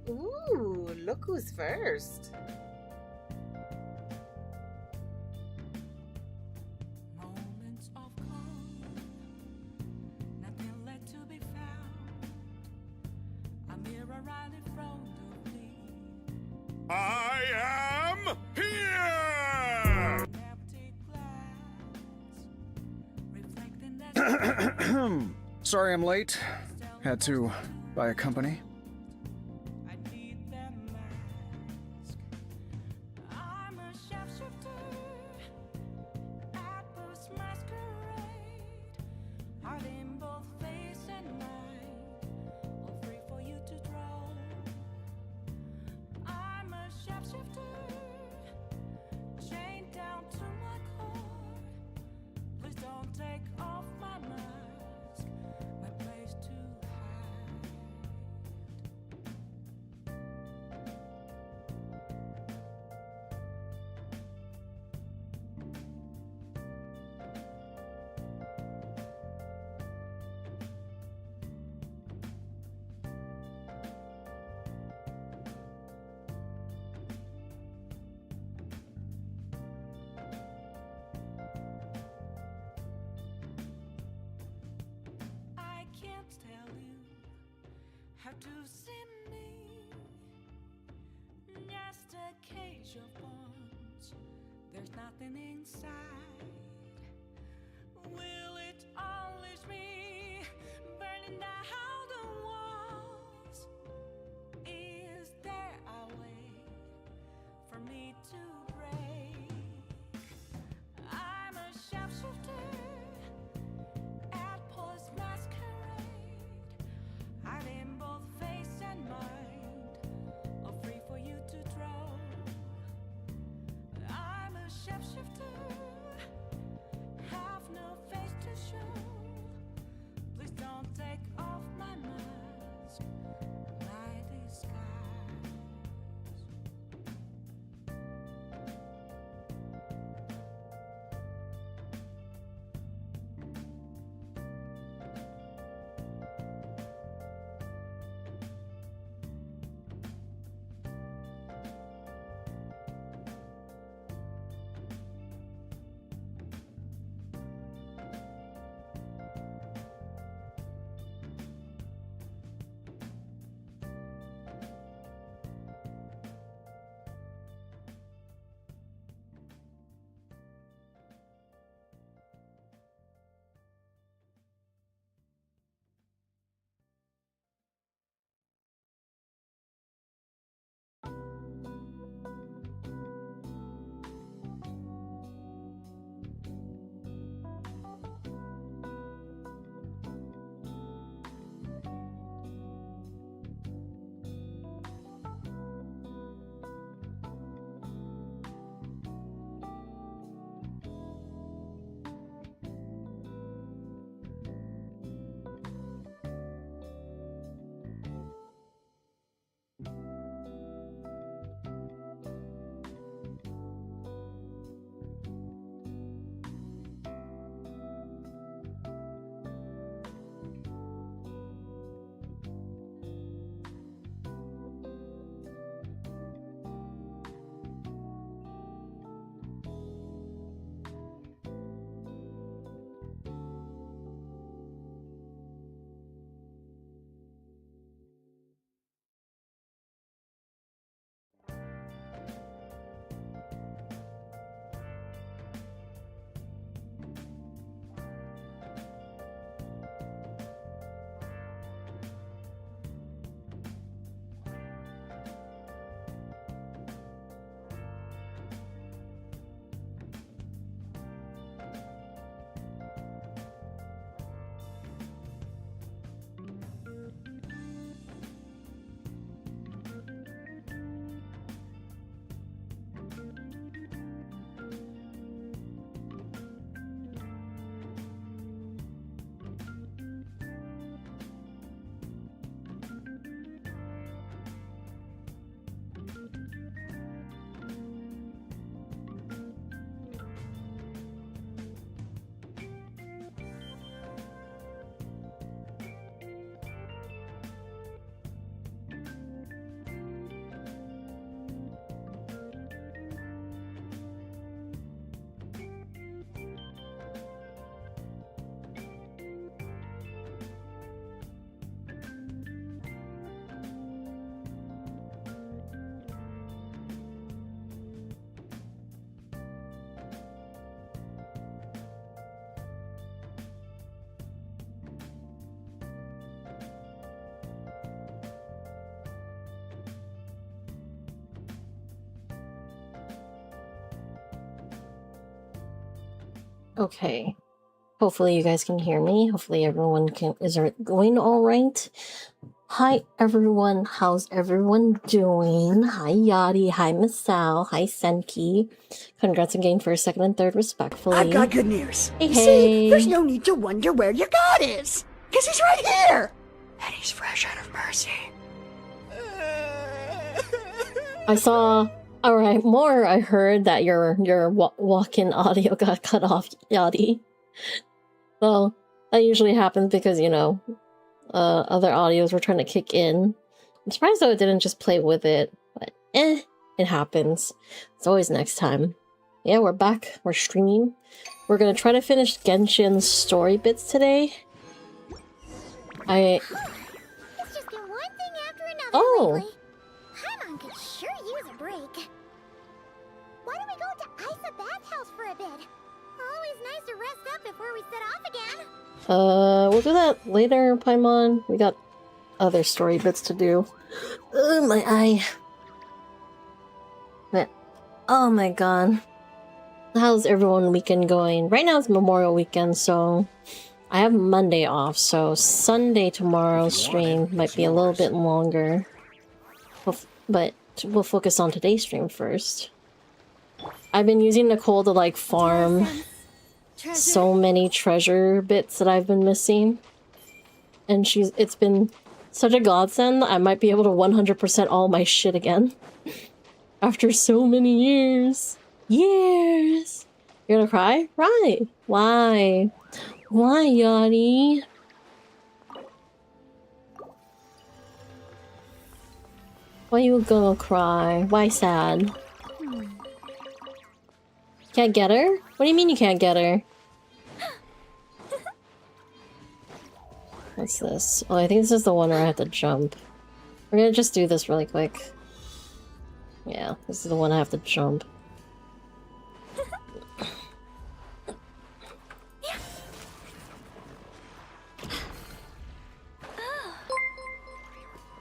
Ooh, look who's first. Moments of calm, nothing left to be found. A mirror right in front of me. I am here! An empty glass, reflecting that Sorry I'm late. Had to buy a company. I need that mask. I'm a shapeshifter at this masquerade. Heart in both face and mind, all free for you to draw. I'm a shapeshifter, chained down to my core. Please don't take off my mask, my place to hide. I can't tell you how to see me. Just a cage of bones. There's nothing inside. Will it unleash me, burning down the walls? Is there a way for me to break? I'm a shapeshifter at post masquerade. Heart in both face and mind, all free for you to draw. I'm a shapeshifter Okay. Hopefully you guys can hear me. Hopefully everyone is going all right. Hi everyone, how's everyone doing? Hi Yadi, hi Miss Sal, hi Senki. Congrats again for second and third respectfully. I've got good news. Hey, You see, hey. there's no need to wonder where your god is. Because he's right here. And he's fresh out of mercy. I saw... Alright, more I heard that your walk-in audio got cut off, Yadi. Well, that usually happens because, you know, other audios were trying to kick in. I'm surprised though it didn't just play with it, but it happens. It's always next time. Yeah, we're back. We're streaming. We're gonna try to finish Genshin's story bits today. It's just been one thing after another lately. Paimon could sure use a break. Why don't we go to Isa bathhouse for a bit? Always nice to rest up before we set off again. We'll do that later, Paimon. We got other story bits to do. Ugh, my eye. But, oh my god. How's everyone weekend going? Right now it's Memorial Weekend, so I have Monday off, so Sunday tomorrow's stream might be a little bit longer. But we'll focus on today's stream first. I've been using Nicole to like farm so many treasure bits that I've been missing. And it's been such a godsend. I might be able to 100% all my shit again. After so many years. Years! You're gonna cry? Right. Why? Why, Yachty? Why you gonna cry? Why sad? Can't get her? What do you mean you can't get her? What's this? Oh, I think this is the one where I have to jump. We're gonna just do this really quick. Yeah, this is the one I have to jump.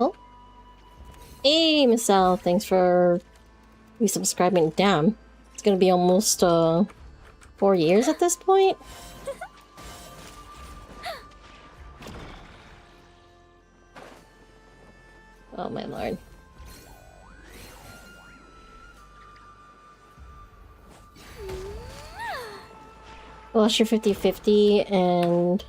Oh. Hey, Miss Al, thanks for resubscribing. Damn. It's gonna be almost 4 years at this point. Oh my lord. Well, it's your 50-50 and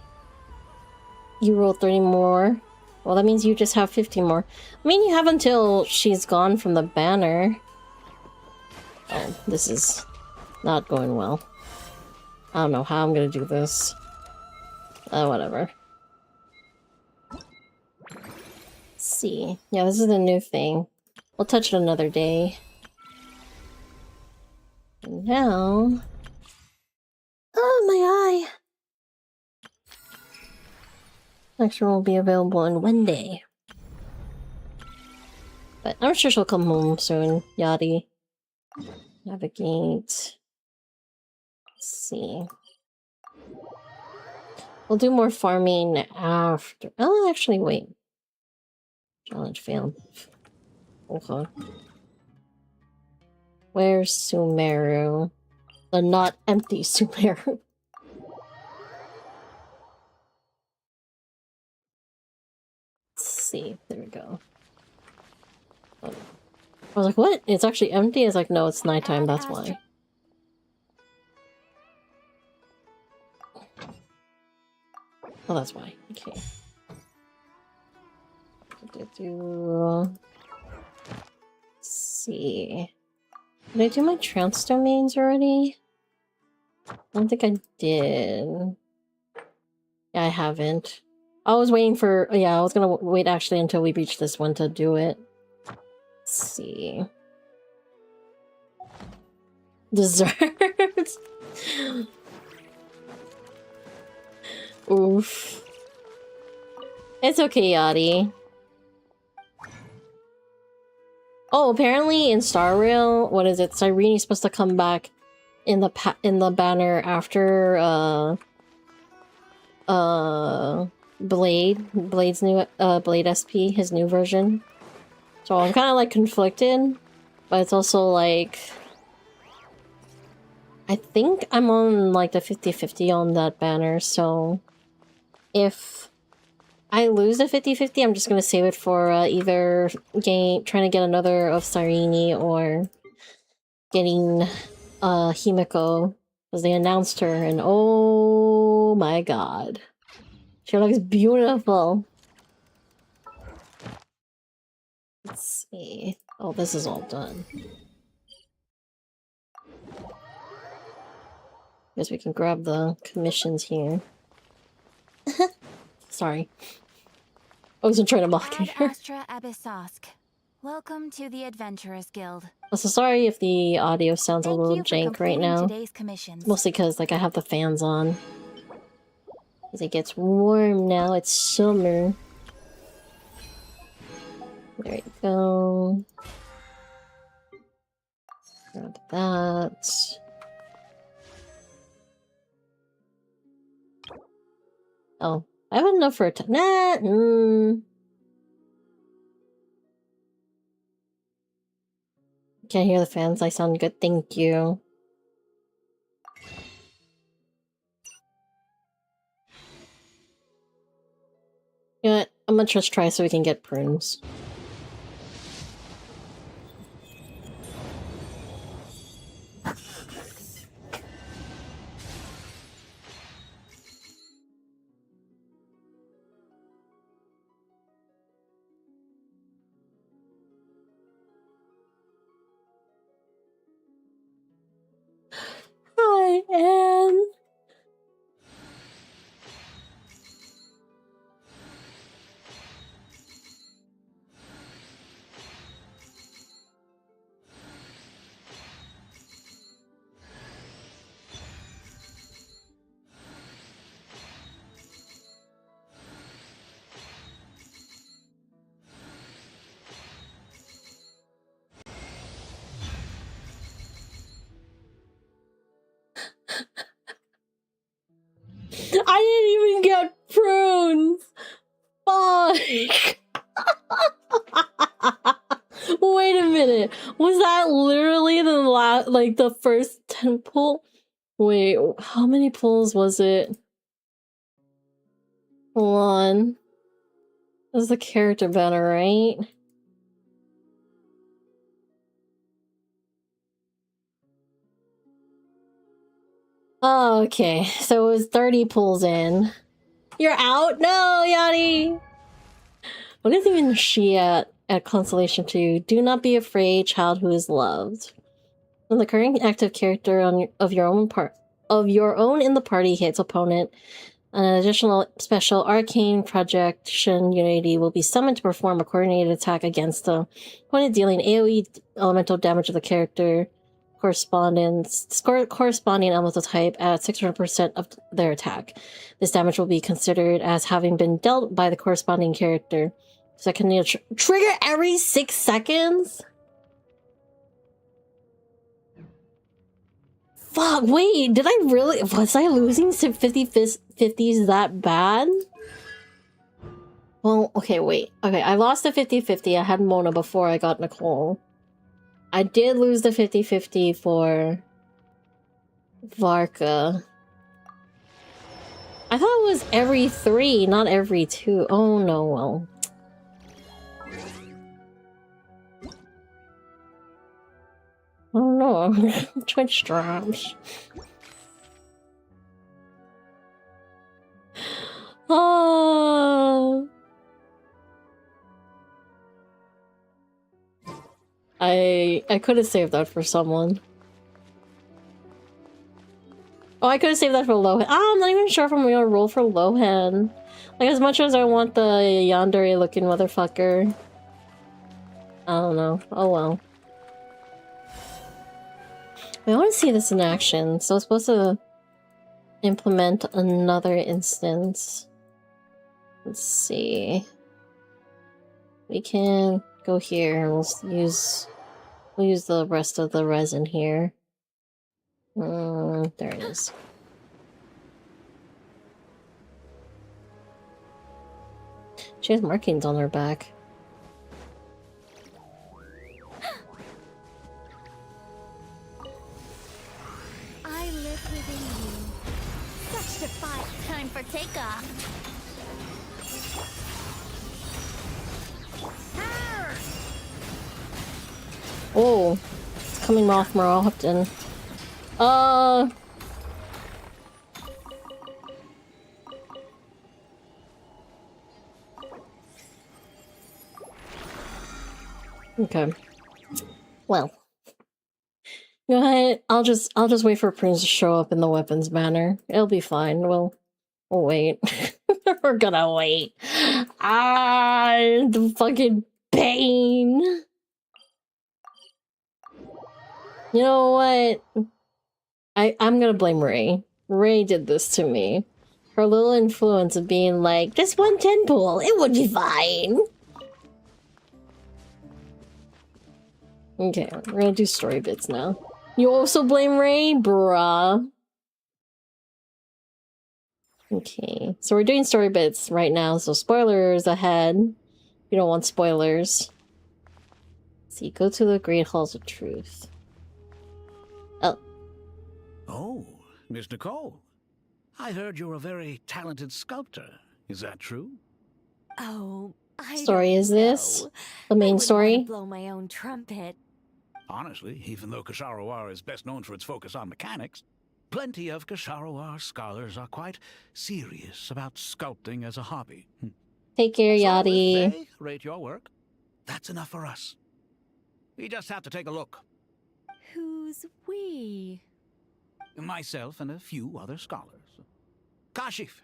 you roll 30 more. Well, that means you just have 50 more. I mean, you have until she's gone from the banner. Oh, this is not going well. I don't know how I'm gonna do this. Whatever. Let's see. Yeah, this is the new thing. We'll touch it another day. And now... Oh, my eye! Next one will be available in one day. But I'm sure she'll come home soon, Yachty. Navigate. Let's see. We'll do more farming after. Oh, actually, wait. Challenge failed. Okay. Where's Sumeru? The not empty Sumeru. Let's see. There we go. Oh. I was like, what? It's actually empty? It's like, no, it's nighttime, that's why. Oh, that's why. Okay. Let's see. Did I do my trance domains already? I don't think I did. Yeah, I haven't. I was waiting for... Yeah, I was gonna wait actually until we reach this one to do it. Let's see. Desserts! Oof. It's okay, Yachty. Oh, apparently in Star Rail, what is it? Cyrene's supposed to come back in the banner after Blade's new Blade SP, his new version. So I'm kind of like conflicted, but it's also like I think I'm on like the 50-50 on that banner, so if I lose the 50-50, I'm just gonna save it for either trying to get another of Sarini or getting Himiko, because they announced her and oh my god. She looks beautiful. Let's see. Oh, this is all done. Guess we can grab the commissions here. Sorry. I wasn't trying to mock Ad her. Astra Abyssosk. Welcome to the Adventurers Guild. Also, sorry if the audio sounds a Thank little you for jank right completing now. today's commissions. Mostly because, like, I have the fans on. As it gets warm now, it's summer. There you go. Grab that. Oh, I have enough for a Can't hear the fans. I sound good. Thank you. You know what? I'm gonna just try so we can get prunes. Hi, Anne. I didn't even get prunes. Fuck. Wait a minute. Was that literally the first 10 pull? Wait, how many pulls was it? Hold on. This is the character banner, right? Oh, okay. So it was 30 pulls in. You're out? No, Yanni! What is even she at Constellation 2? Do not be afraid, child who is loved. When the current active character of your own in the party hits opponent, an additional special arcane projection unity will be summoned to perform a coordinated attack against the opponent, dealing AoE elemental damage to the character corresponding elemental type at 600% of their attack. This damage will be considered as having been dealt by the corresponding character. So I can trigger every 6 seconds? Fuck, wait, did I really? Was I losing to 50-50s that bad? Well, okay, wait. Okay, I lost the 50-50. I had Mona before I got Nicole. I did lose the 50-50 for Varka. I thought it was every 3, not every 2. Oh no, well. Oh no, Twitch drops. Oh. I could have saved that for someone. Oh, I could have saved that for Lohan. Ah, I'm not even sure if I'm gonna roll for Lohan. Like, as much as I want the yandere looking motherfucker. I don't know. Oh well. I want to see this in action. So it's supposed to implement another instance. Let's see. We can go here. We'll use the rest of the resin here. There it is. She has markings on her back. I Time for takeoff. Oh, it's coming off more often. Okay. Well. You know what? I'll just wait for Prince to show up in the weapons banner. It'll be fine. We'll wait. We're gonna wait. The fucking pain. You know what? I'm gonna blame Ray. Ray did this to me. Her little influence of being like, just one 10 pool, it would be fine. Okay, we're gonna do story bits now. You also blame Ray? Bruh. Okay, so we're doing story bits right now, so spoilers ahead. You don't want spoilers. Let's see, go to the Great Halls of Truth. Oh. Oh, Miss Nicole. I heard you're a very talented sculptor. Is that true? Oh, Story is this? The main story? Blow my own trumpet. Honestly, even though Kasharawar is best known for its focus on mechanics, plenty of Kasharawar scholars are quite serious about sculpting as a hobby. Take care, So Yachty. if they rate your work, that's enough for us. We just have to take a look. Who's we? Myself and a few other scholars. Kashif,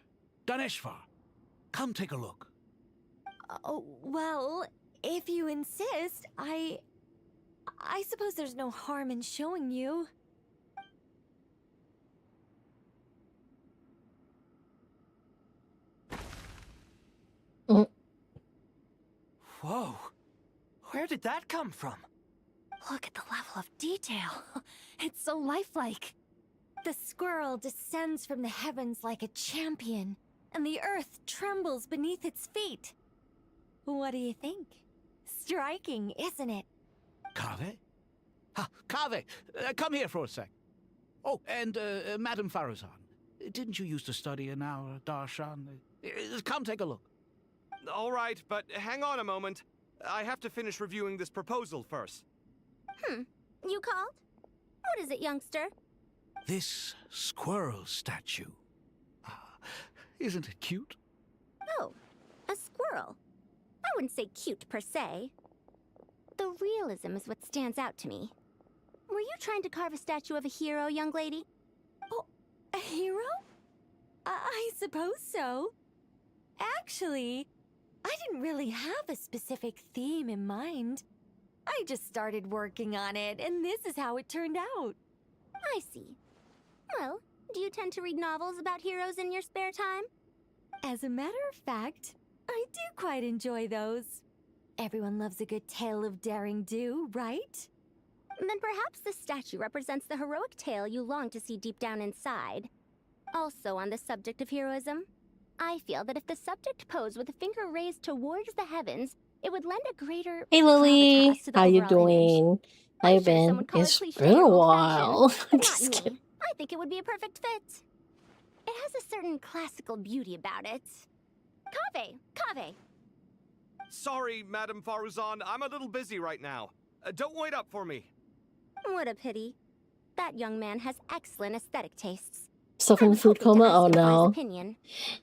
Daneshvar, come take a look. Oh, well, if you insist, I suppose there's no harm in showing you. Whoa. Where did that come from? Look at the level of detail. It's so lifelike. The squirrel descends from the heavens like a champion, and the earth trembles beneath its feet. What do you think? Striking, isn't it? Kave? Kave, come here for a sec. Oh, and Madame Faruzan, didn't you used to study in our darshan? Come take a look. All right, but hang on a moment. I have to finish reviewing this proposal first. You called? What is it, youngster? This squirrel statue. Isn't it cute? Oh, a squirrel. I wouldn't say cute per se. The realism is what stands out to me. Were you trying to carve a statue of a hero, young lady? Oh, a hero? I suppose so. Actually, I didn't really have a specific theme in mind. I just started working on it, and this is how it turned out. I see. Well, do you tend to read novels about heroes in your spare time? As a matter of fact, I do quite enjoy those. Everyone loves a good tale of daring do, right? Then perhaps this statue represents the heroic tale you long to see deep down inside. Also on the subject of heroism, I feel that if the subject posed with a finger raised towards the heavens, it would lend a greater Hey Lily, gravitas to the how you overall image. doing? How I'm you sure been? some would call it It's cliché been or a old-fashioned, while. but I'm not just me. kidding. I think it would be a perfect fit. It has a certain classical beauty about it. Kave! Sorry, Madame Faruzan, I'm a little busy right now. Don't wait up for me. What a pity. That young man has excellent aesthetic tastes. Suffering I was food hoping to coma? ask Oh him for his no. opinion.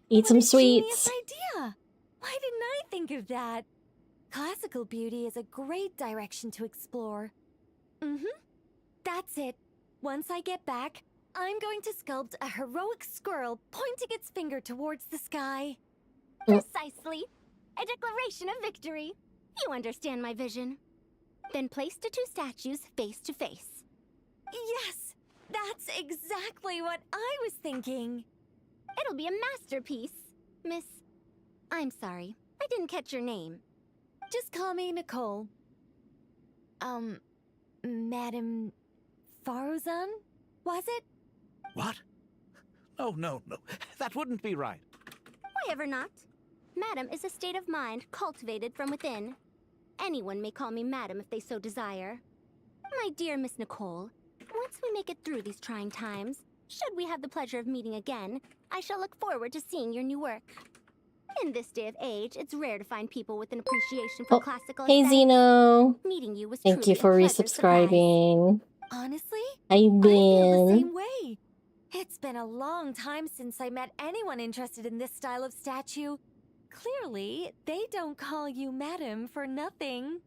Eat some What a genius sweets. idea! Why didn't I think of that? Classical beauty is a great direction to explore. That's it. Once I get back, I'm going to sculpt a heroic squirrel pointing its finger towards the sky. Precisely. A declaration of victory. You understand my vision. Then place the two statues face to face. Yes! That's exactly what I was thinking. It'll be a masterpiece. Miss... I'm sorry. I didn't catch your name. Just call me Nicole. Madame Faruzan? Was it? What? No. That wouldn't be right. Why ever not? Madam is a state of mind cultivated from within. Anyone may call me Madam if they so desire. My dear Miss Nicole, once we make it through these trying times, Should we have the pleasure of meeting again, I shall look forward to seeing your new work. In this day of age, it's rare to find people with an appreciation for classical Hey aesthetics. Zeno. Meeting you was Thank you truly for a pleasant resubscribing. Honestly, How you I feel the been? same way. It's been a long time since I met anyone interested in this style of statue. Clearly, they don't call you madam for nothing.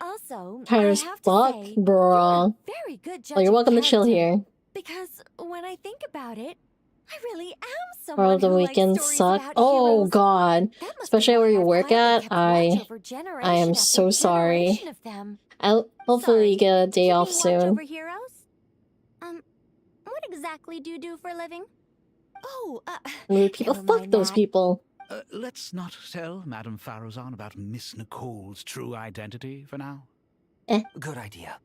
Also, Tired I as have fuck, to say, bro. very good judge Oh, you're of welcome to chill character. here. Because when I think about it, I really am Bro, someone the who likes weekends stories suck. about Oh heroes. god. That must be Especially why where you I've work quietly at. kept watch over I generation am after so sorry. generation of them. I'll hopefully Sorry, get a day you off mean watch soon. over heroes? What exactly do you do for a living? Oh, Rude people. never Fuck mind those that. people. Let's not tell Madame Farrouzan about Miss Nicole's true identity for now. Good idea.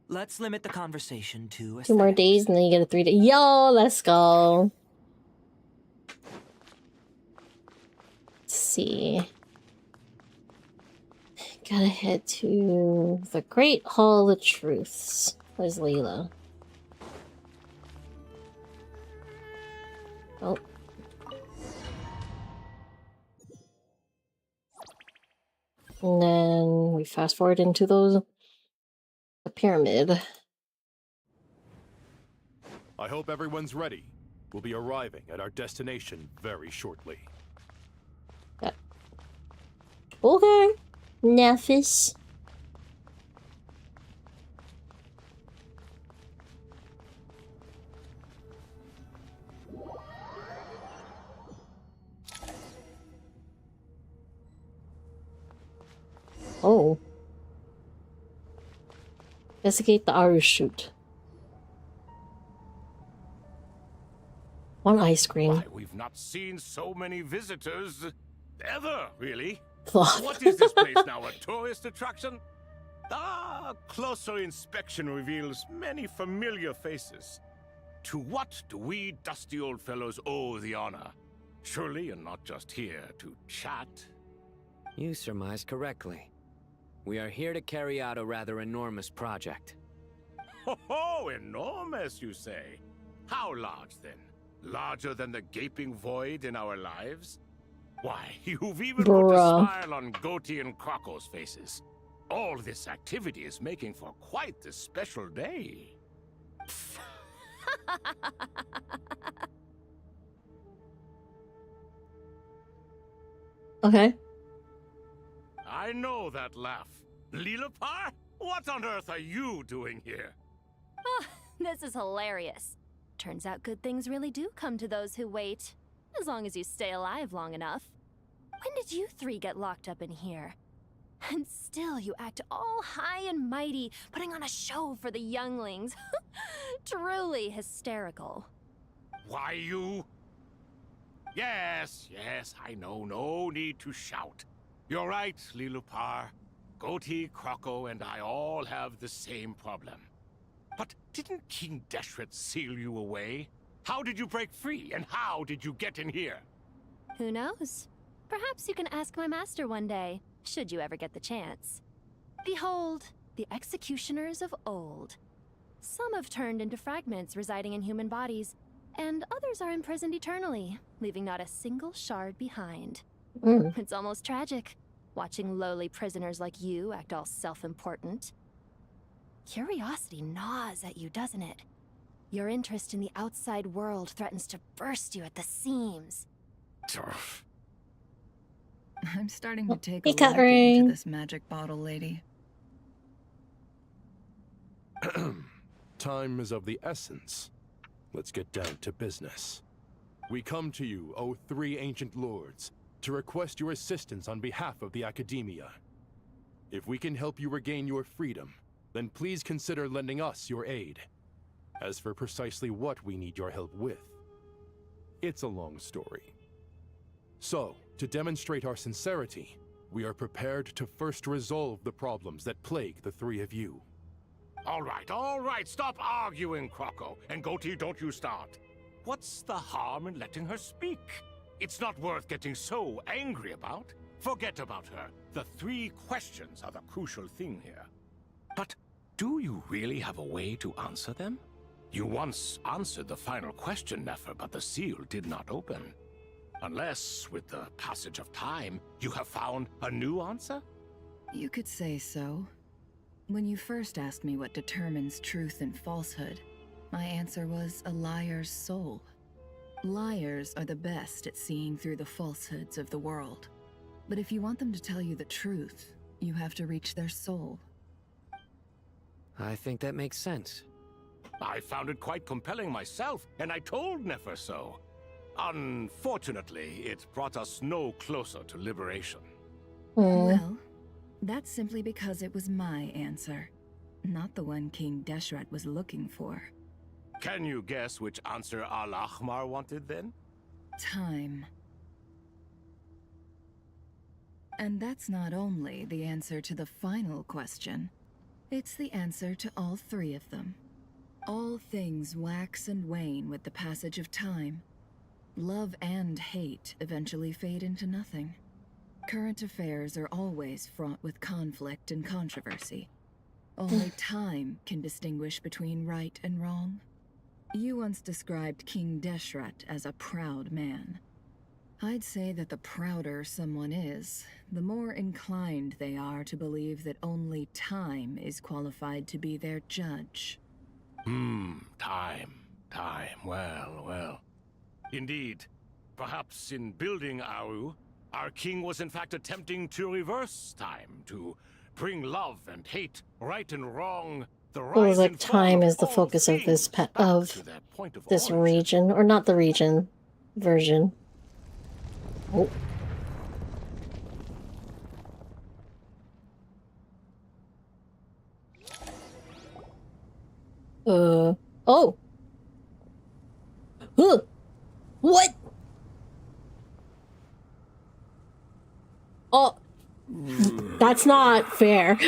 Let's limit the conversation to 2 more aesthetics. days and then you get a 3-day. Yo, let's go. Let's see. Gotta head to the Great Hall of Truths. Where's Layla? Oh. And then we fast forward into the pyramid. I hope everyone's ready. We'll be arriving at our destination very shortly. Okay. Nefis. Oh. Investigate the Aru shoot. One ice cream. Why, we've not seen so many visitors ever, really. Cloth. What is this place now, a tourist attraction? Ah, closer inspection reveals many familiar faces. To what do we dusty old fellows owe the honor? Surely you're not just here to chat. You surmised correctly. We are here to carry out a rather enormous project. Ho, enormous, you say? How large, then? Larger than the gaping void in our lives? Why, you've even put a smile on Goatee and Crocco's faces. All this activity is making for quite the special day. Okay. I know that laugh. Lilipar? What on earth are you doing here? Oh, this is hilarious. Turns out good things really do come to those who wait. As long as you stay alive long enough. When did you 3 get locked up in here? And still you act all high and mighty, putting on a show for the younglings. Truly hysterical. Why, you... Yes, I know. No need to shout. You're right, Lilipar. Goatee, Crocco, and I all have the same problem. But didn't King Deshret seal you away? How did you break free, and how did you get in here? Who knows? Perhaps you can ask my master one day, should you ever get the chance. Behold, the executioners of old. Some have turned into fragments residing in human bodies, and others are imprisoned eternally, leaving not a single shard behind. It's almost tragic, watching lowly prisoners like you act all self-important. Curiosity gnaws at you, doesn't it? Your interest in the outside world threatens to burst you at the seams. I'm starting to take Hey, a liking Ring. to this magic bottle lady. Time is of the essence. Let's get down to business. We come to you, O 3 ancient lords, to request your assistance on behalf of the Academia. If we can help you regain your freedom, then please consider lending us your aid. As for precisely what we need your help with, it's a long story. So, to demonstrate our sincerity, we are prepared to first resolve the problems that plague the 3 of you. All right, stop arguing, Crocco. And Goatee, don't you start. What's the harm in letting her speak? It's not worth getting so angry about. Forget about her. The 3 questions are the crucial thing here. But do you really have a way to answer them? You once answered the final question, Nefer, but the seal did not open. Unless, with the passage of time, you have found a new answer? You could say so. When you first asked me what determines truth and falsehood, my answer was a liar's soul. Liars are the best at seeing through the falsehoods of the world. But if you want them to tell you the truth, you have to reach their soul. I think that makes sense. I found it quite compelling myself, and I told Nefer so. Unfortunately, it brought us no closer to liberation. Well, that's simply because it was my answer, not the one King Deshret was looking for. Can you guess which answer Al-Ahmar wanted then? Time. And that's not only the answer to the final question, it's the answer to all three of them. All things wax and wane with the passage of time. Love and hate eventually fade into nothing. Current affairs are always fraught with conflict and controversy. Only time can distinguish between right and wrong. You once described King Deshret as a proud man. I'd say that the prouder someone is, the more inclined they are to believe that only time is qualified to be their judge. Time. Well. Indeed. Perhaps in building Aru, our king was in fact attempting to reverse time, to bring love and hate, right and wrong, the rise It was like and fall time of is the all focus of this things back to their point of origin. region, or not the region, version. Oh. Oh. Huh. What? Oh. That's not fair.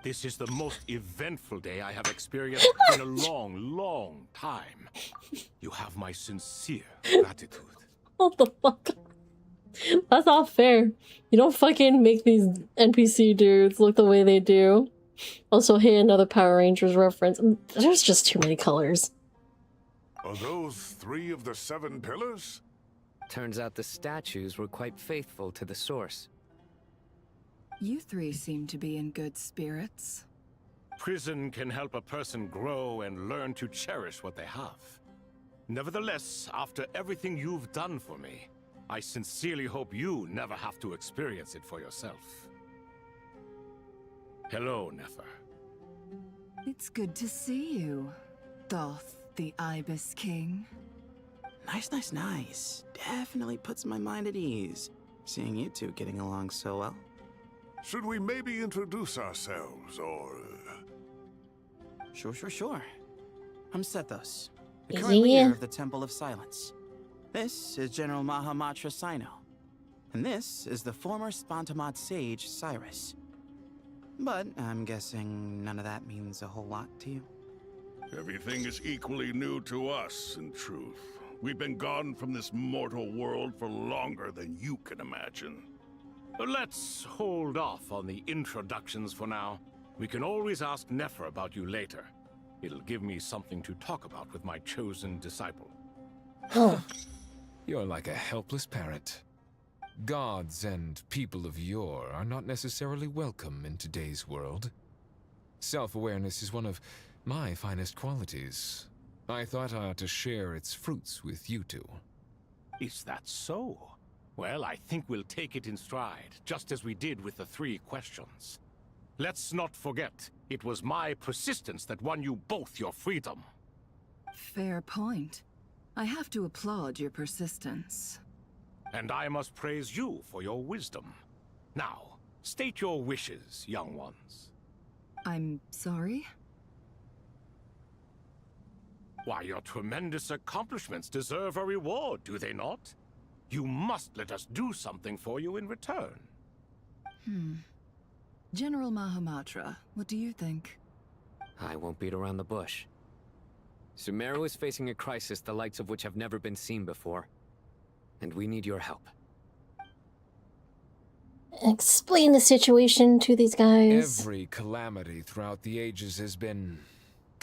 This is the most eventful day I have experienced in a long time. You have my sincere gratitude. What the fuck? That's not fair. You don't fucking make these NPC dudes look the way they do. Also, hey, another Power Rangers reference. There's just too many colors. Are those 3 of the 7 pillars? Turns out the statues were quite faithful to the source. You three seem to be in good spirits. Prison can help a person grow and learn to cherish what they have. Nevertheless, after everything you've done for me, I sincerely hope you never have to experience it for yourself. Hello, Nefer. It's good to see you, Thoth, the Ibis King. Nice. Definitely puts my mind at ease, seeing you two getting along so well. Should we maybe introduce ourselves, or... Sure. I'm Sethos, the current leader of the Temple of Silence. This is General Mahamatra Sino, and this is the former Spantamad sage, Cyrus. But I'm guessing none of that means a whole lot to you. Everything is equally new to us, in truth. We've been gone from this mortal world for longer than you can imagine. Let's hold off on the introductions for now. We can always ask Nefer about you later. It'll give me something to talk about with my chosen disciple. You're like a helpless parrot. Gods and people of yore are not necessarily welcome in today's world. Self-awareness is one of my finest qualities. I thought I ought to share its fruits with you two. Is that so? Well, I think we'll take it in stride, just as we did with the 3 questions. Let's not forget, it was my persistence that won you both your freedom. Fair point. I have to applaud your persistence. And I must praise you for your wisdom. Now, state your wishes, young ones. I'm sorry? Why, your tremendous accomplishments deserve a reward, do they not? You must let us do something for you in return. General Mahamatra, what do you think? I won't beat around the bush. Sumeru is facing a crisis the likes of which have never been seen before. And we need your help. Explain the situation to these guys. Every calamity throughout the ages has been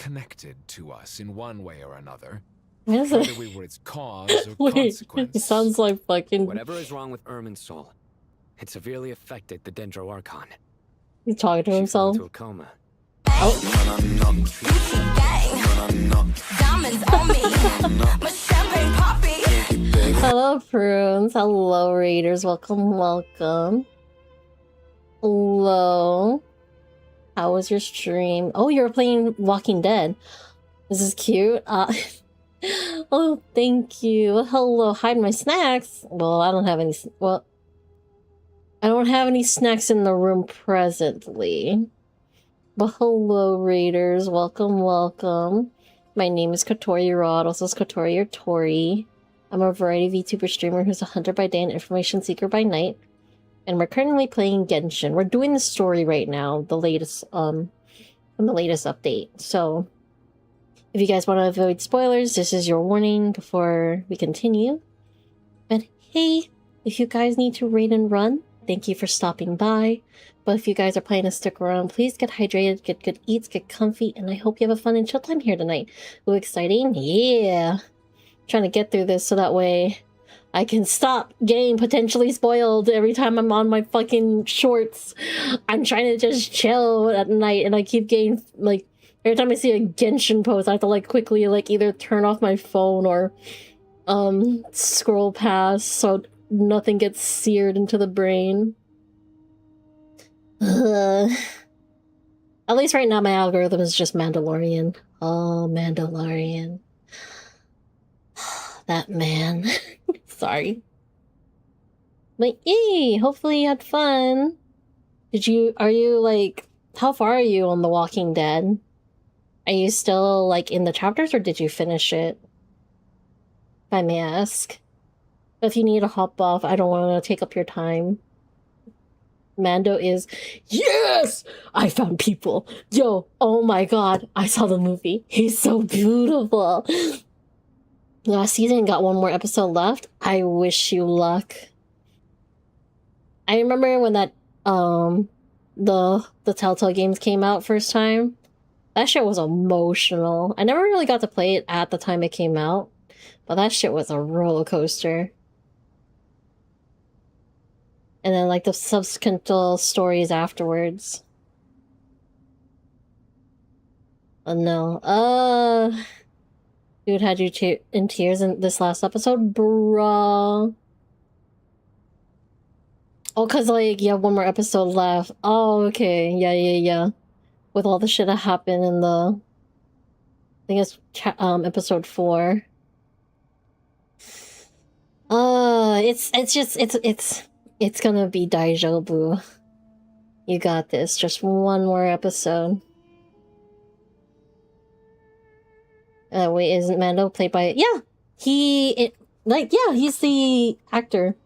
connected to us in one way or another. What is Whether it? we were its cause or Wait, consequence. it sounds like fucking. Whatever is wrong with Ermin's soul, it severely affected the Dendro Archon. He's talking to She fell himself. into a coma. Hello, prunes. Hello, raiders. Welcome, welcome. Hello. How was your stream? Oh, you were playing Walking Dead. This is cute. Oh, thank you. Hello. Hide my snacks. Well, I don't have any. Well, I don't have any snacks in the room presently. But hello, raiders. Welcome, welcome. My name is Kotori Rod, also as Kotori or Tori. I'm a variety VTuber streamer who's a hunter by day and information seeker by night. And we're currently playing Genshin. We're doing the story right now, the latest from the latest update. So if you guys want to avoid spoilers, this is your warning before we continue. But hey, if you guys need to raid and run, thank you for stopping by. But if you guys are planning to stick around, please get hydrated, get good eats, get comfy, and I hope you have a fun and chill time here tonight. Ooh, exciting? Yeah. Trying to get through this so that way I can stop getting potentially spoiled every time I'm on my fucking shorts. I'm trying to just chill at night, and I keep getting, like, every time I see a Genshin post, I have to, like, quickly, like, either turn off my phone or, scroll past so nothing gets seared into the brain. At least right now my algorithm is just Mandalorian. Oh, Mandalorian. That man. Sorry. But yay! Hopefully you had fun. Are you like, how far are you on The Walking Dead? Are you still like in the chapters or did you finish it? If I may ask. If you need to hop off, I don't want to take up your time. Mando is, yes! I found people. Yo, oh my god, I saw the movie. He's so beautiful. Last season got one more episode left. I wish you luck. I remember when that the Telltale games came out first time. That shit was emotional. I never really got to play it at the time it came out, but that shit was a roller coaster. And then, like, the subsequent stories afterwards. Oh, no. Dude had you in tears in this last episode? Bruh. Oh, because, like, you have one more episode left. Oh, okay. Yeah. With all the shit that happened in the... I think it's episode 4. It's gonna be Daijobu. You got this. Just one more episode. Wait, isn't Mando played by... Yeah! He's the actor.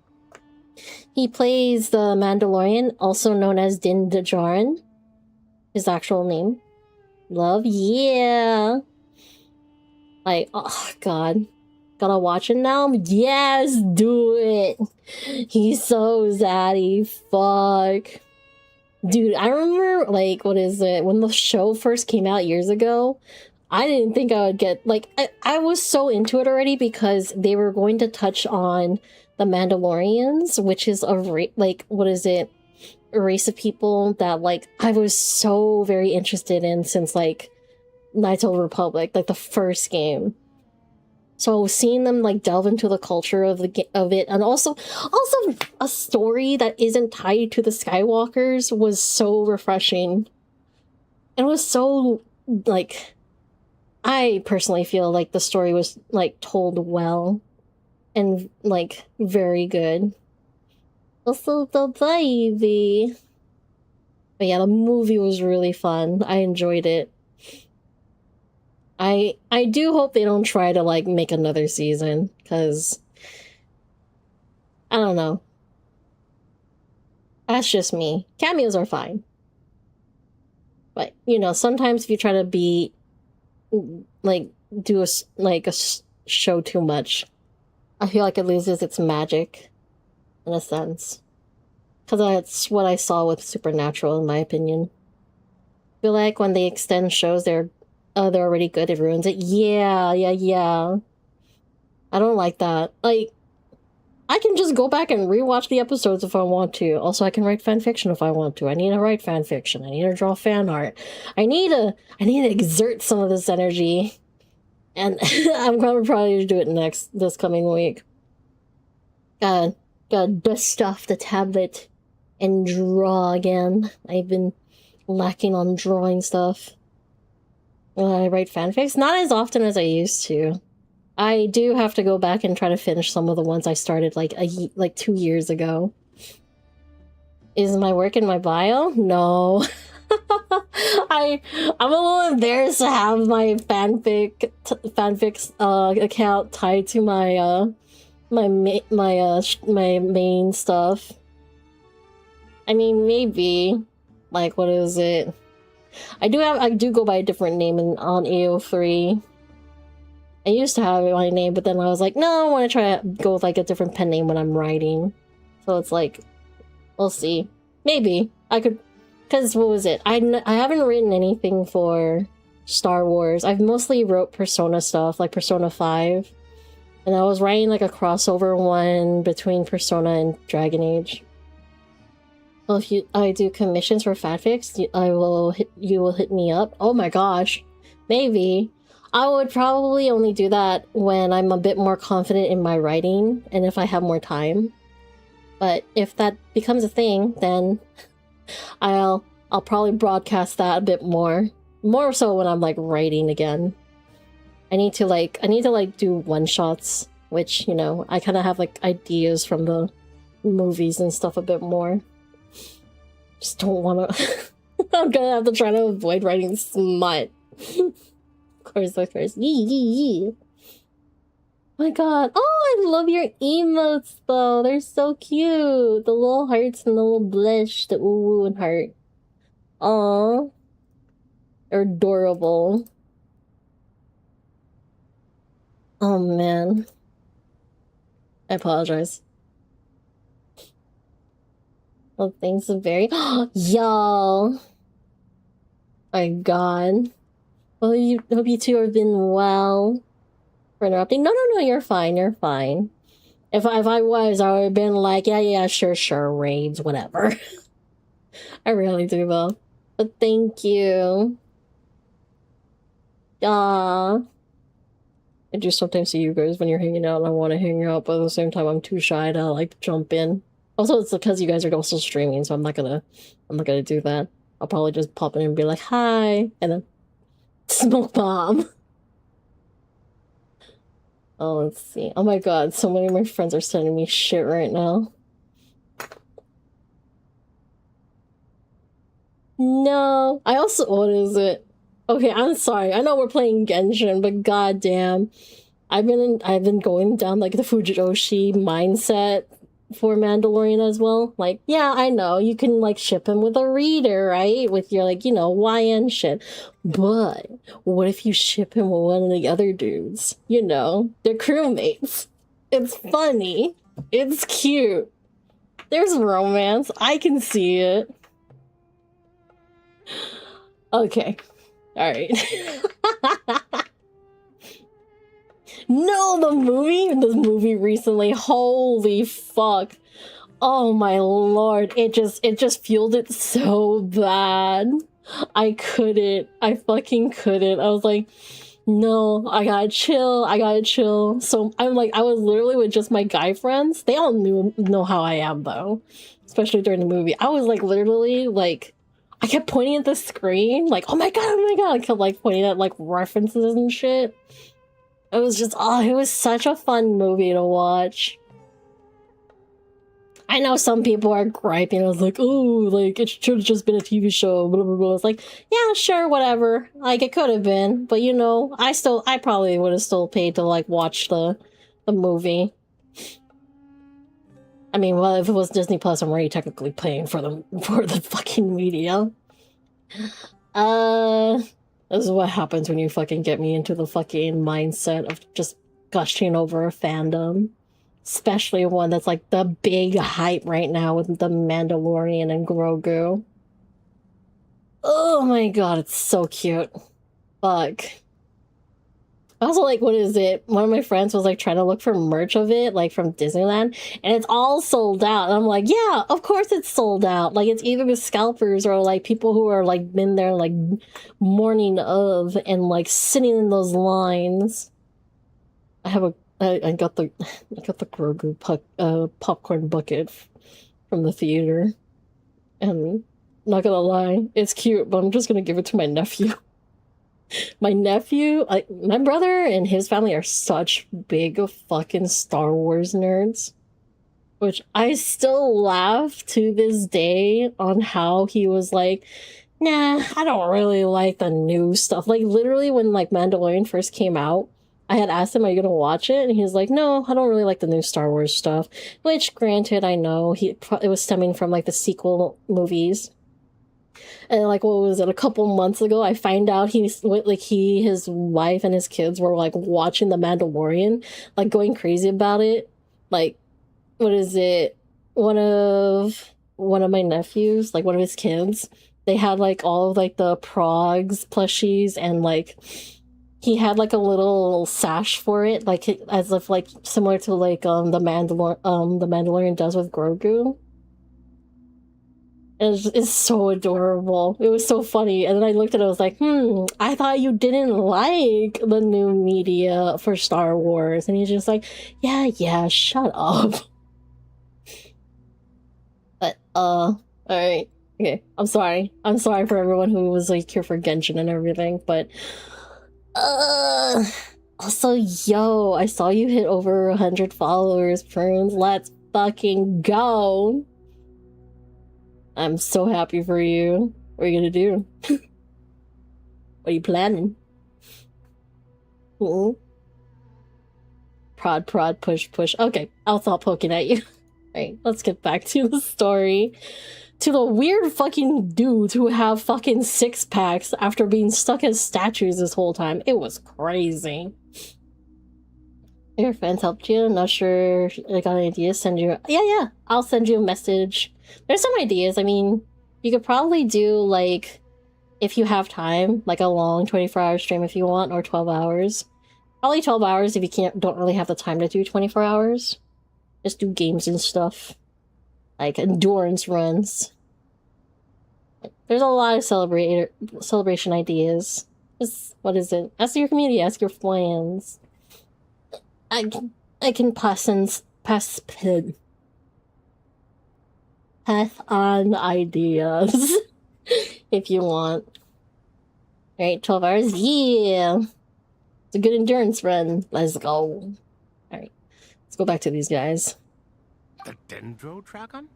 He plays the Mandalorian, also known as Din Djarin. His actual name. Love, yeah! Like, oh god. Gotta watch it now? Yes, do it! He's so zaddy. Fuck. Dude, I remember, like, what is it? When the show first came out years ago, I didn't think I would get, like, I was so into it already because they were going to touch on the Mandalorians, which is a race of people that, like, I was so very interested in since, like, Knights of the Republic, like, the first game. So seeing them, like, delve into the culture of it, and also a story that isn't tied to the Skywalkers was so refreshing. It was so, like, I personally feel like the story was, like, told well and, like, very good. Also the baby. But yeah, the movie was really fun. I enjoyed it. I do hope they don't try to, like, make another season, because I don't know. That's just me. Cameos are fine. But, you know, sometimes if you try to be, like, do a show too much, I feel like it loses its magic, in a sense. Because that's what I saw with Supernatural, in my opinion. I feel like when they extend shows, they're they're already good, it ruins it. Yeah. I don't like that. Like, I can just go back and rewatch the episodes if I want to. Also, I can write fan fiction if I want to. I need to write fan fiction. I need to draw fan art. I need to exert some of this energy. And I'm gonna probably do it this coming week. Gotta dust off the tablet and draw again. I've been lacking on drawing stuff. I write fanfics? Not as often as I used to. I do have to go back and try to finish some of the ones I started like 2 years ago. Is my work in my bio? No. I'm a little embarrassed to have my fanfics account tied to my my main stuff. I mean, maybe, like, what is it? I do go by a different name on AO3. I used to have my name, but then I was like, no, I want to try to go with like a different pen name when I'm writing. So it's like, we'll see. Maybe I could, because what was it? I haven't written anything for Star Wars. I've mostly wrote Persona stuff, like Persona 5. And I was writing like a crossover one between Persona and Dragon Age. Well, if I do commissions for fanfics, you will hit me up. Oh my gosh, maybe. I would probably only do that when I'm a bit more confident in my writing and if I have more time. But if that becomes a thing, then I'll probably broadcast that a bit more. More so when I'm like writing again. I need to do one-shots, which, you know, I kind of have like ideas from the movies and stuff a bit more. Just don't want to. I'm gonna have to try to avoid writing smut. Of course. Yee. My god. Oh, I love your emotes though. They're so cute. The little hearts and the little blush, the ooh and heart. Aww. They're adorable. Oh man. I apologize. Well, things are very. Y'all. My god. Well, hope you two have been well. For interrupting. No, you're fine. You're fine. If I was, I would have been like, yeah, sure, raids, whatever. I really do though. But thank you. I do sometimes see you guys when you're hanging out and I want to hang out, but at the same time I'm too shy to like jump in. Also, it's because you guys are also streaming, so I'm not gonna do that. I'll probably just pop in and be like, hi, and then smoke bomb. Oh, let's see. Oh my god, so many of my friends are sending me shit right now. No. I also, what is it? Okay, I'm sorry. I know we're playing Genshin, but goddamn, I've been going down like the Fujiyoshi mindset for Mandalorian as well. Like, yeah, I know you can like ship him with a reader, right? With your like, you know, YN shit. But what if you ship him with one of the other dudes? You know, they're crewmates. It's funny. It's cute. There's romance. I can see it. Okay. Alright. No, the movie recently, holy fuck. Oh my lord, it just fueled it so bad. I fucking couldn't. I was like, no, I gotta chill. So I'm like, I was literally with just my guy friends. They all know how I am though, especially during the movie. I was like literally like, I kept pointing at the screen, like, oh my god, I kept like pointing at like references and shit. It was just, it was such a fun movie to watch. I know some people are griping. I was like, oh, like, it should have just been a TV show, blah, blah, blah. It's like, yeah, sure, whatever. Like, it could have been. But, you know, I probably would have still paid to, like, watch the movie. I mean, well, if it was Disney Plus, I'm already technically paying for the fucking media. This is what happens when you fucking get me into the fucking mindset of just gushing over a fandom. Especially one that's like the big hype right now with the Mandalorian and Grogu. Oh my god, it's so cute. fuck. Also, like, what is it? One of my friends was like trying to look for merch of it, like from Disneyland, and it's all sold out. And I'm like, yeah, of course it's sold out. Like, it's either the scalpers or like people who are like been there like morning of and like sitting in those lines. I got the Grogu popcorn bucket from the theater, and not gonna lie, it's cute, but I'm just gonna give it to my nephew. My nephew, my brother and his family are such big fucking Star Wars nerds, which I still laugh to this day on how he was like, nah, I don't really like the new stuff. Like, literally when like Mandalorian first came out, I had asked him, are you gonna watch it? And he was like, no, I don't really like the new Star Wars stuff. Which, granted, I know it was stemming from like the sequel movies. And like, what was it, a couple months ago, I find out his wife and his kids were like watching The Mandalorian, like going crazy about it. Like, what is it? One of my nephews, like one of his kids, they had like all of like the Progs plushies, and like he had like a little sash for it, like as if like similar to like the Mandalorian does with Grogu. It's so adorable. It was so funny. And then I looked at it, I was like, I thought you didn't like the new media for Star Wars. And he's just like, yeah, shut up. But, alright. Okay, I'm sorry. I'm sorry for everyone who was like here for Genshin and everything, but, also, yo, I saw you hit over 100 followers, Prunes. Let's fucking go. I'm so happy for you. What are you gonna do? What are you planning? Prod, push. Okay, I'll stop poking at you. Alright, let's get back to the story. To the weird fucking dudes who have fucking six-packs after being stuck as statues this whole time. It was crazy. Your friends helped you? Not sure I got an idea. Send you... Yeah. I'll send you a message. There's some ideas. I mean, you could probably do, like, if you have time, like a long 24-hour stream if you want, or 12 hours. Probably 12 hours if you don't really have the time to do 24 hours. Just do games and stuff. Like, endurance runs. There's a lot of celebration ideas. What is it? Ask your community, ask your friends. I can pass on ideas if you want. Alright, 12 hours. Yeah! It's a good endurance run. Let's go. Alright, let's go back to these guys. The Dendro Dragon?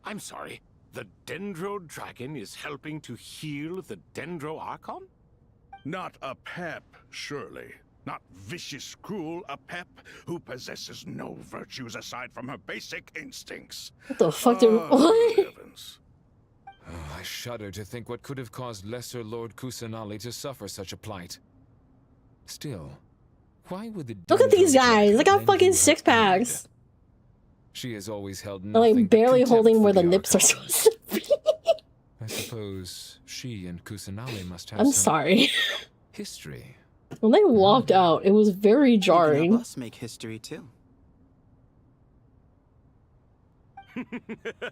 I'm sorry, the Dendro Dragon is helping to heal the Dendro Archon? Not a pep, surely. Not vicious, cruel, a pep who possesses no virtues aside from her basic instincts. What the fuck did... What? Heavens. I shudder to think what could have caused Lesser Lord Kusanali to suffer such a plight. Still, why would the... Look at these guys! They got fucking six-packs! She has always held They're nothing like barely but holding where the Archon. nips are supposed to be. I suppose she and Kusanali must have I'm some sorry. history. When they walked out, it was very jarring. Even us make history too.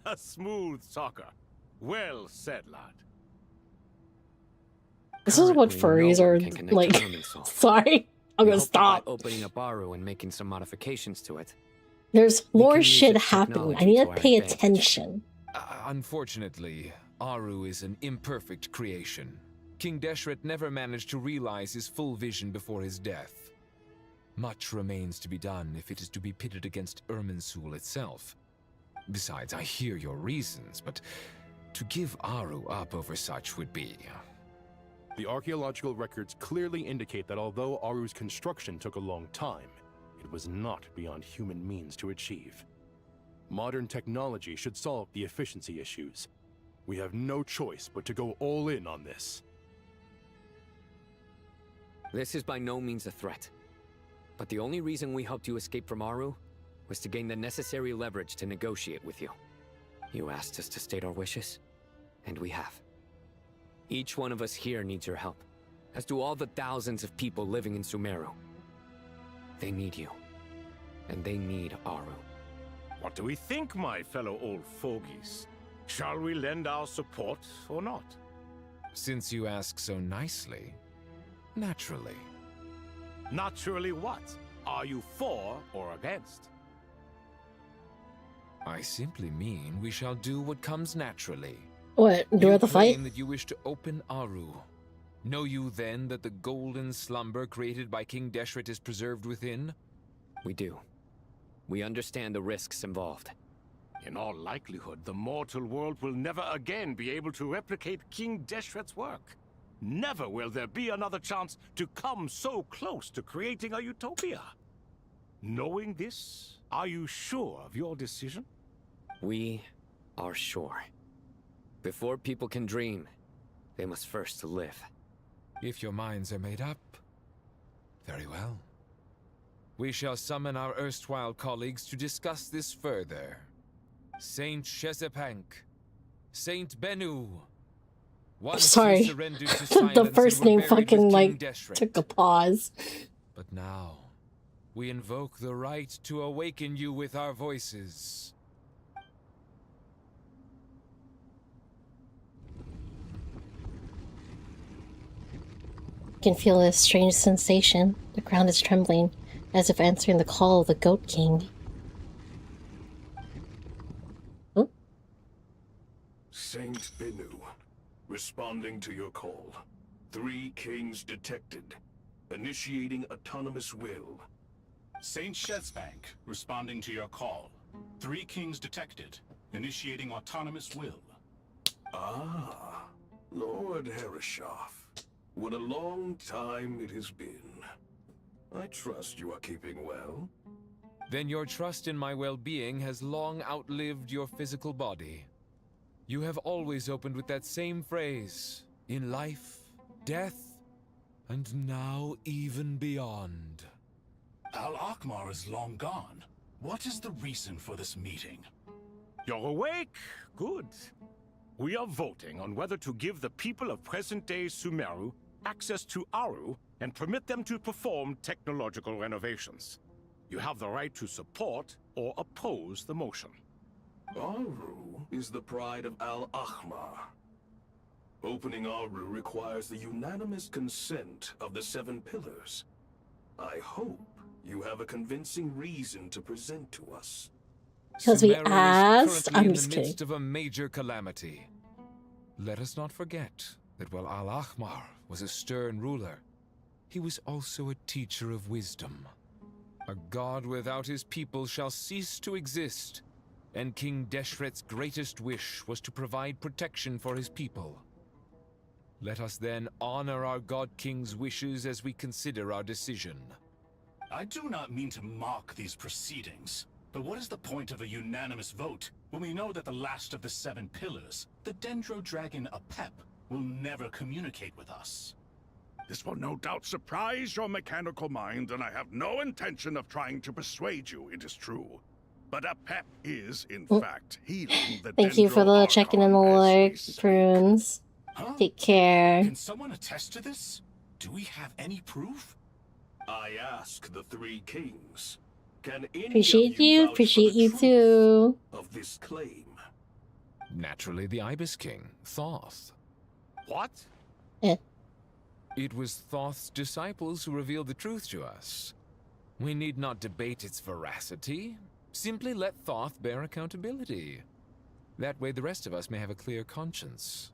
A smooth talker. Well said, lad. This is what furries are like. Sorry, I'm gonna stop. By opening a Baru and making some modifications to it. There's more use shit its happening. I technology need to to our pay advantage. attention. Unfortunately, Aru is an imperfect creation. King Deshret never managed to realize his full vision before his death. Much remains to be done if it is to be pitted against Irminsul itself. Besides, I hear your reasons, but to give Aru up over such would be... The archaeological records clearly indicate that although Aru's construction took a long time, it was not beyond human means to achieve. Modern technology should solve the efficiency issues. We have no choice but to go all in on this. This is by no means a threat. But the only reason we helped you escape from Aru was to gain the necessary leverage to negotiate with you. You asked us to state our wishes, and we have. Each one of us here needs your help. as do all the thousands of people living in Sumeru. They need you. And they need Aru. What do we think, my fellow old fogies? Shall we lend our support or not? Since you ask so nicely, naturally. Naturally what? Are you for or against? I simply mean we shall do what comes naturally. What? Do the fight? You claim that you wish to open Aru. Know you then that the golden slumber created by King Deshret is preserved within? We do. We understand the risks involved. In all likelihood, the mortal world will never again be able to replicate King Deshret's work. Never will there be another chance to come so close to creating a utopia. Knowing this, are you sure of your decision? We are sure. Before people can dream, they must first live. If your minds are made up, very well. We shall summon our erstwhile colleagues to discuss this further. Saint Shezepank, Saint Bennu. Sorry, the first name fucking like took a pause. But now, we invoke the right to awaken you with our voices. I can feel a strange sensation. The ground is trembling, as if answering the call of the Goat King. Oh? Saint Bennu, responding to your call. 3 kings detected. Initiating autonomous will. Saint Shezepank, responding to your call. 3 kings detected. Initiating autonomous will. Ah, Lord Herreshoff. What a long time it has been. I trust you are keeping well. Then your trust in my well-being has long outlived your physical body. You have always opened with that same phrase, in life, death, and now even beyond. Al-Akmar is long gone. What is the reason for this meeting? You're awake? Good. We are voting on whether to give the people of present-day Sumeru access to Aru and permit them to perform technological renovations. You have the right to support or oppose the motion. Aru is the pride of Al-Akmar. Opening Aru requires the unanimous consent of the 7 pillars. I hope you have a convincing reason to present to us. Because we Sumeru asked? is currently I'm in just the kidding. midst of a major calamity. Let us not forget that while Al-Akmar was a stern ruler, he was also a teacher of wisdom. A god without his people shall cease to exist, and King Deshret's greatest wish was to provide protection for his people. Let us then honor our God King's wishes as we consider our decision. I do not mean to mock these proceedings, but what is the point of a unanimous vote when we know that the last of the 7 pillars, the Dendro Dragon Apep, will never communicate with us? This will no doubt surprise your mechanical mind, and I have no intention of trying to persuade you it is true. But Apep is, in fact, healing the Thank you for the checking in the like, Prunes. Huh? Take care. Can someone attest to this? Do we have any proof? I ask the 3 kings. Can any Appreciate of you you, vouch for appreciate the you truth too. of this claim? Naturally, the Ibis King, Thoth. What? Eh. It was Thoth's disciples who revealed the truth to us. We need not debate its veracity. Simply let Thoth bear accountability. That way the rest of us may have a clear conscience.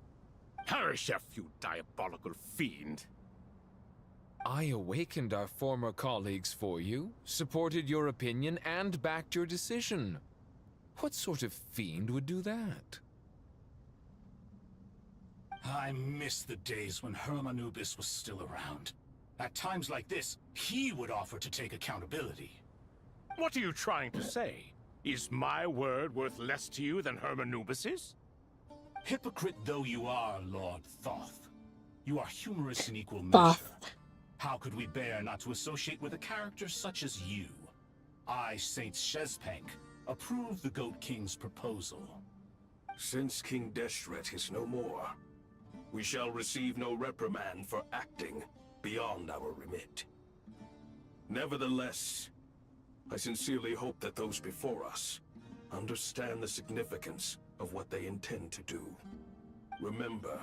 Herreshoff, you diabolical fiend. I awakened our former colleagues for you, supported your opinion, and backed your decision. What sort of fiend would do that? I miss the days when Hermanubis was still around. At times like this, he would offer to take accountability. What are you trying to say? Is my word worth less to you than Hermanubis's? Hypocrite though you are, Lord Thoth, you are humorous in equal measure. Thoth. How could we bear not to associate with a character such as you? I, Saint Shezepank, approve the Goat King's proposal. Since King Deshret is no more, we shall receive no reprimand for acting beyond our remit. Nevertheless, I sincerely hope that those before us understand the significance of what they intend to do. Remember,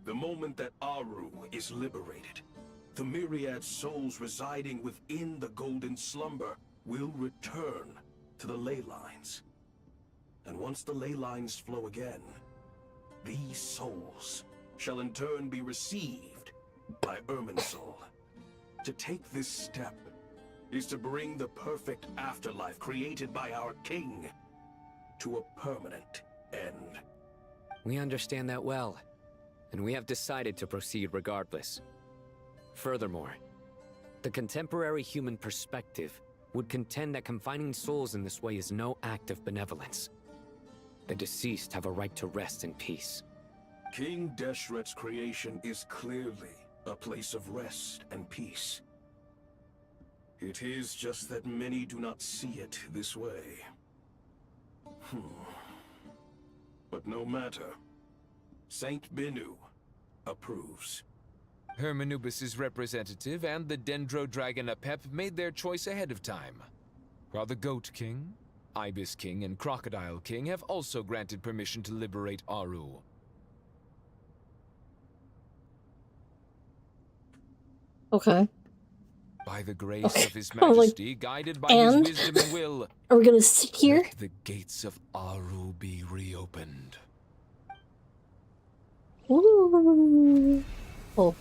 the moment that Aru is liberated, the myriad souls residing within the Golden Slumber will return to the ley lines. And once the ley lines flow again, these souls shall in turn be received by Irminsul. To take this step is to bring the perfect afterlife created by our king to a permanent end. We understand that well, and we have decided to proceed regardless. Furthermore, the contemporary human perspective would contend that confining souls in this way is no act of benevolence. The deceased have a right to rest in peace. King Deshret's creation is clearly a place of rest and peace. It is just that many do not see it this way. But no matter. Saint Binu approves. Hermanubis' representative and the Dendro Dragon Apep made their choice ahead of time, while the Goat King, Ibis King, and Crocodile King have also granted permission to liberate Aru. Okay. By the grace of His Majesty, guided by His wisdom and will, are we gonna sit here? let the gates of Aru be reopened. Ooh. Oh.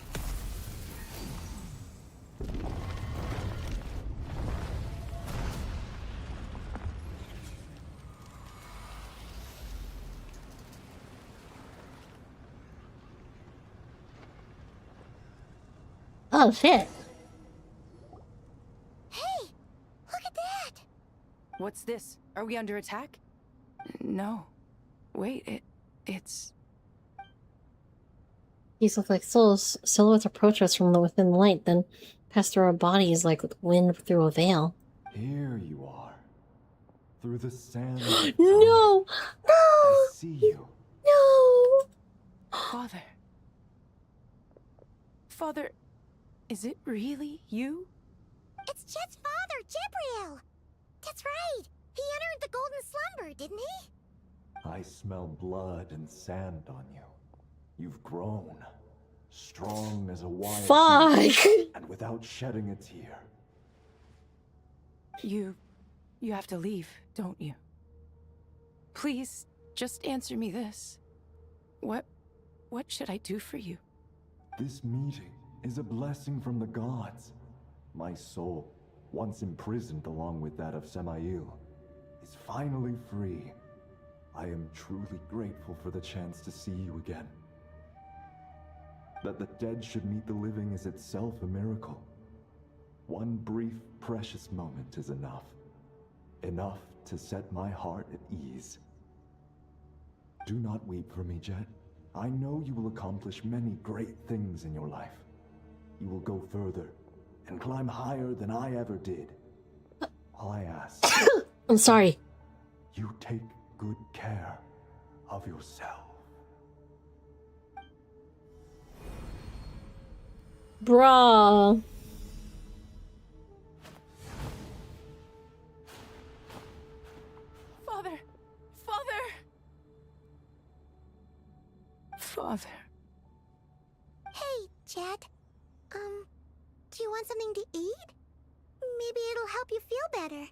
Oh shit. Hey, look at that! What's this? Are we under attack? No. Wait, it's... These look like souls. Silhouettes approach us from within the light, then pass through our bodies like wind through a veil. Here you are. Through the sand. No! No! I see you. No! Father. Father, is it really you? It's Jet's father, Jibriel! That's right! He entered the Golden Slumber, didn't he? I smell blood and sand on you. You've grown. Strong as a wild Fuck! beast, and without shedding a tear. You have to leave, don't you? Please, just answer me this. What should I do for you? This meeting is a blessing from the gods. My soul, once imprisoned along with that of Semail, is finally free. I am truly grateful for the chance to see you again. That the dead should meet the living is itself a miracle. One brief, precious moment is enough. Enough to set my heart at ease. Do not weep for me, Jet. I know you will accomplish many great things in your life. You will go further and climb higher than I ever did. All I ask... I'm sorry. You take good care of yourself. Bruh. Father! Father! Father. Hey, Jet. Do you want something to eat? Maybe it'll help you feel better.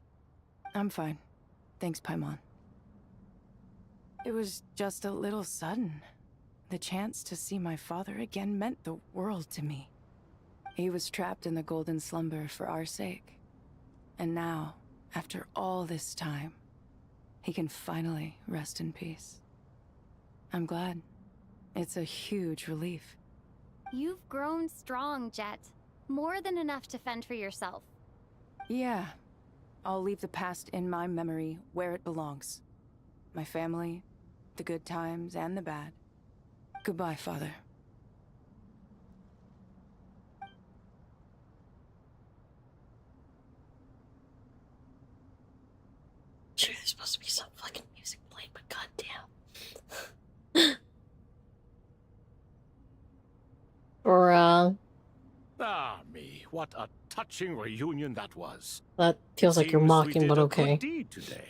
I'm fine. Thanks, Paimon. It was just a little sudden. The chance to see my father again meant the world to me. He was trapped in the Golden Slumber for our sake. And now, after all this time, he can finally rest in peace. I'm glad. It's a huge relief. You've grown strong, Jet. More than enough to fend for yourself. Yeah. I'll leave the past in my memory where it belongs. My family, the good times and the bad. Goodbye, Father. Sure, there's supposed to be some fucking music playing, but goddamn. Or, Ah, me, what a touching reunion that was. that feels like you're Seems we mocking, did but a okay. good deed today.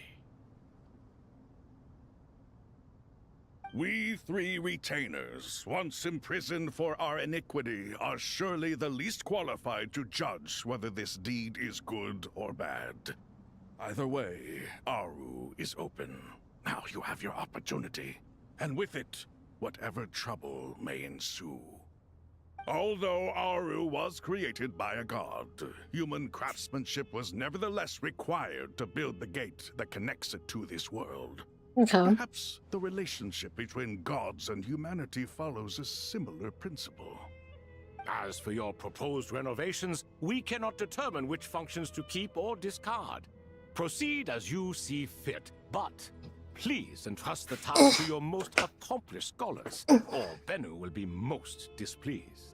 We three retainers, once imprisoned for our iniquity, are surely the least qualified to judge whether this deed is good or bad. Either way, Aru is open. Now you have your opportunity, and with it, whatever trouble may ensue. Although Aru was created by a god, human craftsmanship was nevertheless required to build the gate that connects it to this world. Okay. Perhaps the relationship between gods and humanity follows a similar principle. As for your proposed renovations, we cannot determine which functions to keep or discard. Proceed as you see fit, but please entrust the task to your most accomplished scholars, or Bennu will be most displeased.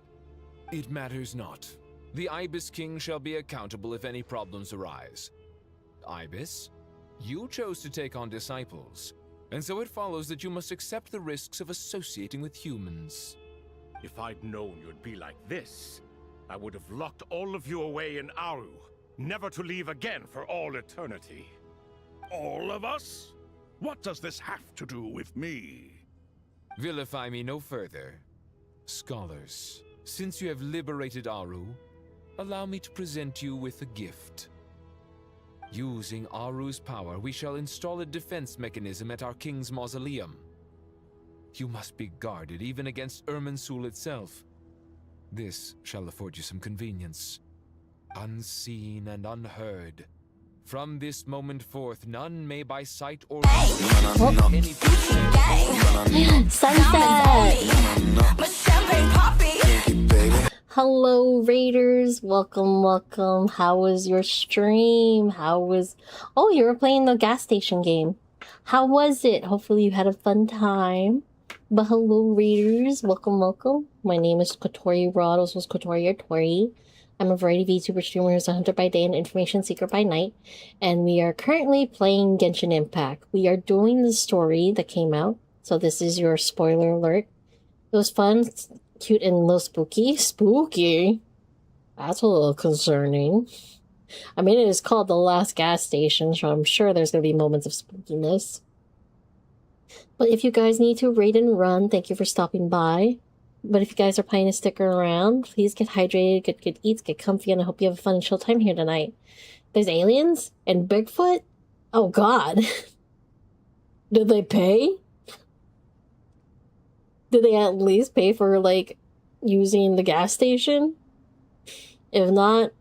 It matters not. The Ibis King shall be accountable if any problems arise. Ibis, you chose to take on disciples, and so it follows that you must accept the risks of associating with humans. If I'd known you'd be like this, I would have locked all of you away in Aru, never to leave again for all eternity. All of us? What does this have to do with me? Vilify me no further. Scholars, since you have liberated Aru, allow me to present you with a gift. Using Aru's power, we shall install a defense mechanism at our king's mausoleum. You must be guarded even against Irminsul itself. This shall afford you some convenience. Unseen and unheard. From this moment forth, none may by sight or any Hello, Raiders. Welcome, welcome. How was your stream? Oh, you were playing the gas station game. How was it? Hopefully you had a fun time. But hello, Raiders. Welcome, welcome. My name is Kotori Rod, also is Kotori or Tori. I'm a variety VTuber streamer who's a hunter by day and information seeker by night. And we are currently playing Genshin Impact. We are doing the story that came out. So this is your spoiler alert. It was fun, cute, and a little spooky. Spooky? That's a little concerning. I mean, it is called The Last Gas Station, so I'm sure there's going to be moments of spookiness. But if you guys need to raid and run, thank you for stopping by. But if you guys are planning to stick around, please get hydrated, get good eats, get comfy, and I hope you have a fun and chill time here tonight. There's aliens? And Bigfoot? Oh god. Did they pay? Did they at least pay for, like, using the gas station? If not,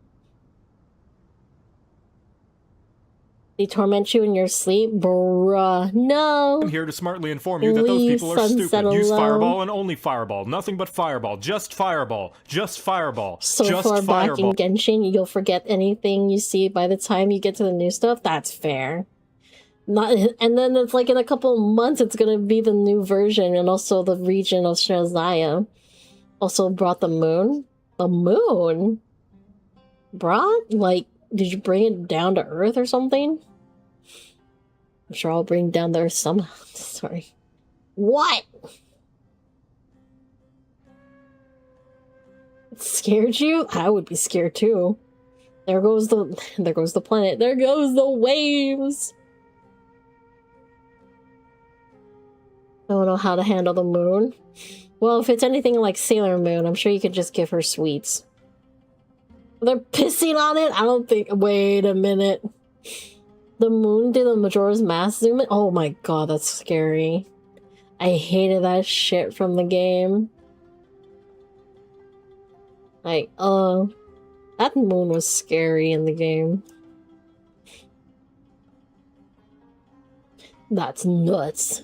they torment you in your sleep? Bruh, no! I'm here to smartly inform you that those people are stupid. Use Fireball and only Fireball. Nothing but Fireball. Just Fireball. Just Fireball. So just far Fireball. back in Genshin, you'll forget anything you see by the time you get to the new stuff? That's fair. And then it's like in a couple of months it's gonna be the new version, and also the region of Shazaya also brought the moon. The moon? Brought? Like, did you bring it down to Earth or something? I'm sure I'll bring down the Earth somehow. Sorry. What? It scared you? I would be scared too. There goes the planet. There goes the waves. I don't know how to handle the moon. Well, if it's anything like Sailor Moon, I'm sure you could just give her sweets. They're pissing on it? I don't think... Wait a minute. The moon did a Majora's Mask zoom in? Oh my god, that's scary. I hated that shit from the game. Like, that moon was scary in the game. That's nuts.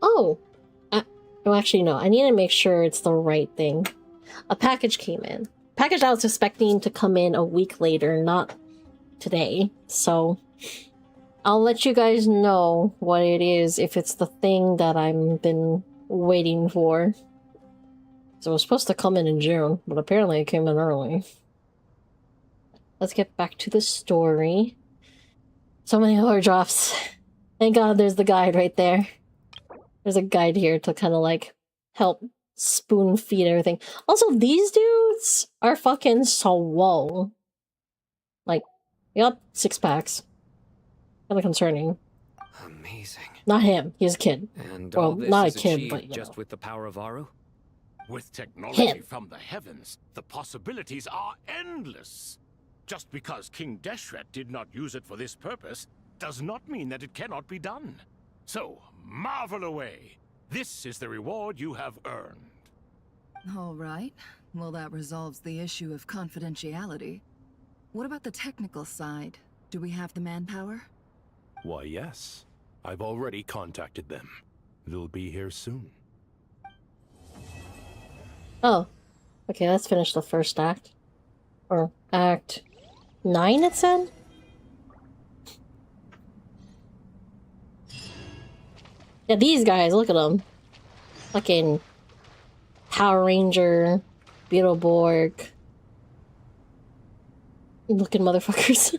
Oh! No, actually, no. I need to make sure it's the right thing. A package came in. Package I was expecting to come in a week later, not today. So, I'll let you guys know what it is if it's the thing that I've been waiting for. So it was supposed to come in June, but apparently it came in early. Let's get back to the story. So many lore drops. Thank god there's the guide right there. There's a guide here to kind of like help spoon feed everything. Also, these dudes are fucking swole. Like, yep, 6-packs. Kind of concerning. Amazing. Not him. He's a kid. And Well, all this not a is kid, achieved but just with the power of Aru? With technology Him. from the heavens, the possibilities are endless. Just because King Deshret did not use it for this purpose does not mean that it cannot be done. So, marvel away. This is the reward you have earned. All right. Well, that resolves the issue of confidentiality. What about the technical side? Do we have the manpower? Why, yes. I've already contacted them. They'll be here soon. Oh. Okay, let's finish the first act. Or act 9, it said? Yeah, these guys, look at them. Fucking Power Ranger, Beetleborg. Looking motherfuckers.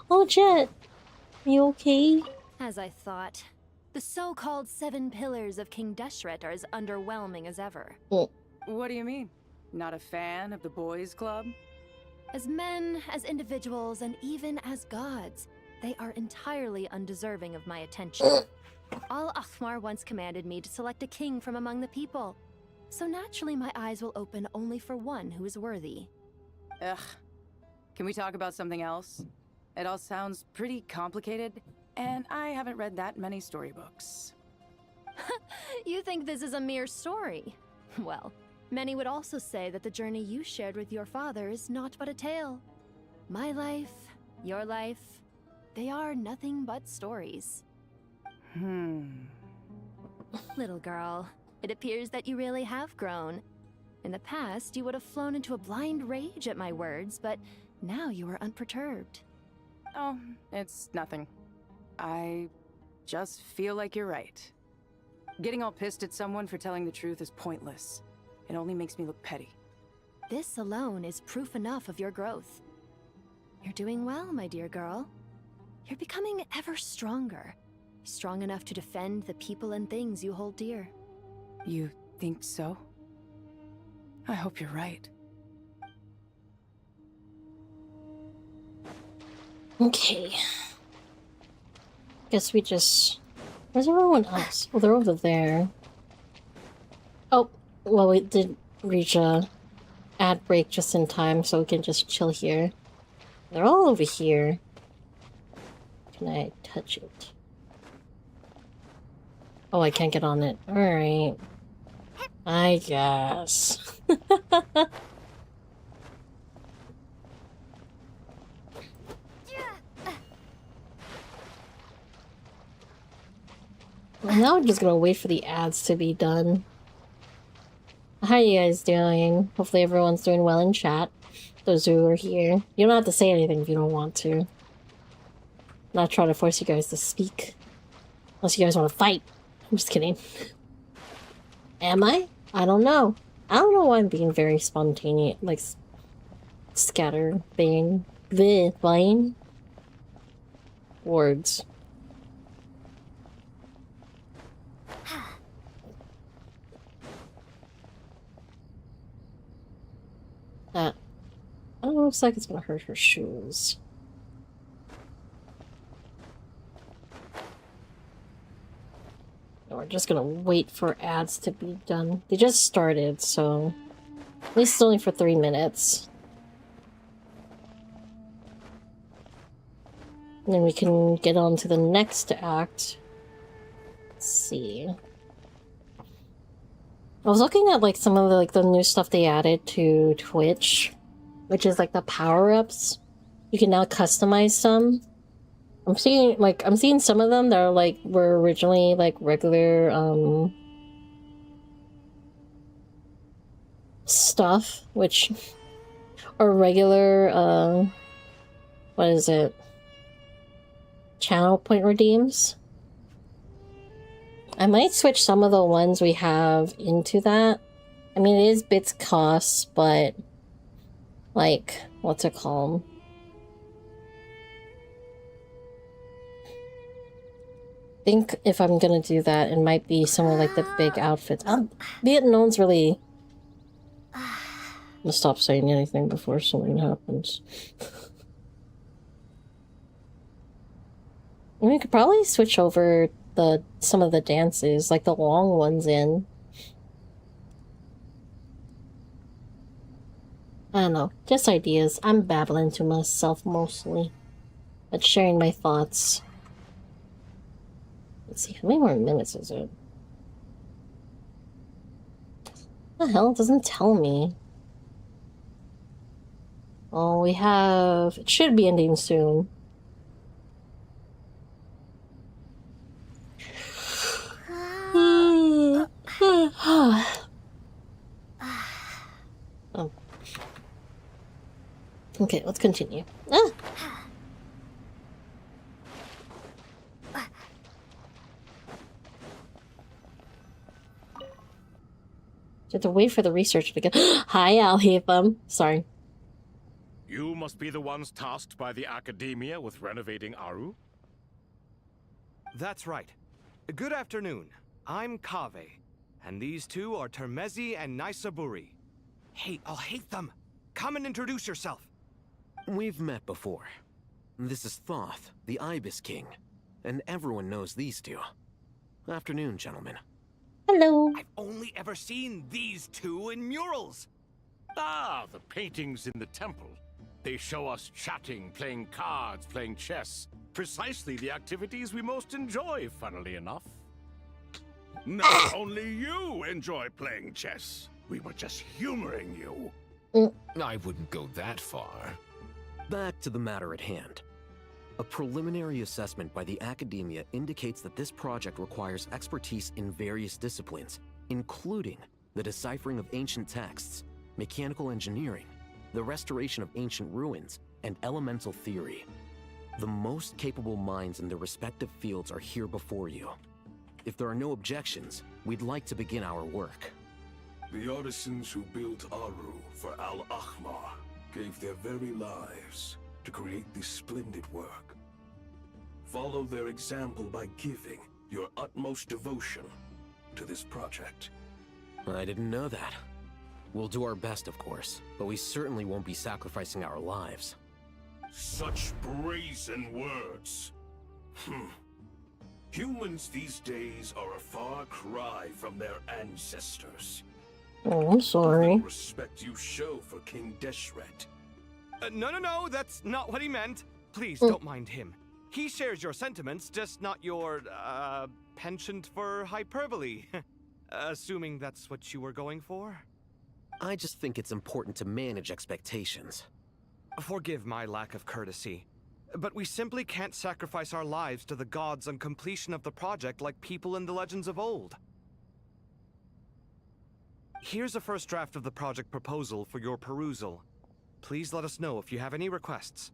Oh, Jet. You okay? As I thought. The so-called 7 pillars of King Deshret are as underwhelming as ever. What do you mean? Not a fan of the boys' club? As men, as individuals, and even as gods, they are entirely undeserving of my attention. Al-Ahmar once commanded me to select a king from among the people. So naturally my eyes will open only for one who is worthy. Ugh. Can we talk about something else? It all sounds pretty complicated, and I haven't read that many storybooks. You think this is a mere story? Well, many would also say that the journey you shared with your father is not but a tale. My life, your life, they are nothing but stories. Little girl, it appears that you really have grown. In the past, you would have flown into a blind rage at my words, but now you are unperturbed. Oh, it's nothing. I just feel like you're right. Getting all pissed at someone for telling the truth is pointless. It only makes me look petty. This alone is proof enough of your growth. You're doing well, my dear girl. You're becoming ever stronger. Strong enough to defend the people and things you hold dear. You think so? I hope you're right. Okay. Guess we just... Where's everyone else? Oh, they're over there. Oh, well, we did reach a ad break just in time, so we can just chill here. They're all over here. Can I touch it? Oh, I can't get on it. Alright. I guess. Well, now I'm just gonna wait for the ads to be done. How are you guys doing? Hopefully everyone's doing well in chat. Those who are here. You don't have to say anything if you don't want to. I'm not trying to force you guys to speak. Unless you guys want to fight. I'm just kidding. Am I? I don't know. I don't know why I'm being very spontaneous, like scatter being flying words. That looks like it's gonna hurt her shoes. We're just gonna wait for ads to be done. They just started, so at least it's only for 3 minutes. And then we can get on to the next act. Let's see. I was looking at like some of the new stuff they added to Twitch, which is like the power-ups. You can now customize some. I'm seeing some of them that are like were originally like regular stuff, which are regular what is it? Channel point redeems. I might switch some of the ones we have into that. I mean, it is bits cost, but like, what's it called? think if I'm gonna do that, it might be some of like the big outfits. No one's really... I'm gonna stop saying anything before something happens. We could probably switch over some of the dances, like the long ones in. I don't know, just ideas. I'm babbling to myself mostly, but sharing my thoughts. Let's see, how many more minutes is it? What the hell? It doesn't tell me. Oh, we have... It should be ending soon. Oh. Okay, let's continue. Ah! You have to wait for the researcher to get... Hi, Alhaitham. Sorry. You must be the ones tasked by the Academia with renovating Aru? That's right. Good afternoon. I'm Kaveh, and these two are Termezi and Naisaburi. Hey, Alhaitham, come and introduce yourself. We've met before. This is Thoth, the Ibis King, and everyone knows these two. Afternoon, gentlemen. Hello. I've only ever seen these two in murals. Ah, the paintings in the temple. They show us chatting, playing cards, playing chess. Precisely the activities we most enjoy, funnily enough. No, only you enjoy playing chess. We were just humoring you. I wouldn't go that far. Back to the matter at hand. A preliminary assessment by the Academia indicates that this project requires expertise in various disciplines, including the deciphering of ancient texts, mechanical engineering, the restoration of ancient ruins, and elemental theory. The most capable minds in their respective fields are here before you. If there are no objections, we'd like to begin our work. The artisans who built Aru for Al-Ahmar gave their very lives to create this splendid work. Follow their example by giving your utmost devotion to this project. I didn't know that. We'll do our best, of course, but we certainly won't be sacrificing our lives. Such brazen words. Humans these days are a far cry from their ancestors. Oh, I'm sorry. The respect you show for King Deshret. No, that's not what he meant. Please don't mind him. He shares your sentiments, just not your, penchant for hyperbole. Assuming that's what you were going for? I just think it's important to manage expectations. Forgive my lack of courtesy, but we simply can't sacrifice our lives to the gods on completion of the project like people in the legends of old. Here's a first draft of the project proposal for your perusal. Please let us know if you have any requests.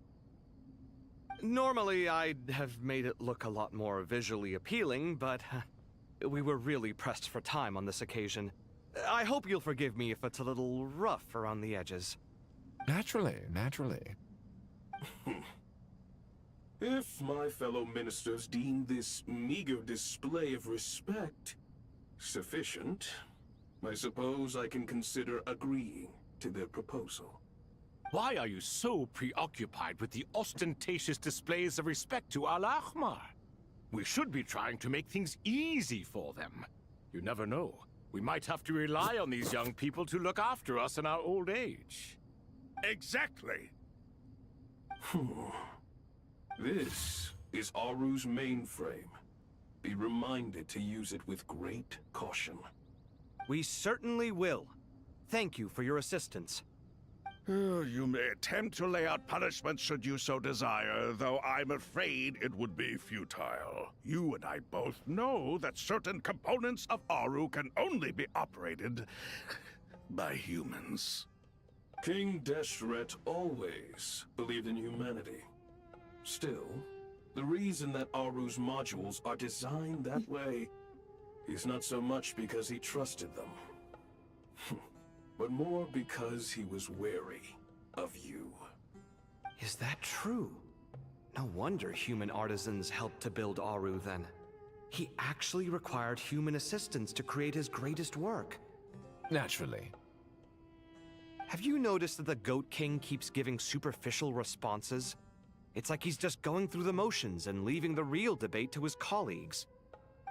Normally, I'd have made it look a lot more visually appealing, but we were really pressed for time on this occasion. I hope you'll forgive me if it's a little rough around the edges. Naturally. If my fellow ministers deem this meager display of respect sufficient, I suppose I can consider agreeing to their proposal. Why are you so preoccupied with the ostentatious displays of respect to Al-Ahmar? We should be trying to make things easy for them. You never know. We might have to rely on these young people to look after us in our old age. Exactly. This is Aru's mainframe. Be reminded to use it with great caution. We certainly will. Thank you for your assistance. You may attempt to lay out punishments should you so desire, though I'm afraid it would be futile. You and I both know that certain components of Aru can only be operated by humans. King Deshret always believed in humanity. Still, the reason that Aru's modules are designed that way is not so much because he trusted them, but more because he was wary of you. Is that true? No wonder human artisans helped to build Aru then. He actually required human assistance to create his greatest work. Naturally. Have you noticed that the Goat King keeps giving superficial responses? It's like he's just going through the motions and leaving the real debate to his colleagues.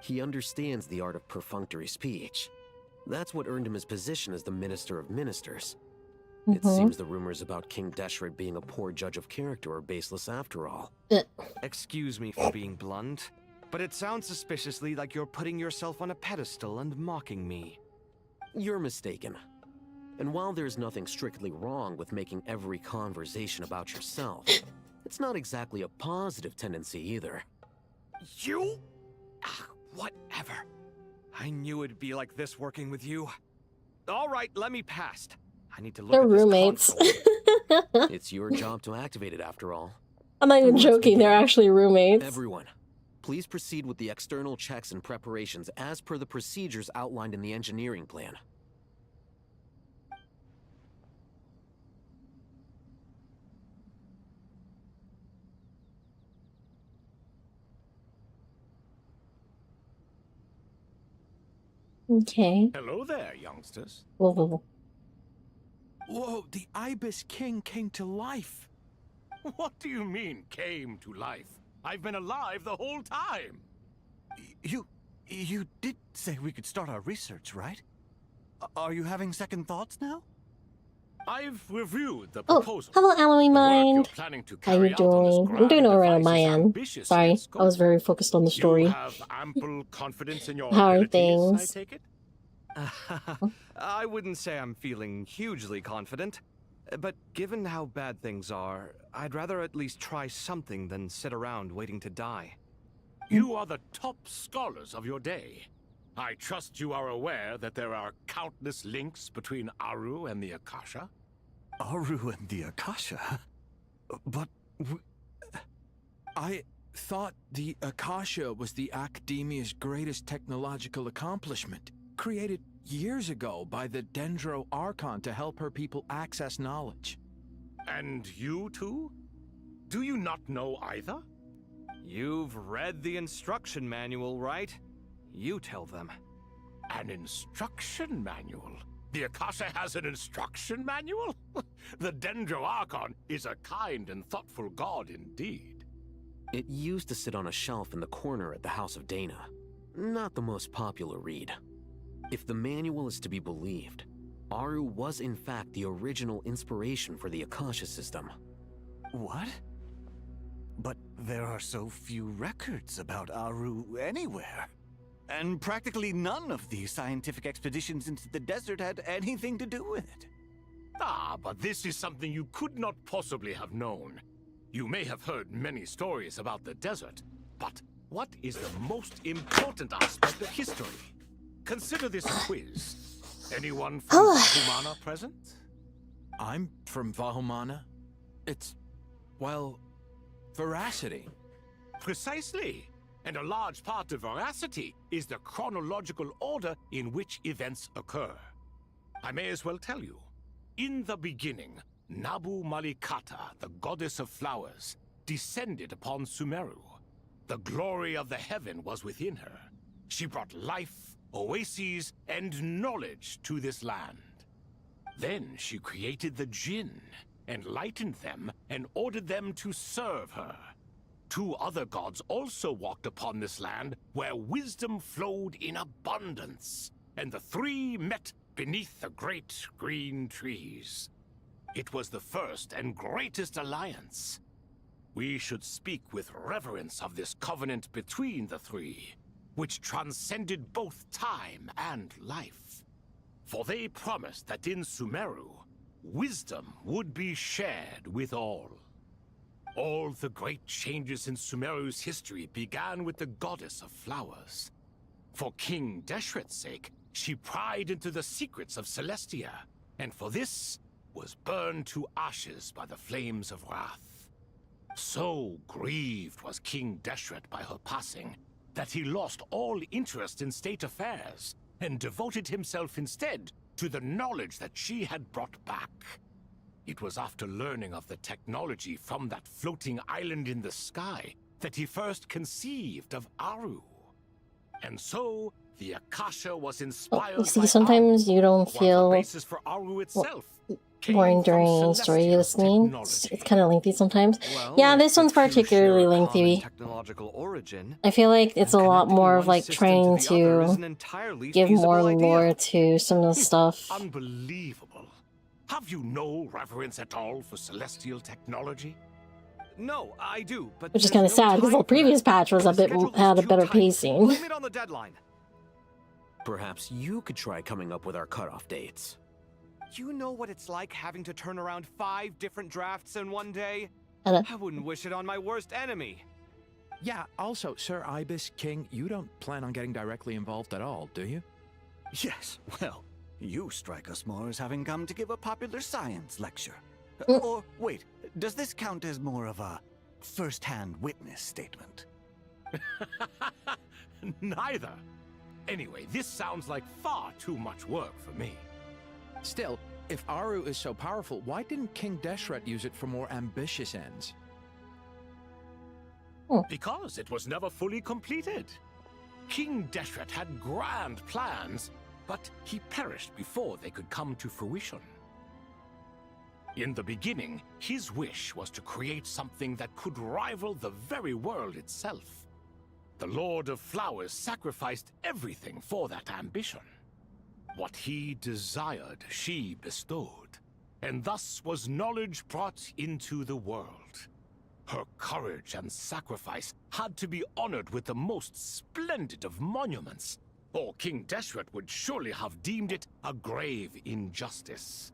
He understands the art of perfunctory speech. That's what earned him his position as the Minister of Ministers. It seems the rumors about King Deshret being a poor judge of character are baseless after all. Excuse me for being blunt, but it sounds suspiciously like you're putting yourself on a pedestal and mocking me. You're mistaken. And while there's nothing strictly wrong with making every conversation about yourself, it's not exactly a positive tendency either. You? Whatever. I knew it'd be like this working with you. All right, let me past. I need to look They're at this roommates. It's your job to activate it after all. I'm not even joking, they're actually roommates. Everyone, please proceed with the external checks and preparations as per the procedures outlined in the engineering plan. Okay. Hello there, youngsters. Whoa. Whoa, the Ibis King came to life. What do you mean, came to life? I've been alive the whole time. You did say we could start our research, right? Are you having second thoughts now? I've reviewed the Oh, proposal. hello, Alloy Mind. How you doing? I'm doing alright on my end. Sorry, I was very focused on the story. You have ample confidence in your How are abilities, things? I take it? I wouldn't say I'm feeling hugely confident, but given how bad things are, I'd rather at least try something than sit around waiting to die. You are the top scholars of your day. I trust you are aware that there are countless links between Aru and the Akasha. Aru and the Akasha? But I thought the Akasha was the Academia's greatest technological accomplishment, created years ago by the Dendro Archon to help her people access knowledge. And you too? Do you not know either? You've read the instruction manual, right? You tell them. An instruction manual? The Akasha has an instruction manual? The Dendro Archon is a kind and thoughtful god indeed. It used to sit on a shelf in the corner at the House of Dana. Not the most popular read. If the manual is to be believed, Aru was in fact the original inspiration for the Akasha system. What? But there are so few records about Aru anywhere. And practically none of the scientific expeditions into the desert had anything to do with it. Ah, but this is something you could not possibly have known. You may have heard many stories about the desert, but what is the most important aspect of history? Consider this a quiz. Anyone from Vahumana present? I'm from Vahumana. It's, well, veracity. Precisely. And a large part of veracity is the chronological order in which events occur. I may as well tell you. In the beginning, Nabu Malikata, the goddess of flowers, descended upon Sumeru. The glory of the heaven was within her. She brought life, oases, and knowledge to this land. Then she created the Jinn, enlightened them, and ordered them to serve her. Two other gods also walked upon this land where wisdom flowed in abundance, and the three met beneath the great green trees. It was the first and greatest alliance. We should speak with reverence of this covenant between the three, which transcended both time and life. For they promised that in Sumeru, wisdom would be shared with all. All the great changes in Sumeru's history began with the goddess of flowers. For King Deshret's sake, she pried into the secrets of Celestia, and for this was burned to ashes by the flames of wrath. So grieved was King Deshret by her passing, that he lost all interest in state affairs, and devoted himself instead to the knowledge that she had brought back. It was after learning of the technology from that floating island in the sky that he first conceived of Aru. And so, the Akasha was inspired You see, by sometimes you don't while the feel basis for Aru itself boring came from during story celestial listening. It's kind of lengthy sometimes. Well, Yeah, if this the one's two share particularly a common lengthy. technological origin, I feel like it's a lot connecting more of one like system trying to the other is to an entirely give more feasible idea. lore to some of the stuff. Unbelievable. Have you no reverence at all for celestial technology? No, I do, but Which is there's kind of no sad because the time for previous that. patch was The a bit schedule is had a too better tight. pacing. Blame it on the deadline. Perhaps you could try coming up with our cutoff dates. You know what it's like having to turn around 5 different drafts in one day? Hello. I wouldn't wish it on my worst enemy. Yeah, also, Sir Ibis King, you don't plan on getting directly involved at all, do you? Yes, well, you strike us more as having come to give a popular science lecture. Or, wait, does this count as more of a first-hand witness statement? Neither. Anyway, this sounds like far too much work for me. Still, if Aru is so powerful, why didn't King Deshret use it for more ambitious ends? Because it was never fully completed. King Deshret had grand plans, but he perished before they could come to fruition. In the beginning, his wish was to create something that could rival the very world itself. The Lord of Flowers sacrificed everything for that ambition. What he desired, she bestowed, and thus was knowledge brought into the world. Her courage and sacrifice had to be honored with the most splendid of monuments, or King Deshret would surely have deemed it a grave injustice.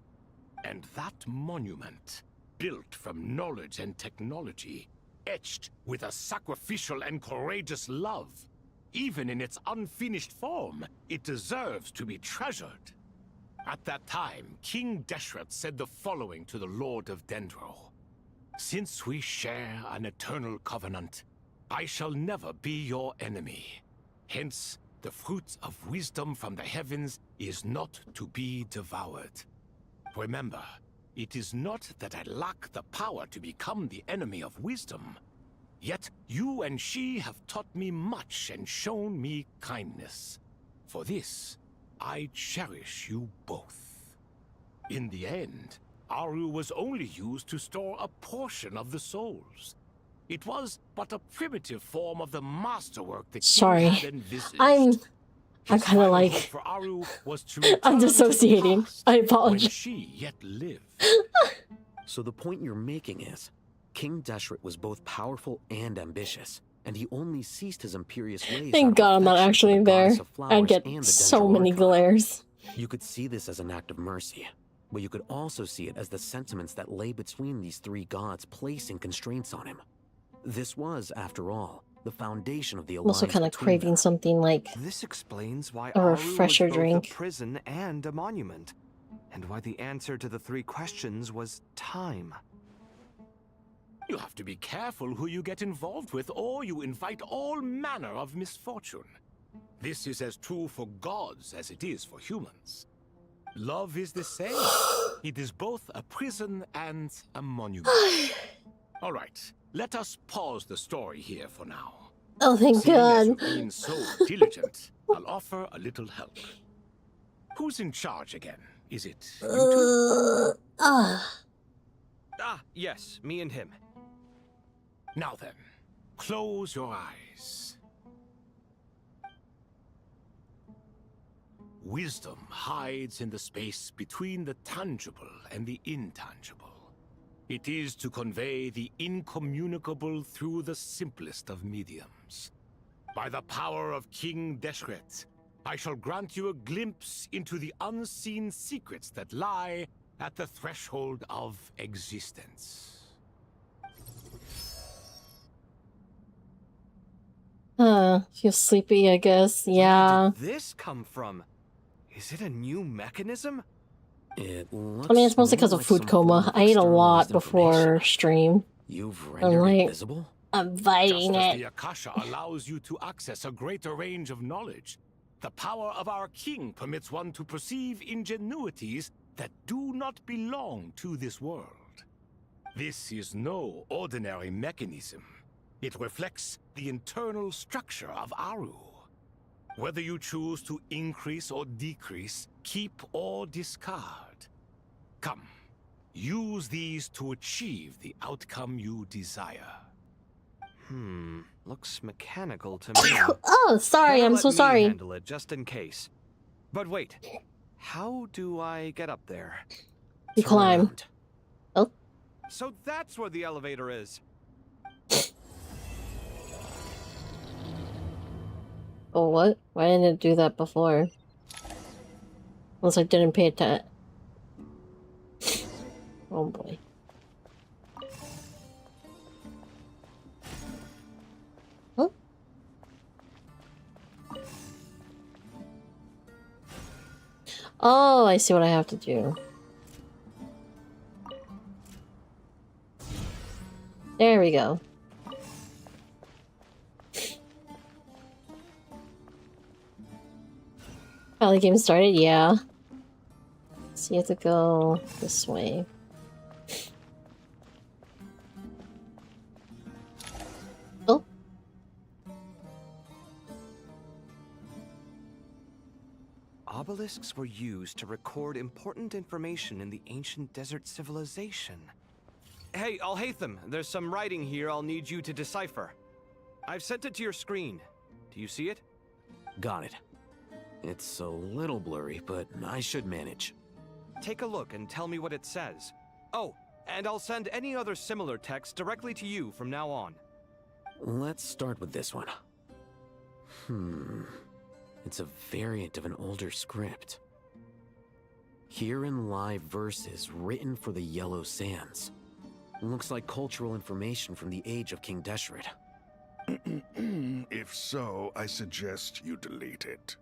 And that monument, built from knowledge and technology, etched with a sacrificial and courageous love, even in its unfinished form, it deserves to be treasured. At that time, King Deshret said the following to the Lord of Dendro. Since we share an eternal covenant, I shall never be your enemy. Hence, the fruit of wisdom from the heavens is not to be devoured. Remember, it is not that I lack the power to become the enemy of wisdom. Yet you and she have taught me much and shown me kindness. For this, I cherish you both. In the end, Aru was only used to store a portion of the souls. It was but a primitive form of the masterwork the king had envisaged. I'm His kind of final like hope for Aru was to return I'm to the dissociating. past I when apologize. she yet lived. So the point you're making is, King Deshret was both powerful and ambitious, and he only ceased his imperious ways. Thank God I'm not actually there. I'd get so many glares. You could see this as an act of mercy, but you could also see it as the sentiments that lay between these three gods placing constraints on him. This was, after all, the foundation of the I'm alliance also kind of between craving something like This explains why a Aru refresher was both drink. a prison and a monument, and why the answer to the 3 questions was time. You have to be careful who you get involved with, or you invite all manner of misfortune. This is as true for gods as it is for humans. Love is the same. It is both a prison and a monument. All right, let us pause the story here for now. Oh, thank Seeing as God. you've been so diligent, I'll offer a little help. Who's in charge again? Is it you two? Ah, yes, me and him. Now then, close your eyes. Wisdom hides in the space between the tangible and the intangible. It is to convey the incommunicable through the simplest of mediums. By the power of King Deshret, I shall grant you a glimpse into the unseen secrets that lie at the threshold of existence. Feel sleepy, I guess. Yeah. Where did this come from? Is it a new mechanism? It I mean, it's mostly because of food coma. I ate a lot before stream. You've I'm rendered like, it visible? I'm biting Just as it. the Akasha allows you to access a greater range of knowledge, the power of our king permits one to perceive ingenuities that do not belong to this world. This is no ordinary mechanism. It reflects the internal structure of Aru. Whether you choose to increase or decrease, keep or discard. Come, use these to achieve the outcome you desire. Looks mechanical to me. Oh, sorry, Better I'm let so me sorry. handle it, just in case. But wait, how do I get up there? You climb. Oh. So that's where the elevator is. Oh, what? Why didn't it do that before? Unless I didn't pay attention. Oh boy. Oh. Oh, I see what I have to do. There we go. Oh, the game started? Yeah. So you have to go this way. Oh. Obelisks were used to record important information in the ancient desert civilization. Hey, Alhaitham, there's some writing here I'll need you to decipher. I've sent it to your screen. Do you see it? Got it. It's a little blurry, but I should manage. Take a look and tell me what it says. Oh, and I'll send any other similar text directly to you from now on. Let's start with this one. It's a variant of an older script. Herein lie verses written for the Yellow Sands. Looks like cultural information from the age of King Deshret. If so, I suggest you delete it.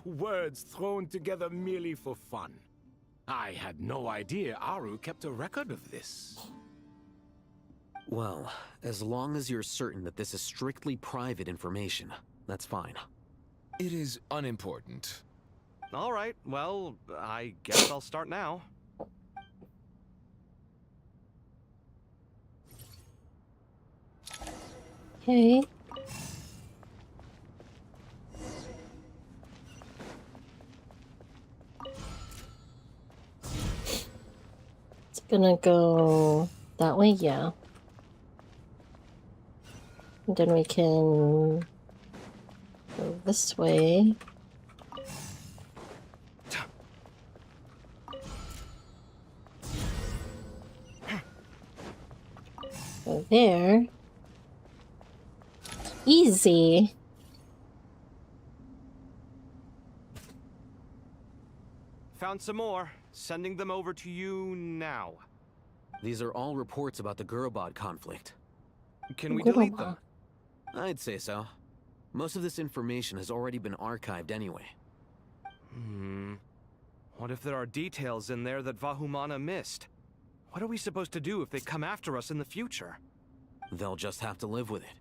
Words thrown together merely for fun. I had no idea Aru kept a record of this. Well, as long as you're certain that this is strictly private information, that's fine. It is unimportant. All right, well, I guess I'll start now. Okay. It's gonna go that way, yeah. And then we can go this way. Go there. Easy. Found some more. Sending them over to you now. These are all reports about the Gurubad conflict. Can we delete them? I'd say so. Most of this information has already been archived anyway. What if there are details in there that Vahumana missed? What are we supposed to do if they come after us in the future? They'll just have to live with it.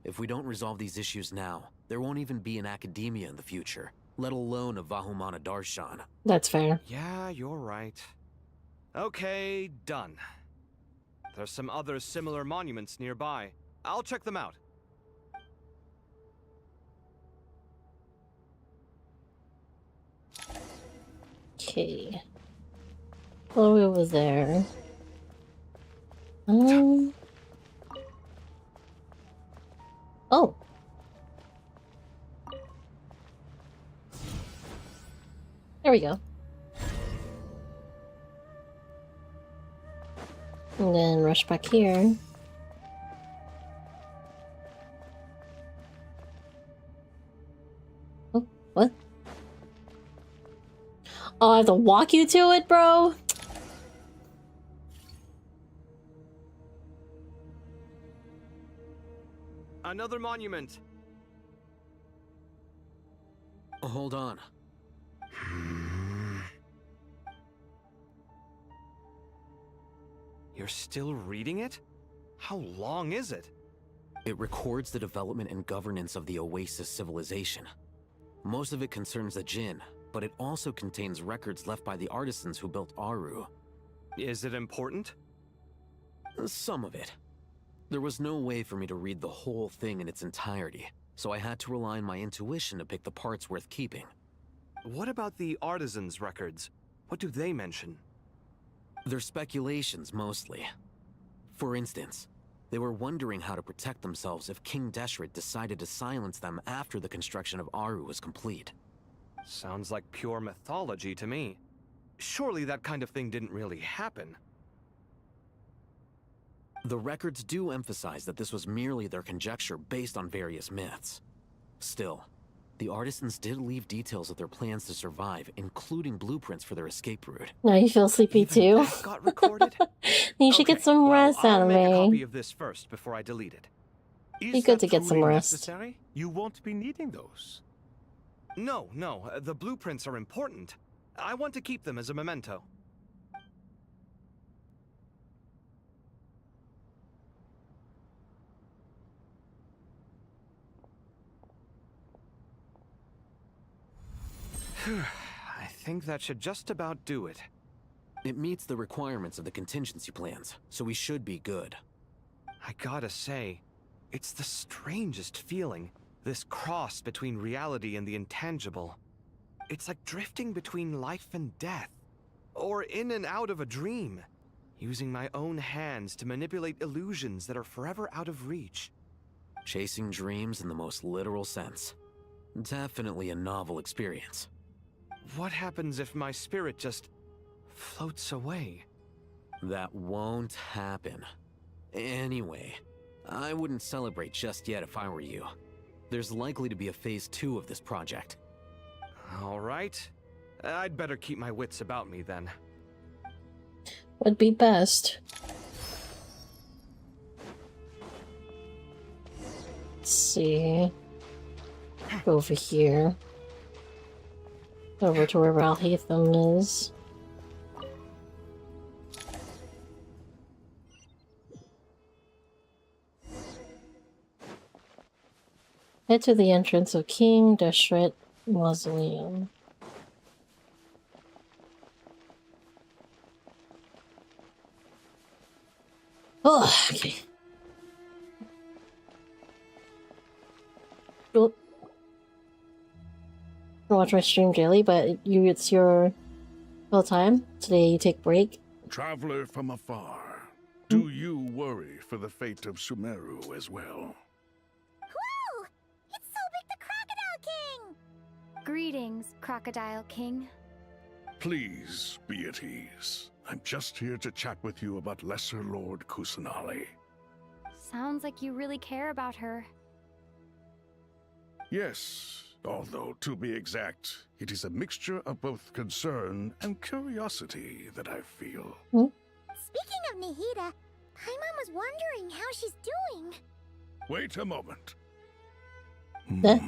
If we don't resolve these issues now, there won't even be an academia in the future, let alone a Vahumana Darshan. That's fair. Yeah, you're right. Okay, done. There's some other similar monuments nearby. I'll check them out. Okay. What are we over there? Oh. There we go. And then rush back here. Oh, what? Oh, I have to walk you to it, bro? Another monument. Hold on. You're still reading it? How long is it? It records the development and governance of the Oasis civilization. Most of it concerns the Jinn, but it also contains records left by the artisans who built Aru. Is it important? Some of it. There was no way for me to read the whole thing in its entirety, so I had to rely on my intuition to pick the parts worth keeping. What about the artisans' records? What do they mention? They're speculations, mostly. For instance, they were wondering how to protect themselves if King Deshret decided to silence them after the construction of Aru was complete. Sounds like pure mythology to me. Surely that kind of thing didn't really happen. The records do emphasize that this was merely their conjecture based on various myths. Still, the artisans did leave details of their plans to survive, including blueprints for their escape route. Now you feel sleepy too? That got recorded? You should get some rest, I'll make a copy Anime. of this first before I delete it. Be good to get some rest. Necessary? You won't be needing those. No, the blueprints are important. I want to keep them as a memento. I think that should just about do it. It meets the requirements of the contingency plans, so we should be good. I gotta say, it's the strangest feeling, this cross between reality and the intangible. It's like drifting between life and death, or in and out of a dream, using my own hands to manipulate illusions that are forever out of reach. Chasing dreams in the most literal sense. Definitely a novel experience. What happens if my spirit just floats away? That won't happen. Anyway, I wouldn't celebrate just yet if I were you. There's likely to be a phase 2 of this project. All right. I'd better keep my wits about me then. Would be best. Let's see. Go over here. Over to where Valhatham is. Head to the entrance of King Deshret Mausoleum. Oh, okay. Oh. I watch my stream daily, but it's your full time. Today you take break. Traveler from afar, do you worry for the fate of Sumeru as well? Whoa! It's Sobek the Crocodile King! Greetings, Crocodile King. Please be at ease. I'm just here to chat with you about Lesser Lord Kusanali. Sounds like you really care about her. Yes, although to be exact, it is a mixture of both concern and curiosity that I feel. Speaking of Nahida, Paimon was wondering how she's doing. Wait a moment. What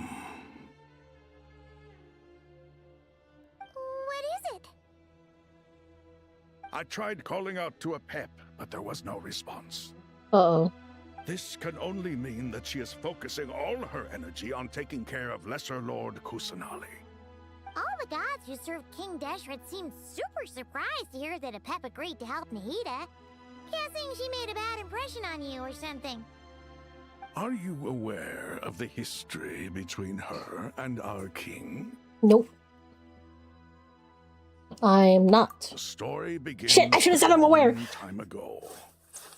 is it? I tried calling out to a pep, but there was no response. Uh-oh. This can only mean that she is focusing all her energy on taking care of Lesser Lord Kusanali. All the gods who served King Deshret seemed super surprised to hear that Apep agreed to help Nahida. Guessing she made a bad impression on you or something. Are you aware of the history between her and our king? Nope. I'm not. The story begins Shit, I should have said I'm aware. a long time ago.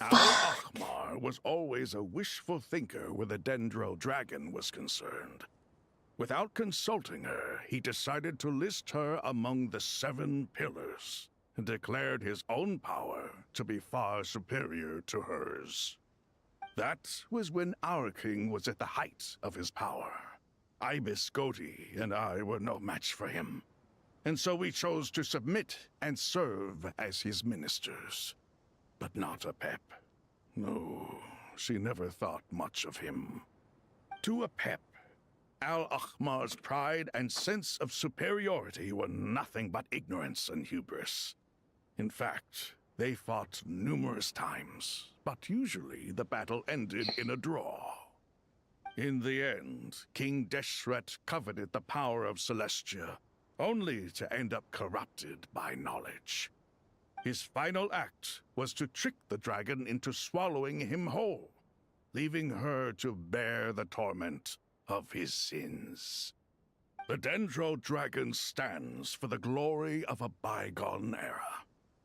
Al-Ahmar was always a wishful thinker where the Dendro dragon was concerned. Without consulting her, he decided to list her among the 7 pillars and declared his own power to be far superior to hers. That was when our king was at the height of his power. Ibis Goti and I were no match for him, and so we chose to submit and serve as his ministers. But not Apep. No, she never thought much of him. To Apep, Al-Ahmar's pride and sense of superiority were nothing but ignorance and hubris. In fact, they fought numerous times, but usually the battle ended in a draw. In the end, King Deshret coveted the power of Celestia, only to end up corrupted by knowledge. His final act was to trick the dragon into swallowing him whole, leaving her to bear the torment of his sins. The Dendro Dragon stands for the glory of a bygone era.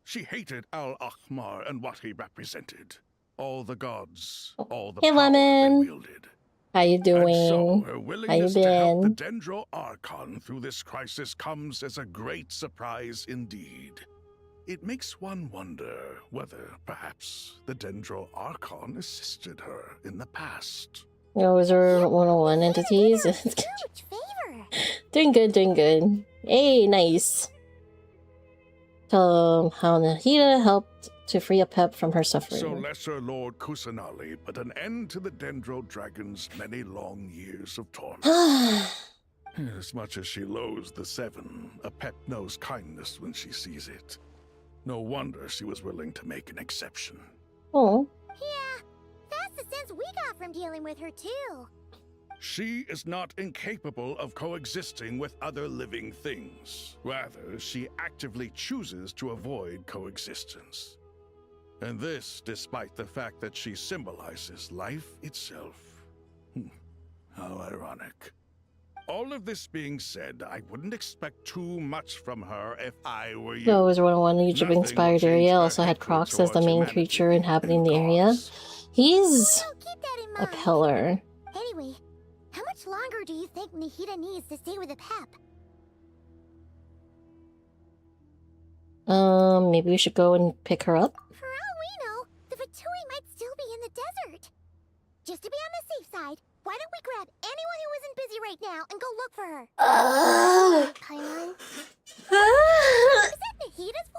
She hated Al-Ahmar and what he represented. All the gods, all the Hey, power Lemon. they wielded. How you And doing? so her How you willingness to help the been? Dendro Archon through this crisis comes as a great surprise indeed. It makes one wonder whether perhaps the Dendro Archon assisted her in the past. Those are 101 entities. Doing good, doing good. Hey, nice. Tell how Nahida helped to free a Pep from her suffering. So Lesser Lord Kusanali put an end to the Dendro Dragon's many long years of torment. As much as she loathes the Seven, a Pep knows kindness when she sees it. No wonder she was willing to make an exception. Oh. Yeah, that's the sense we got from dealing with her, too. She is not incapable of coexisting with other living things. Rather, she actively chooses to avoid coexistence. And this despite the fact that she symbolizes life itself. How ironic. All of this being said, I wouldn't expect too much from her if I were you. No, it was 101 the YouTube inspired area. Also had Crocs as the main creature inhabiting the area. He's a pillar. Anyway, how much longer do you think Nahida needs to stay with the Pep? Maybe we should go and pick her up. For all we know, the Fatui might still be in the desert. Just to be on the safe side, why don't we grab anyone who isn't busy right now and go look for her? Paimon? Is that Nahida's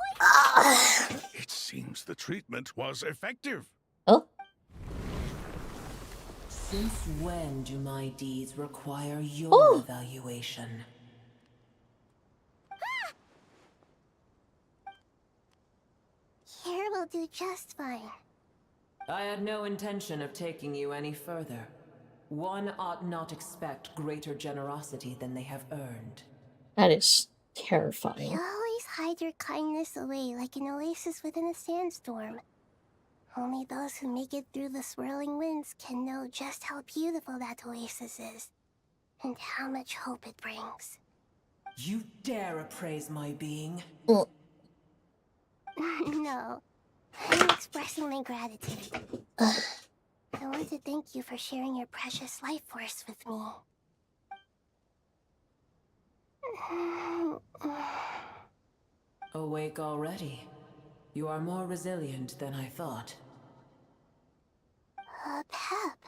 voice? It seems the treatment was effective. Oh? Since when do my deeds require your evaluation? Here will do just fine. I had no intention of taking you any further. One ought not expect greater generosity than they have earned. That is terrifying. You always hide your kindness away like an oasis within a sandstorm. Only those who make it through the swirling winds can know just how beautiful that oasis is, and how much hope it brings. You dare appraise my being? No, I'm expressing my gratitude. I want to thank you for sharing your precious life force with me. Awake already. You are more resilient than I thought. Pep.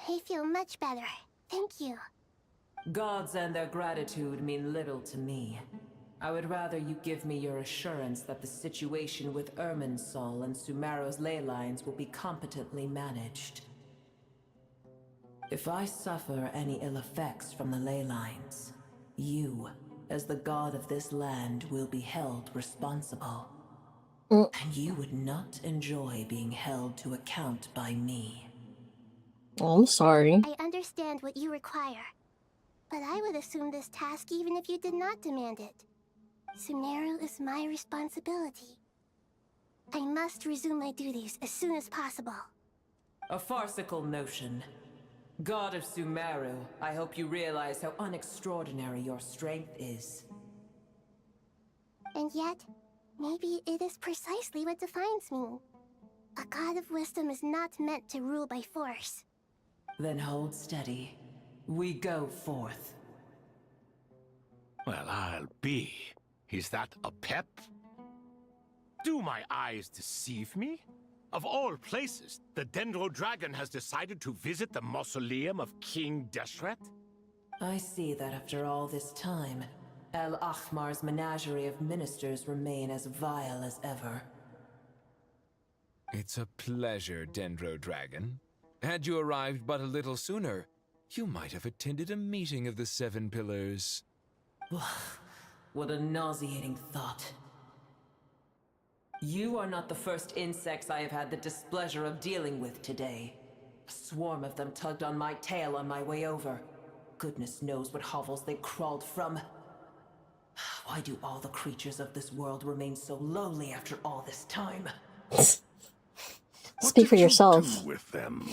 I feel much better. Thank you. Gods and their gratitude mean little to me. I would rather you give me your assurance that the situation with Irminsul and Sumeru's ley lines will be competently managed. If I suffer any ill effects from the ley lines, you, as the god of this land, will be held responsible. And you would not enjoy being held to account by me. Oh, I'm sorry. I understand what you require, but I would assume this task even if you did not demand it. Sumeru is my responsibility. I must resume my duties as soon as possible. A farcical notion. God of Sumeru, I hope you realize how unextraordinary your strength is. And yet, maybe it is precisely what defines me. A god of wisdom is not meant to rule by force. Then hold steady. We go forth. Well, I'll be. Is that a Pep? Do my eyes deceive me? Of all places, the Dendro Dragon has decided to visit the mausoleum of King Deshret? I see that after all this time, Al-Ahmar's menagerie of ministers remain as vile as ever. It's a pleasure, Dendro Dragon. Had you arrived but a little sooner, you might have attended a meeting of the Seven Pillars. What a nauseating thought. You are not the first insects I have had the displeasure of dealing with today. A swarm of them tugged on my tail on my way over. Goodness knows what hovels they crawled from. Why do all the creatures of this world remain so lowly after all this time? Speak for yourself. With them?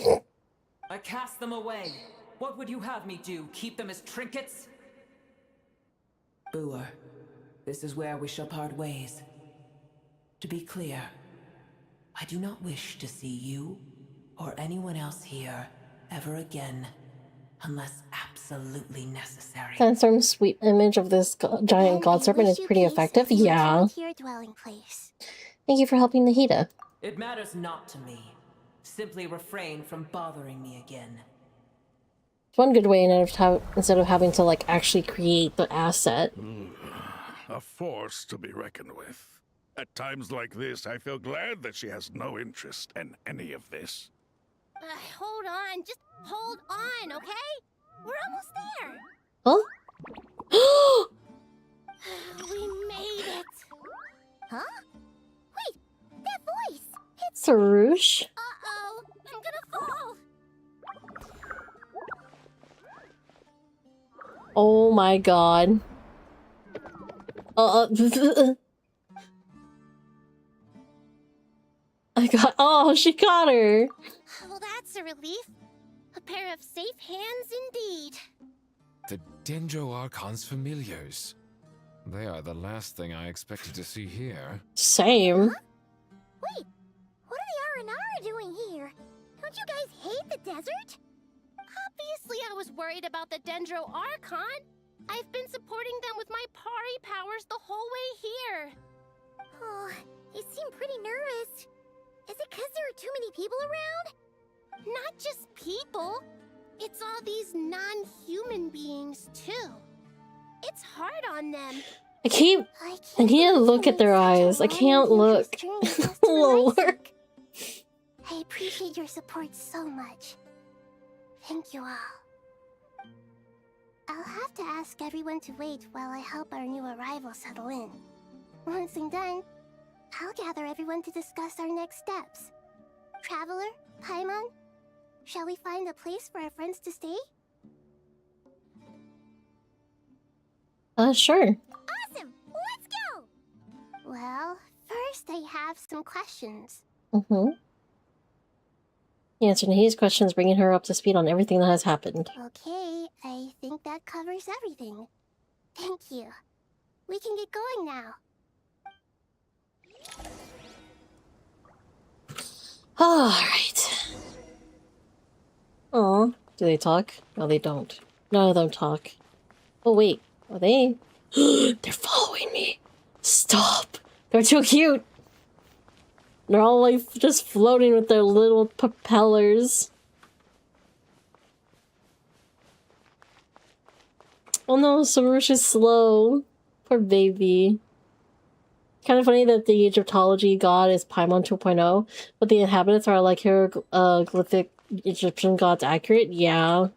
I cast them away. What would you have me do? Keep them as trinkets? Boer, this is where we shall part ways. To be clear, I do not wish to see you or anyone else here ever again, unless absolutely necessary. Sandstorm's sweet image of this giant god serpent is pretty effective. Yeah. To your dwelling place. Thank you for helping Nahida. It matters not to me. Simply refrain from bothering me again. One good way instead of having to like actually create the asset. A force to be reckoned with. At times like this, I feel glad that she has no interest in any of this. Hold on, just hold on, okay? We're almost there. Huh? We made it. Huh? Wait, that voice. It's Sarush? Uh-oh, I'm gonna fall. Oh my god. Oh, she got her. Well, that's a relief. A pair of safe hands indeed. The Dendro Archon's familiars. They are the last thing I expected to see here. Same. Wait, what are the Aranara doing here? Don't you guys hate the desert? Obviously, I was worried about the Dendro Archon. I've been supporting them with my Pari powers the whole way here. Oh, you seem pretty nervous. Is it because there are too many people around? Not just people. It's all these non-human beings, too. It's hard on them. I can't look at their eyes. I can't look lower. I appreciate your support so much. Thank you all. I'll have to ask everyone to wait while I help our new arrival settle in. Once I'm done, I'll gather everyone to discuss our next steps. Traveler, Paimon, shall we find a place for our friends to stay? Sure. Awesome! Let's go! Well, first I have some questions. He answered Nahida's questions, bringing her up to speed on everything that has happened. Okay, I think that covers everything. Thank you. We can get going now. Alright. Oh, do they talk? No, they don't. None of them talk. Oh, wait. Are they? They're following me. Stop. They're too cute. They're all like just floating with their little propellers. Oh no, Sarush is slow. Poor baby. Kind of funny that the Egyptology god is Paimon 2.0, but the inhabitants are like hieroglyphic Egyptian gods accurate? Yeah.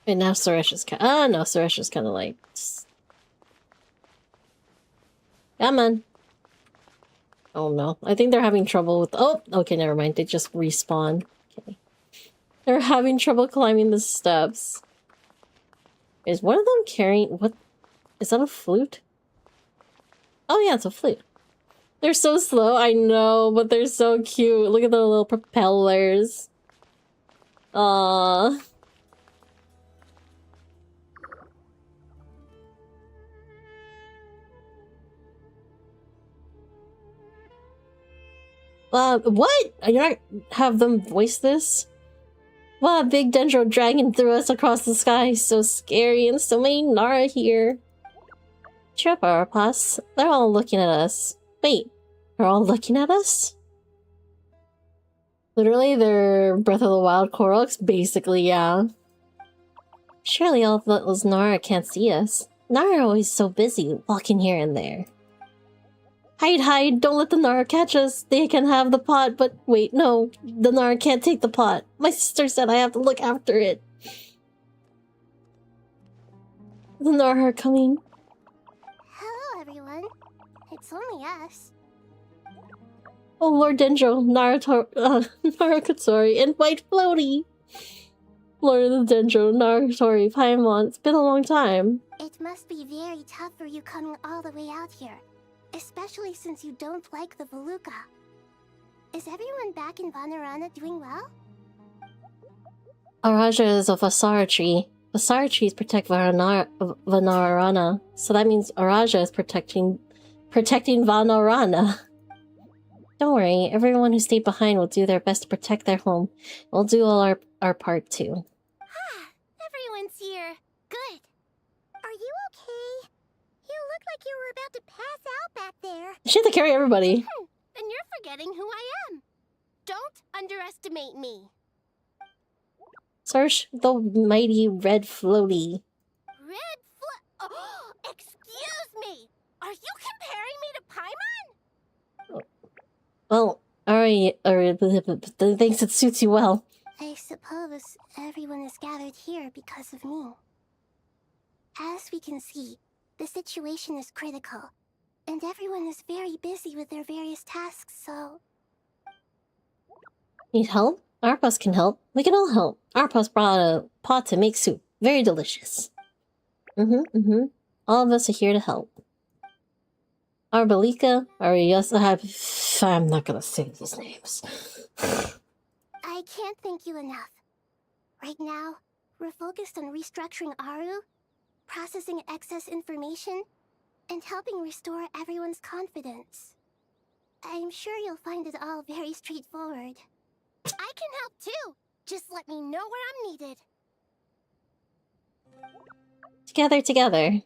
And now Suresh is kind of... no, Suresh is kind of like... Come on. Oh no, I think they're having trouble with... oh, okay, never mind. They just respawn. Okay. They're having trouble climbing the steps. Is one of them carrying... what? Is that a flute? Oh yeah, it's a flute. They're so slow, I know, but they're so cute. Look at their little propellers. Aww. What? Are you not have them voice this? Wow, big Dendro dragon threw us across the sky. So scary, and so many Nara here. Cheer up, Arapas. They're all looking at us. Wait, they're all looking at us? Literally, they're Breath of the Wild Koroks? Basically, yeah. Surely all of those Nara can't see us. Nara are always so busy, walking here and there. Hide, hide, don't let the Nara catch us. They can have the pot, but wait, no. The Nara can't take the pot. My sister said I have to look after it. The Nara are coming. Hello, everyone. It's only us. Oh, Lord Dendro, Narakutsori, and White Floaty. Lord of the Dendro, Narakutsori, Paimon. It's been a long time. It must be very tough for you coming all the way out here. Especially since you don't like the Voluka. Is everyone back in Vanarana doing well? Araja is a Vasara tree. Vasara trees protect Vanarana, so that means Araja is protecting Vanarana. Don't worry, everyone who stayed behind will do their best to protect their home. We'll do all our part too. Everyone's here. Good. Are you okay? You look like you were about to pass out back there. She had to carry everybody. Then you're forgetting who I am. Don't underestimate me. Search the mighty red floaty. Oh, excuse me. Are you comparing me to Paimon? Well, alright, thanks, it suits you well. I suppose everyone is gathered here because of me. As we can see, the situation is critical, and everyone is very busy with their various tasks, so... Need help? Arpos can help. We can all help. Arpos brought a pot to make soup. Very delicious. All of us are here to help. Arbelika, I'm not gonna say these names. I can't thank you enough. Right now, we're focused on restructuring Aru, processing excess information, and helping restore everyone's confidence. I'm sure you'll find it all very straightforward. I can help too! Just let me know where I'm needed. Together.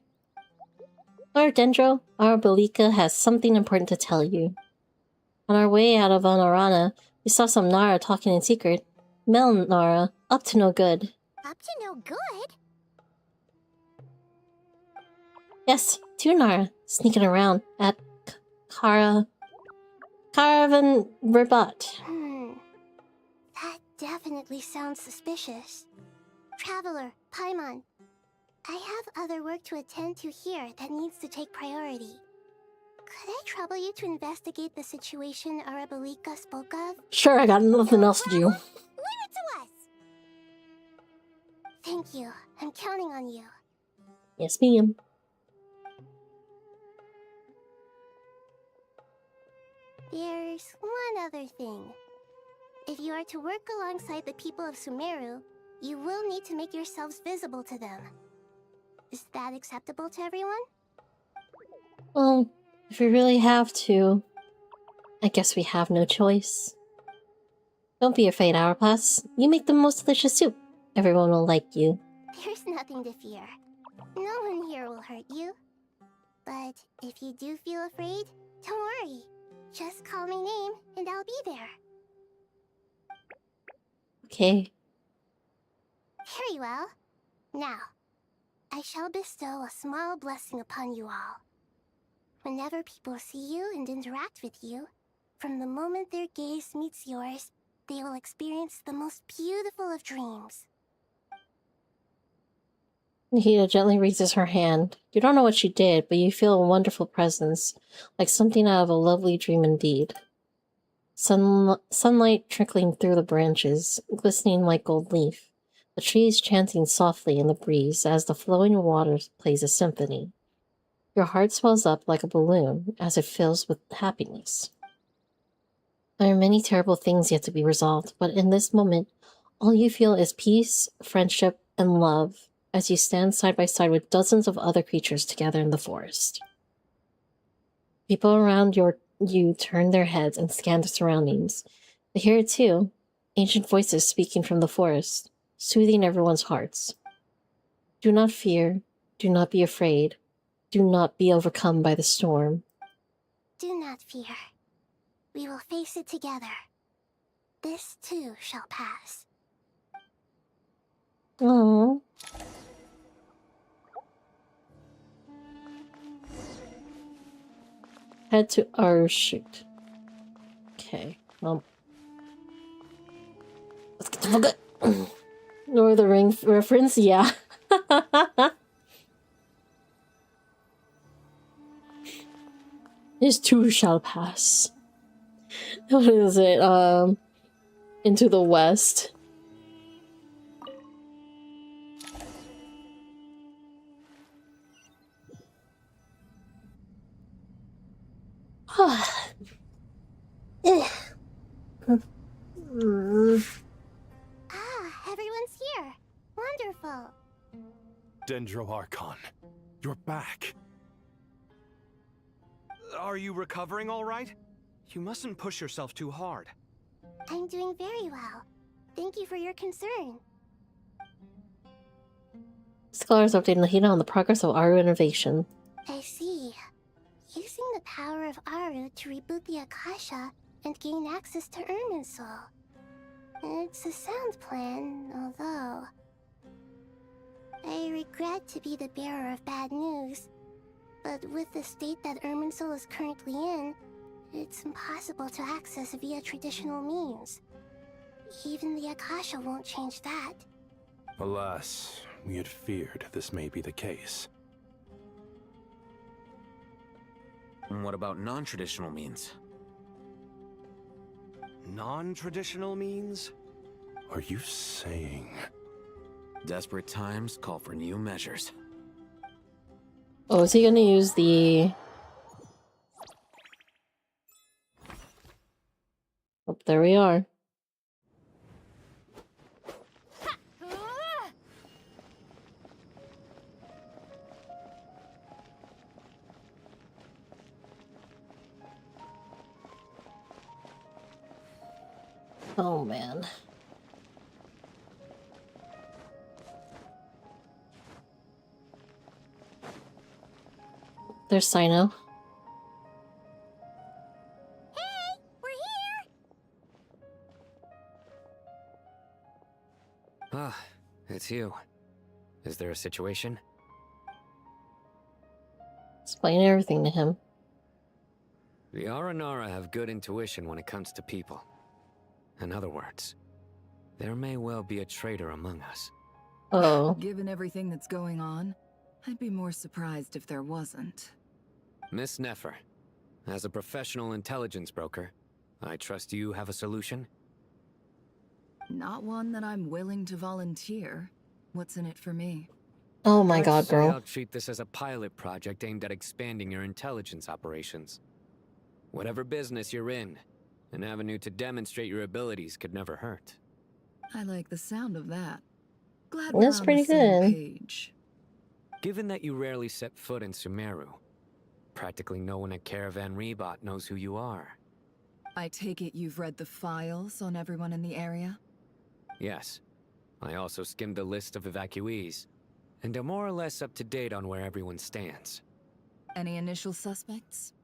Lord Dendro, Arbelika has something important to tell you. On our way out of Vanarana, we saw some Nara talking in secret. Mel Nara, up to no good. Up to no good? Yes, 2 Nara, sneaking around at Caravan Rabat. That definitely sounds suspicious. Traveler, Paimon, I have other work to attend to here that needs to take priority. Could I trouble you to investigate the situation Arabelika spoke of? Sure, I got nothing else to do. Leave it to us! Thank you. I'm counting on you. Yes, ma'am. There's one other thing. If you are to work alongside the people of Sumeru, you will need to make yourselves visible to them. Is that acceptable to everyone? Well, if we really have to, I guess we have no choice. Don't be afraid, Arapas. You make the most delicious soup. Everyone will like you. There's nothing to fear. No one here will hurt you. But if you do feel afraid, don't worry. Just call my name and I'll be there. Okay. Very well. Now, I shall bestow a small blessing upon you all. Whenever people see you and interact with you, from the moment their gaze meets yours, they will experience the most beautiful of dreams. Nahida gently raises her hand. You don't know what she did, but you feel a wonderful presence, like something out of a lovely dream indeed. Sunlight trickling through the branches, glistening like gold leaf. The trees chanting softly in the breeze as the flowing water plays a symphony. Your heart swells up like a balloon as it fills with happiness. There are many terrible things yet to be resolved, but in this moment, all you feel is peace, friendship, and love as you stand side by side with dozens of other creatures together in the forest. People around you turn their heads and scan the surroundings. They hear it too, ancient voices speaking from the forest, soothing everyone's hearts. Do not fear, do not be afraid, do not be overcome by the storm. Do not fear. We will face it together. This too shall pass. Aww. Head to our shoot. Okay, let's get the fuck up. Lord of the Rings reference, yeah. This too shall pass. What is it? Into the West. Everyone's Dendro Archon. You're back. Are you recovering all right? You mustn't push yourself too hard. I'm doing very well. Thank you for your concern. Scholars updating Lahina on the progress of Aru innovation. I see. Using the power of Aru to reboot the Akasha and gain access to Irminsul. It's a sound plan, although... I regret to be the bearer of bad news, but with the state that Irminsul is currently in, it's impossible to access via traditional means. Even the Akasha won't change that. Alas, we had feared this may be the case. And what about non-traditional means? Non-traditional means? Are you saying... Desperate times call for new measures. Oh, is he gonna use the... Oh, there we are. Oh, man. There's Sino. Hey, we're here! Ah, it's you. Is there a situation? Explain everything to him. The Aranara have good intuition when it comes to people. In other words, there may well be a traitor among us. Oh. Given everything that's going on, I'd be more surprised if there wasn't. Miss Nefer, as a professional intelligence broker, I trust you have a solution? Not one that I'm willing to volunteer. What's in it for me? Oh my Let's god, say girl. I'll treat this as a pilot project aimed at expanding your intelligence operations. Whatever business you're in, an avenue to demonstrate your abilities could never hurt. I like the sound of that. Glad That's we're on pretty the same good. page. Given that you rarely set foot in Sumeru, practically no one at Caravan Rebot knows who you are. I take it you've read the files on everyone in the area? Yes. I also skimmed the list of evacuees, and am more or less up to date on where everyone stands. Any initial suspects?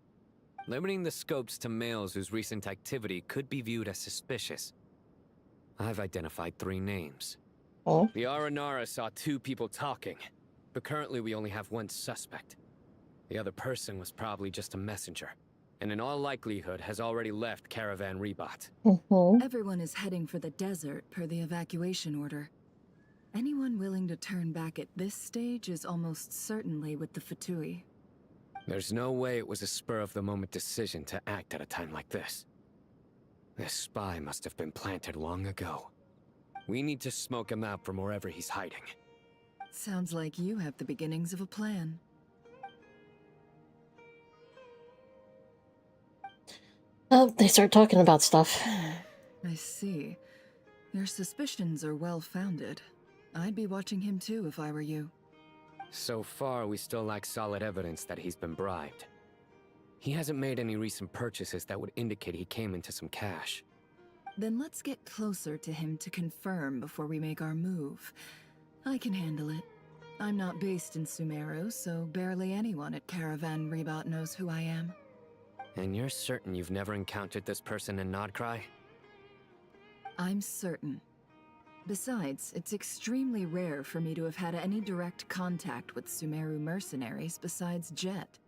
Limiting the scopes to males whose recent activity could be viewed as suspicious. I've identified 3 names. Oh? The Aranara saw 2 people talking, but currently we only have 1 suspect. The other person was probably just a messenger, and in all likelihood has already left Caravan Rebot. Everyone is heading for the desert per the evacuation order. Anyone willing to turn back at this stage is almost certainly with the Fatui. There's no way it was a spur-of-the-moment decision to act at a time like this. This spy must have been planted long ago. We need to smoke him out from wherever he's hiding. Sounds like you have the beginnings of a plan. Oh, they start talking about stuff. I see. Your suspicions are well-founded. I'd be watching him too if I were you. So far, we still lack solid evidence that he's been bribed. He hasn't made any recent purchases that would indicate he came into some cash. Then let's get closer to him to confirm before we make our move. I can handle it. I'm not based in Sumeru, so barely anyone at Caravan Rebot knows who I am. And you're certain you've never encountered this person in Nodcry? I'm certain. Besides, it's extremely rare for me to have had any direct contact with Sumeru mercenaries besides Jet.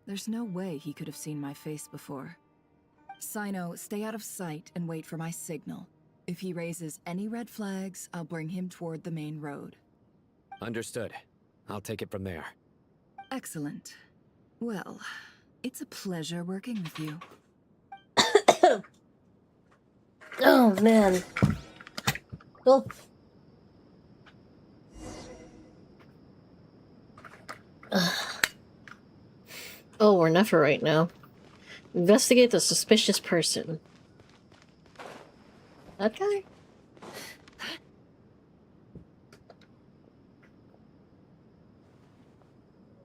There's no way he could have seen my face before. Sino, stay out of sight and wait for my signal. If he raises any red flags, I'll bring him toward the main road. Understood. I'll take it from there. Excellent. Well, it's a pleasure working with you. Oh, man. Oh. Oh, we're Nefer right now. Investigate the suspicious person. That guy?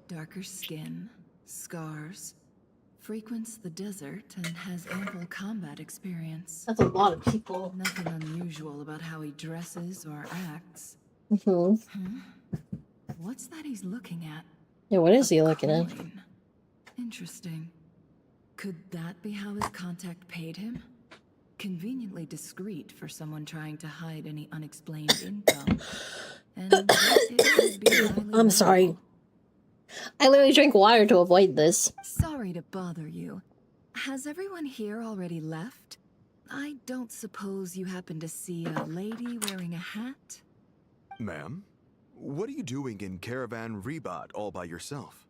darker skin, scars, frequents the desert, and has ample combat experience. That's a lot of people. Nothing unusual about how he dresses or acts. What's that he's looking at? Yeah, what is he looking at? Coin. Interesting. Could that be how his contact paid him? Conveniently discreet for someone trying to hide any unexplained income. And it could be highly I'm sorry. I literally drink water to avoid this. Sorry to bother you. Has everyone here already left? I don't suppose you happen to see a lady wearing a hat? Ma'am, what are you doing in Caravan Rebat all by yourself?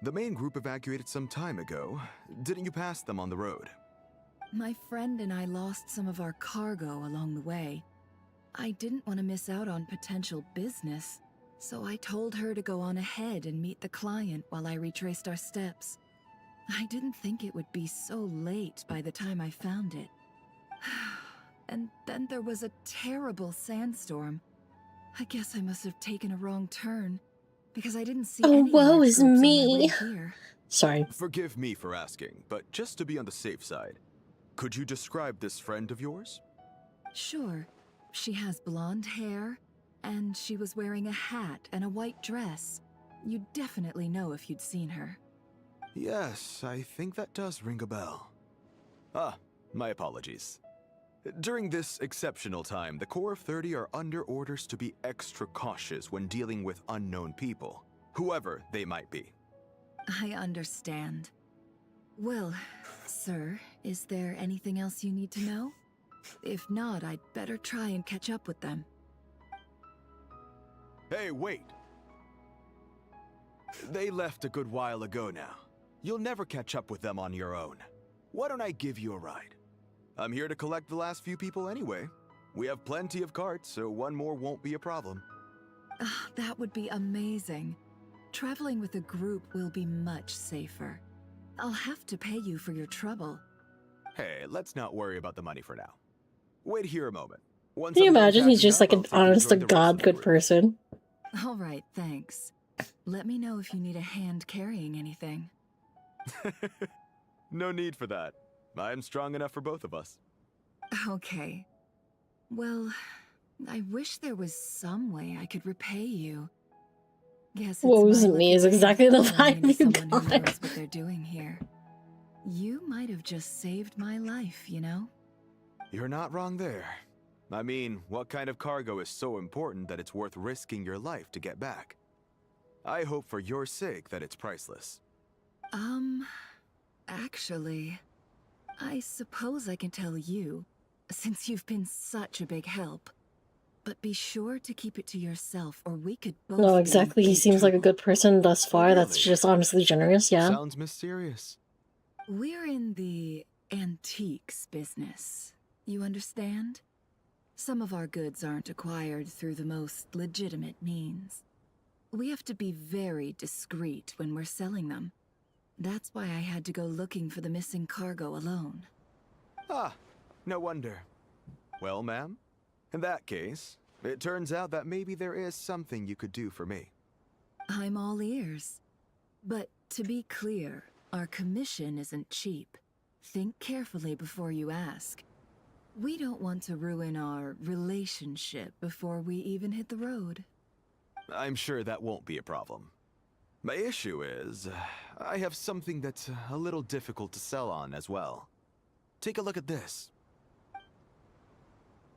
The main group evacuated some time ago. Didn't you pass them on the road? My friend and I lost some of our cargo along the way. I didn't want to miss out on potential business, so I told her to go on ahead and meet the client while I retraced our steps. I didn't think it would be so late by the time I found it. And then there was a terrible sandstorm. I guess I must have taken a wrong turn, because I didn't see any woe large is groups on my me. way here. Sorry. Forgive me for asking, but just to be on the safe side, could you describe this friend of yours? Sure. She has blonde hair, and she was wearing a hat and a white dress. You'd definitely know if you'd seen her. Yes, I think that does ring a bell. Ah, my apologies. During this exceptional time, the Core of 30 are under orders to be extra cautious when dealing with unknown people, whoever they might be. I understand. Well, sir, is there anything else you need to know? If not, I'd better try and catch up with them. Hey, wait! They left a good while ago now. You'll never catch up with them on your own. Why don't I give you a ride? I'm here to collect the last few people anyway. We have plenty of carts, so one more won't be a problem. That would be amazing. Traveling with a group will be much safer. I'll have to pay you for your trouble. Hey, let's not worry about the money for now. Wait here a moment. Once Can you I'm done imagine he's catching just up, like I'll an take you to honest to enjoy the rest of God the good person? All right, thanks. Let me know if you need a hand carrying anything. No need for that. I'm strong enough for both of us. Okay. Well, I wish there was some way I could repay you. Guess it's Woes my me lucky is day exactly the running vibe into you someone who got. knows what they're doing here. You might have just saved my life, you know? You're not wrong there. I mean, what kind of cargo is so important that it's worth risking your life to get back? I hope for your sake that it's priceless. Actually, I suppose I can tell you, since you've been such a big help. But be sure to keep it to yourself, or we could both No, be in exactly. He deep seems like a trouble. good person thus far. That's just honestly generous, yeah. Sounds mysterious. We're in the antiques business. You understand? Some of our goods aren't acquired through the most legitimate means. We have to be very discreet when we're selling them. That's why I had to go looking for the missing cargo alone. Ah, no wonder. Well, ma'am, in that case, it turns out that maybe there is something you could do for me. I'm all ears. But to be clear, our commission isn't cheap. Think carefully before you ask. We don't want to ruin our relationship before we even hit the road. I'm sure that won't be a problem. My issue is, I have something that's a little difficult to sell on as well. Take a look at this.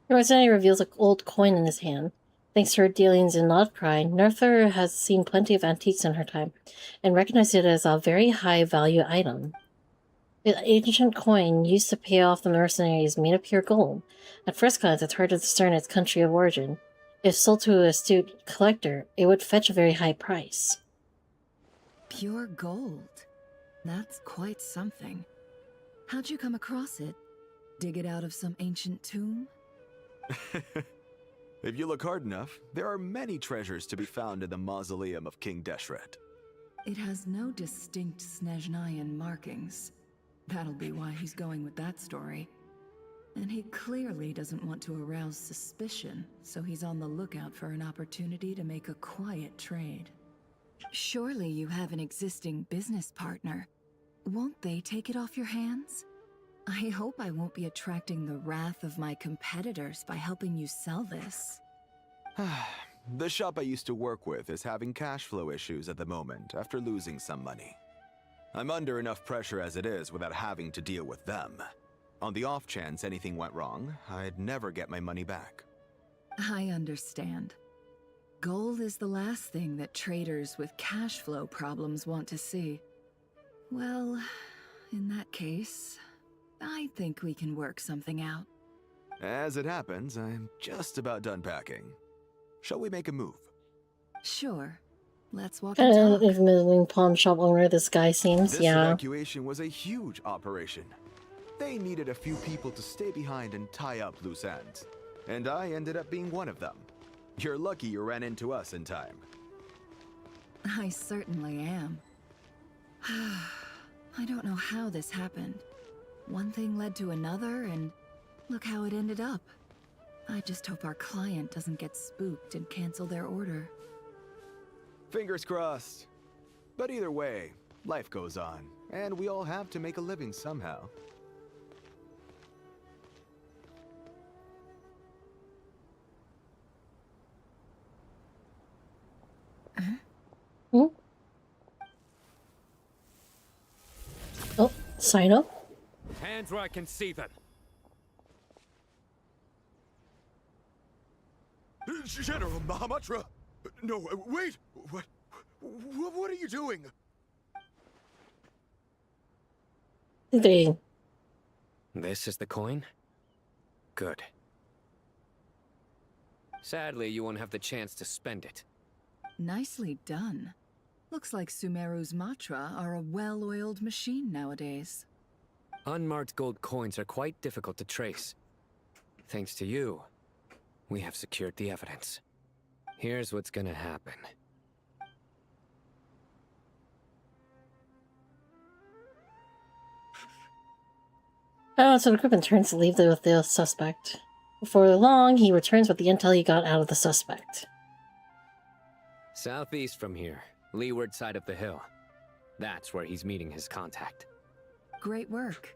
Rosanna reveals an old coin in his hand. Thanks to her dealings in Nodcry, Nerther has seen plenty of antiques in her time, and recognized it as a very high-value item. The ancient coin used to pay off the mercenaries made of pure gold. At first glance, it's hard to discern its country of origin. If sold to an astute collector, it would fetch a very high price. Pure gold? That's quite something. How'd you come across it? Dig it out of some ancient tomb? If you look hard enough, there are many treasures to be found in the mausoleum of King Deshret. It has no distinct Snezhnayan markings. That'll be why he's going with that story. And he clearly doesn't want to arouse suspicion, so he's on the lookout for an opportunity to make a quiet trade. Surely you have an existing business partner. Won't they take it off your hands? I hope I won't be attracting the wrath of my competitors by helping you sell this. The shop I used to work with is having cash flow issues at the moment after losing some money. I'm under enough pressure as it is without having to deal with them. On the off chance anything went wrong, I'd never get my money back. I understand. Gold is the last thing that traders with cash flow problems want to see. Well, in that case, I think we can work something out. As it happens, I'm just about done packing. Shall we make a move? Sure. Let's walk and talk. If middling pawn shop owner this guy seems, This yeah. evacuation was a huge operation. They needed a few people to stay behind and tie up loose ends. And I ended up being one of them. You're lucky you ran into us in time. I certainly am. I don't know how this happened. One thing led to another, and look how it ended up. I just hope our client doesn't get spooked and cancel their order. Fingers crossed. But either way, life goes on, and we all have to make a living somehow. Hmm? Oh, sign up? Hands where I can see them. General Mahamatra! No, wait! What are you doing? This is the coin? Good. Sadly, you won't have the chance to spend it. Nicely done. Looks like Sumeru's Matra are a well-oiled machine nowadays. Unmarked gold coins are quite difficult to trace. Thanks to you, we have secured the evidence. Here's what's gonna happen. Oh, so the group turns to leave with the suspect. Before long, he returns with the intel he got out of the suspect. Southeast from here, leeward side of the hill. That's where he's meeting his contact. Great work.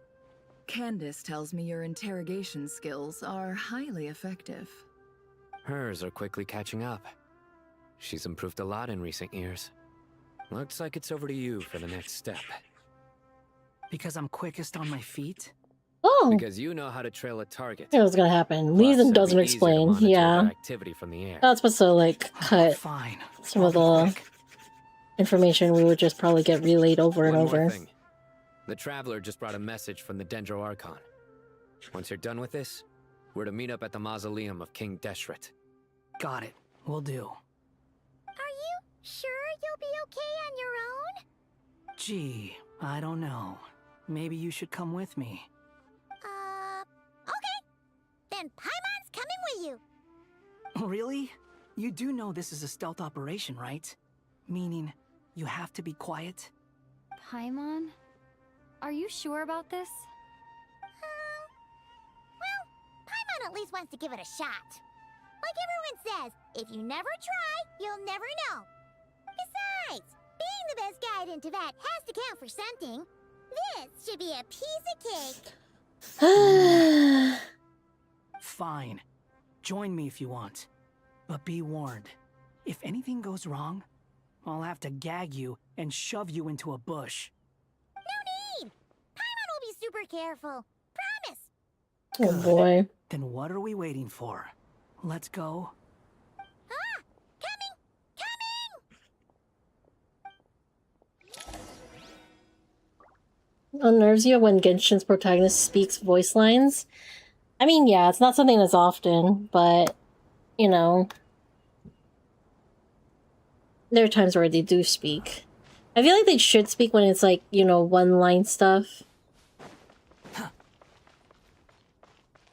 Candace tells me your interrogation skills are highly effective. Hers are quickly catching up. She's improved a lot in recent years. Looks like it's over to you for the next step. Because I'm quickest on my feet? Oh! Because you know how to trail a target. Here's what's gonna happen. Leeson doesn't explain. Yeah. Activity from the air. That's supposed to, like, cut some of the information we would just probably get relayed over and One more over. thing. The Traveler just brought a message from the Dendro Archon. Once you're done with this, we're to meet up at the mausoleum of King Deshret. Got it. Will do. Are you sure you'll be okay on your own? Gee, I don't know. Maybe you should come with me. Okay. Then Paimon's coming with you. Really? You do know this is a stealth operation, right? Meaning, you have to be quiet? Paimon? Are you sure about this? Well, Paimon at least wants to give it a shot. Like everyone says, if you never try, you'll never know. Besides, being the best guide in Teyvat has to count for something. This should be a piece of cake. Fine. Join me if you want. But be warned. If anything goes wrong, I'll have to gag you and shove you into a bush. No need! Paimon will be super careful. Promise! Oh boy. Then what are we waiting for? Let's go. Unnerves you when Genshin's protagonist speaks voice lines? I mean, yeah, it's not something that's often, but, you know, there are times where they do speak. I feel like they should speak when it's like, you know, one-line stuff.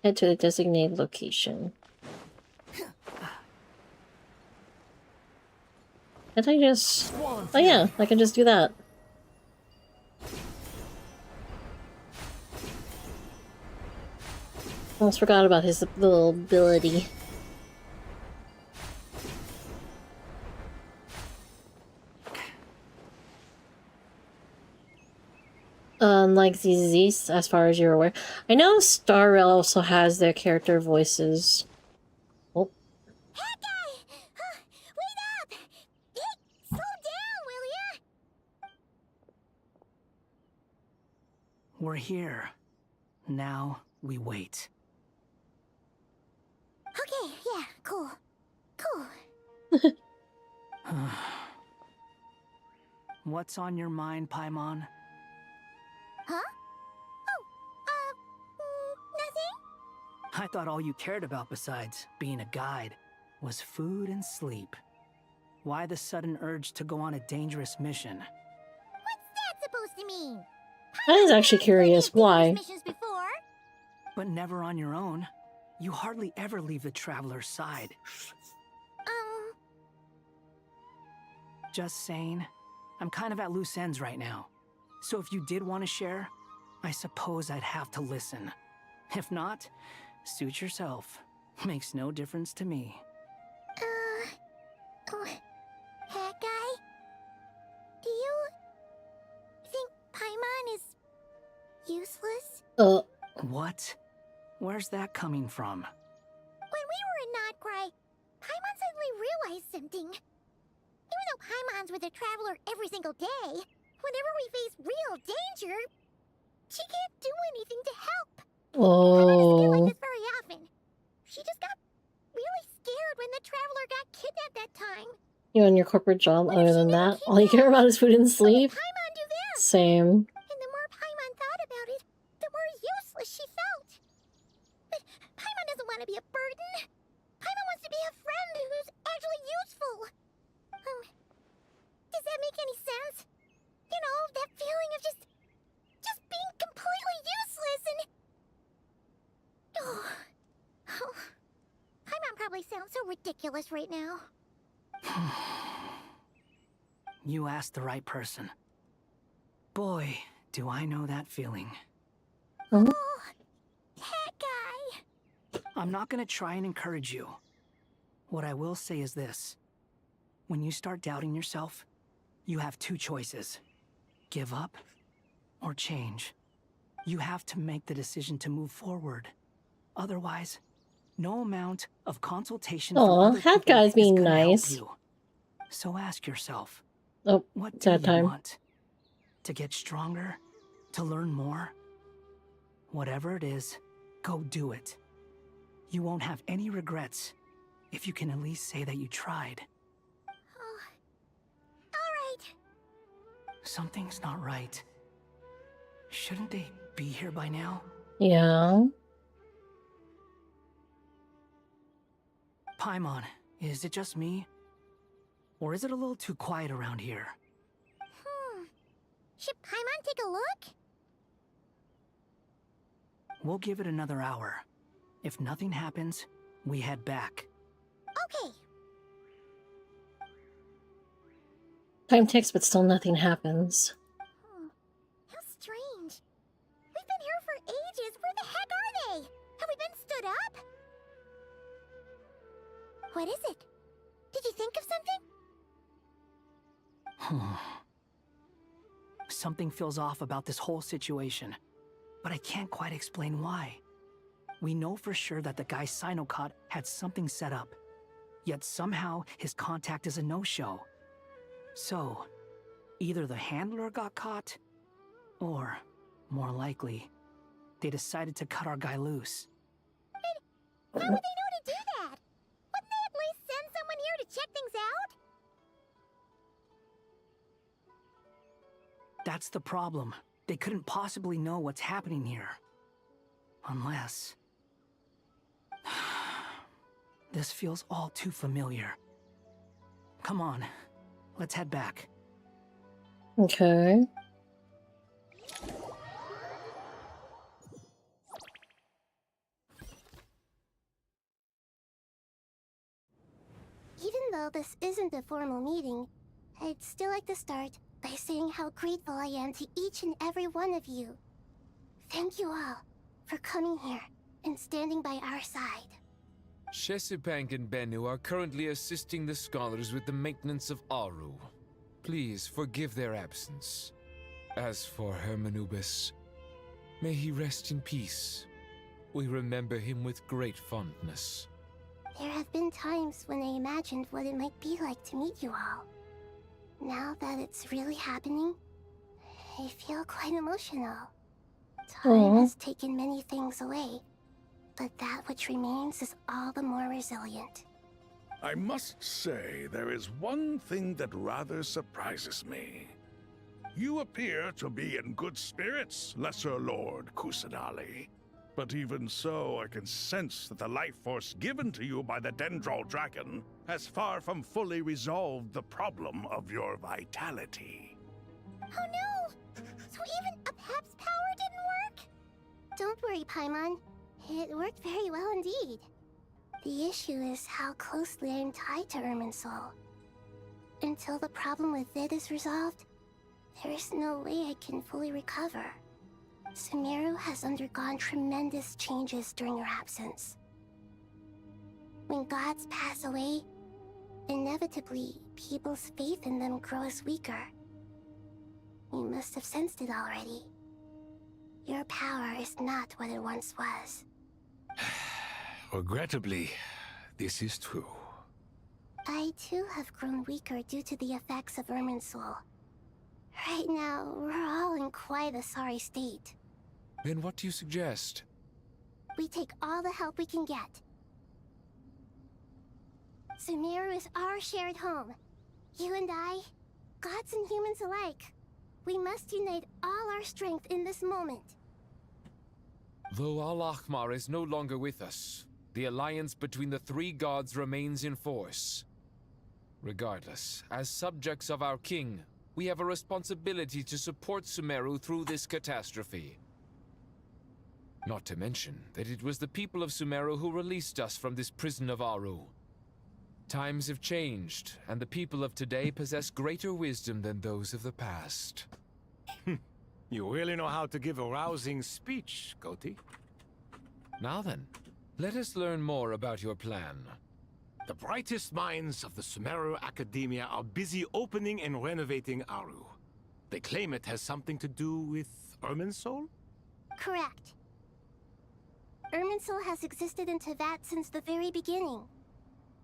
Head to the designated location. Can't I just... Oh yeah, I can just do that. Almost forgot about his little ability. Like ZZZ, as far as you're aware. I know Star Rail also has their character voices. Oh. Wait up! Hey, slow down, will ya? We're here. Now we wait. Okay, yeah, cool. Cool. What's on your mind, Paimon? Huh? Oh, nothing? I thought all you cared about besides being a guide was food and sleep. Why the sudden urge to go on a dangerous mission? What's that supposed to mean? I was actually curious why. Missions before? But never on your own. You hardly ever leave the traveler's side. Just saying, I'm kind of at loose ends right now. So if you did want to share, I suppose I'd have to listen. If not, suit yourself. Makes no difference to me. Hat guy? Do you think Paimon is useless? What? Where's that coming from? When we were in Notcry, Paimon suddenly realized something. Even though Paimon's with a traveler every single day, whenever we face real danger, she can't do anything to help. Paimon doesn't get like this very often. She just got really scared when the traveler got kidnapped that time. You and your corporate job, other than that, all you care about is food and sleep? Same. And the more Paimon thought about it, the more useless she felt. But Paimon doesn't want to be a burden. Paimon wants to be a friend who's actually useful. Does that make any sense? You know, that feeling of just being completely useless and... Oh. Paimon probably sounds so ridiculous right now. You asked the right person. Boy, do I know that feeling. Oh, that guy. I'm not gonna try and encourage you. What I will say is this. When you start doubting yourself, you have two choices. Give up or change. You have to make the decision to move forward. Otherwise, no amount of consultation from other Hat people guy's is being gonna help nice. you. So ask yourself, Oh, what it's do that you time. want? To get stronger? To learn more? Whatever it is, go do it. You won't have any regrets if you can at least say that you tried. Alright. Something's not right. Shouldn't they be here by now? Yeah. Paimon, is it just me? Or is it a little too quiet around here? Should Paimon take a look? We'll give it another hour. If nothing happens, we head back. Okay. Time ticks, but still nothing happens. How strange. We've been here for ages. Where the heck are they? Have we been stood up? What is it? Did you think of something? Something feels off about this whole situation, but I can't quite explain why. We know for sure that the guy Sinocot had something set up, yet somehow his contact is a no-show. So, either the handler got caught, or, more likely, they decided to cut our guy loose. How would they know to do that? Wouldn't they at least send someone here to check things out? That's the problem. They couldn't possibly know what's happening here. Unless... This feels all too familiar. Come on, let's head back. Okay. Even though this isn't a formal meeting, I'd still like to start by saying how grateful I am to each and every one of you. Thank you all for coming here and standing by our side. Shesipank and Bennu are currently assisting the scholars with the maintenance of Aru. Please forgive their absence. As for Hermanubis, may he rest in peace. We remember him with great fondness. There have been times when I imagined what it might be like to meet you all. Now that it's really happening, I feel quite emotional. Time has taken many things away, but that which remains is all the more resilient. I must say, there is one thing that rather surprises me. You appear to be in good spirits, Lesser Lord Kusanali. But even so, I can sense that the life force given to you by the Dendral Dragon has far from fully resolved the problem of your vitality. Oh no! So even a Pep's power didn't work? Don't worry, Paimon. It worked very well indeed. The issue is how closely I'm tied to Irminsul. Until the problem with it is resolved, there is no way I can fully recover. Sumeru has undergone tremendous changes during your absence. When gods pass away, inevitably, people's faith in them grows weaker. You must have sensed it already. Your power is not what it once was. Regrettably, this is true. I too have grown weaker due to the effects of Irminsul. Right now, we're all in quite a sorry state. Then what do you suggest? We take all the help we can get. Sumeru is our shared home. You and I, gods and humans alike. We must unite all our strength in this moment. Though Al-Ahmar is no longer with us, the alliance between the three gods remains in force. Regardless, as subjects of our king, we have a responsibility to support Sumeru through this catastrophe. Not to mention that it was the people of Sumeru who released us from this prison of Aru. Times have changed, and the people of today possess greater wisdom than those of the past. You really know how to give a rousing speech, Goti. Now then, let us learn more about your plan. The brightest minds of the Sumeru Academia are busy opening and renovating Aru. They claim it has something to do with Irminsul? Correct. Irminsul has existed in Teyvat since the very beginning.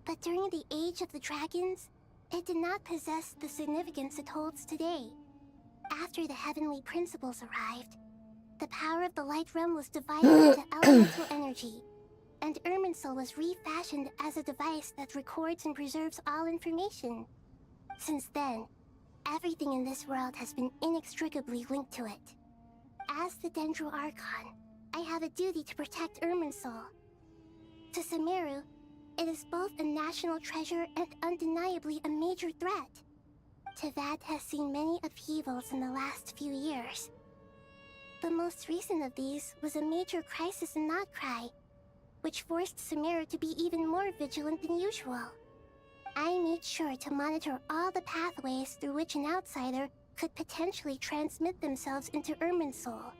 But during the Age of the Dragons, it did not possess the significance it holds today. After the heavenly principles arrived, the power of the Light Realm was divided into elemental energy, and Irminsul was refashioned as a device that records and preserves all information. Since then, everything in this world has been inextricably linked to it. As the Dendral Archon, I have a duty to protect Irminsul. To Sumeru, it is both a national treasure and undeniably a major threat. Teyvat has seen many upheavals in the last few years. The most recent of these was a major crisis in Notcry, which forced Sumeru to be even more vigilant than usual. I made sure to monitor all the pathways through which an outsider could potentially transmit themselves into Irminsul.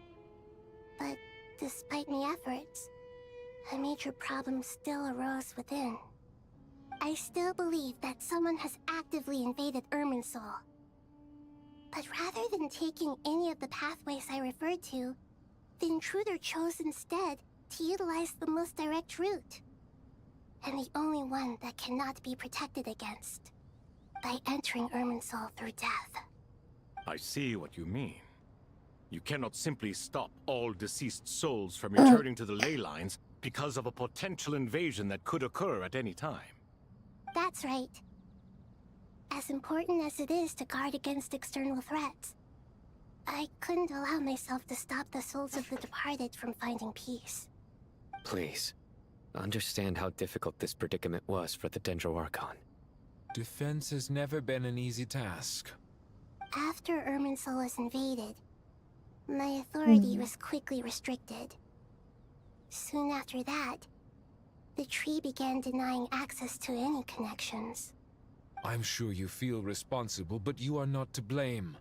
But despite my efforts, a major problem still arose within. I still believe that someone has actively invaded Irminsul. But rather than taking any of the pathways I referred to, the intruder chose instead to utilize the most direct route. And the only one that cannot be protected against. By entering Irminsul through death. I see what you mean. You cannot simply stop all deceased souls from returning to the ley lines because of a potential invasion that could occur at any time. That's right. As important as it is to guard against external threats, I couldn't allow myself to stop the souls of the departed from finding peace. Please, understand how difficult this predicament was for the Dendro Archon. Defense has never been an easy task. After Irminsul was invaded, my authority was quickly restricted. Soon after that, the tree began denying access to any connections. I'm sure you feel responsible, but you are not to blame.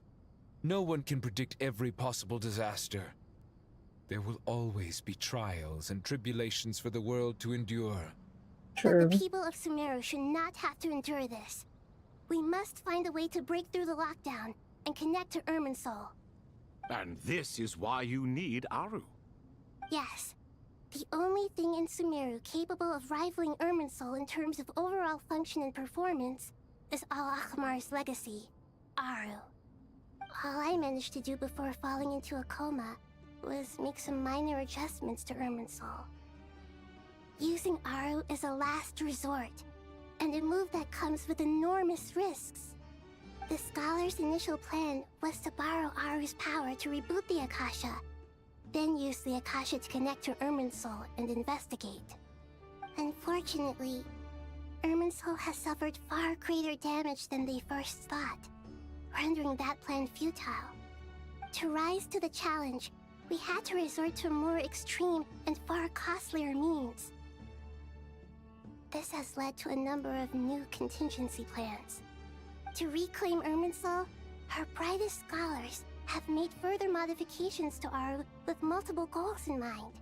No one can predict every possible disaster. There will always be trials and tribulations for the world to endure. But the people of Sumeru should not have to endure this. We must find a way to break through the lockdown and connect to Irminsul. And this is why you need Aru. Yes. The only thing in Sumeru capable of rivaling Irminsul in terms of overall function and performance is Al-Akhmar's legacy, Aru. All I managed to do before falling into a coma was make some minor adjustments to Irminsul. Using Aru is a last resort, and a move that comes with enormous risks. The Scholar's initial plan was to borrow Aru's power to reboot the Akasha, then use the Akasha to connect to Irminsul and investigate. Unfortunately, Irminsul has suffered far greater damage than they first thought, rendering that plan futile. To rise to the challenge, we had to resort to more extreme and far costlier means. This has led to a number of new contingency plans. To reclaim Irminsul, our brightest scholars have made further modifications to Aru with multiple goals in mind.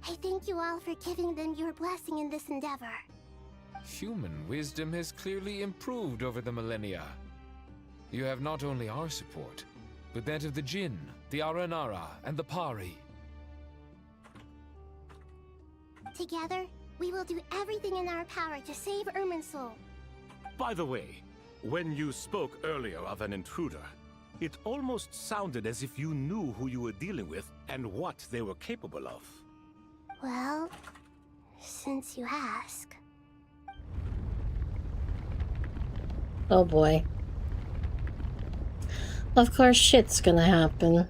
I thank you all for giving them your blessing in this endeavor. Human wisdom has clearly improved over the millennia. You have not only our support, but that of the Jinn, the Aranara, and the Pari. Together, we will do everything in our power to save Irminsul. By the way, when you spoke earlier of an intruder, it almost sounded as if you knew who you were dealing with and what they were capable of. Well, since you ask. Oh boy. Of course shit's gonna happen.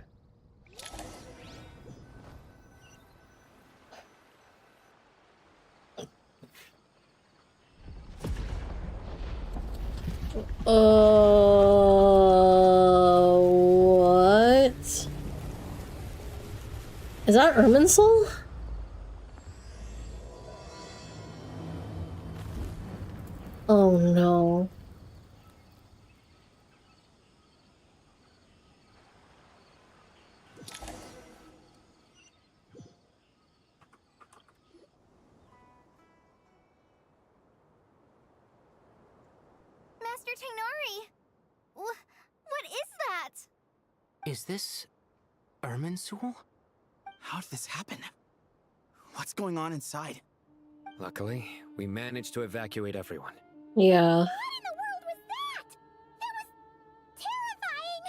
What? Is that Irminsul? Oh no. Master Tainari! What is that? Is this Irminsul? How did this happen? What's going on inside? Luckily, we managed to evacuate everyone. Yeah. What in the world was that? That was terrifying!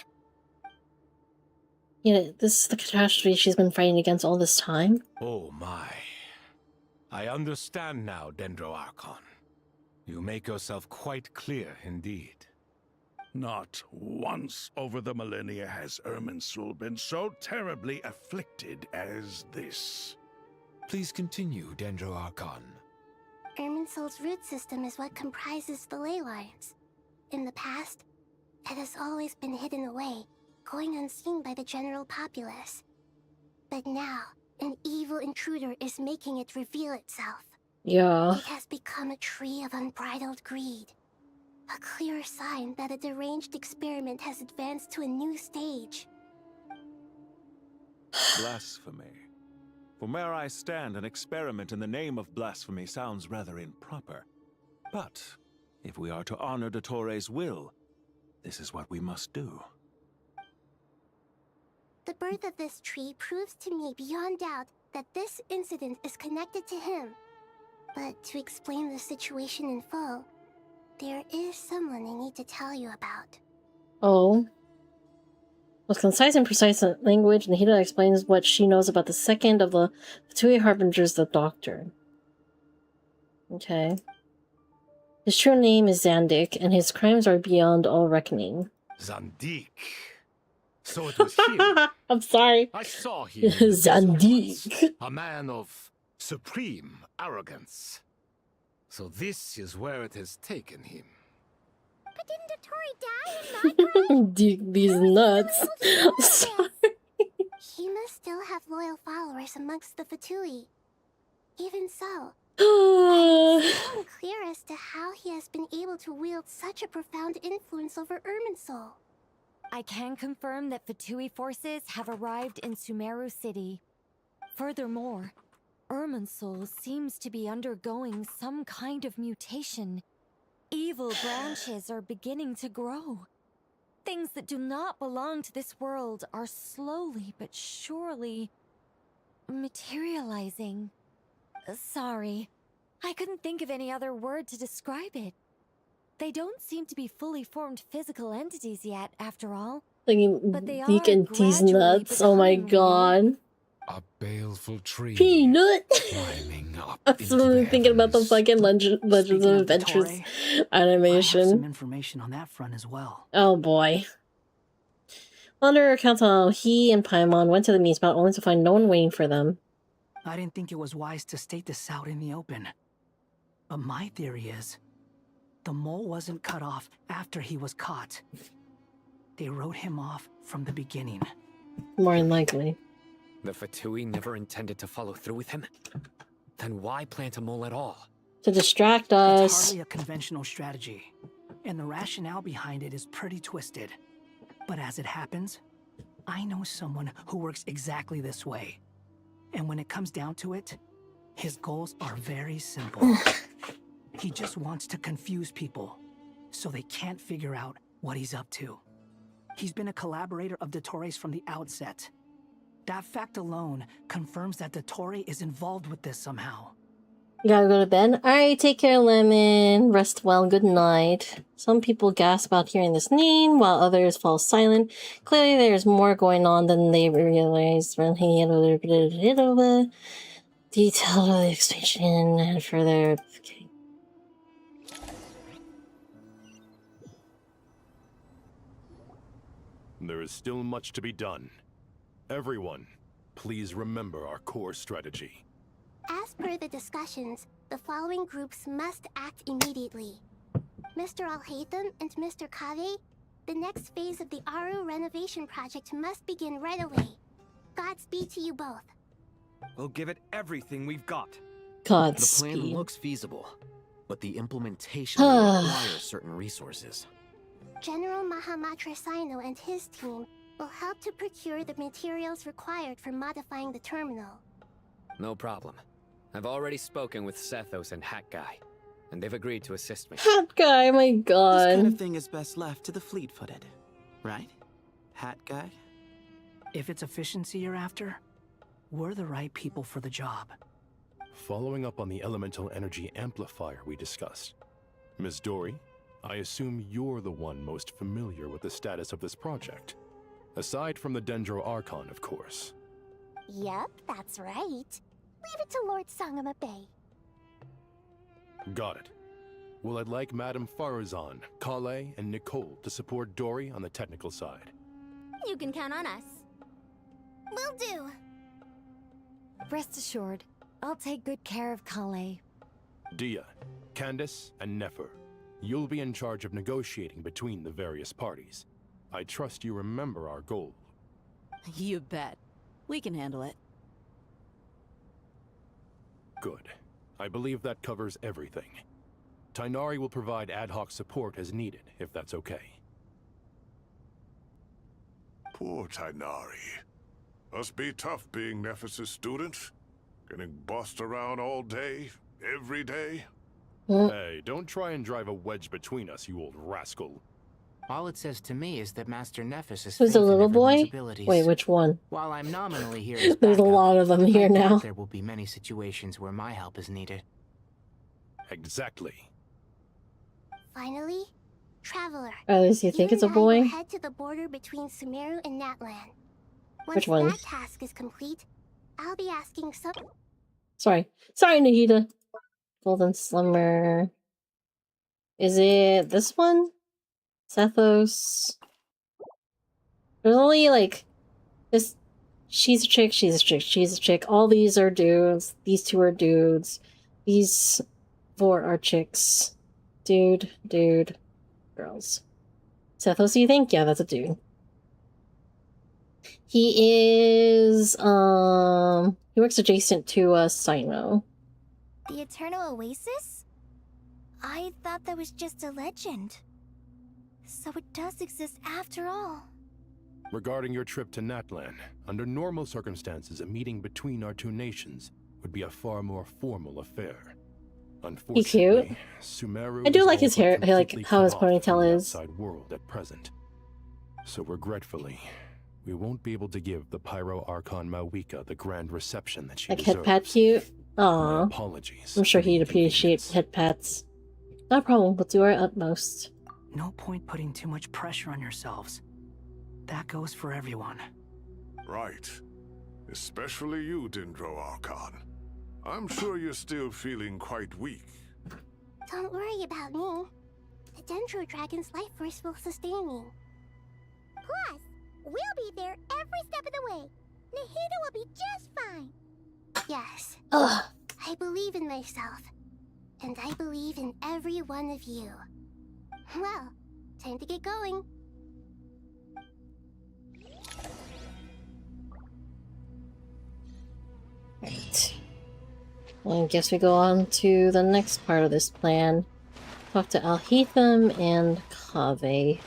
Yeah, this is the catastrophe she's been fighting against all this time. Oh my. I understand now, Dendro Archon. You make yourself quite clear indeed. Not once over the millennia has Irminsul been so terribly afflicted as this. Please continue, Dendro Archon. Irminsul's root system is what comprises the ley lines. In the past, it has always been hidden away, going unseen by the general populace. But now, an evil intruder is making it reveal itself. Yeah. It has become a tree of unbridled greed. A clear sign that a deranged experiment has advanced to a new stage. Blasphemy. From where I stand, an experiment in the name of blasphemy sounds rather improper. But if we are to honor Dottores' will, this is what we must do. The birth of this tree proves to me beyond doubt that this incident is connected to him. But to explain the situation in full, there is someone I need to tell you about. Oh. With concise and precise language, Nahida explains what she knows about the second of the Fatui Harbingers, the Doctor. Okay. His true name is Zandik, and his crimes are beyond all reckoning. Zandik. So it was him. I'm sorry. I saw him. Zandik. A man of supreme arrogance. So this is where it has taken him. But didn't Dottore die in my These nuts. I'm sorry. He must still have loyal followers amongst the Fatui. Even so, I'm still unclear as to how he has been able to wield such a profound influence over Irminsul. I can confirm that Fatui forces have arrived in Sumeru City. Furthermore, Irminsul seems to be undergoing some kind of mutation. Evil branches are beginning to grow. Things that do not belong to this world are slowly but surely materializing. Sorry, I couldn't think of any other word to describe it. They don't seem to be fully formed physical entities yet, after all. But they are Deacon T's nuts. Oh my god. A baleful tree Peanut. climbing up I'm into suddenly the thinking about the heavens. fucking Legends Speaking of of the Adventures Toray, I have some animation. information on that front as well. Oh boy. Wanderer recounts how he and Paimon went to the meat spot only to find no one waiting for them. I didn't think it was wise to state this out in the open. But my theory is, the mole wasn't cut off after he was caught. They wrote him off from the beginning. More than likely. The Fatui never intended to follow through with him? Then why plant a mole at all? To distract It's us. hardly a conventional strategy, and the rationale behind it is pretty twisted. But as it happens, I know someone who works exactly this way. And when it comes down to it, his goals are very simple. He just wants to confuse people, so they can't figure out what he's up to. He's been a collaborator of Dottores from the outset. That fact alone confirms that Dottore is involved with this somehow. You gotta go to bed? Alright, take care, Lemon. Rest well, good night. Some people gasp about hearing this name, while others fall silent. Clearly there's more going on than they realize when he had a little bit of a detail of the expansion and further... Okay. There is still much to be done. Everyone, please remember our core strategy. As per the discussions, the following groups must act immediately. Mr. Alhaitham and Mr. Kave, the next phase of the Aru renovation project must begin right away. Godspeed to you both. We'll give it everything we've got. The plan Godspeed. looks feasible, but the implementation will require certain resources. General Mahamatra Sino and his team will help to procure the materials required for modifying the terminal. No problem. I've already spoken with Sethos and Hat Guy, and they've agreed to assist me. Hat Guy, my god. This kind of thing is best left to the fleet-footed, right? Hat Guy? If it's efficiency you're after, we're the right people for the job. Following up on the elemental energy amplifier we discussed. Ms. Dory, I assume you're the one most familiar with the status of this project. Aside from the Dendro Archon, of course. Yep, that's right. Leave it to Lord Sangama Bay. Got it. Well, I'd like Madame Farazan, Kale, and Nicole to support Dory on the technical side. You can count on us. Will do. Rest assured, I'll take good care of Kale. Dia, Candace, and Nefer, you'll be in charge of negotiating between the various parties. I trust you remember our goal. You bet. We can handle it. Good. I believe that covers everything. Tainari will provide ad hoc support as needed, if that's okay. Poor Tainari. Must be tough being Nephis' student. Getting bossed around all day, every day. Hey, don't try and drive a wedge between us, you old rascal. All it says to me is that Master Nephis is Who's the little boy? Wait, which one? While I'm nominally here as There's a backup, lot of them here I now. doubt there will be many situations where my help is needed. Exactly. Finally, Traveler. At least you think You it's a and I will boy? head to the border between Sumeru and Natlan. Once Which one? that task is complete, I'll be asking some... Sorry, Nahida. Golden Slimmer. Is it this one? Sethos. There's only like this. She's a chick. She's a chick. She's a chick. All these are dudes. These two are dudes. These four are chicks. Dude, girls. Sethos, you think? Yeah, that's a dude. He is he works adjacent to Sino. The Eternal Oasis? I thought that was just a legend. So it does exist after all. Regarding your trip to Natlan, under normal circumstances, a meeting between our two nations would be a far more formal affair. He's cute. Sumeru I do is like his all but hair, I like completely how his cut off from ponytail the is. outside world at present. So regretfully, we won't be able to give the Pyro Archon Mawika the grand reception that she Like head deserves. pat cute? My Aww. apologies. I'm sure he'd appreciate head pats. Not a problem, we'll do our utmost. No point putting too much pressure on yourselves. That goes for everyone. Right. Especially you, Dendro Archon. I'm sure you're still feeling quite weak. Don't worry about me. The Dendro Dragon's life force will sustain me. Plus, we'll be there every step of the way. Nahida will be just fine. Yes. Ugh. I believe in myself. And I believe in every one of you. Well, time to get going. Right. Well, I guess we go on to the next part of this plan. Talk to Alhetham and Kaveh.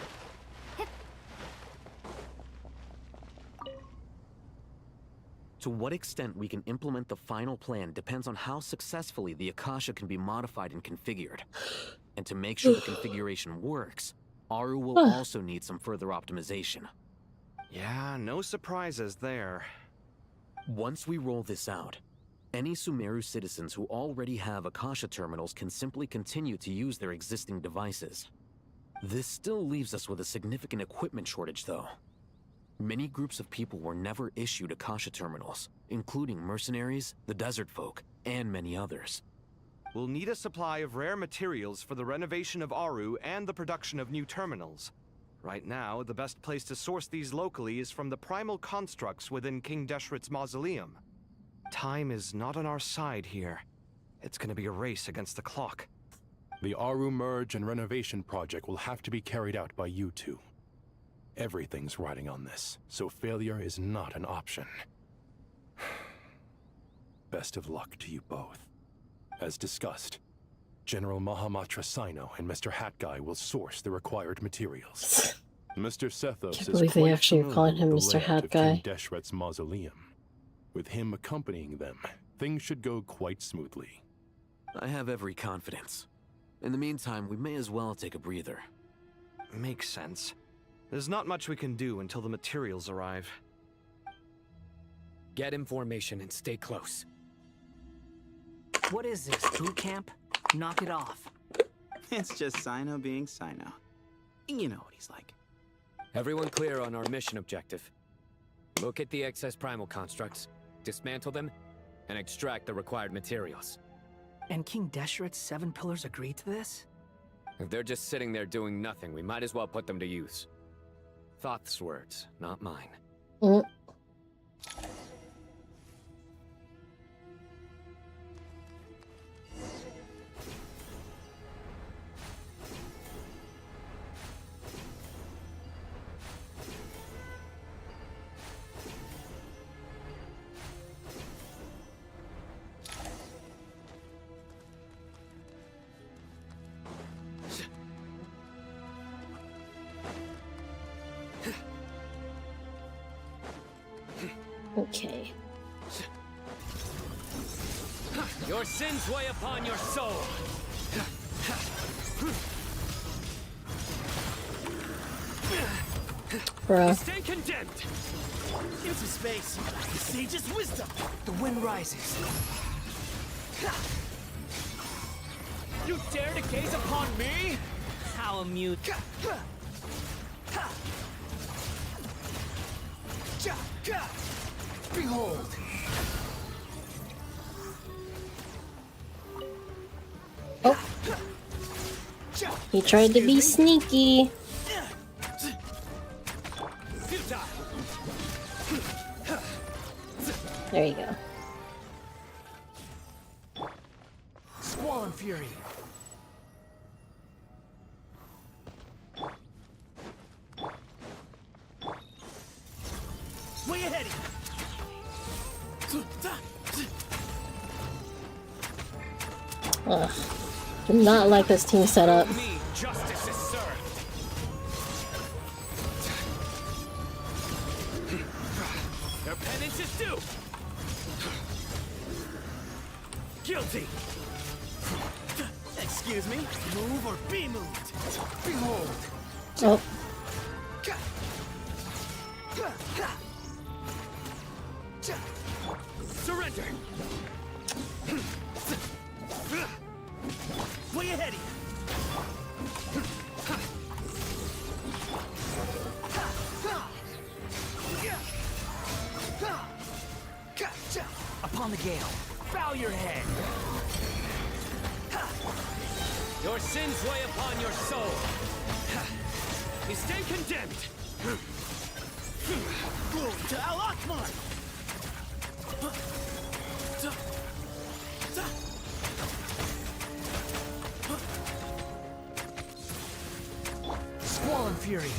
To what extent we can implement the final plan depends on how successfully the Akasha can be modified and configured. And to make sure the configuration works, Aru will also need some further optimization. Yeah, no surprises there. Once we roll this out, any Sumeru citizens who already have Akasha terminals can simply continue to use their existing devices. This still leaves us with a significant equipment shortage, though. Many groups of people were never issued Akasha terminals, including mercenaries, the desert folk, and many others. We'll need a supply of rare materials for the renovation of Aru and the production of new terminals. Right now, the best place to source these locally is from the primal constructs within King Deshret's mausoleum. Time is not on our side here. It's gonna be a race against the clock. The Aru merge and renovation project will have to be carried out by you two. Everything's riding on this, so failure is not an option. Best of luck to you both. As discussed, General Mahamatra Sino and Mr. Hat Guy will source the required materials. Mr. Sethos Can't is believe they quite actually are calling him familiar with Mr. the layout Hat of Guy. King Deshret's mausoleum. With him accompanying them, things should go quite smoothly. I have every confidence. In the meantime, we may as well take a breather. Makes sense. There's not much we can do until the materials arrive. Get information and stay close. What is this, boot camp? Knock it off. It's just Sino being Sino. You know what he's like. Everyone clear on our mission objective. Locate the excess primal constructs, dismantle them, and extract the required materials. And King Deshret's 7 pillars agreed to this? If they're just sitting there doing nothing, we might as well put them to use. Thoth's words, not mine. Okay. Your sins weigh upon your soul. Bruh. Stay condemned. Into space. The sage's wisdom. The wind rises. You dare to gaze upon me? How mute. Behold. Oh. He tried to be sneaky. There you go. Squall and fury. Way ahead. Ugh. Do not like this team setup. Me, justice is served. Their penance is due. Guilty. Excuse me. Move or be moved. Behold. Oh. Surrender! Way ahead of you! Upon the gale, bow your head! Your sins weigh upon your soul! You stay condemned! Glory to Al Akbar! Squall and Fury!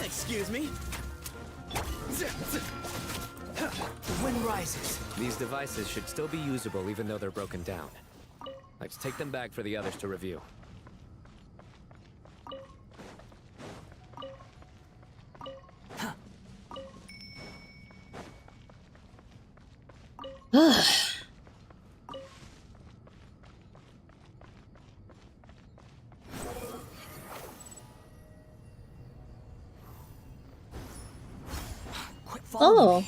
Excuse me? The wind rises. These devices should still be usable even though they're broken down. Let's take them back for the others to review. Oh.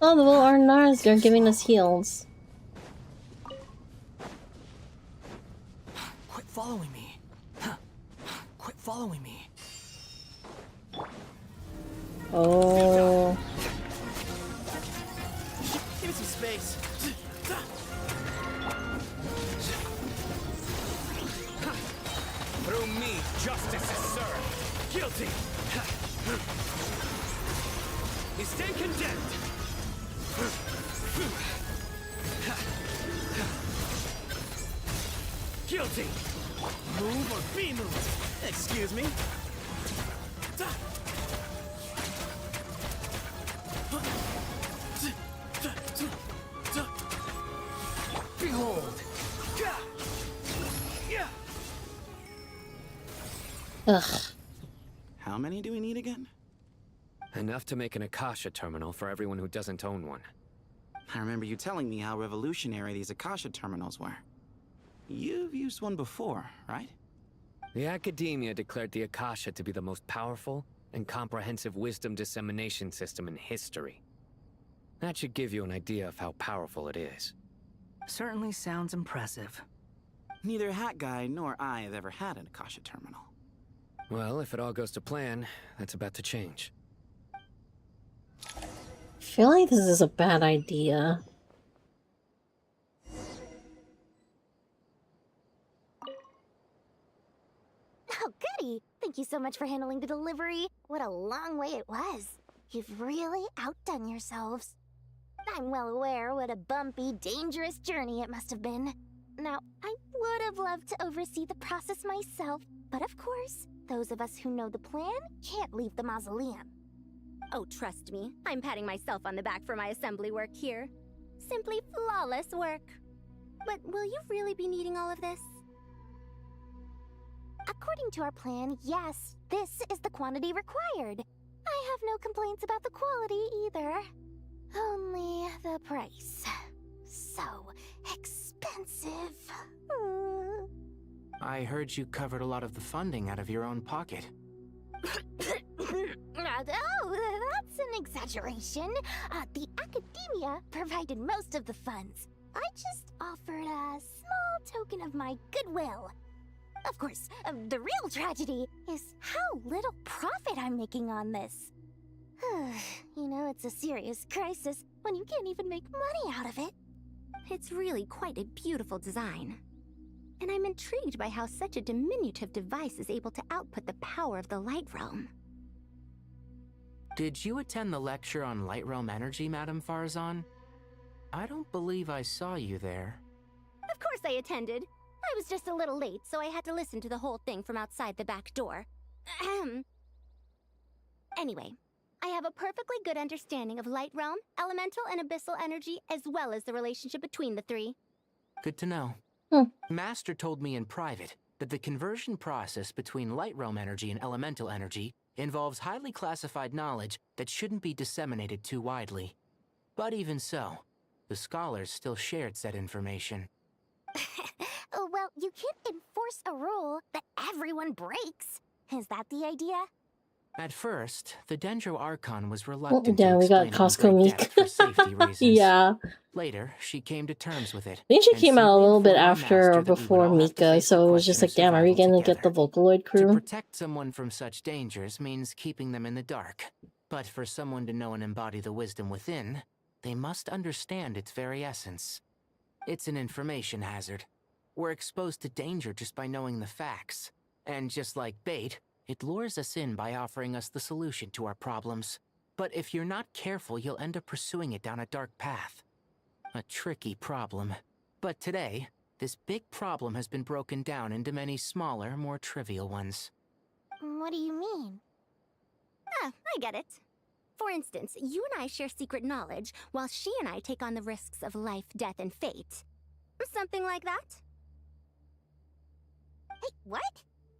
Oh, the little Arnars are giving us heals. Quit following me. Quit following me. Oh. Give me some space. Through me, justice is served. Guilty. You stay condemned. Guilty. Move or be moved. Excuse me. Behold. Ugh. How many do we need again? Enough to make an Akasha terminal for everyone who doesn't own one. I remember you telling me how revolutionary these Akasha terminals were. You've used one before, right? The Academia declared the Akasha to be the most powerful and comprehensive wisdom dissemination system in history. That should give you an idea of how powerful it is. Certainly sounds impressive. Neither Hat Guy nor I have ever had an Akasha terminal. Well, if it all goes to plan, that's about to change. I feel like this is a bad idea. Oh, goody! Thank you so much for handling the delivery. What a long way it was. You've really outdone yourselves. I'm well aware what a bumpy, dangerous journey it must have been. Now, I would have loved to oversee the process myself, but of course, those of us who know the plan can't leave the mausoleum. Oh, trust me, I'm patting myself on the back for my assembly work here. Simply flawless work. But will you really be needing all of this? According to our plan, yes, this is the quantity required. I have no complaints about the quality either. Only the price. So expensive. I heard you covered a lot of the funding out of your own pocket. Oh, that's an exaggeration. The Academia provided most of the funds. I just offered a small token of my goodwill. Of course, the real tragedy is how little profit I'm making on this. You know, it's a serious crisis when you can't even make money out of it. It's really quite a beautiful design. And I'm intrigued by how such a diminutive device is able to output the power of the Light Realm. Did you attend the lecture on Light Realm energy, Madame Farzan? I don't believe I saw you there. Of course I attended. I was just a little late, so I had to listen to the whole thing from outside the back door. Anyway, I have a perfectly good understanding of Light Realm, elemental and abyssal energy, as well as the relationship between the three. Good to know. Master told me in private that the conversion process between Light Realm energy and elemental energy involves highly classified knowledge that shouldn't be disseminated too widely. But even so, the scholars still shared said information. Well, you can't enforce a rule that everyone breaks. Is that the idea? At first, the Dendro Archon was reluctant Yeah, to we got explain it in Costco great depth for safety Meek. reasons. Yeah. Later, she came to terms with it. I think she and came out a simply little bit informed my after master or that we would before all have to Mika, face the so it was just question like, of damn, are we survival gonna get the together. Vocaloid To crew? protect someone from such dangers means keeping them in the dark. But for someone to know and embody the wisdom within, they must understand its very essence. It's an information hazard. We're exposed to danger just by knowing the facts. And just like bait, it lures us in by offering us the solution to our problems. But if you're not careful, you'll end up pursuing it down a dark path. A tricky problem. But today, this big problem has been broken down into many smaller, more trivial ones. What do you mean? Ah, I get it. For instance, you and I share secret knowledge, while she and I take on the risks of life, death, and fate. Something like that? Hey, what?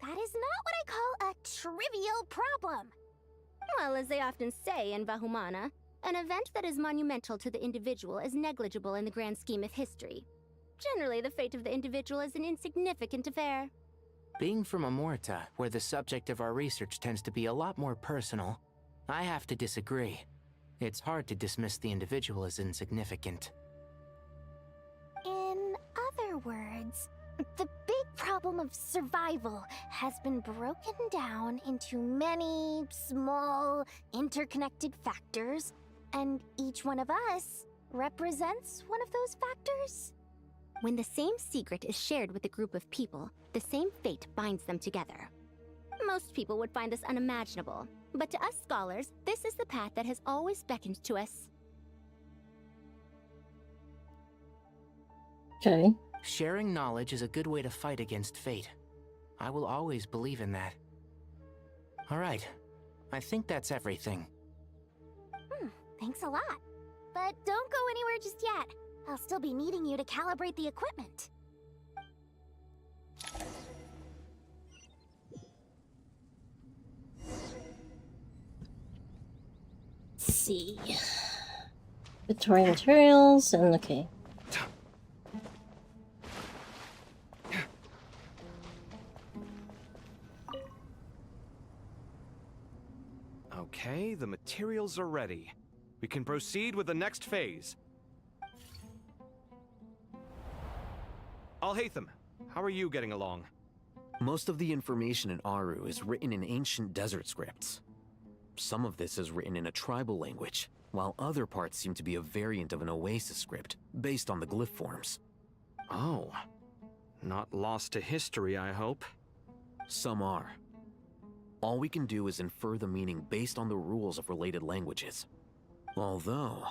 That is not what I call a trivial problem. Well, as they often say in Vahumana, an event that is monumental to the individual is negligible in the grand scheme of history. Generally, the fate of the individual is an insignificant affair. Being from Amorta, where the subject of our research tends to be a lot more personal, I have to disagree. It's hard to dismiss the individual as insignificant. In other words, the big problem of survival has been broken down into many small, interconnected factors, and each one of us represents one of those factors. When the same secret is shared with a group of people, the same fate binds them together. Most people would find this unimaginable, but to us scholars, this is the path that has always beckoned to us. Okay. Sharing knowledge is a good way to fight against fate. I will always believe in that. Alright, I think that's everything. Thanks a lot. But don't go anywhere just yet. I'll still be needing you to calibrate the equipment. Let's see. Inventory materials and okay. Okay, the materials are ready. We can proceed with the next phase. Alhaitham, how are you getting along? Most of the information in Aru is written in ancient desert scripts. Some of this is written in a tribal language, while other parts seem to be a variant of an Oasis script, based on the glyph forms. Oh. Not lost to history, I hope. Some are. All we can do is infer the meaning based on the rules of related languages. Although,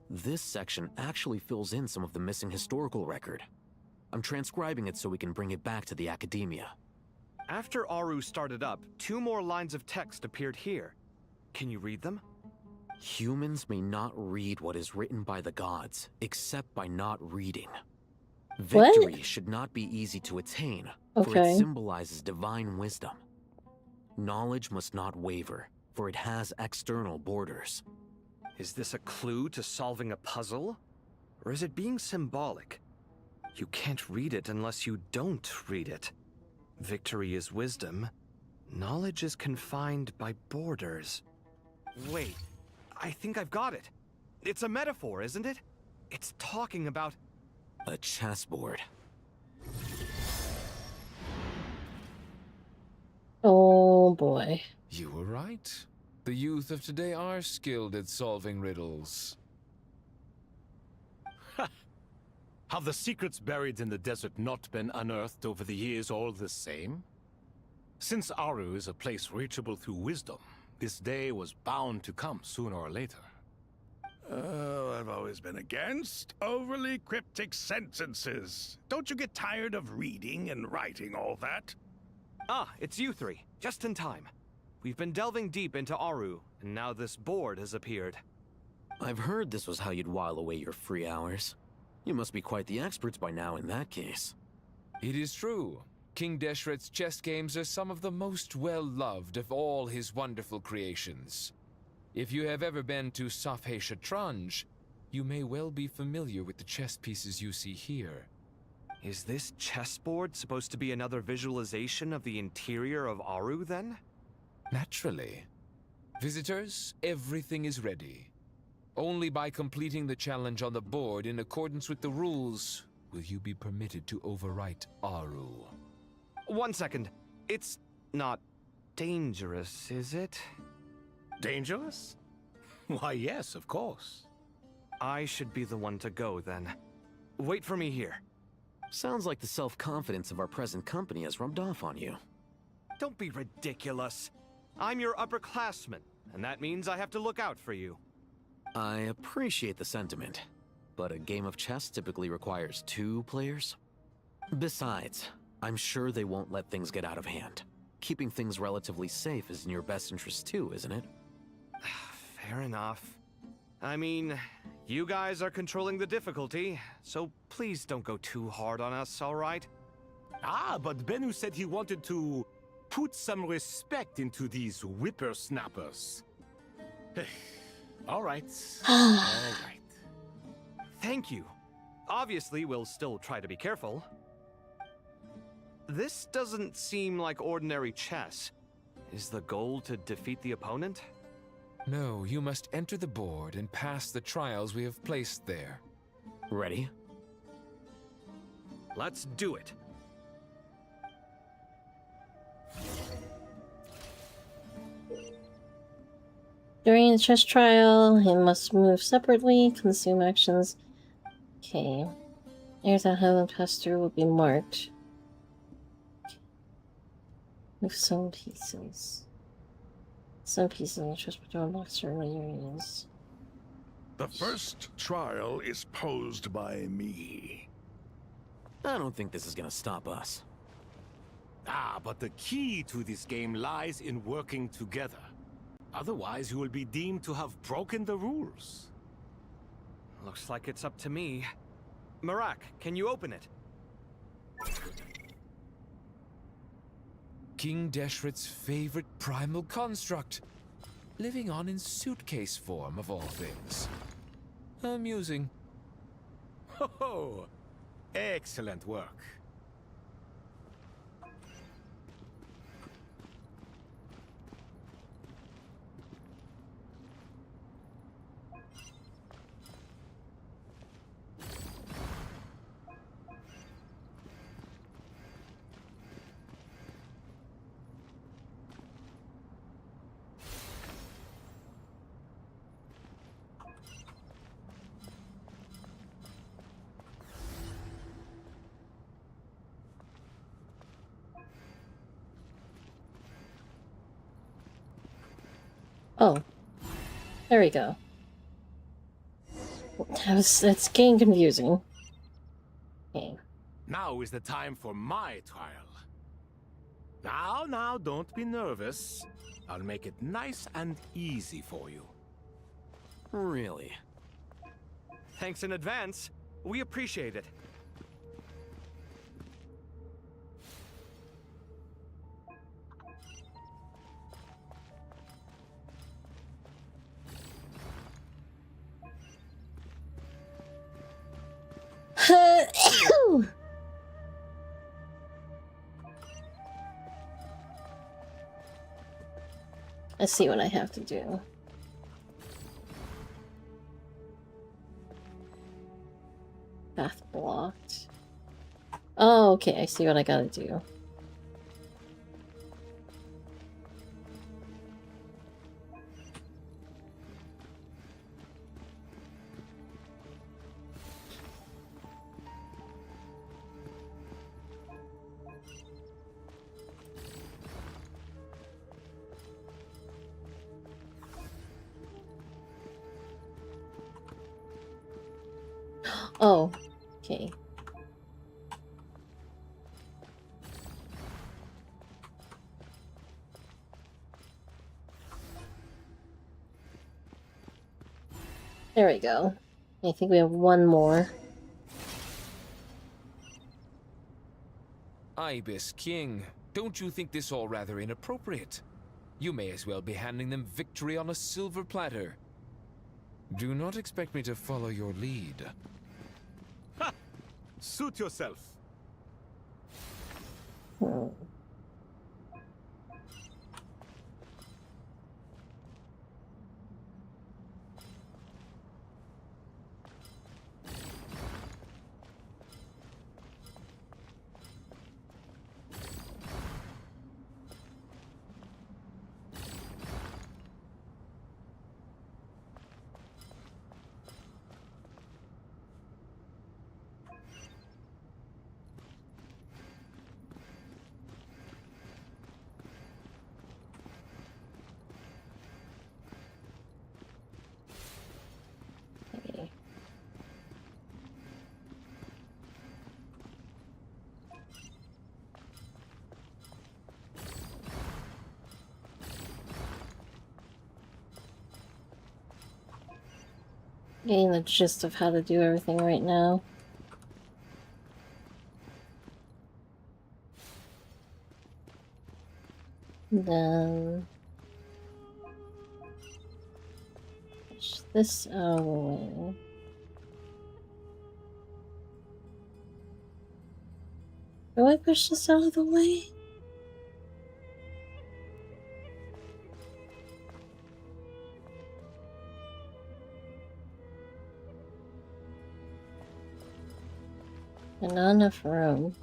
this section actually fills in some of the missing historical record. I'm transcribing it so we can bring it back to the academia. After Aru started up, 2 more lines of text appeared here. Can you read them? Humans may not read what is written by the gods, except by not reading. Victory should not be easy to attain, for it symbolizes divine wisdom. Knowledge must not waver, for it has external borders. Is this a clue to solving a puzzle? Or is it being symbolic? You can't read it unless you don't read it. Victory is wisdom. Knowledge is confined by borders. Wait, I think I've got it. It's a metaphor, isn't it? It's talking about... a chessboard. Oh boy. You were right. The youth of today are skilled at solving riddles. Have the secrets buried in the desert not been unearthed over the years all the same? Since Aru is a place reachable through wisdom, this day was bound to come sooner or later. Oh, I've always been against overly cryptic sentences. Don't you get tired of reading and writing all that? Ah, it's you 3. Just in time. We've been delving deep into Aru, and now this board has appeared. I've heard this was how you'd while away your free hours. You must be quite the experts by now in that case. It is true. King Deshret's chess games are some of the most well-loved of all his wonderful creations. If you have ever been to Safhe Shatranj, you may well be familiar with the chess pieces you see here. Is this chessboard supposed to be another visualization of the interior of Aru, then? Naturally. Visitors, everything is ready. Only by completing the challenge on the board in accordance with the rules will you be permitted to overwrite Aru. 1 second. It's not dangerous, is it? Dangerous? Why, yes, of course. I should be the one to go, then. Wait for me here. Sounds like the self-confidence of our present company has rubbed off on you. Don't be ridiculous. I'm your upperclassman, and that means I have to look out for you. I appreciate the sentiment, but a game of chess typically requires 2 players. Besides, I'm sure they won't let things get out of hand. Keeping things relatively safe is in your best interest too, isn't it? Fair enough. I mean, you guys are controlling the difficulty, so please don't go too hard on us, all right? Ah, but Bennu said he wanted to put some respect into these whippersnappers. All right. All right. Thank you. Obviously, we'll still try to be careful. This doesn't seem like ordinary chess. Is the goal to defeat the opponent? No, you must enter the board and pass the trials we have placed there. Ready? Let's do it. During the chess trial, he must move separately, consume actions. Okay. Areas that haven't passed through will be marked. Move some pieces. Some pieces of the chessboard to unlock certain areas. The first trial is posed by me. I don't think this is gonna stop us. Ah, but the key to this game lies in working together. Otherwise, you will be deemed to have broken the rules. Looks like it's up to me. Marak, can you open it? King Deshret's favorite primal construct. Living on in suitcase form, of all things. Amusing. Ho ho! Excellent work. Oh. There we go. It's getting confusing. Okay. Now is the time for my trial. Now, don't be nervous. I'll make it nice and easy for you. Really? Thanks in advance. We appreciate it. Let's see what I have to do. Path blocked. Oh, okay, I see what I gotta do. Oh, okay. There we go. I think we have one more. Ibis King, don't you think this all rather inappropriate? You may as well be handing them victory on a silver platter. Do not expect me to follow your lead. Ha! Suit yourself. Getting the gist of how to do everything right now. Then push this out of the way. Do I push this out of the way? And not enough room.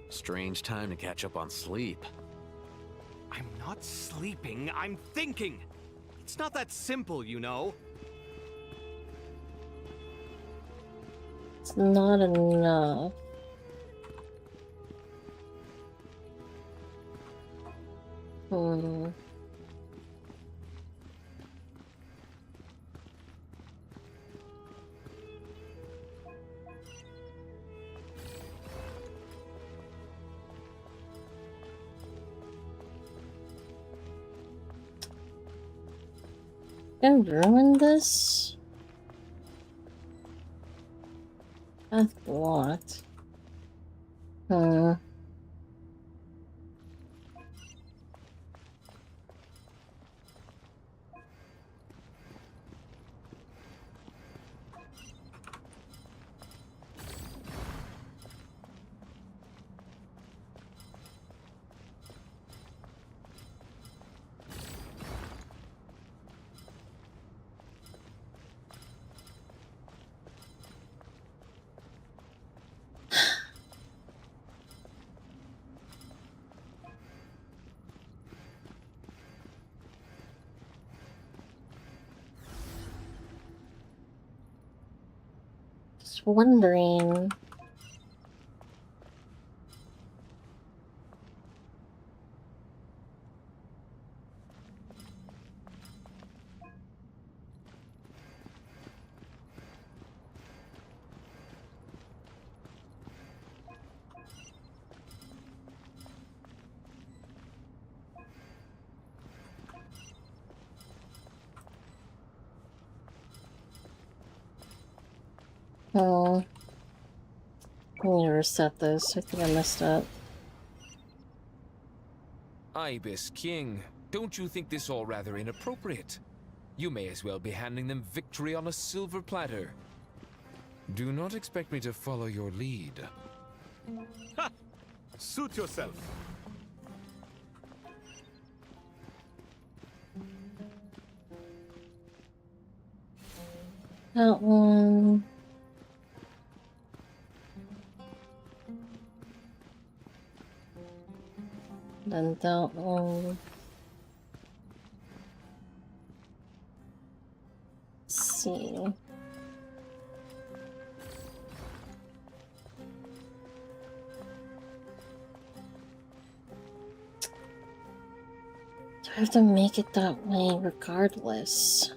Strange time to catch up on sleep. I'm not sleeping, I'm thinking. It's not that simple, you know. It's not enough. Gonna ruin this? Path blocked. Just wondering. I need to reset this. I think I messed up. Ibis King, don't you think this all rather inappropriate? You may as well be handing them victory on a silver platter. Do not expect me to follow your lead. Ha! Suit yourself. That one. Then that one. Let's see. Do I have to make it that way regardless?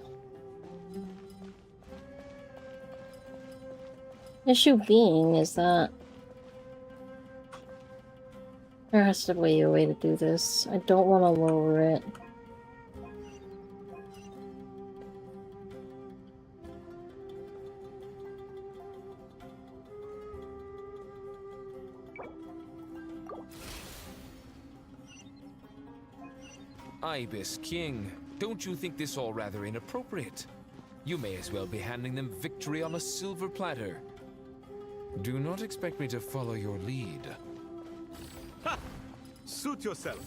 Issue being is that there has to be a way to do this. I don't want to lower it. Ibis King, don't you think this all rather inappropriate? You may as well be handing them victory on a silver platter. Do not expect me to follow your lead. Ha! Suit yourself.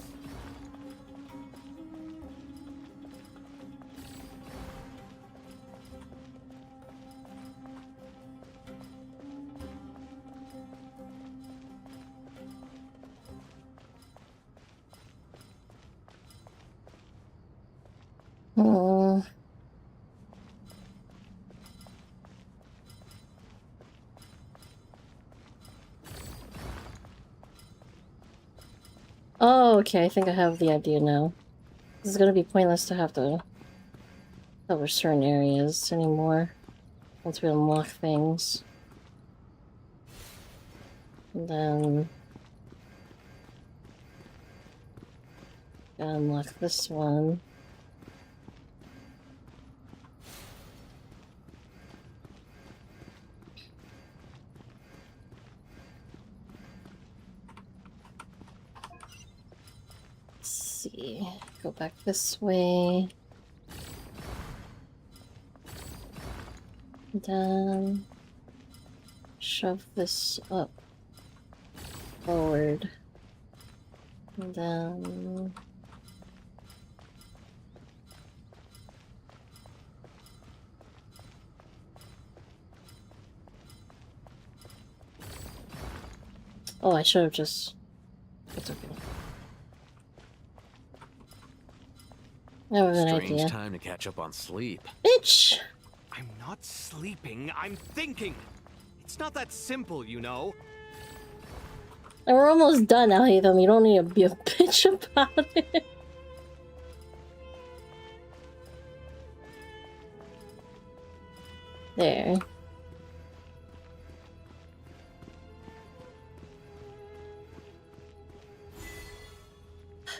Oh, okay, I think I have the idea now. This is gonna be pointless to have to cover certain areas anymore once we unlock things. And then gotta unlock this one. See, go back this way. Then shove this up forward. And then oh, I should have just. It's okay. I have an Strange idea. time to catch up on sleep. Bitch! I'm not sleeping, I'm thinking. It's not that simple, you know. And we're almost done, Alhaitham. You don't need to be a bitch about it. There.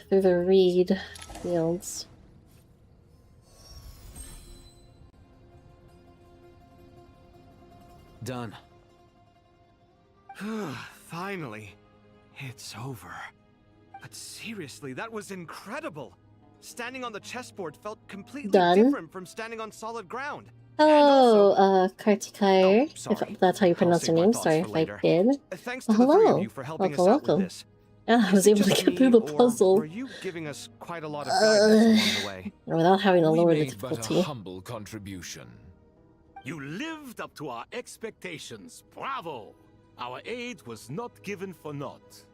Through the reed fields. Done. Finally. It's over. But seriously, that was incredible. Standing on the chessboard felt completely different from standing on solid ground. Hello, Kartikar, sorry. if that's how you pronounce your name. Sorry if I did. Thanks Oh, to the three hello. of you for helping Welcome, us out welcome. with this. Yeah, I was Is it able to just get through me, the or puzzle. were you giving us quite a lot of guidance along the way? Without having to We lower the made but a difficulty. humble contribution. You lived up to our expectations. Bravo! Our aid was not given for naught.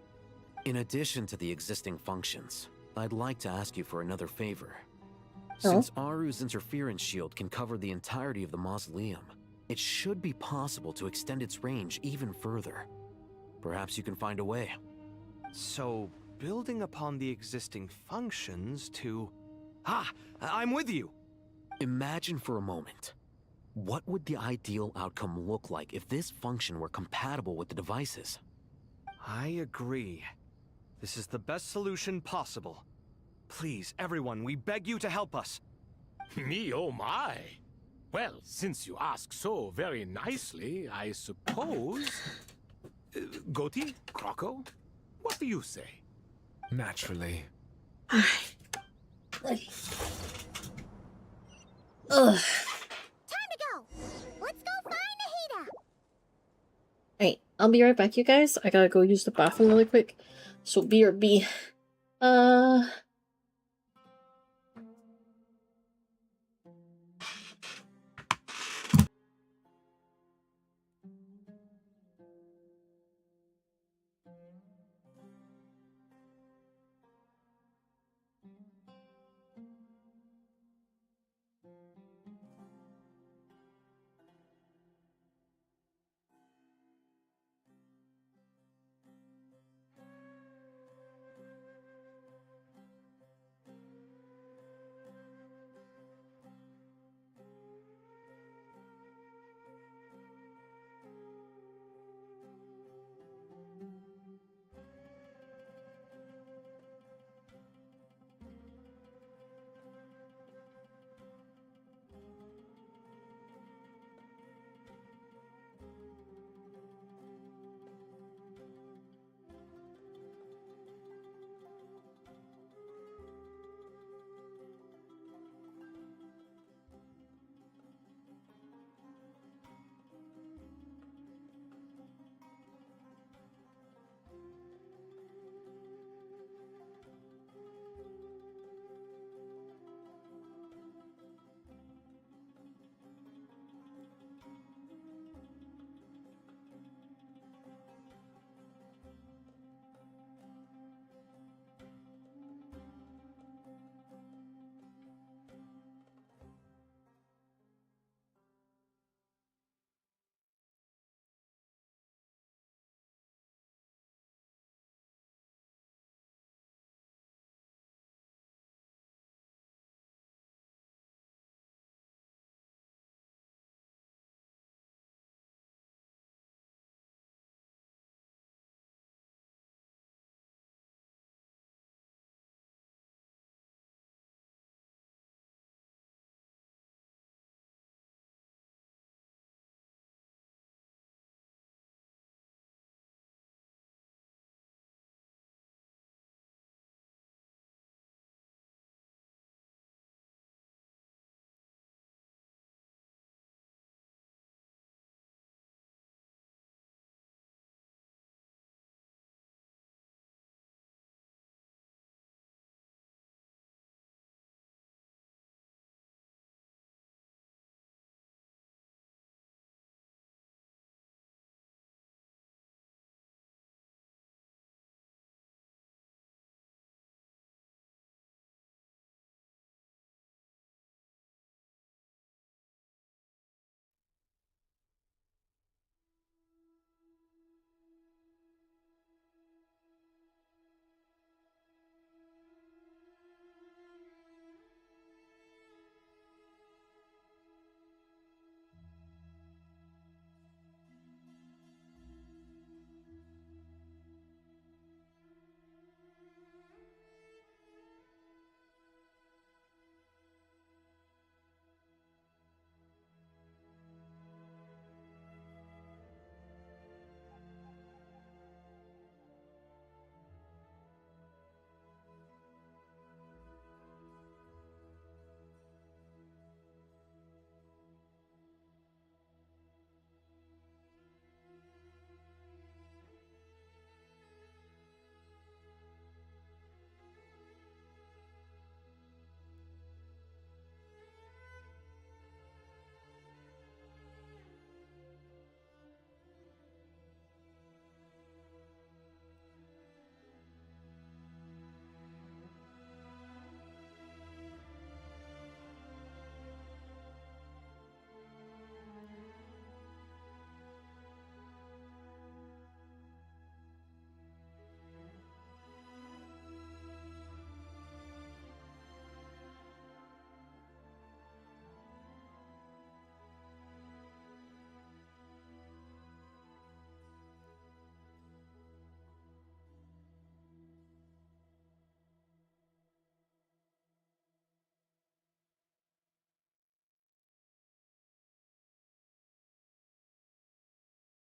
In addition to the existing functions, I'd like to ask you for another favor. Oh? Since Aru's interference shield can cover the entirety of the mausoleum, it should be possible to extend its range even further. Perhaps you can find a way. So, building upon the existing functions to... Ah! I'm with you! Imagine for a moment. What would the ideal outcome look like if this function were compatible with the devices? I agree. This is the best solution possible. Please, everyone, we beg you to help us. Me, oh my. Well, since you ask so very nicely, I suppose... Goti? Croco? What do you say? Naturally. Ugh. Time to go! Let's go find Nahida! Alright, I'll be right back, you guys. I gotta go use the bathroom really quick. So BRB.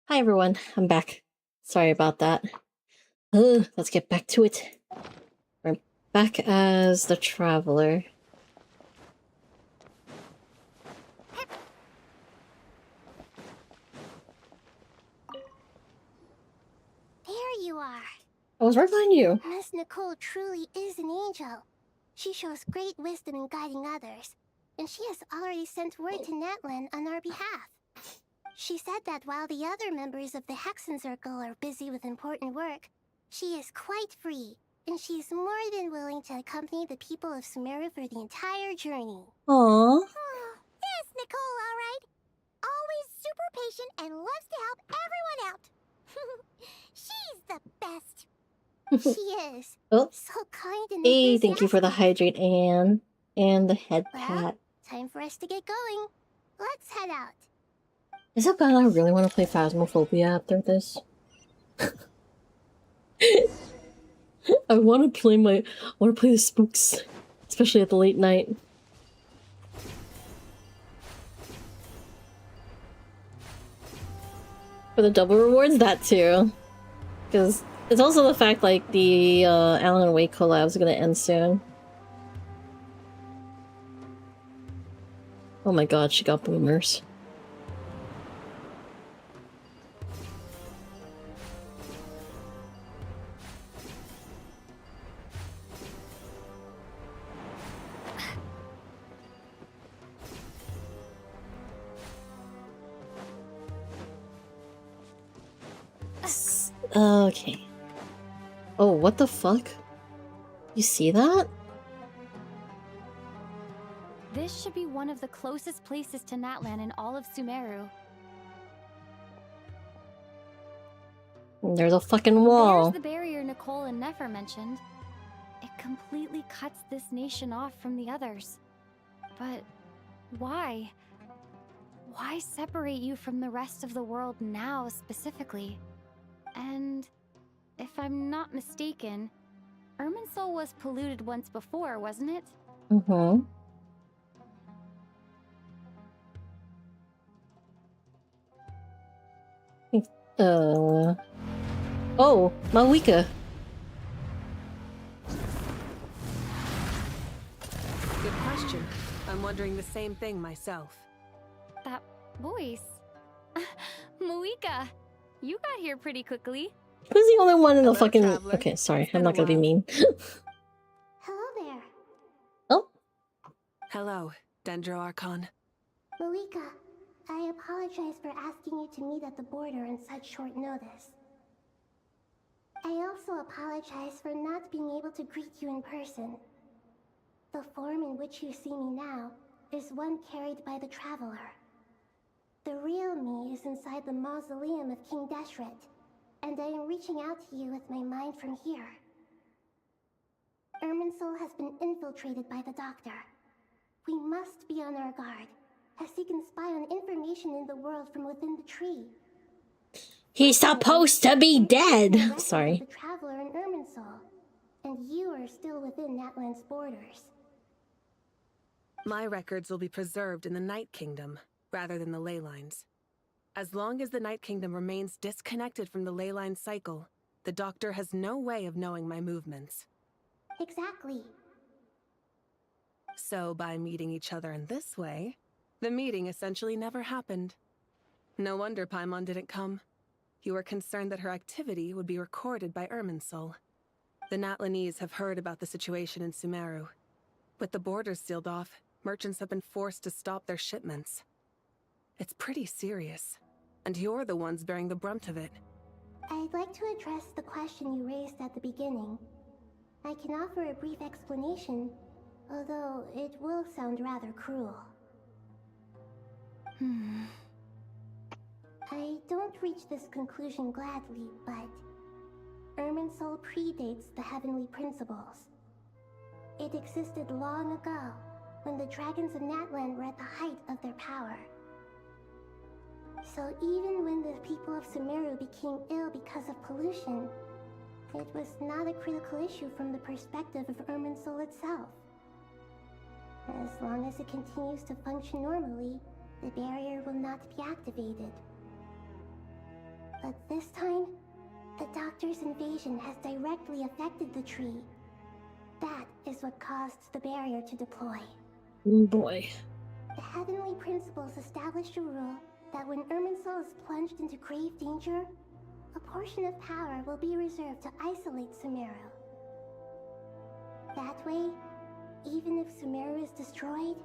Hi everyone, I'm back. Sorry about that. Let's get back to it. We're back as the Traveler. There you are. I was right behind you. Miss Nicole truly is an angel. She shows great wisdom in guiding others, and she has already sent word to Natlan on our behalf. She said that while the other members of the Hexen Circle are busy with important work, she is quite free, and she's more than willing to accompany the people of Sumeru for the entire journey. Aww. Yes, Nicole, all right. Always super patient and loves to help everyone out. She's the best. She is. Oh. So kind and Hey, thank you for the enthusiastic. hydrate and the head pat. Well, time for us to get going. Let's head out. Is that bad? I really want to play Phasmophobia after this. I want to play the spooks, especially at the late night. For the double rewards, that too. Because it's also the fact like the Alan Wake collab is gonna end soon. Oh my god, she got boomers. Okay. Oh, what the fuck? You see that? This should be one of the closest places to Natlan in all of Sumeru. There's a fucking wall. There's the barrier Nicole and Nefer mentioned. It completely cuts this nation off from the others. But why? Why separate you from the rest of the world now specifically? And if I'm not mistaken, Irminsul was polluted once before, wasn't it? Mm-hmm. Oh, Malika. Good question. I'm wondering the same thing myself. That voice. Malika, you got here pretty quickly. Who's the only one in the Hello, fucking... traveler. Okay, sorry, It's I'm been not a gonna be while. mean. Hello there. Oh. Hello, Dendro Archon. Malika, I apologize for asking you to meet at the border on such short notice. I also apologize for not being able to greet you in person. The form in which you see me now is one carried by the Traveler. The real me is inside the mausoleum of King Deshret, and I am reaching out to you with my mind from here. Irminsul has been infiltrated by the Doctor. We must be on our guard, as he can spy on information in the world from within the tree. He's supposed to be dead! Sorry. The Traveler in Irminsul, and you are still within Natlan's borders. My records will be preserved in the Night Kingdom, rather than the ley lines. As long as the Night Kingdom remains disconnected from the ley line cycle, the Doctor has no way of knowing my movements. Exactly. So by meeting each other in this way, the meeting essentially never happened. No wonder Paimon didn't come. You were concerned that her activity would be recorded by Irminsul. The Natlanese have heard about the situation in Sumeru. With the borders sealed off, merchants have been forced to stop their shipments. It's pretty serious, and you're the ones bearing the brunt of it. I'd like to address the question you raised at the beginning. I can offer a brief explanation, although it will sound rather cruel. I don't reach this conclusion gladly, but Irminsul predates the heavenly principles. It existed long ago, when the dragons of Natlan were at the height of their power. So even when the people of Sumeru became ill because of pollution, it was not a critical issue from the perspective of Irminsul itself. As long as it continues to function normally, the barrier will not be activated. But this time, the Doctor's invasion has directly affected the tree. That is what caused the barrier to deploy. Oh boy. The Heavenly Principles established a rule that when Irminsul is plunged into grave danger, a portion of power will be reserved to isolate Sumeru. That way, even if Sumeru is destroyed,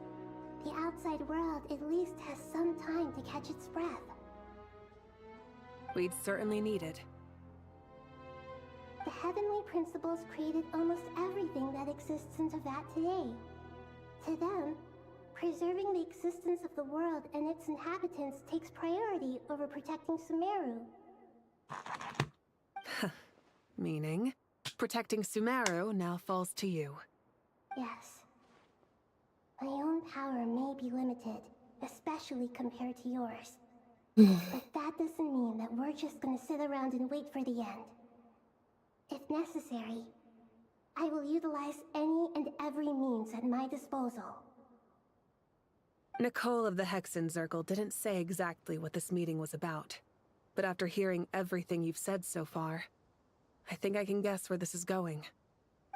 the outside world at least has some time to catch its breath. We'd certainly need it. The Heavenly Principles created almost everything that exists in Teyvat today. To them, preserving the existence of the world and its inhabitants takes priority over protecting Sumeru. Meaning, protecting Sumeru now falls to you. Yes. My own power may be limited, especially compared to yours. But that doesn't mean that we're just gonna sit around and wait for the end. If necessary, I will utilize any and every means at my disposal. Nicole of the Hexen Circle didn't say exactly what this meeting was about. But after hearing everything you've said so far, I think I can guess where this is going.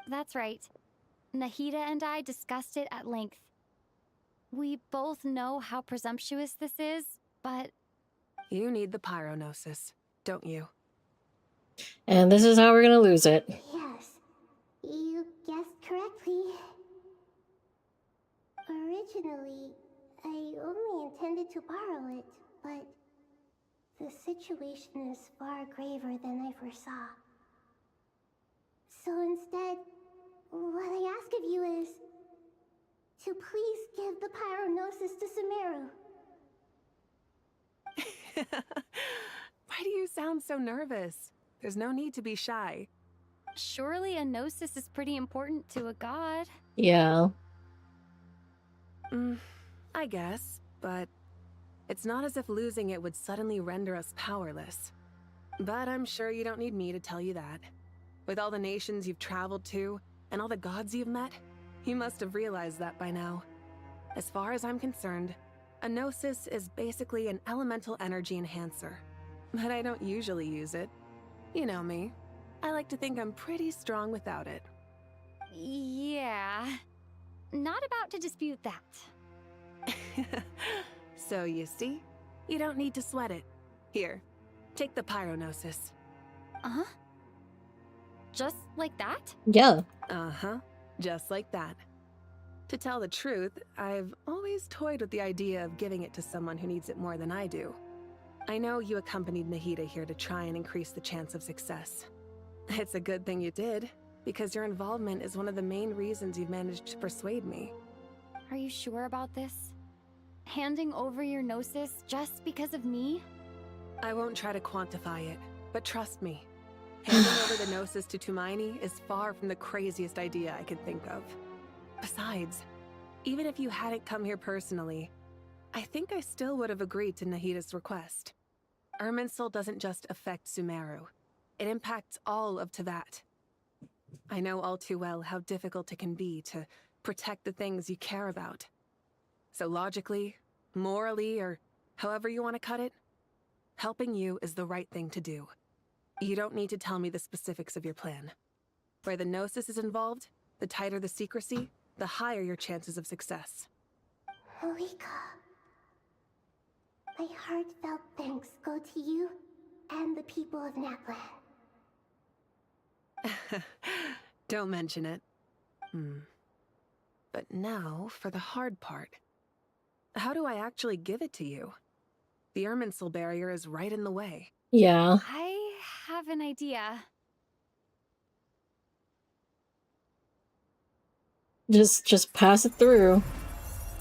That's right. Nahida and I discussed it at length. We both know how presumptuous this is, but... You need the Pyronosis, don't you? And this is how we're gonna lose it. Yes, you guessed correctly. Originally, I only intended to borrow it, but the situation is far graver than I foresaw. So instead, what I ask of you is to please give the Pyronosis to Sumeru. Why do you sound so nervous? There's no need to be shy. Surely a gnosis is pretty important to a god. Yeah. I guess, but it's not as if losing it would suddenly render us powerless. But I'm sure you don't need me to tell you that. With all the nations you've traveled to, and all the gods you've met, you must have realized that by now. As far as I'm concerned, a gnosis is basically an elemental energy enhancer. But I don't usually use it. You know me. I like to think I'm pretty strong without it. Yeah. Not about to dispute that. So you see, you don't need to sweat it. Here, take the Pyronosis. Uh-huh. Just like that? Yeah. Uh-huh. Just like that. To tell the truth, I've always toyed with the idea of giving it to someone who needs it more than I do. I know you accompanied Nahida here to try and increase the chance of success. It's a good thing you did, because your involvement is one of the main reasons you've managed to persuade me. Are you sure about this? Handing over your gnosis just because of me? I won't try to quantify it, but trust me. Handing over the gnosis to Tumaini is far from the craziest idea I could think of. Besides, even if you hadn't come here personally, I think I still would have agreed to Nahida's request. Irminsul doesn't just affect Sumeru. It impacts all of Teyvat. I know all too well how difficult it can be to protect the things you care about. So logically, morally, or however you want to cut it, helping you is the right thing to do. You don't need to tell me the specifics of your plan. Where the gnosis is involved, the tighter the secrecy, the higher your chances of success. Rika, my heartfelt thanks go to you and the people of Naplan. Don't mention it. But now for the hard part. How do I actually give it to you? The Irminsul barrier is right in the way. Yeah. I have an idea. Just pass it through.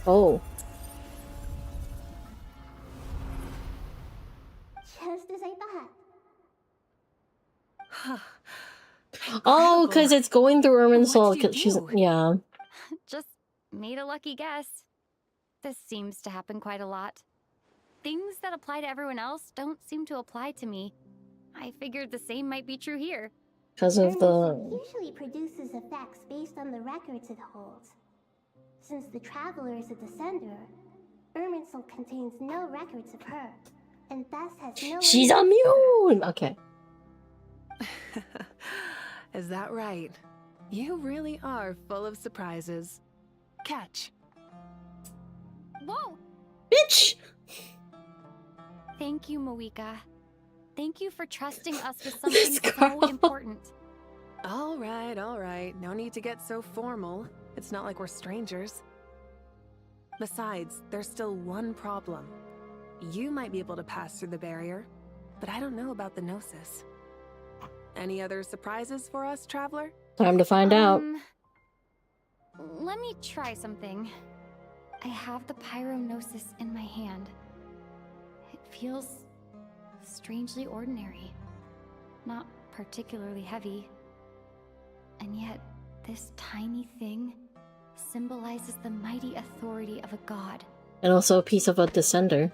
Oh. Just as I thought. Oh, because it's going through Irminsul. Cause she's yeah. Just made a lucky guess. This seems to happen quite a lot. Things that apply to everyone else don't seem to apply to me. I figured the same might be true here. Because of Irminsul usually produces effects based on the records it holds. Since the Traveler is a descender, Irminsul contains no records of her. and thus has no... She's immune! Okay. Is that right? You really are full of surprises. Catch. Whoa! Bitch! Thank you, Moika. Thank you for trusting us with something so important. All right. No need to get so formal. It's not like we're strangers. Besides, there's still one problem. You might be able to pass through the barrier, but I don't know about the Gnosis. Any other surprises for us, Traveler? Time to find out. Let me try something. I have the Pyrognosis in my hand. It feels strangely ordinary. Not particularly heavy. And yet, this tiny thing symbolizes the mighty authority of a god. And also a piece of a descender.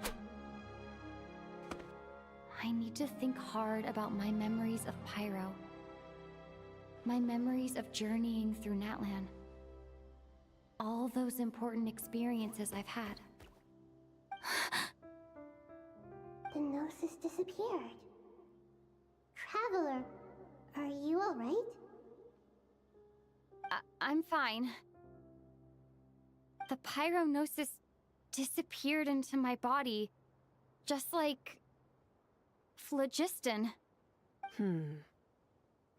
I need to think hard about my memories of Pyro. My memories of journeying through Natlan. All those important experiences I've had. The Gnosis disappeared. Traveler, are you alright? I'm fine. The Pyrognosis disappeared into my body, just like phlogiston.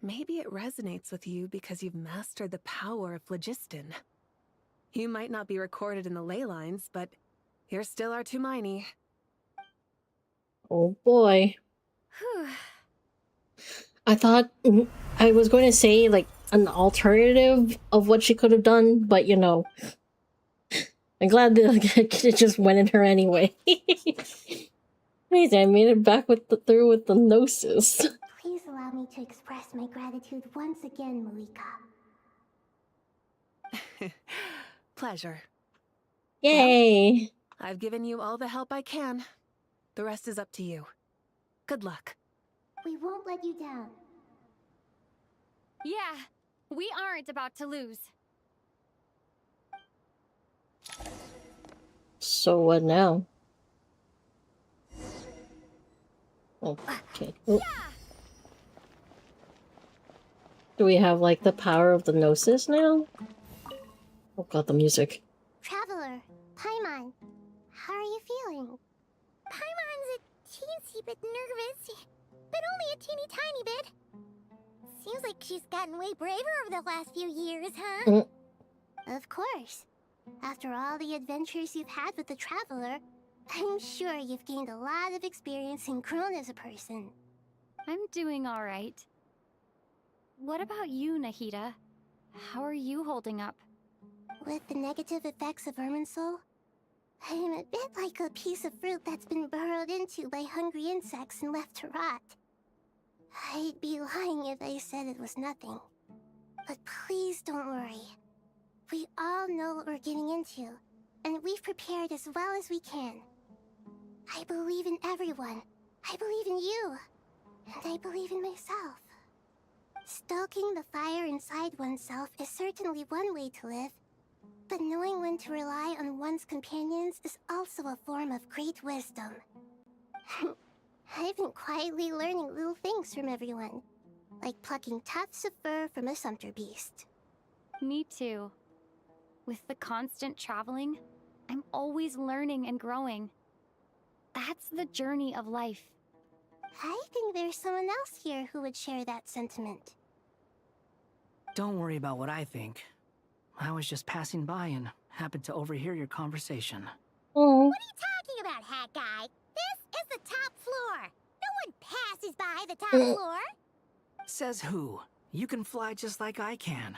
Maybe it resonates with you because you've mastered the power of phlogiston. You might not be recorded in the ley lines, but you're still our Tumaini. Oh boy. Whew. I thought I was going to say like an alternative of what she could have done, but you know, I'm glad that it just went in her anyway. Amazing, I made it back through with the Gnosis. Please allow me to express my gratitude once again, Moika. Pleasure. Yay! Well, I've given you all the help I can. The rest is up to you. Good luck. We won't let you down. Yeah, we aren't about to lose. So what now? Okay. Oh. Do we have like the power of the Gnosis now? Oh god, the music. Traveler, Paimon, how are you feeling? Paimon's a teensy bit nervous, but only a teeny tiny bit. Seems like she's gotten way braver over the last few years, huh? Of course. After all the adventures you've had with the Traveler, I'm sure you've gained a lot of experience and grown as a person. I'm doing all right. What about you, Nahida? How are you holding up? With the negative effects of Irminsul, I'm a bit like a piece of fruit that's been burrowed into by hungry insects and left to rot. I'd be lying if I said it was nothing. But please don't worry. We all know what we're getting into, and we've prepared as well as we can. I believe in everyone. I believe in you. And I believe in myself. Stoking the fire inside oneself is certainly one way to live, but knowing when to rely on one's companions is also a form of great wisdom. I've been quietly learning little things from everyone, like plucking tufts of fur from a sumpter beast. Me too. With the constant traveling, I'm always learning and growing. That's the journey of life. I think there's someone else here who would share that sentiment. Don't worry about what I think. I was just passing by and happened to overhear your conversation. Oh. What are you talking about, Hat Guy? This is the top floor. No one passes by the top floor. Says who? You can fly just like I can.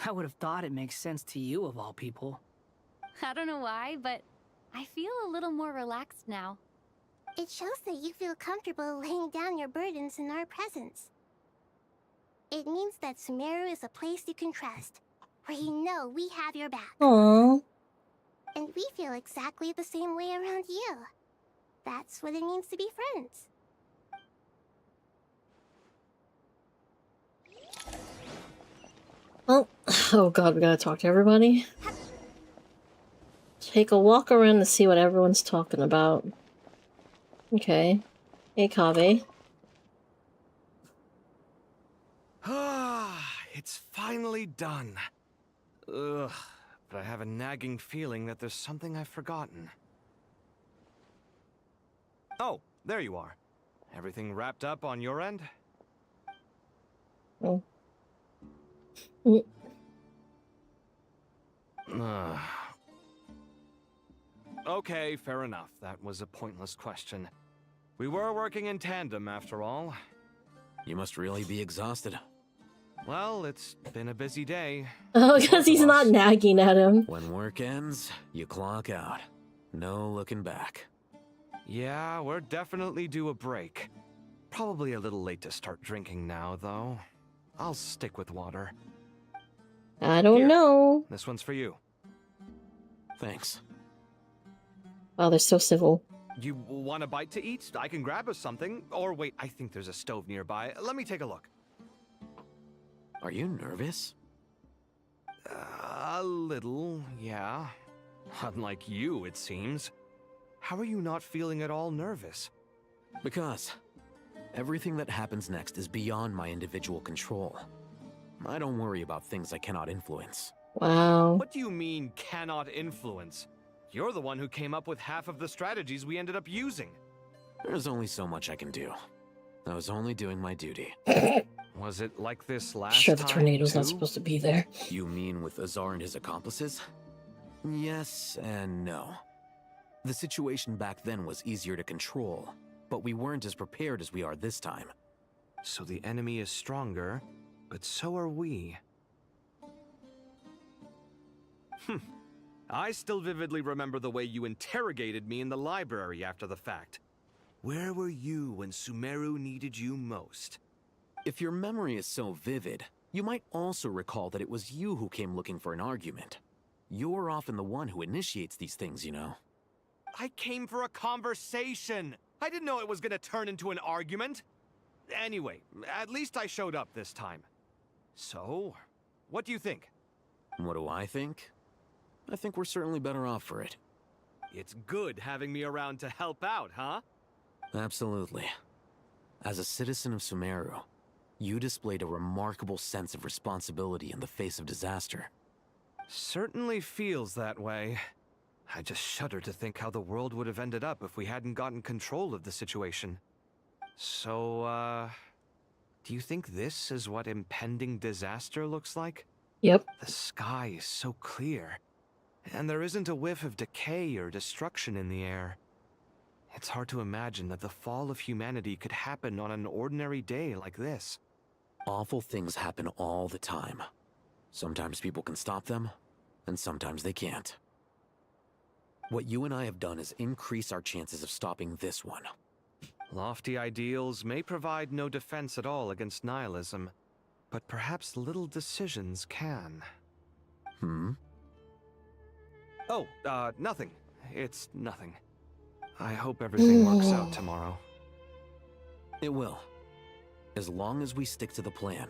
I would have thought it makes sense to you of all people. I don't know why, but I feel a little more relaxed now. It shows that you feel comfortable laying down your burdens in our presence. It means that Sumeru is a place you can trust, where you know we have your back. Aww. And we feel exactly the same way around you. That's what it means to be friends. Well, oh god, we gotta talk to everybody. Take a walk around to see what everyone's talking about. Okay. Hey, Kaveh. Ah, it's finally done. Ugh, but I have a nagging feeling that there's something I've forgotten. Oh, there you are. Everything wrapped up on your end? Oh. Okay, fair enough. That was a pointless question. We were working in tandem, after all. You must really be exhausted. Well, it's been a busy day. Oh, because he's not nagging at him. When work ends, you clock out. No looking back. Yeah, we're definitely due a break. Probably a little late to start drinking now, though. I'll stick with water. I don't know. This one's for you. Thanks. Wow, they're so civil. You want a bite to eat? I can grab us something. Or wait, I think there's a stove nearby. Let me take a look. Are you nervous? A little, yeah. Unlike you, it seems. How are you not feeling at all nervous? Because everything that happens next is beyond my individual control. I don't worry about things I cannot influence. Wow. What do you mean, cannot influence? You're the one who came up with half of the strategies we ended up using. There's only so much I can do. I was only doing my duty. Was it like this last Sure, the time, tornado's too? not supposed to be there. You mean with Azar and his accomplices? Yes and no. The situation back then was easier to control, but we weren't as prepared as we are this time. So the enemy is stronger, but so are we. I still vividly remember the way you interrogated me in the library after the fact. Where were you when Sumeru needed you most? If your memory is so vivid, you might also recall that it was you who came looking for an argument. You're often the one who initiates these things, you know. I came for a conversation. I didn't know it was gonna turn into an argument. Anyway, at least I showed up this time. So, what do you think? What do I think? I think we're certainly better off for it. It's good having me around to help out, huh? Absolutely. As a citizen of Sumeru, you displayed a remarkable sense of responsibility in the face of disaster. Certainly feels that way. I just shudder to think how the world would have ended up if we hadn't gotten control of the situation. So, do you think this is what impending disaster looks like? Yep. The sky is so clear, and there isn't a whiff of decay or destruction in the air. It's hard to imagine that the fall of humanity could happen on an ordinary day like this. Awful things happen all the time. Sometimes people can stop them, and sometimes they can't. What you and I have done is increase our chances of stopping this one. Lofty ideals may provide no defense at all against nihilism, but perhaps little decisions can. Oh, nothing. It's nothing. I hope everything works out tomorrow. It will. As long as we stick to the plan,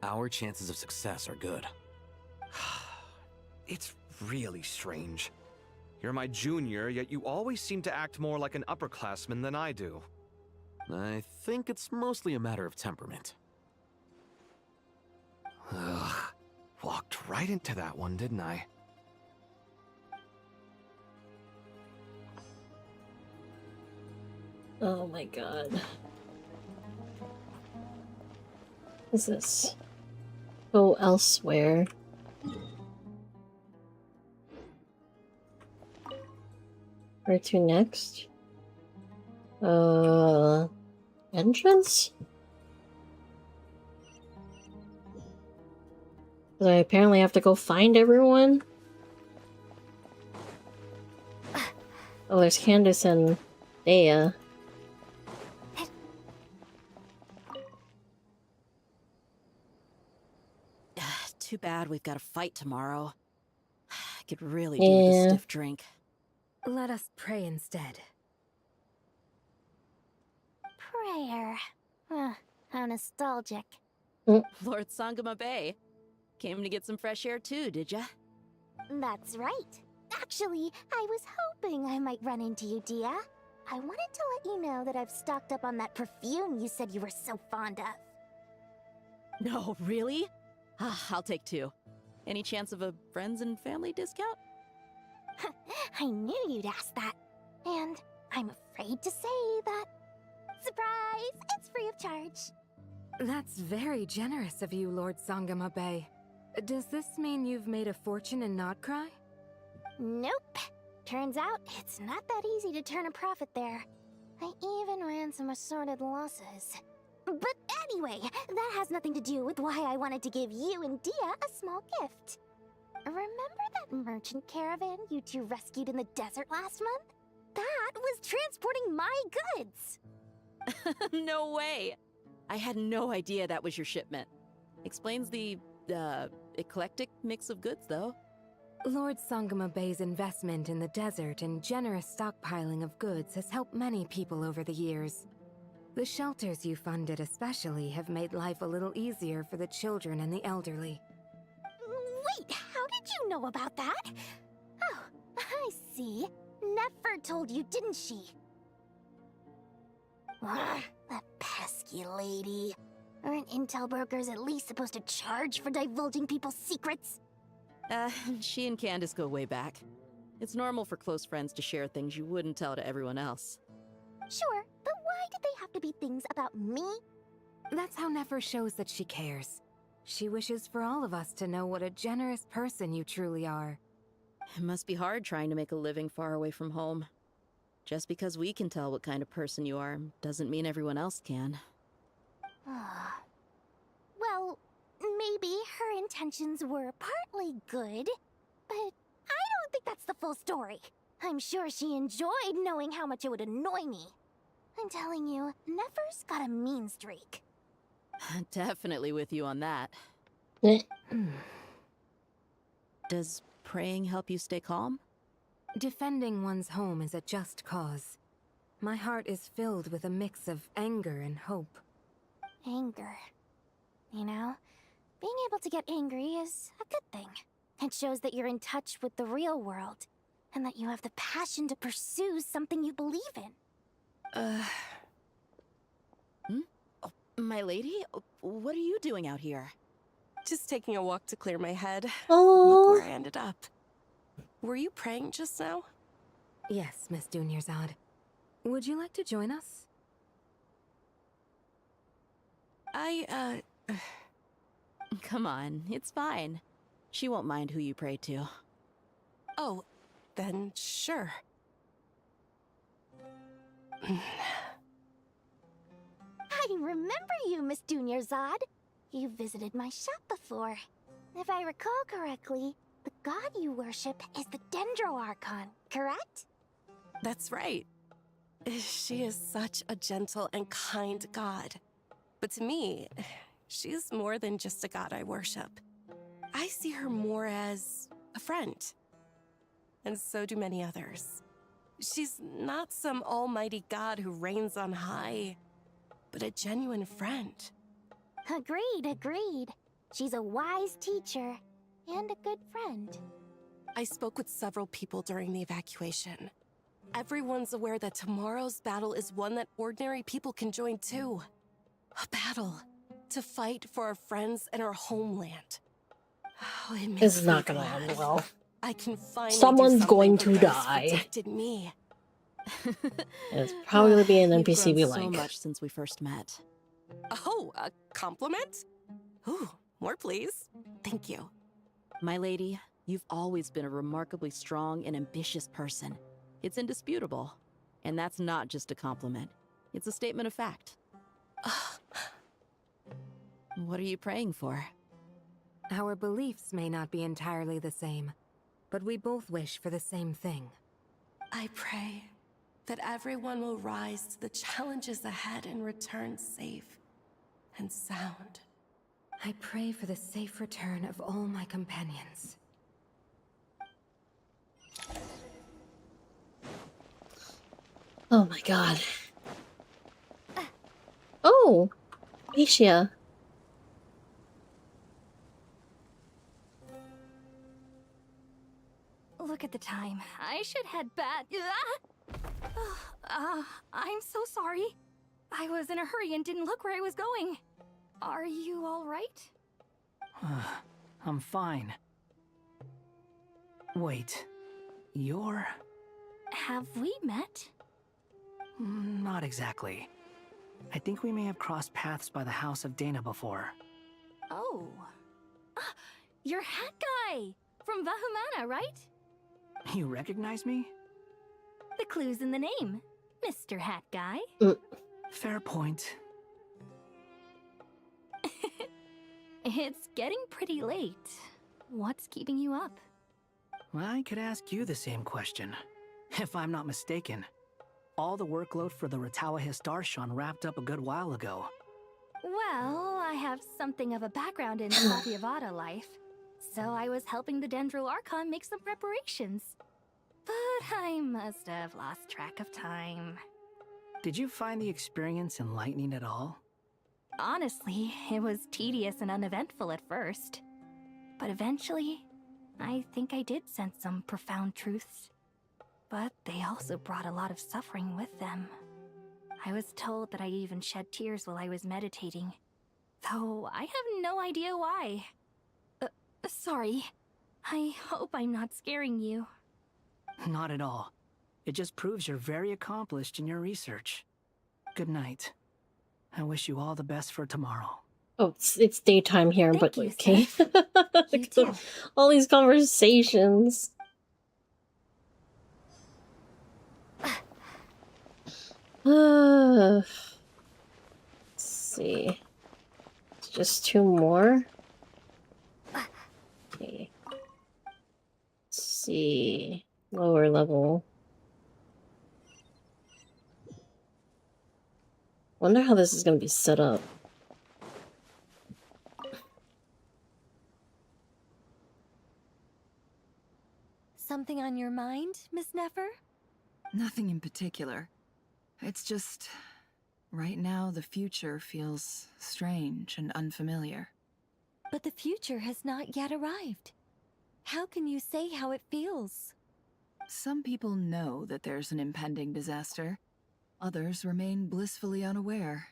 our chances of success are good. It's really strange. You're my junior, yet you always seem to act more like an upperclassman than I do. I think it's mostly a matter of temperament. Ugh. Walked right into that one, didn't I? Oh my god. What is this? Go elsewhere. Where to next? Entrance? So I apparently have to go find everyone? Oh, there's Candace and Dea. Too bad we've got a fight tomorrow. I could really do with a stiff drink. Let us pray instead. Prayer. How nostalgic. Lord Sangama Bay. Came to get some fresh air too, did ya? That's right. Actually, I was hoping I might run into you, Dia. I wanted to let you know that I've stocked up on that perfume you said you were so fond of. No, really? I'll take 2. Any chance of a friends and family discount? I knew you'd ask that. And I'm afraid to say that. Surprise! It's free of charge. That's very generous of you, Lord Sangama Bay. Does this mean you've made a fortune in Nodcry? Nope. Turns out it's not that easy to turn a profit there. I even ran some assorted losses. But anyway, that has nothing to do with why I wanted to give you and Dia a small gift. Remember that merchant caravan you two rescued in the desert last month? That was transporting my goods! No way! I had no idea that was your shipment. Explains the, eclectic mix of goods, though. Lord Sangama Bay's investment in the desert and generous stockpiling of goods has helped many people over the years. The shelters you funded especially have made life a little easier for the children and the elderly. Wait, how did you know about that? Oh, I see. Nefer told you, didn't she? That pesky lady. Aren't intel brokers at least supposed to charge for divulging people's secrets? She and Candace go way back. It's normal for close friends to share things you wouldn't tell to everyone else. Sure, but why did they have to be things about me? That's how Nefer shows that she cares. She wishes for all of us to know what a generous person you truly are. It must be hard trying to make a living far away from home. Just because we can tell what kind of person you are doesn't mean everyone else can. Well, maybe her intentions were partly good, but I don't think that's the full story. I'm sure she enjoyed knowing how much it would annoy me. I'm telling you, Nefer's got a mean streak. Definitely with you on that. Does praying help you stay calm? Defending one's home is a just cause. My heart is filled with a mix of anger and hope. Anger. You know, being able to get angry is a good thing. It shows that you're in touch with the real world, and that you have the passion to pursue something you believe in. Oh, my lady? What are you doing out here? Just taking a walk to clear my head. Oh. Look where I ended up. Were you praying just now? Yes, Miss Dunyarzad. Would you like to join us? Come on, it's fine. She won't mind who you pray to. Oh, then sure. I remember you, Miss Dunyarzad. You visited my shop before. If I recall correctly, the god you worship is the Dendro Archon, correct? That's right. She is such a gentle and kind god. But to me, she's more than just a god I worship. I see her more as a friend. And so do many others. She's not some almighty god who reigns on high, but a genuine friend. Agreed. She's a wise teacher and a good friend. I spoke with several people during the evacuation. Everyone's aware that tomorrow's battle is one that ordinary people can join too. A battle to fight for our friends and our homeland. Oh, it makes It's me not gonna glad. end well. I can finally Someone's do something going for to those die. protected me. It's probably gonna be an You've NPC grown we so like. much since we first met. Oh, a compliment? Ooh, more please. Thank you. My lady, you've always been a remarkably strong and ambitious person. It's indisputable. And that's not just a compliment. It's a statement of fact. What are you praying for? Our beliefs may not be entirely the same, but we both wish for the same thing. I pray that everyone will rise to the challenges ahead and return safe and sound. I pray for the safe return of all my companions. Oh my god. Oh, Asia. Look at the time. I should head back. I'm so sorry. I was in a hurry and didn't look where I was going. Are you all right? I'm fine. Wait, you're... Have we met? Not exactly. I think we may have crossed paths by the house of Dana before. Oh. You're Hat Guy! From Vahumana, right? You recognize me? The clue's in the name, Mr. Hat Guy. Fair point. It's getting pretty late. What's keeping you up? I could ask you the same question. If I'm not mistaken, all the workload for the Ratawa Histarshan wrapped up a good while ago. Well, I have something of a background in Satyavada life, so I was helping the Dendro Archon make some preparations. But I must have lost track of time. Did you find the experience enlightening at all? Honestly, it was tedious and uneventful at first. But eventually, I think I did sense some profound truths. But they also brought a lot of suffering with them. I was told that I even shed tears while I was meditating, though I have no idea why. Sorry. I hope I'm not scaring you. Not at all. It just proves you're very accomplished in your research. Good night. I wish you all the best for tomorrow. Oh, it's daytime here, but you, okay. All these conversations. Let's see. It's just two more. Okay. Let's see. Lower level. Wonder how this is going to be set up. Something on your mind, Miss Nefer? Nothing in particular. It's just... right now, the future feels strange and unfamiliar. But the future has not yet arrived. How can you say how it feels? Some people know that there's an impending disaster. Others remain blissfully unaware.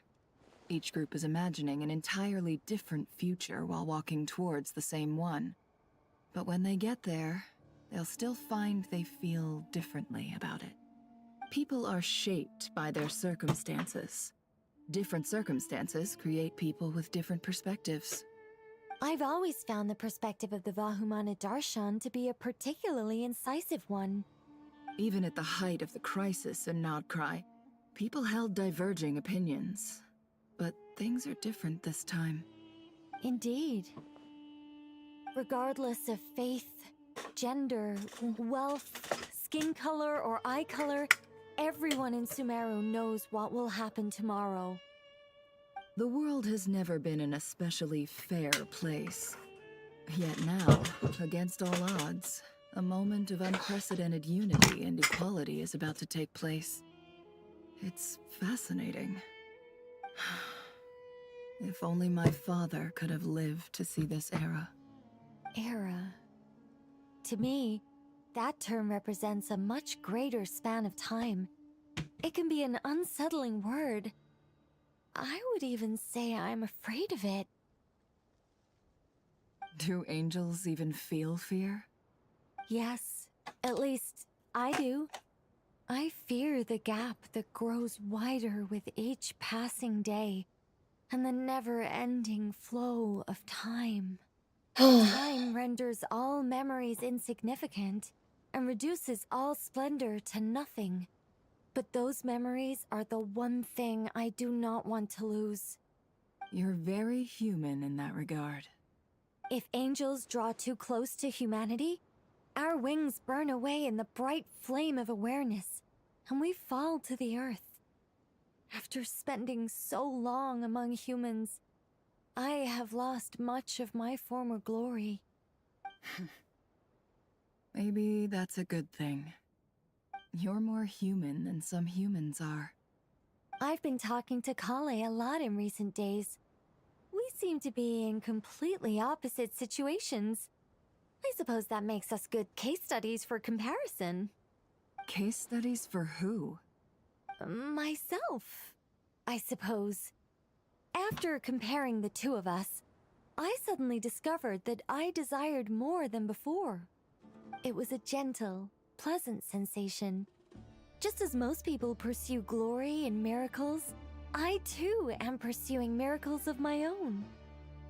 Each group is imagining an entirely different future while walking towards the same one. But when they get there, they'll still find they feel differently about it. People are shaped by their circumstances. Different circumstances create people with different perspectives. I've always found the perspective of the Vahumana Darshan to be a particularly incisive one. Even at the height of the crisis in Nodcry, people held diverging opinions. But things are different this time. Indeed. Regardless of faith, gender, wealth, skin color, or eye color, everyone in Sumeru knows what will happen tomorrow. The world has never been an especially fair place. Yet now, against all odds, a moment of unprecedented unity and equality is about to take place. It's fascinating. If only my father could have lived to see this era. Era. To me, that term represents a much greater span of time. It can be an unsettling word. I would even say I'm afraid of it. Do angels even feel fear? Yes, at least I do. I fear the gap that grows wider with each passing day, and the never-ending flow of time. Time renders all memories insignificant, and reduces all splendor to nothing. But those memories are the one thing I do not want to lose. You're very human in that regard. If angels draw too close to humanity, our wings burn away in the bright flame of awareness, and we fall to the earth. After spending so long among humans, I have lost much of my former glory. Maybe that's a good thing. You're more human than some humans are. I've been talking to Kale a lot in recent days. We seem to be in completely opposite situations. I suppose that makes us good case studies for comparison. Case studies for who? myself, I suppose. After comparing the two of us, I suddenly discovered that I desired more than before. It was a gentle, pleasant sensation. Just as most people pursue glory and miracles, I too am pursuing miracles of my own.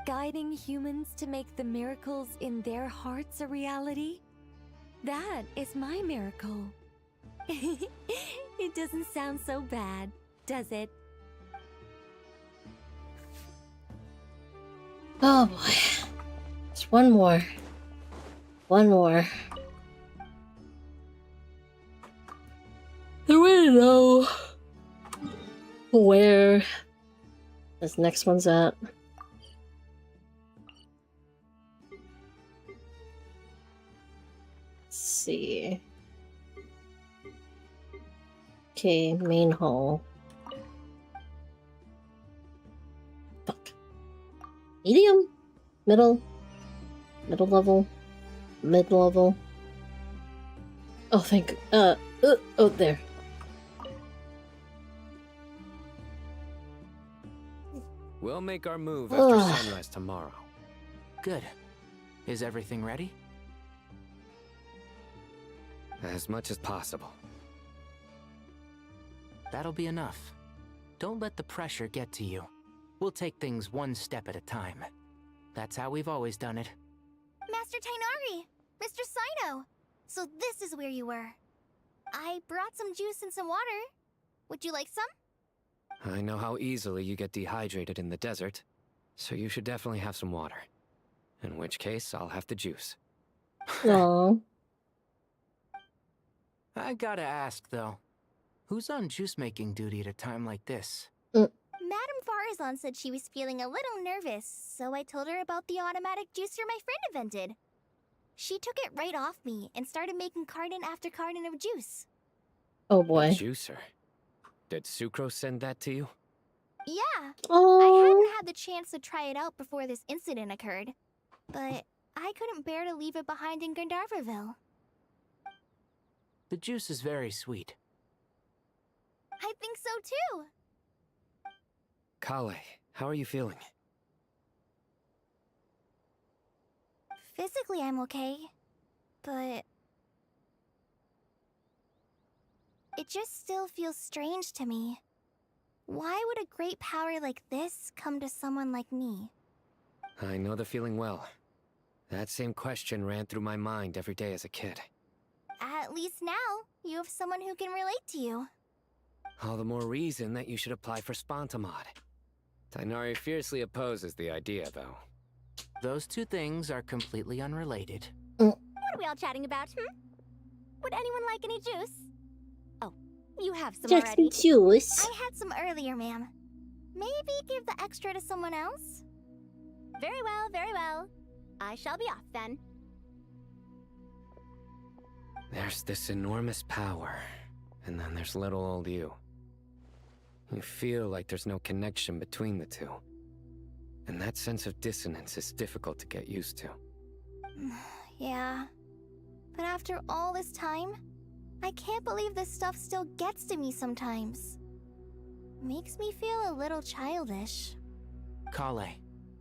Guiding humans to make the miracles in their hearts a reality. That is my miracle. It doesn't sound so bad, does it? Oh boy. Just one more. One more. I really know where this next one's at. Let's see. Okay, main hall. Fuck. Medium? Middle? Middle level? Mid-level? Oh, thank... oh, there. We'll make our move after sunrise tomorrow. Good. Is everything ready? As much as possible. That'll be enough. Don't let the pressure get to you. We'll take things one step at a time. That's how we've always done it. Master Tainari! Mr. Sino! So this is where you were. I brought some juice and some water. Would you like some? I know how easily you get dehydrated in the desert, so you should definitely have some water. In which case, I'll have the juice. Aww. I gotta ask, though. Who's on juice-making duty at a time like this? Madame Farazan said she was feeling a little nervous, so I told her about the automatic juicer my friend invented. She took it right off me and started making carton after carton of juice. Oh boy. A juicer? Did Sucrose send that to you? Yeah. Oh. I hadn't had the chance to try it out before this incident occurred, but I couldn't bear to leave it behind in Gandharvaville. The juice is very sweet. I think so too. Kale, how are you feeling? Physically, I'm okay, but it just still feels strange to me. Why would a great power like this come to someone like me? I know the feeling well. That same question ran through my mind every day as a kid. At least now, you have someone who can relate to you. All the more reason that you should apply for Spontamod. Tainari fiercely opposes the idea, though. Those two things are completely unrelated. What are we all chatting about, Would anyone like any juice? Oh, you have some Just already. some juice. I had some earlier, ma'am. Maybe give the extra to someone else? Very well, very well. I shall be off then. There's this enormous power, and then there's little old you. You feel like there's no connection between the two. And that sense of dissonance is difficult to get used to. Yeah. But after all this time, I can't believe this stuff still gets to me sometimes. Makes me feel a little childish. Kale,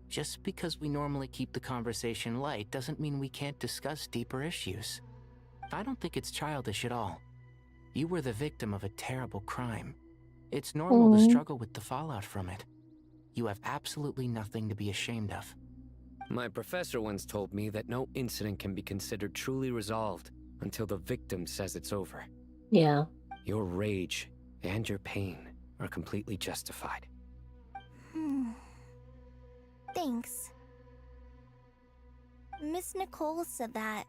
just because we normally keep the conversation light doesn't mean we can't discuss deeper issues. I don't think it's childish at all. You were the victim of a terrible crime. It's normal to struggle with the fallout from it. You have absolutely nothing to be ashamed of. My professor once told me that no incident can be considered truly resolved until the victim says it's over. Yeah. Your rage and your pain are completely justified. Thanks. Miss Nicole said that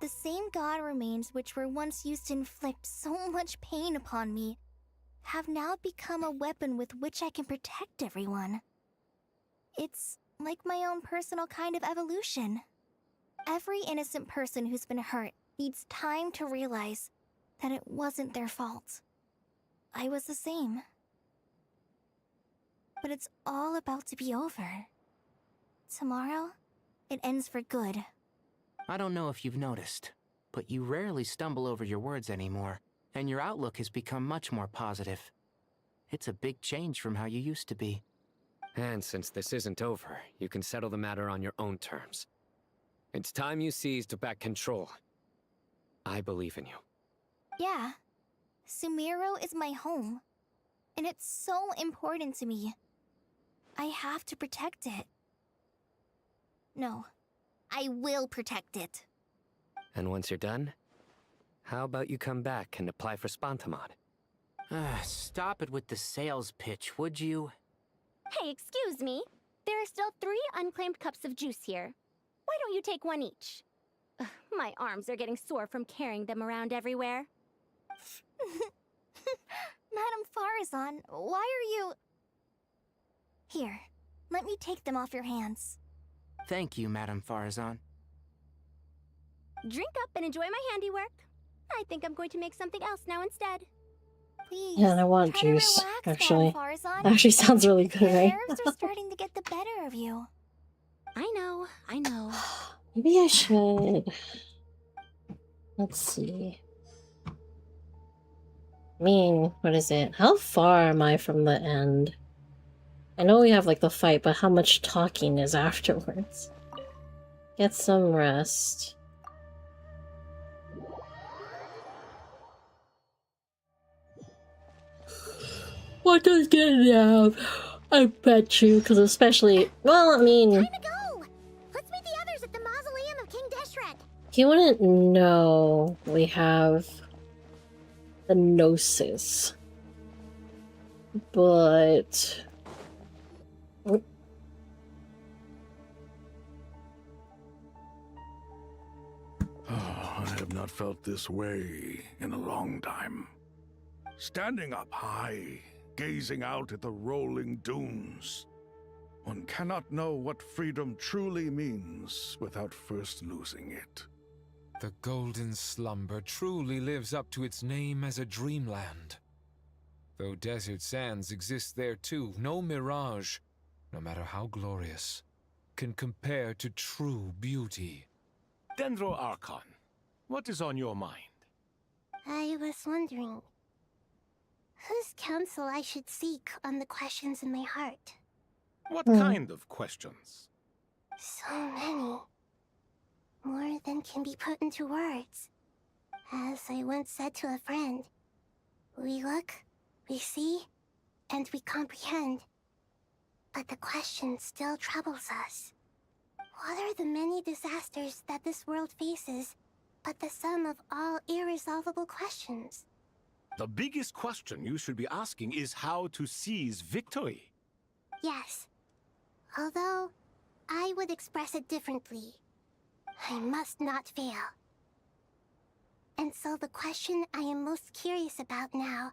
the same god remains which were once used to inflict so much pain upon me have now become a weapon with which I can protect everyone. It's like my own personal kind of evolution. Every innocent person who's been hurt needs time to realize that it wasn't their fault. I was the same. But it's all about to be over. Tomorrow, it ends for good. I don't know if you've noticed, but you rarely stumble over your words anymore. and your outlook has become much more positive. It's a big change from how you used to be. And since this isn't over, you can settle the matter on your own terms. It's time you seized back control. I believe in you. Yeah. Sumiro is my home. And it's so important to me. I have to protect it. No. I will protect it. And once you're done, how about you come back and apply for Spantamod? Stop it with the sales pitch, would you? Hey, excuse me. There are still 3 unclaimed cups of juice here. Why don't you take one each? Ugh, my arms are getting sore from carrying them around everywhere. Madame Farazan, why are you... Here, let me take them off your hands. Thank you, Madame Farazan. Drink up and enjoy my handiwork. I think I'm going to make something else now instead. Please, Yeah, and I want try to juice, relax, actually. Madame Farazan. Actually sounds really good, Your right? nerves are starting to get the better of you. I know, I know. Maybe I should. Let's see. I mean, what is it? How far am I from the end? I know we have like the fight, but how much talking is afterwards? Get some rest. What does get out? I bet you, because especially, well, I mean, Time to go! Let's meet the others at the mausoleum of King Deshret. he wouldn't know we have the Gnosis, but I have not felt this way in a long time. Standing up high, gazing out at the rolling dunes. One cannot know what freedom truly means without first losing it. The golden slumber truly lives up to its name as a dreamland. Though desert sands exist there too, no mirage, no matter how glorious, can compare to true beauty. Dendro Archon, what is on your mind? I was wondering, whose counsel I should seek on the questions in my heart? What kind of questions? So many. More than can be put into words. As I once said to a friend, we look, we see, and we comprehend. But the question still troubles us. What are the many disasters that this world faces, but the sum of all irresolvable questions? The biggest question you should be asking is how to seize victory. Yes. Although, I would express it differently. I must not fail. And so the question I am most curious about now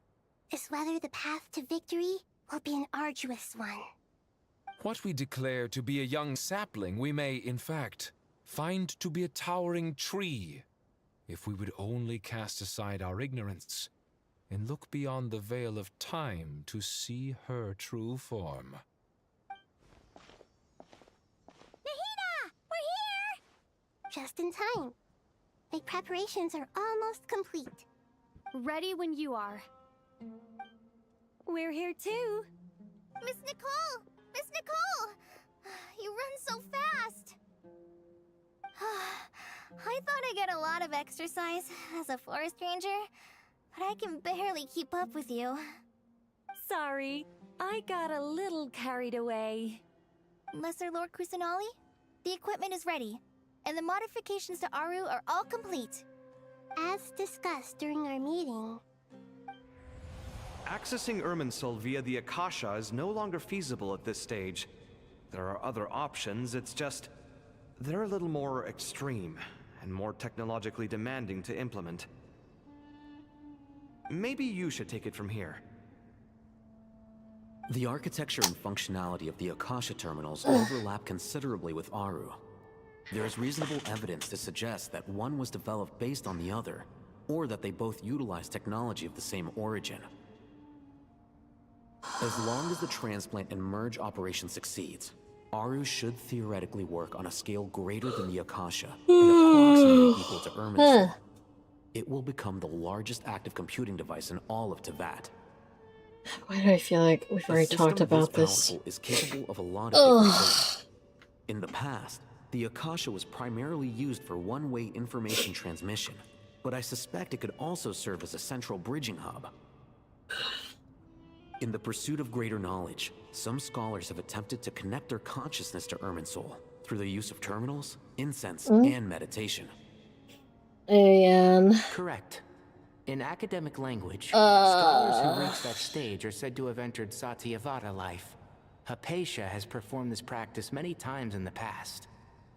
is whether the path to victory will be an arduous one. What we declare to be a young sapling, we may, in fact, find to be a towering tree, if we would only cast aside our ignorance and look beyond the veil of time to see her true form. Nahida! We're here! Just in time. My preparations are almost complete. Ready when you are. We're here too. Miss Nicole! Miss Nicole! You run so fast! I thought I'd get a lot of exercise as a forest ranger, but I can barely keep up with you. Sorry, I got a little carried away. Lesser Lord Kusanali, the equipment is ready, and the modifications to Aru are all complete. As discussed during our meeting, Accessing Irminsul via the Akasha is no longer feasible at this stage. There are other options, it's just... they're a little more extreme, and more technologically demanding to implement. Maybe you should take it from here. The architecture and functionality of the Akasha terminals overlap considerably with Aru. There is reasonable evidence to suggest that one was developed based on the other, or that they both utilize technology of the same origin. As long as the transplant and merge operation succeeds, Aru should theoretically work on a scale greater than the Akasha, and approximately equal to Irminsul. it will become the largest active computing device in all of Teyvat. Why do I feel like we've already talked about this? Is capable of a lot of different things. In the past, the Akasha was primarily used for one-way information transmission, but I suspect it could also serve as a central bridging hub. In the pursuit of greater knowledge, some scholars have attempted to connect their consciousness to Irminsul through the use of terminals, incense, and meditation. And correct. In academic language, scholars who reach that stage are said to have entered Satyavata life. Hypatia has performed this practice many times in the past,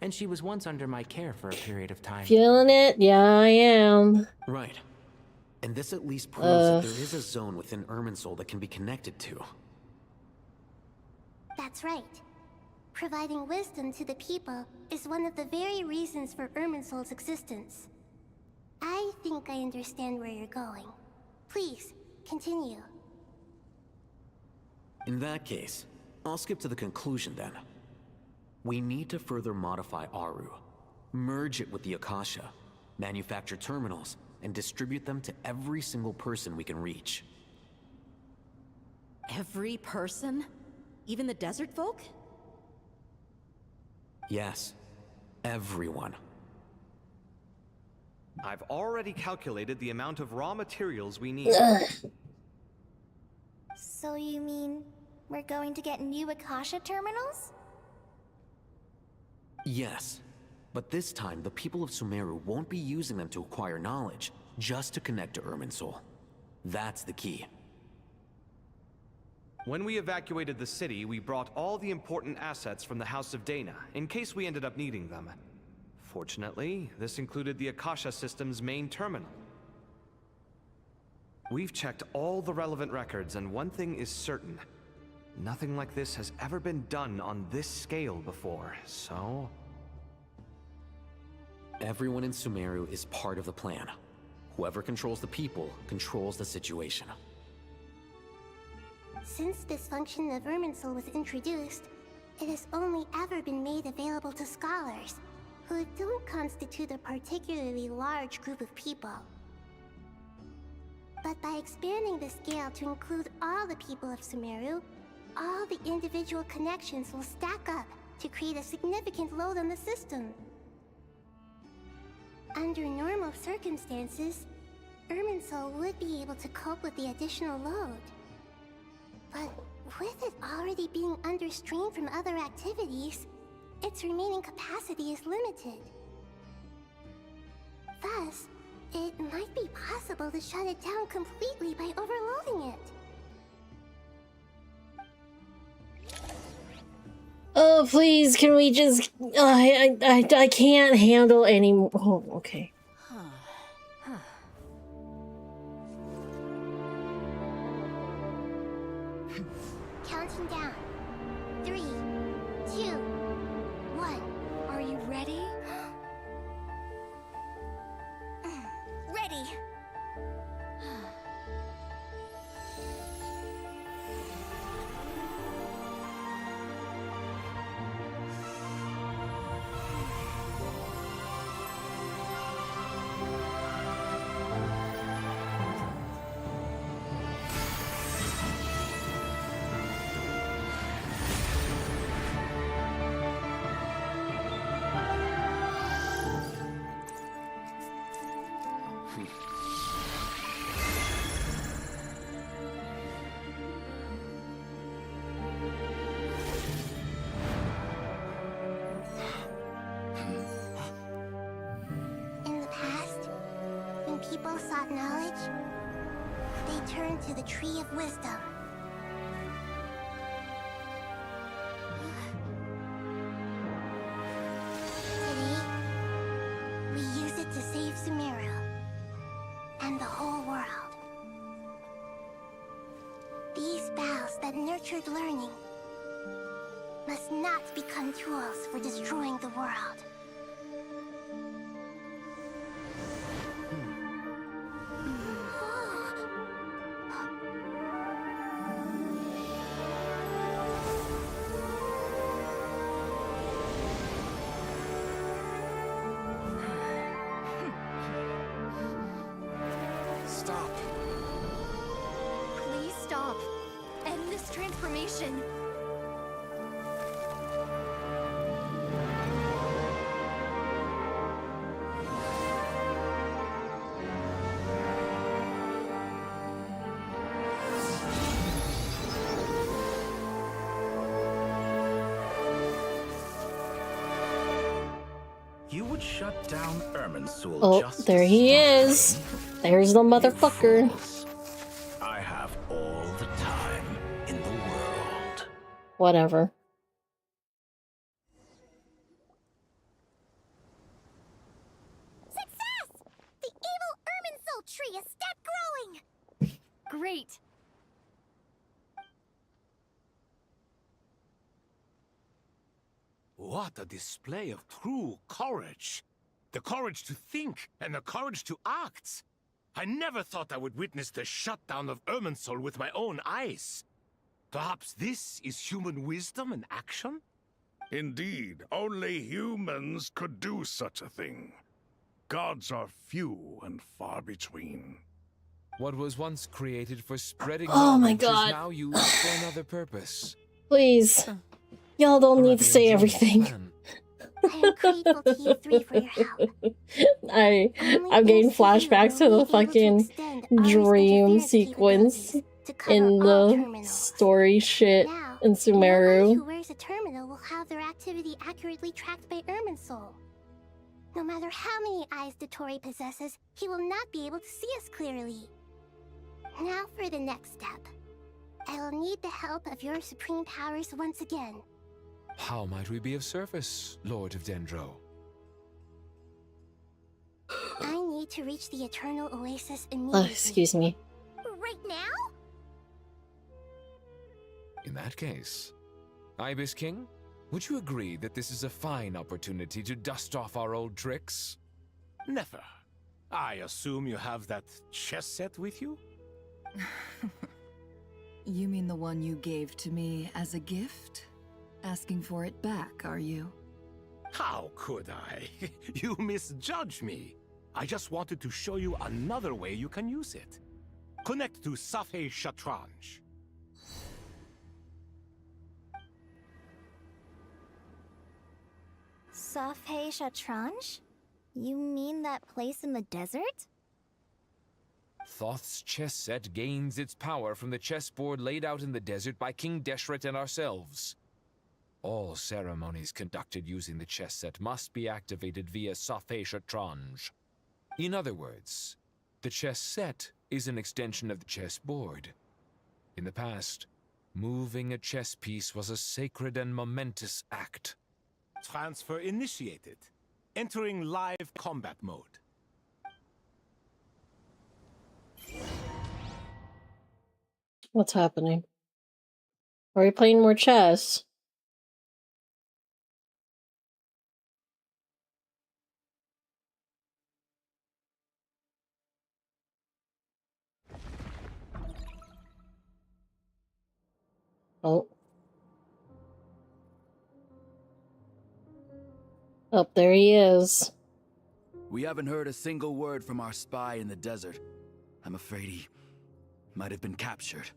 and she was once under my care for a period of time. feeling it? Yeah, I am. Right. And this at least proves that there is a zone within Irminsul that can be connected to. That's right. Providing wisdom to the people is one of the very reasons for Irminsul's existence. I think I understand where you're going. Please, continue. In that case, I'll skip to the conclusion then. We need to further modify Aru, merge it with the Akasha, manufacture terminals, and distribute them to every single person we can reach. Every person? Even the desert folk? Yes, everyone. I've already calculated the amount of raw materials we need. So you mean we're going to get new Akasha terminals? Yes, but this time the people of Sumeru won't be using them to acquire knowledge, just to connect to Irminsul. That's the key. When we evacuated the city, we brought all the important assets from the House of Dana, in case we ended up needing them. Fortunately, this included the Akasha system's main terminal. We've checked all the relevant records, and one thing is certain. Nothing like this has ever been done on this scale before, so... Everyone in Sumeru is part of the plan. Whoever controls the people controls the situation. Since this function of Irminsul was introduced, it has only ever been made available to scholars, who don't constitute a particularly large group of people. But by expanding the scale to include all the people of Sumeru, all the individual connections will stack up to create a significant load on the system. Under normal circumstances, Irminsul would be able to cope with the additional load. But with it already being under strain from other activities, its remaining capacity is limited. Thus, it might be possible to shut it down completely by overloading it. Oh, please, can we just... I can't handle any... Oh, okay. Counting down. 3, 2, 1. Are you ready? Ready! People sought knowledge, they turned to the Tree of Wisdom. Today, we use it to save Sumeru and the whole world. These boughs that nurtured learning must not become tools for destroying the world. stop. Please stop. End this transformation. You would shut down Irminsul Oh, just there he is. There's the motherfucker. I have all the time in the world. Whatever. Success! The evil Irminsul tree has stopped growing! Great. What a display of true courage! The courage to think and the courage to act! I never thought I would witness the shutdown of Irminsul with my own eyes. Perhaps this is human wisdom in action? Indeed, only humans could do such a thing. Gods are few and far between. What was once created for spreading Oh my knowledge God. is now used for another purpose. Please. Y'all don't need to say everything. I am grateful to you three for your help. I'm getting flashbacks to the fucking dream sequence in the story shit in Who Sumeru. wears a terminal will have their activity accurately tracked by Irminsul. No matter how many eyes Dottore possesses, he will not be able to see us clearly. Now for the next step. I will need the help of your supreme powers once again. How might we be of service, Lord of Dendro? I need to reach the Eternal Oasis immediately. Excuse me. Right now? In that case, Ibis King, would you agree that this is a fine opportunity to dust off our old tricks? Never. I assume you have that chess set with you? You mean the one you gave to me as a gift? Asking for it back, are you? How could I? You misjudge me. I just wanted to show you another way you can use it. Connect to Safei Shatranj. Safei Shatranj? You mean that place in the desert? Thoth's chess set gains its power from the chessboard laid out in the desert by King Deshret and ourselves. All ceremonies conducted using the chess set must be activated via Safei Shatranj. In other words, the chess set is an extension of the chessboard. In the past, moving a chess piece was a sacred and momentous act. Transfer initiated. Entering live combat mode. What's happening? Are we playing more chess? Oh. Up there he is. We haven't heard a single word from our spy in the desert. I'm afraid he might have been captured.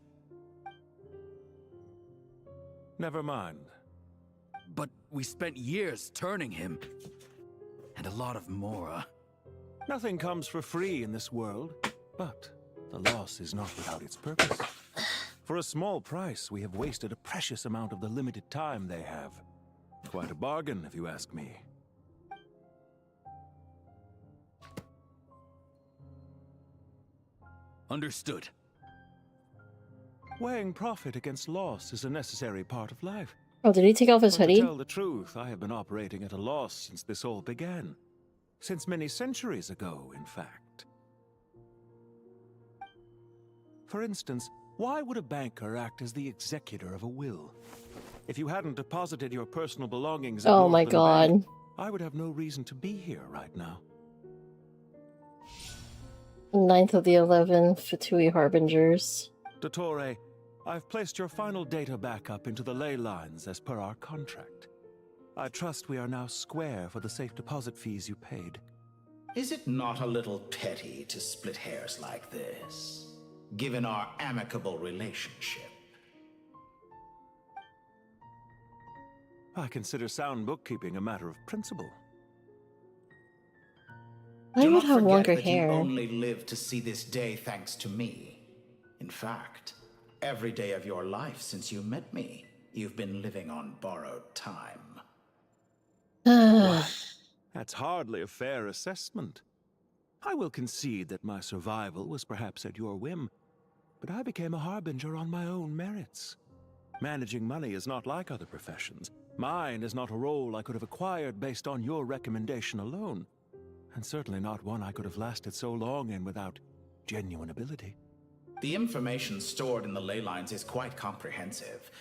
Never mind. But we spent years turning him. And a lot of Mora. Nothing comes for free in this world, but the loss is not without its purpose. For a small price, we have wasted a precious amount of the limited time they have. Quite a bargain, if you ask me. Understood. Weighing profit against loss is a necessary part of life. Oh, did he take off his But hoodie? to tell the truth, I have been operating at a loss since this all began. Since many centuries ago, in fact. For instance, why would a banker act as the executor of a will? If you hadn't deposited your personal belongings at Oh my Northland God. Bank, I would have no reason to be here right now. 9th of the 11 Fatui Harbingers. Dottore, I've placed your final data backup into the ley lines as per our contract. I trust we are now square for the safe deposit fees you paid. Is it not a little petty to split hairs like this, given our amicable relationship? I consider sound bookkeeping a matter of principle. I would have longer that hair. You only live to see this day thanks to me. In fact, every day of your life since you met me, you've been living on borrowed time. Why, that's hardly a fair assessment. I will concede that my survival was perhaps at your whim, but I became a harbinger on my own merits. Managing money is not like other professions. Mine is not a role I could have acquired based on your recommendation alone, and certainly not one I could have lasted so long in without genuine ability. The information stored in the ley lines is quite comprehensive.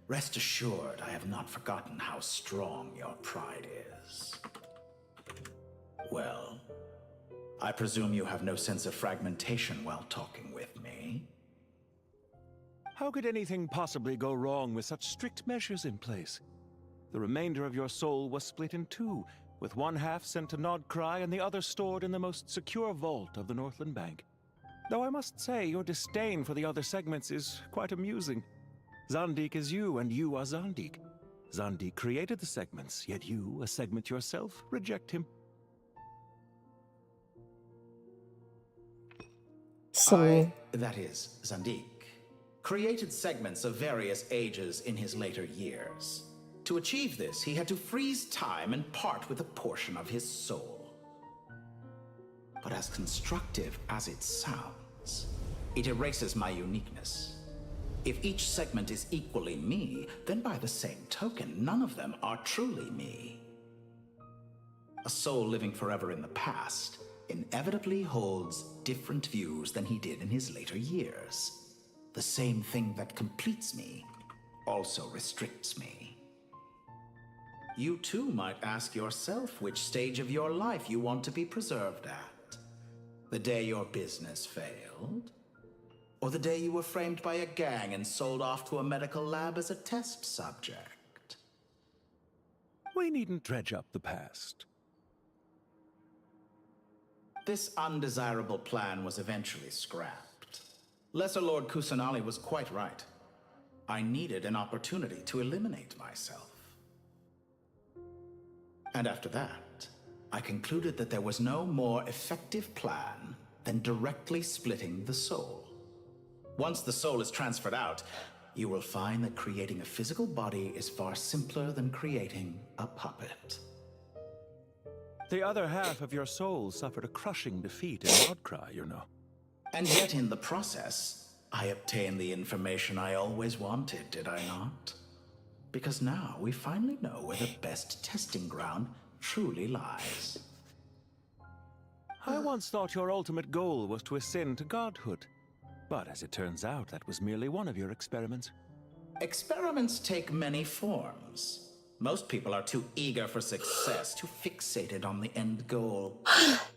Rest assured, I have not forgotten how strong your pride is. Well, I presume you have no sense of fragmentation while talking with me. How could anything possibly go wrong with such strict measures in place? The remainder of your soul was split in two, with one half sent to Nodcry and the other stored in the most secure vault of the Northland Bank. Though I must say, your disdain for the other segments is quite amusing. Zandik is you, and you are Zandik. Zandik created the segments, yet you, a segment yourself, reject him. That is, Zandik, created segments of various ages in his later years. To achieve this, he had to freeze time and part with a portion of his soul. But as constructive as it sounds, it erases my uniqueness. If each segment is equally me, then by the same token, none of them are truly me. A soul living forever in the past inevitably holds different views than he did in his later years. The same thing that completes me also restricts me. You too might ask yourself which stage of your life you want to be preserved at. The day your business failed? Or the day you were framed by a gang and sold off to a medical lab as a test subject? We needn't dredge up the past. This undesirable plan was eventually scrapped. Lesser Lord Kusanali was quite right. I needed an opportunity to eliminate myself. And after that, I concluded that there was no more effective plan than directly splitting the soul. Once the soul is transferred out, you will find that creating a physical body is far simpler than creating a puppet. The other half of your soul suffered a crushing defeat in Nodcry, you know. And yet in the process, I obtained the information I always wanted, did I not? Because now we finally know where the best testing ground truly lies. I once thought your ultimate goal was to ascend to godhood. But as it turns out, that was merely one of your experiments. Experiments take many forms. Most people are too eager for success, too fixated on the end goal.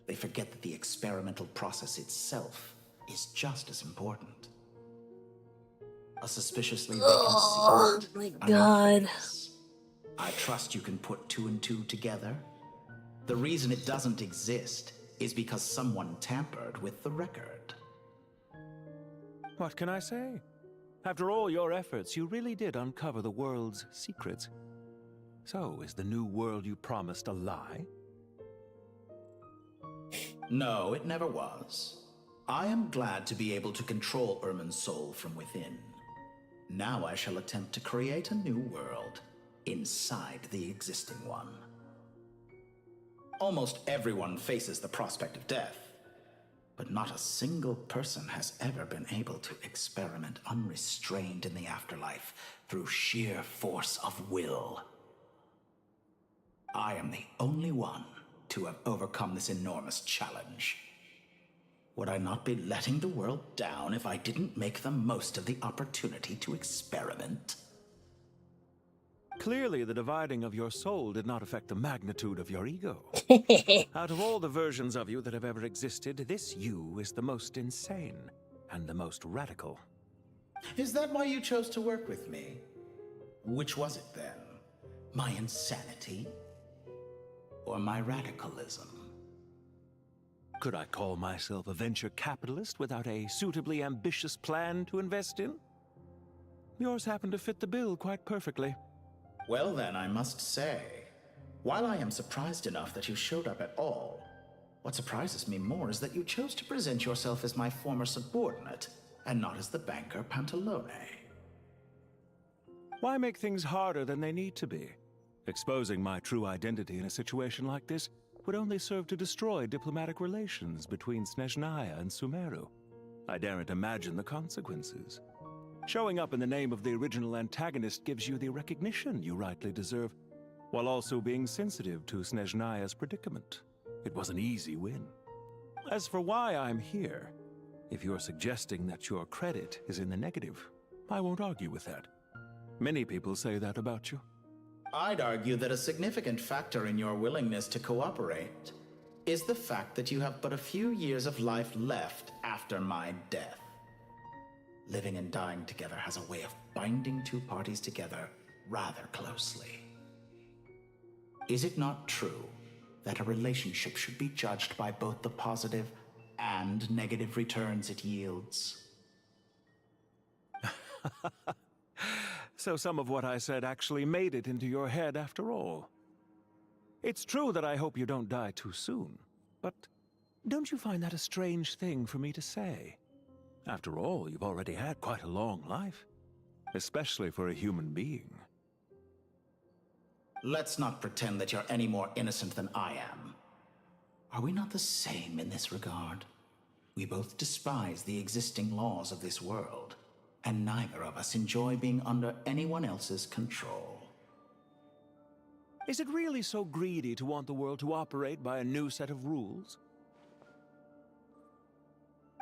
They forget that the experimental process itself is just as important. A suspiciously vacant my god. I trust you can put two and two together. The reason it doesn't exist is because someone tampered with the record. What can I say? After all your efforts, you really did uncover the world's secrets. So, is the new world you promised a lie? No, it never was. I am glad to be able to control Irmin's soul from within. Now I shall attempt to create a new world inside the existing one. Almost everyone faces the prospect of death, but not a single person has ever been able to experiment unrestrained in the afterlife through sheer force of will. I am the only one to have overcome this enormous challenge. Would I not be letting the world down if I didn't make the most of the opportunity to experiment? Clearly, the dividing of your soul did not affect the magnitude of your ego. Out of all the versions of you that have ever existed, this you is the most insane and the most radical. Is that why you chose to work with me? Which was it then? My insanity? Or my radicalism? Could I call myself a venture capitalist without a suitably ambitious plan to invest in? Yours happened to fit the bill quite perfectly. Well then, I must say, while I am surprised enough that you showed up at all, what surprises me more is that you chose to present yourself as my former subordinate, and not as the banker Pantalone. Why make things harder than they need to be? Exposing my true identity in a situation like this would only serve to destroy diplomatic relations between Snezhnaya and Sumeru. I daren't imagine the consequences. Showing up in the name of the original antagonist gives you the recognition you rightly deserve, while also being sensitive to Snezhnaya's predicament. It was an easy win. As for why I'm here, if you're suggesting that your credit is in the negative, I won't argue with that. Many people say that about you. I'd argue that a significant factor in your willingness to cooperate is the fact that you have but a few years of life left after my death. Living and dying together has a way of binding two parties together rather closely. Is it not true that a relationship should be judged by both the positive and negative returns it yields? So some of what I said actually made it into your head after all. It's true that I hope you don't die too soon, but don't you find that a strange thing for me to say? After all, you've already had quite a long life, especially for a human being. Let's not pretend that you're any more innocent than I am. Are we not the same in this regard? We both despise the existing laws of this world, and neither of us enjoy being under anyone else's control. Is it really so greedy to want the world to operate by a new set of rules?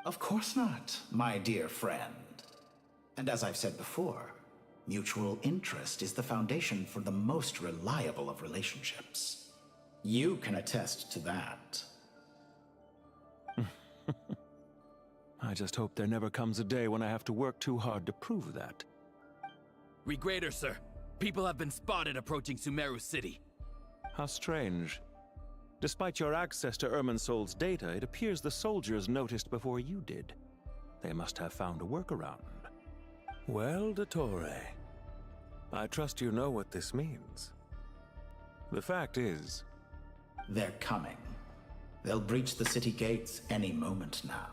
Of course not, my dear friend. And as I've said before, mutual interest is the foundation for the most reliable of relationships. You can attest to that. I just hope there never comes a day when I have to work too hard to prove that. Regrader, sir. People have been spotted approaching Sumeru City. How strange. Despite your access to Irminsol's data, it appears the soldiers noticed before you did. They must have found a workaround. Well, Dottore, I trust you know what this means. The fact is... They're coming. They'll breach the city gates any moment now.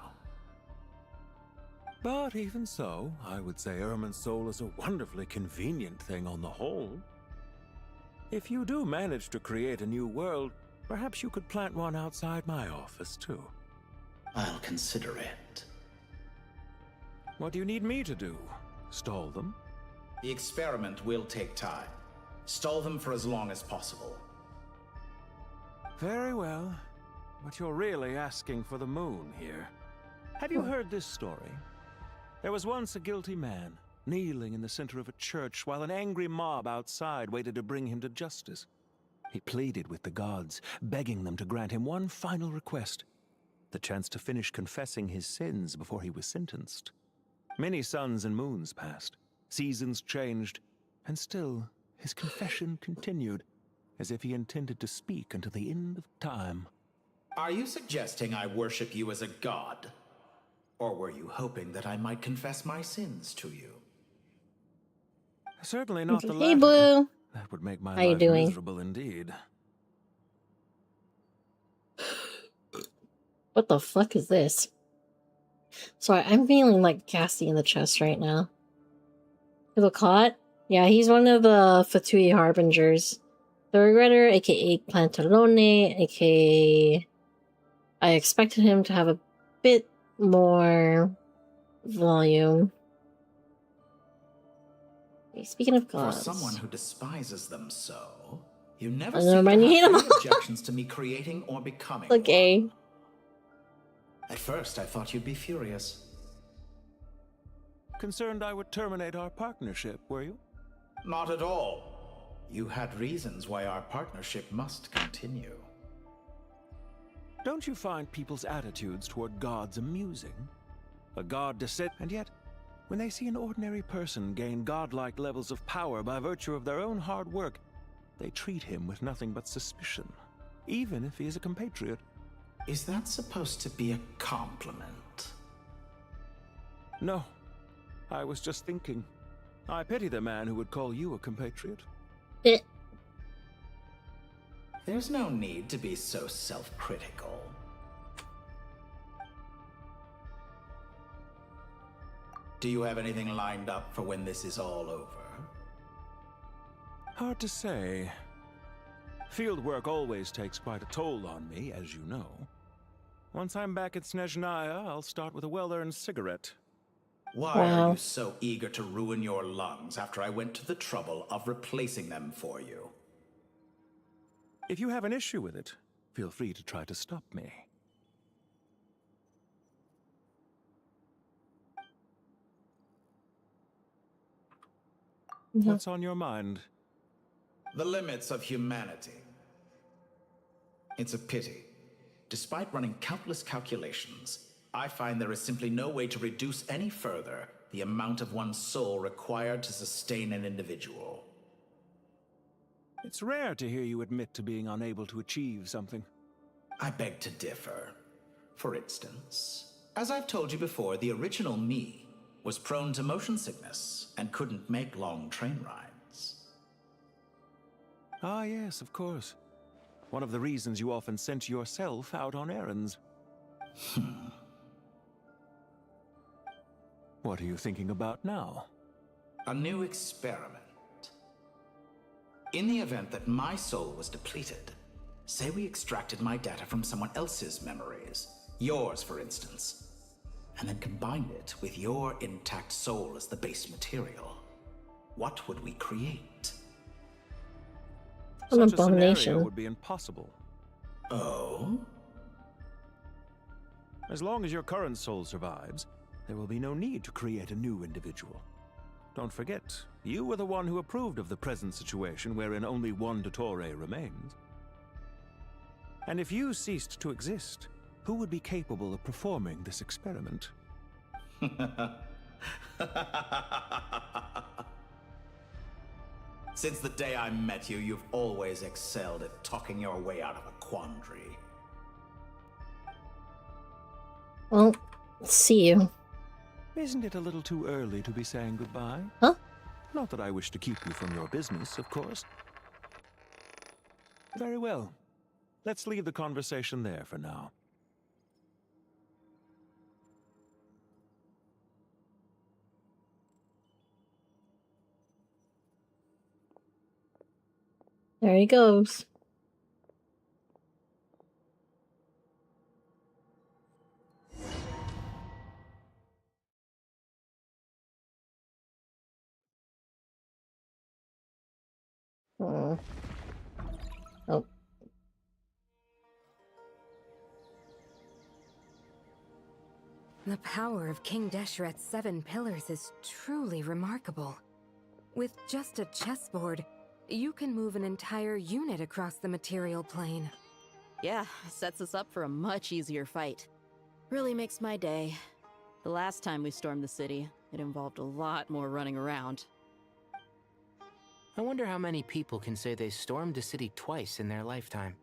But even so, I would say Irminsol is a wonderfully convenient thing on the whole. If you do manage to create a new world, perhaps you could plant one outside my office, too. I'll consider it. What do you need me to do? Stall them? The experiment will take time. Stall them for as long as possible. Very well. But you're really asking for the moon here. Have you heard this story? There was once a guilty man, kneeling in the center of a church while an angry mob outside waited to bring him to justice. He pleaded with the gods, begging them to grant him one final request, the chance to finish confessing his sins before he was sentenced. Many suns and moons passed, seasons changed, and still his confession continued, as if he intended to speak until the end of time. Are you suggesting I worship you as a god? Or were you hoping that I might confess my sins to you? Certainly not the latter. Hey, Blue. That would make my How you life doing? miserable indeed. What the fuck is this? Sorry, I'm feeling like Cassie in the chest right now. The caught? Yeah, he's one of the Fatui Harbingers. The Regretter, aka Plantalone, aka... I expected him to have a bit more volume. Speaking of gods... For someone who despises them so, you never Oh, seem never mind, to you have hate 'em any all. objections to me creating or becoming Okay. one. At first, I thought you'd be furious. Concerned I would terminate our partnership, were you? Not at all. You had reasons why our partnership must continue. Don't you find people's attitudes toward gods amusing? A god to sit, and yet, when they see an ordinary person gain godlike levels of power by virtue of their own hard work, they treat him with nothing but suspicion, even if he is a compatriot. Is that supposed to be a compliment? No. I was just thinking. I pity the man who would call you a compatriot. There's no need to be so self-critical. Do you have anything lined up for when this is all over? Hard to say. Field work always takes quite a toll on me, as you know. Once I'm back at Snezhnaya, I'll start with a well-earned cigarette. Why are you so eager to ruin your lungs after I went to the trouble of replacing them for you? If you have an issue with it, feel free to try to stop me. What's on your mind? The limits of humanity. It's a pity. Despite running countless calculations, I find there is simply no way to reduce any further the amount of one's soul required to sustain an individual. It's rare to hear you admit to being unable to achieve something. I beg to differ. For instance, as I've told you before, the original me was prone to motion sickness and couldn't make long train rides. Ah, yes, of course. One of the reasons you often sent yourself out on errands. What are you thinking about now? A new experiment. In the event that my soul was depleted, say we extracted my data from someone else's memories, yours for instance, and then combined it with your intact soul as the base material, what would we create? An Such a abomination. scenario would be impossible. Oh? As long as your current soul survives, there will be no need to create a new individual. Don't forget, you were the one who approved of the present situation wherein only one Dottore remains. And if you ceased to exist, who would be capable of performing this experiment? Since the day I met you, you've always excelled at talking your way out of a quandary. Well, see you. Isn't it a little too early to be saying goodbye? Huh? Not that I wish to keep you from your business, of course. Very well. Let's leave the conversation there for now. There he goes. Oh. The power of King Deshret's 7 pillars is truly remarkable. With just a chessboard, you can move an entire unit across the material plane. Yeah, sets us up for a much easier fight. Really makes my day. The last time we stormed the city, it involved a lot more running around. I wonder how many people can say they stormed a city twice in their lifetime.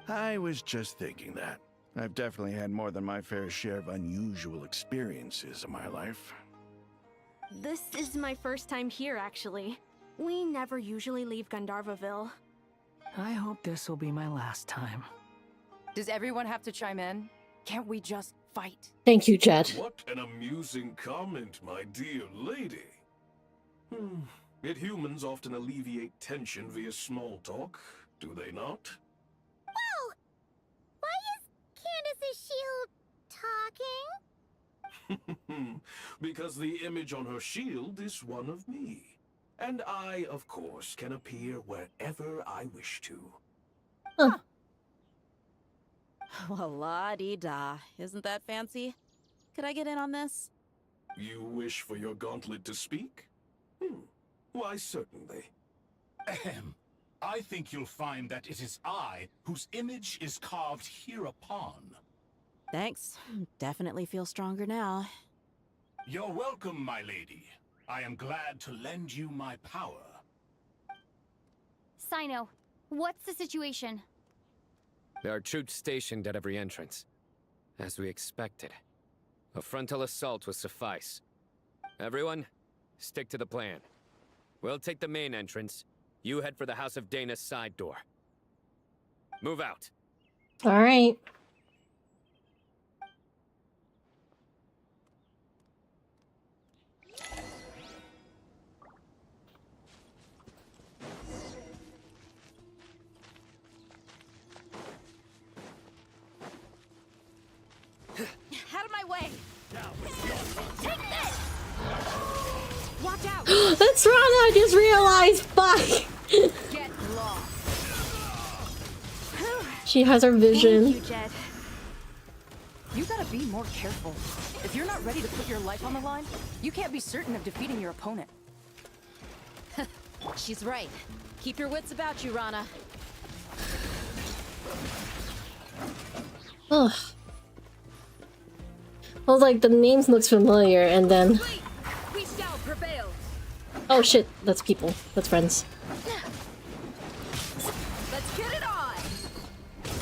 I was just thinking that. I've definitely had more than my fair share of unusual experiences in my life. This is my first time here, actually. We never usually leave Gandharvaville. I hope this will be my last time. Does everyone have to chime in? Can't we just fight? Thank you, Jet. What an amusing comment, my dear lady. Yet humans often alleviate tension via small talk, do they not? Whoa! Why is Candace's shield talking? Because the image on her shield is one of me. And I, of course, can appear wherever I wish to. Huh. Well, la-dee-da. Isn't that fancy? Could I get in on this? You wish for your gauntlet to speak? Why, certainly. Ahem. I think you'll find that it is I whose image is carved hereupon. Thanks. Definitely feel stronger now. You're welcome, my lady. I am glad to lend you my power. Sino, what's the situation? There are troops stationed at every entrance. As we expected. A frontal assault will suffice. Everyone, stick to the plan. We'll take the main entrance. You head for the House of Dana's side door. Move out. All right. Out of my way! Take this! Watch out! That's wrong, I just realized! Fuck! Get lost. She has her vision. Thank you, Jed. You gotta be more careful. If you're not ready to put your life on the line, you can't be certain of defeating your opponent. She's right. Keep your wits about you, Rana. Ugh. I was like, the names looks familiar, and then... We shall prevail. Oh shit, that's people. That's friends. Let's get it on.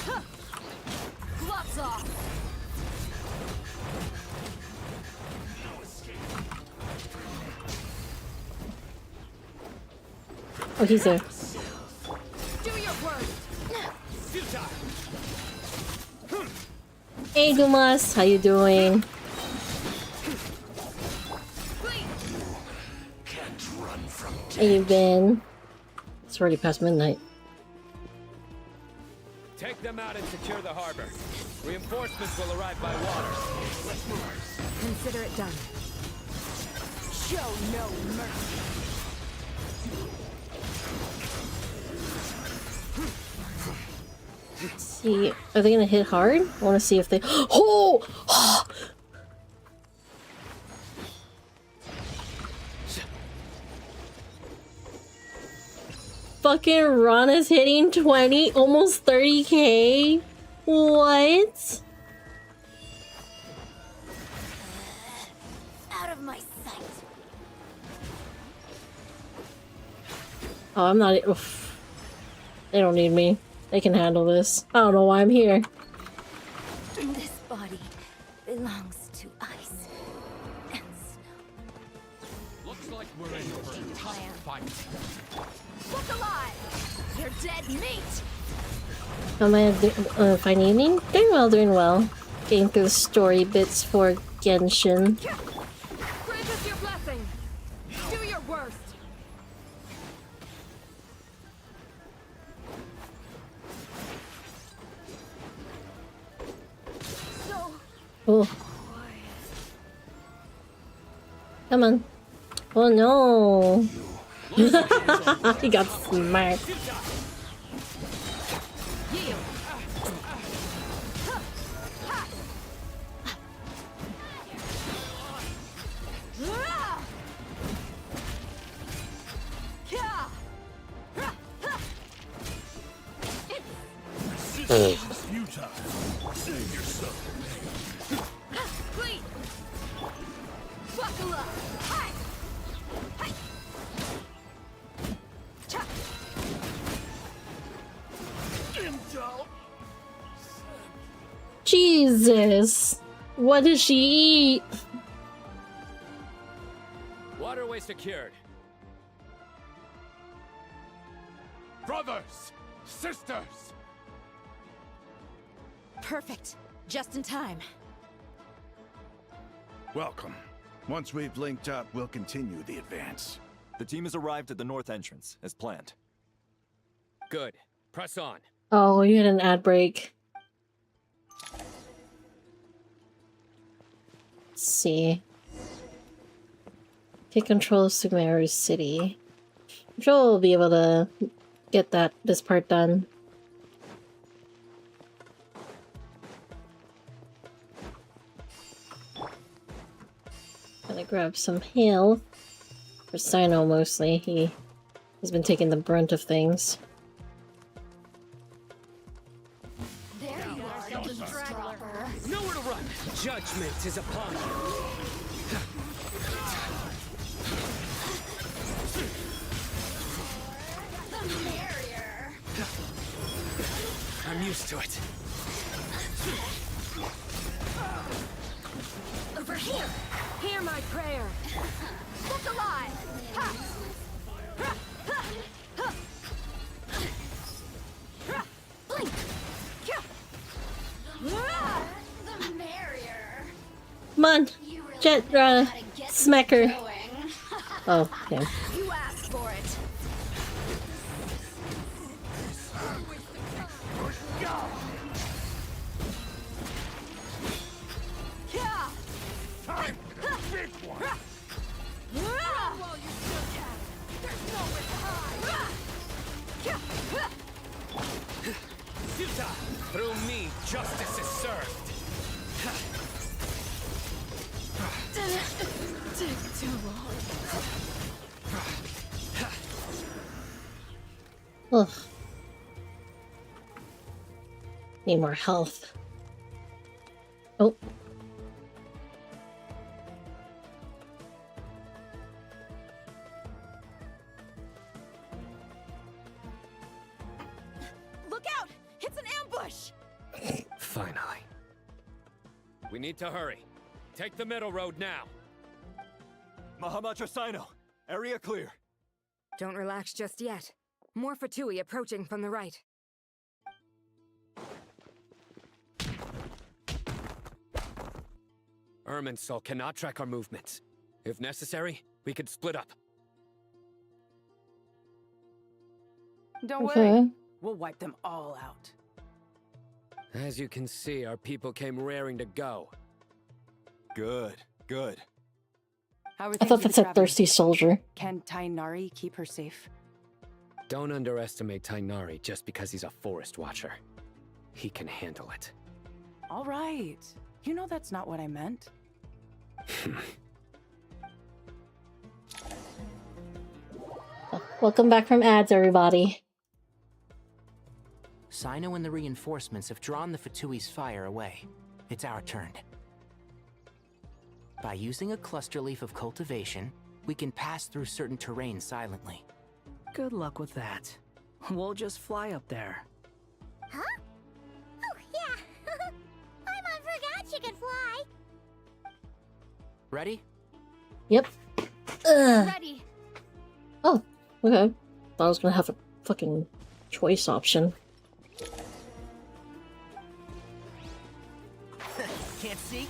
Huh. Gloves off. Oh, he's there. Do your worst. Hey, Dumas, how you doing? How you been? It's already past midnight. Take them out and secure the harbor. Reinforcements will arrive by water. Consider it done. Show no mercy. Let's see, are they gonna hit hard? I want to see if they. Oh! Fucking Rana's hitting 20, almost 30k. What? Out of my sight. Oh, I'm not. Oof. They don't need me. They can handle this. I don't know why I'm here. This body belongs to ice and snow. Looks like we're in for a tough fight. Look alive! You're dead meat! How am I fine evening? Doing well, doing well. Getting through the story bits for Genshin. Grant us your blessing! Do your worst! So Oh. Come on. Oh no. He got smart. Futile. Save yourself. Clean! Buckle up! Hi! Hi! Cha! Jesus. What does she eat? Waterway secured. Brothers! Sisters! Perfect. Just in time. Welcome. Once we've linked up, we'll continue the advance. The team has arrived at the north entrance, as planned. Good. Press on. Oh, you had an ad break. Let's see. Take control of Sumeru City. I'm sure we'll be able to get this part done. Gonna grab some heal. For Sino mostly. He's been taking the brunt of things. There you are, eavesdropper. Nowhere to run. Judgment is upon you. The merrier. I'm used to it. Over here! Hear my prayer! Look alive! Ha! Blink! The merrier. Come on, Jet, smack her. Oh, okay. You asked for it. Time! Big one! Run while you still can. There's nowhere to hide. Yuta! Through me, justice is served. Take too long. Ugh. Need more health. Oh. Look out! It's an ambush! Finally. We need to hurry. Take the middle road now. Mahamacho Sino, area clear. Don't relax just yet. More Fatui approaching from the right. Irminsul cannot track our movements. If necessary, we could split up. Don't Okay. worry. We'll wipe them all out. As you can see, our people came raring to go. Good, good. How are I things thought with that's the a traveler? thirsty soldier. Can Tainari keep her safe? Don't underestimate Tainari just because he's a forest watcher. He can handle it. All right. You know that's not what I meant. Welcome back from ads, everybody. Sino and the reinforcements have drawn the Fatui's fire away. It's our turn. By using a cluster leaf of cultivation, we can pass through certain terrain silently. Good luck with that. We'll just fly up there. Huh? Oh, yeah. I forgot you could fly. Ready? Yep. Ugh. Ready. Oh, okay. Thought I was gonna have a fucking choice option. Can't see?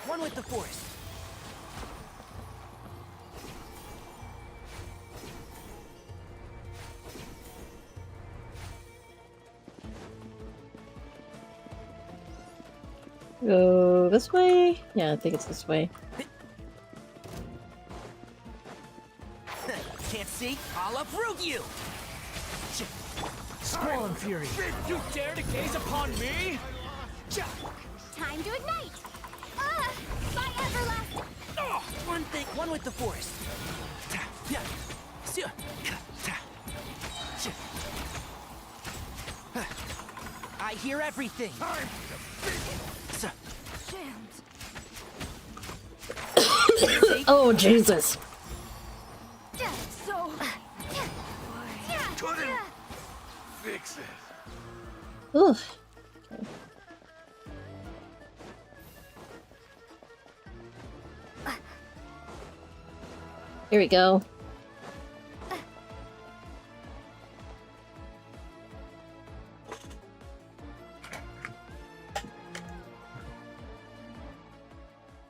One with the forest. Go this way? Yeah, I think it's this way. Can't see? I'll uproot you! Squall and Fury. You dare to gaze upon me? Time to ignite. My everlasting. One with the forest. I hear everything. Oh, Jesus. So. Couldn't fix it. Ooh. Here we go.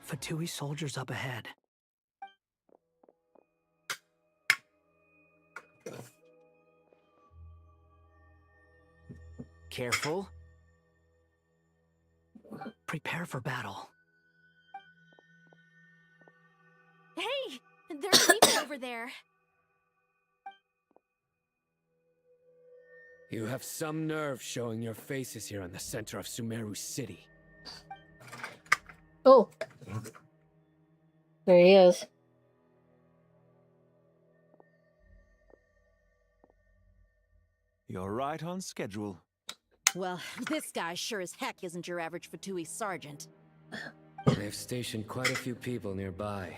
Fatui soldiers up ahead. Careful. Prepare for battle. Hey! There's people over there. You have some nerve showing your faces here in the center of Sumeru City. Oh. There he is. The You're right on schedule. Well, this guy sure as heck isn't your average Fatui sergeant. They've stationed quite a few people nearby.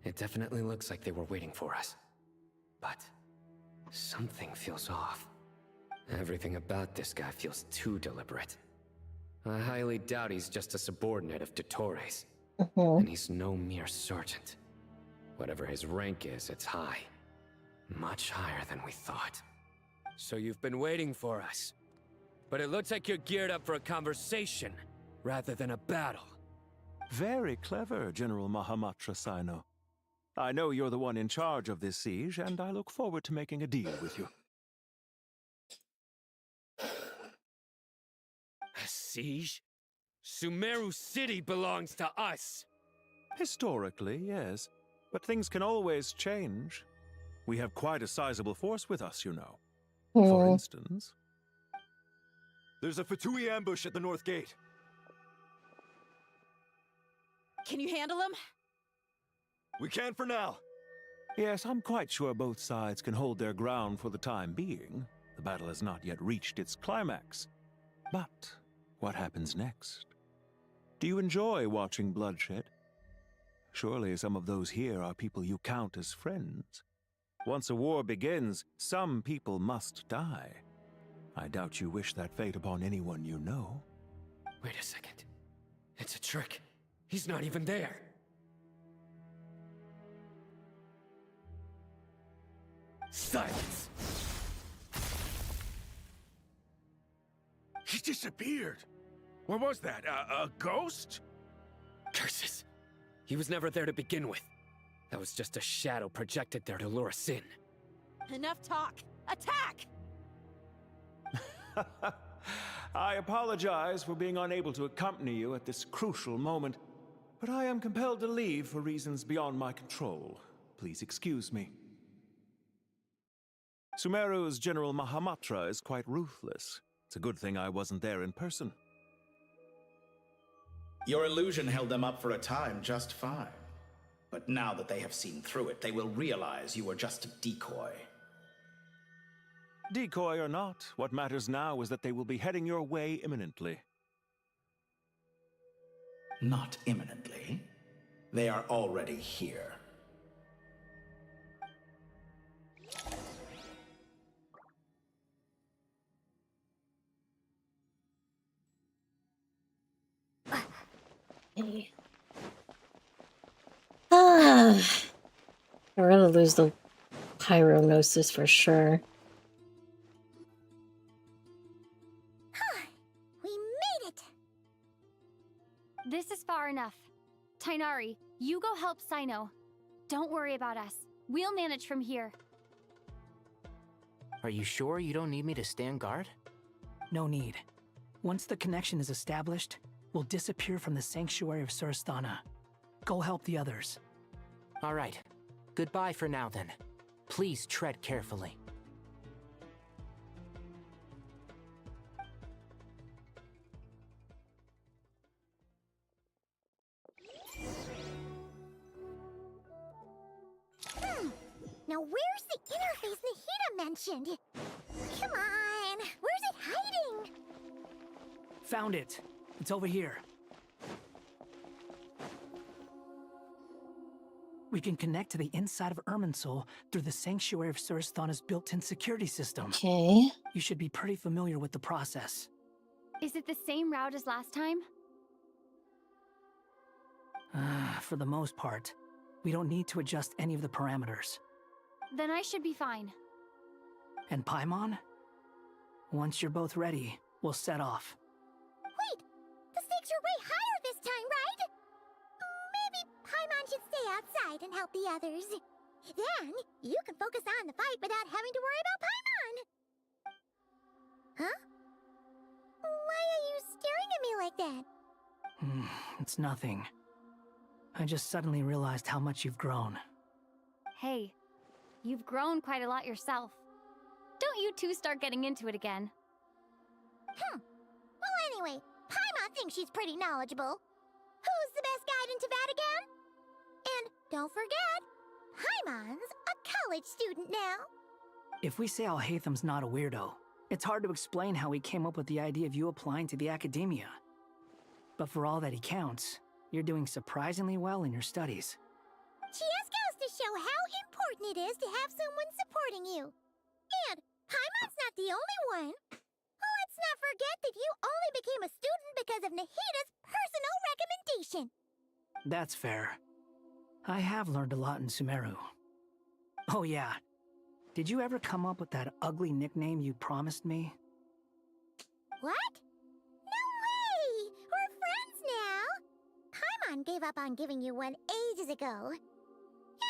It definitely looks like they were waiting for us. But something feels off. Everything about this guy feels too deliberate. I highly doubt he's just a subordinate of Dottores. And he's no mere sergeant. Whatever his rank is, it's high. Much higher than we thought. So you've been waiting for us. But it looks like you're geared up for a conversation, rather than a battle. Very clever, General Mahamatra Sino. I know you're the one in charge of this siege, and I look forward to making a deal with you. A siege? Sumeru City belongs to us! Historically, yes. But things can always change. We have quite a sizable force with us, you know. For instance... There's a Fatui ambush at the north gate. Can you handle him? We can for now. Yes, I'm quite sure both sides can hold their ground for the time being. The battle has not yet reached its climax. But what happens next? Do you enjoy watching bloodshed? Surely some of those here are people you count as friends. Once a war begins, some people must die. I doubt you wish that fate upon anyone you know. Wait a second. It's a trick. He's not even there. Silence! He disappeared. What was that? A ghost? Curses. He was never there to begin with. That was just a shadow projected there to lure us in. Enough talk! Attack! I apologize for being unable to accompany you at this crucial moment, but I am compelled to leave for reasons beyond my control. Please excuse me. Sumeru's General Mahamatra is quite ruthless. It's a good thing I wasn't there in person. Your illusion held them up for a time just fine. But now that they have seen through it, they will realize you were just a decoy. Decoy or not, what matters now is that they will be heading your way imminently. Not imminently. They are already here. We're gonna lose the pyronosis for sure. We made it! This is far enough. Tainari, you go help Sino. Don't worry about us. We'll manage from here. Are you sure you don't need me to stand guard? No need. Once the connection is established, we'll disappear from the sanctuary of Surasthana. Go help the others. All right. Goodbye for now, then. Please tread carefully. Now where's the interface Nahida mentioned? Come on, where's it hiding? Found it. It's over here. We can connect to the inside of Irminsul through the Sanctuary of Surasthana's built-in security system. Okay. You should be pretty familiar with the process. Is it the same route as last time? For the most part, we don't need to adjust any of the parameters. Then I should be fine. And Paimon? Once you're both ready, we'll set off. Wait! The stakes are way higher this time, right? Maybe Paimon should stay outside and help the others. Then, you can focus on the fight without having to worry about Paimon! Huh? Why are you staring at me like that? It's nothing. I just suddenly realized how much you've grown. Hey, you've grown quite a lot yourself. Don't you two start getting into it again. Well, anyway, Paimon thinks she's pretty knowledgeable. Who's the best guide in Tavatigan? And don't forget, Paimon's a college student now. If we say Alhatham's not a weirdo, It's hard to explain how he came up with the idea of you applying to the academia. But for all that he counts, you're doing surprisingly well in your studies. Just goes to show how important it is to have someone supporting you. And Paimon's not the only one. Let's not forget that you only became a student because of Nahida's personal recommendation. That's fair. I have learned a lot in Sumeru. Oh yeah. Did you ever come up with that ugly nickname you promised me? What? No way! We're friends now! Paimon gave up on giving you one ages ago.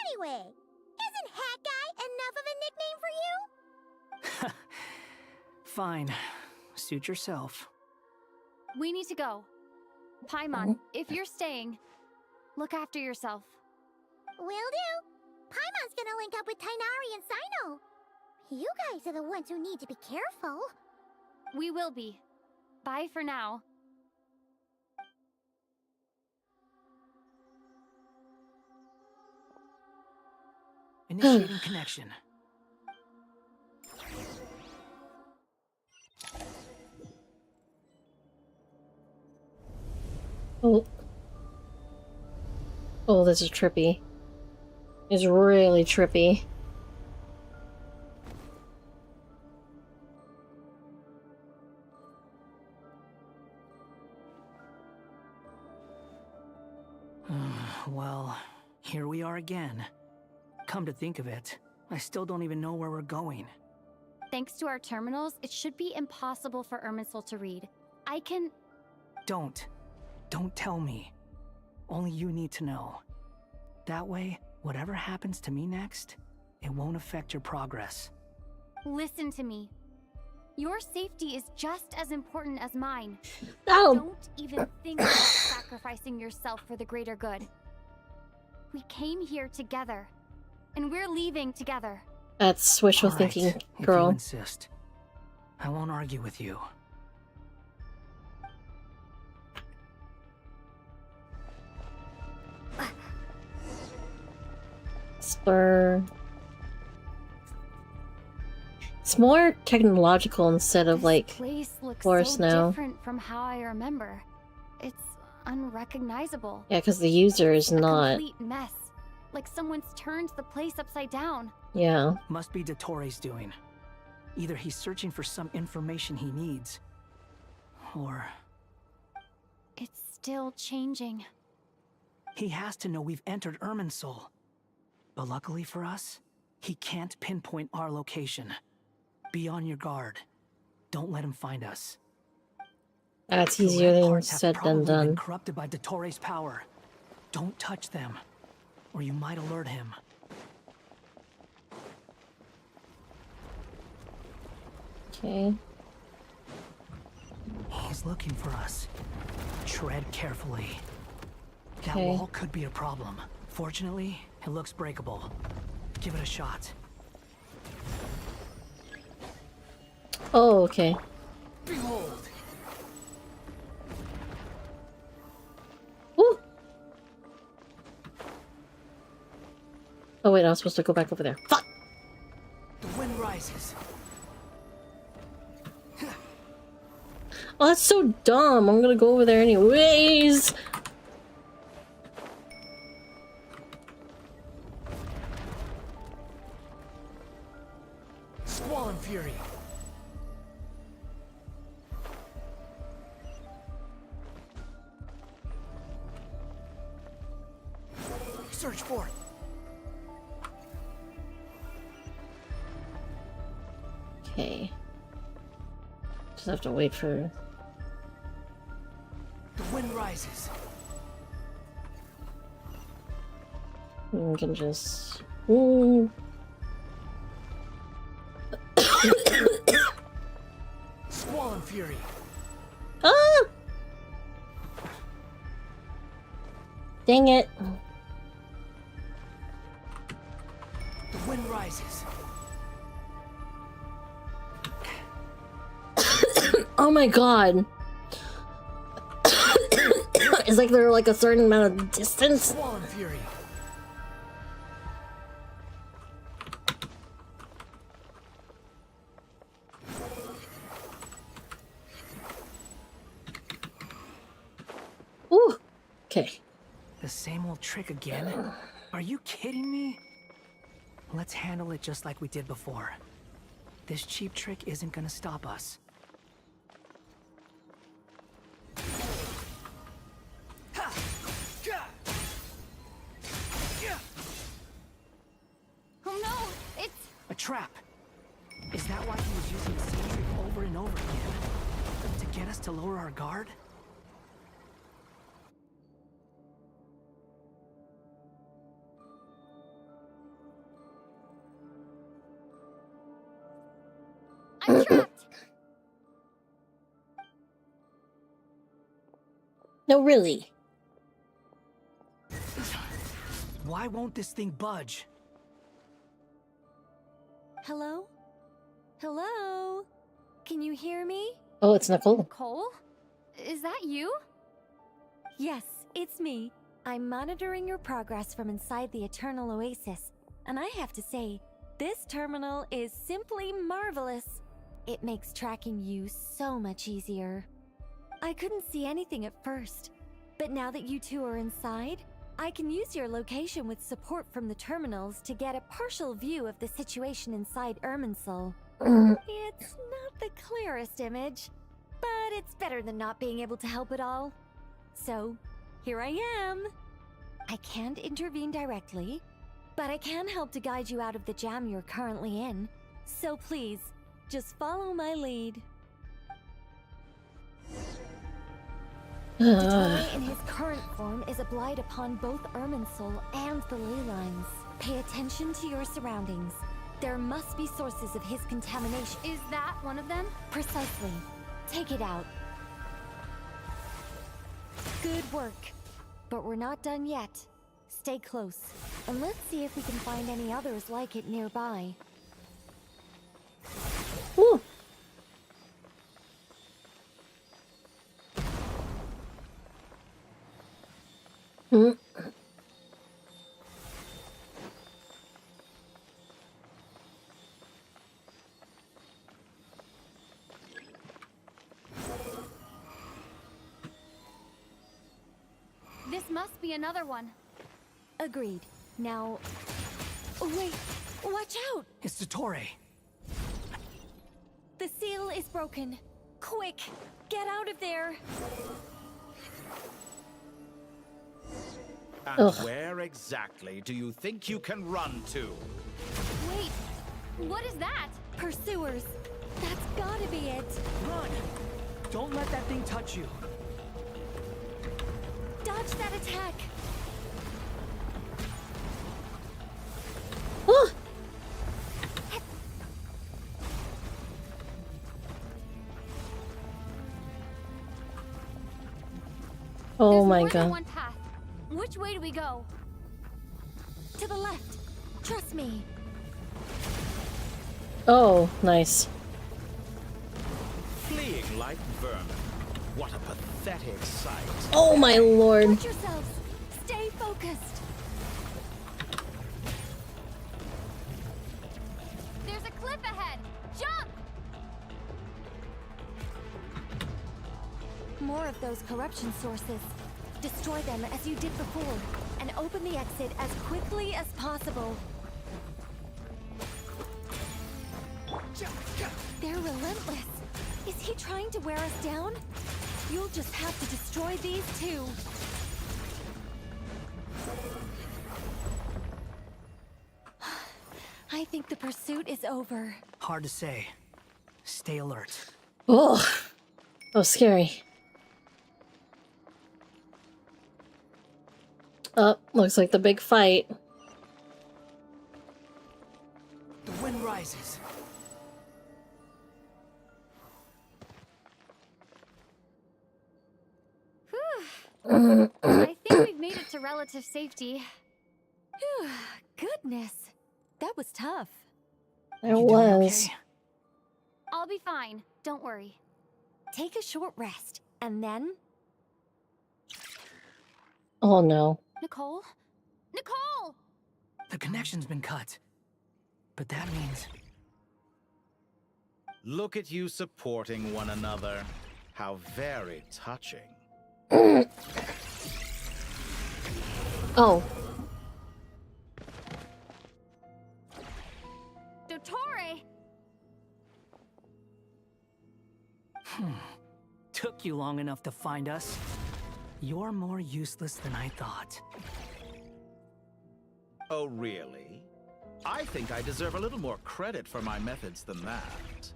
Anyway, isn't Hat Guy enough of a nickname for you? Fine. Suit yourself. We need to go. Paimon, if you're staying, look after yourself. Will do. Paimon's gonna link up with Tainari and Sino. You guys are the ones who need to be careful. We will be. Bye for now. Initiating connection. Oh. Oh, this is trippy. It's really trippy. Well, here we are again. Come to think of it, I still don't even know where we're going. Thanks to our terminals, it should be impossible for Irminsul to read. I can... Don't tell me. Only you need to know. That way, whatever happens to me next, it won't affect your progress. Listen to me. Your safety is just as important as mine. No. Don't even think about sacrificing yourself for the greater good. We came here together, and we're leaving together. That's wishful All right, thinking, if girl. you insist. I won't argue with you. Spur. It's more technological instead of like Place looks Forest so now. different from how I remember. It's unrecognizable. Yeah, because the user is A not. complete mess. Like someone's turned the place upside down. Yeah. Must be Dottoro's doing. Either he's searching for some information he needs, or It's still changing. he has to know we've entered Irminsul. But luckily for us, he can't pinpoint our location. Be on your guard. Don't let him find us. That's The easier red than parts have said than probably been done. corrupted by Dottoro's power. Don't touch them, or you might alert him. Okay. He's looking for us. Tread carefully. That Okay. wall could be a problem. Fortunately, it looks breakable. Give it a shot. Oh, okay. Behold! Woo! Oh wait, I was supposed to go back over there. Fuck! The wind rises. Oh, that's so dumb. I'm gonna go over there anyways. Squall and fury. Search for it. Okay. Just have to wait for. The wind rises. We can just. Ooh. Squall and fury. Ah! Dang it. The wind rises. Oh my god. It's like they're like a certain amount of distance. Squall and fury. Ooh. Okay. The same old trick again? Are you kidding me? Let's handle it just like we did before. This cheap trick isn't gonna stop us. Oh no, it's... A trap! Is that why he was using the same trick over and over again? To get us to lower our guard? I'm trapped! No, really. Why won't this thing budge? Hello? Hello? Can you hear me? Oh, it's Nicole. Nicole? Is that you? Yes, it's me. I'm monitoring your progress from inside the Eternal Oasis, and I have to say, this terminal is simply marvelous. It makes tracking you so much easier. I couldn't see anything at first, but now that you two are inside, I can use your location with support from the terminals to get a partial view of the situation inside Irminsul. It's not the clearest image, but it's better than not being able to help at all. So, here I am. I can't intervene directly, but I can help to guide you out of the jam you're currently in. So please, just follow my lead. Dottore in his current form is a blight upon both Irminsul and the ley lines. Pay attention to your surroundings. There must be sources of his contamination. Is that one of them? Precisely. Take it out. Good work. But we're not done yet. Stay close, and let's see if we can find any others like it nearby. Ooh. Mm. This must be another one. Agreed. Now... Oh, wait! Watch out! It's Dottore. The seal is broken. Quick! Get out of there! And where exactly do you think you can run to? Wait, what is that? Pursuers. That's gotta be it. Run! Don't let that thing touch you. Dodge that attack. Oh There's my more than god. one path. Which way do we go? To the left. Trust me. Oh, nice. Fleeing like vermin. What a pathetic sight. Oh my lord. Watch yourselves. Stay focused. There's a cliff ahead. Jump! More of those corruption sources. Destroy them as you did before, and open the exit as quickly as possible. They're relentless. Is he trying to wear us down? You'll just have to destroy these too. I think the pursuit is over. Hard to say. Stay alert. Oh, oh, scary. Oh, looks like the big fight. The wind rises. I think we've made it to relative safety. Goodness, that was tough. It was. Okay? I'll be fine. Don't worry. Take a short rest, and then... Oh no. Nicole? Nicole! The connection's been cut. But that means... Look at you supporting one another. How very touching. Oh. Dottore! Took you long enough to find us. You're more useless than I thought. Oh, really? I think I deserve a little more credit for my methods than that.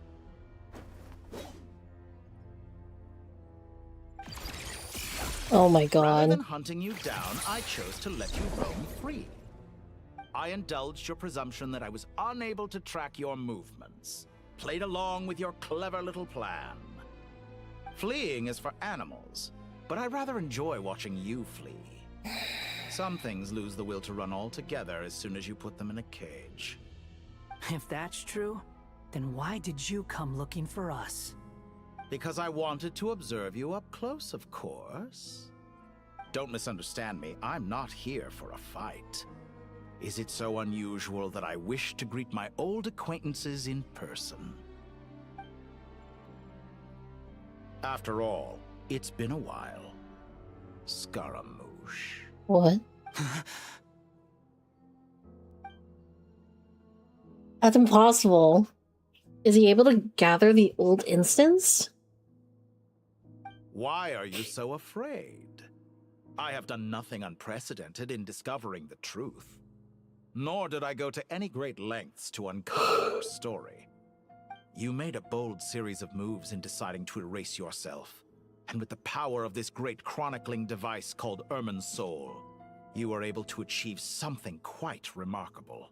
Oh my Rather god. than hunting you down, I chose to let you roam free. I indulged your presumption that I was unable to track your movements. Played along with your clever little plan. Fleeing is for animals, but I rather enjoy watching you flee. Some things lose the will to run altogether as soon as you put them in a cage. If that's true, then why did you come looking for us? Because I wanted to observe you up close, of course. Don't misunderstand me, I'm not here for a fight. Is it so unusual that I wish to greet my old acquaintances in person? After all, it's been a while. Scaramouche. What? That's impossible. Is he able to gather the old instance? Why are you so afraid? I have done nothing unprecedented in discovering the truth. Nor did I go to any great lengths to uncover your story. You made a bold series of moves in deciding to erase yourself. And with the power of this great chronicling device called Irmin's Soul, you were able to achieve something quite remarkable.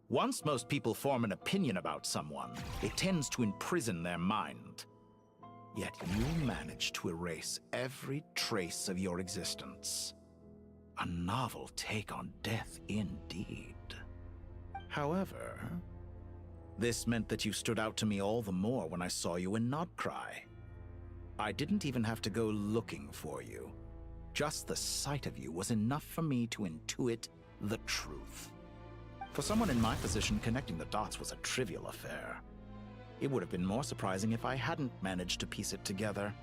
Once most people form an opinion about someone, it tends to imprison their mind. Yet you managed to erase every trace of your existence. A novel take on death indeed. However, this meant that you stood out to me all the more when I saw you in Nodcry. I didn't even have to go looking for you. Just the sight of you was enough for me to intuit the truth. For someone in my position, connecting the dots was a trivial affair. It would have been more surprising if I hadn't managed to piece it together.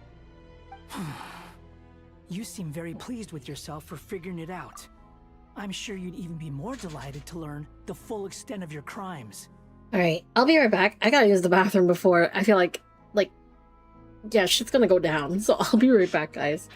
You seem very pleased with yourself for figuring it out. I'm sure you'd even be more delighted to learn the full extent of your crimes. Alright, I'll be right back. I gotta use the bathroom before I feel like, yeah, shit's gonna go down. So I'll be right back, guys.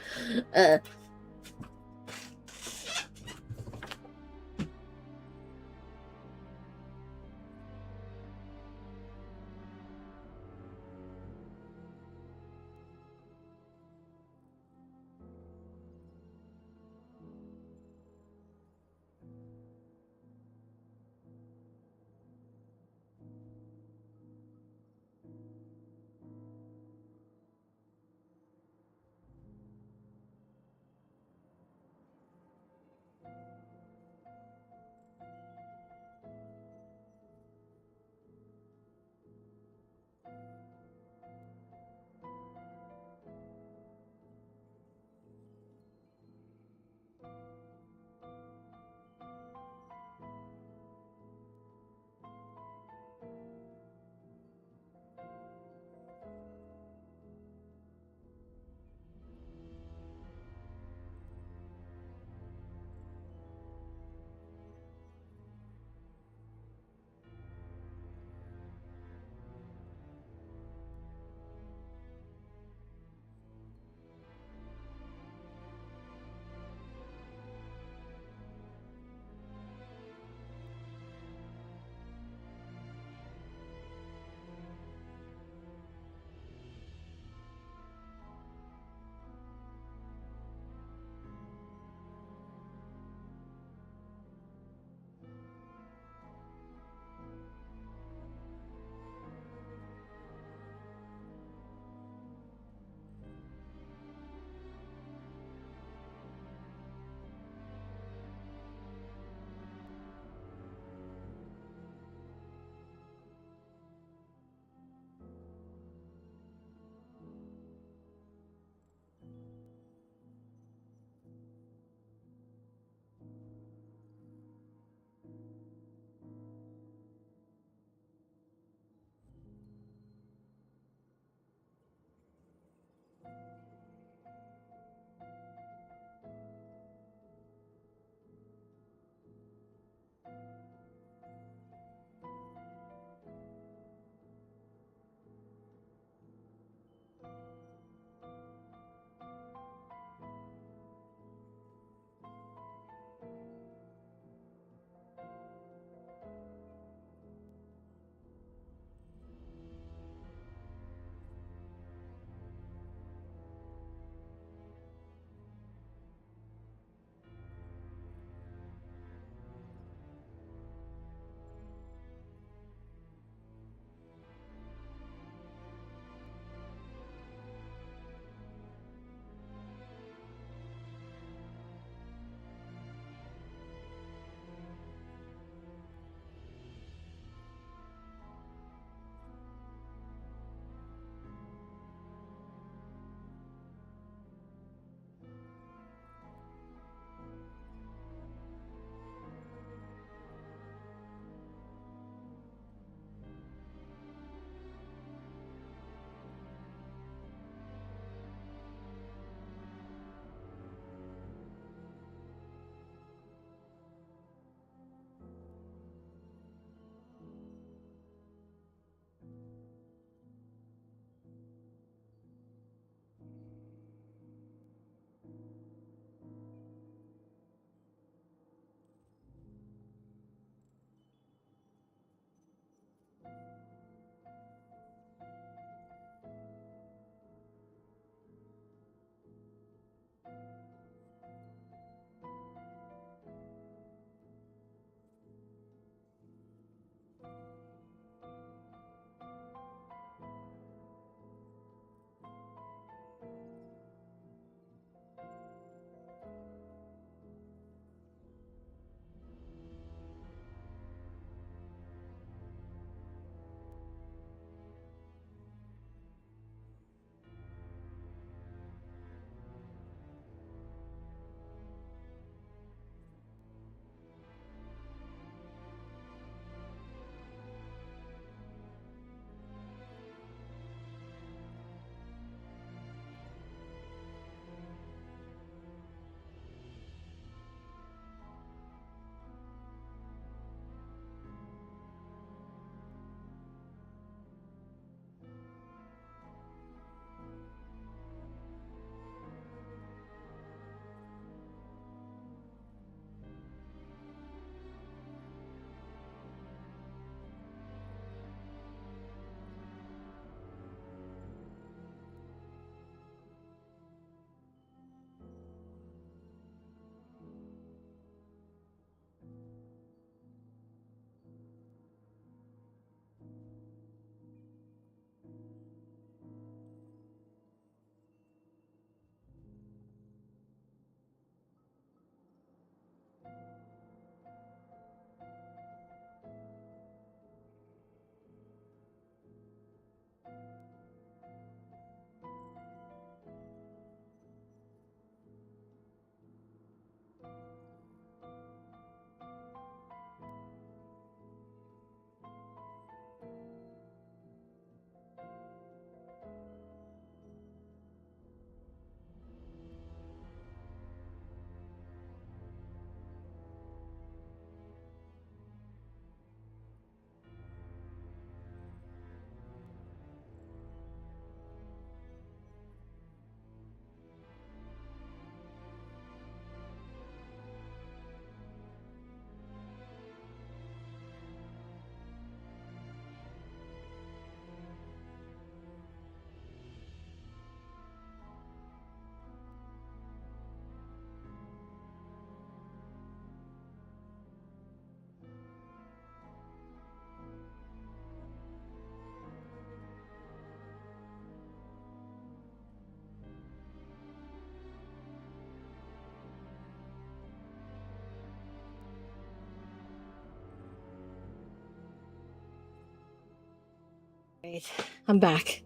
Alright, I'm back.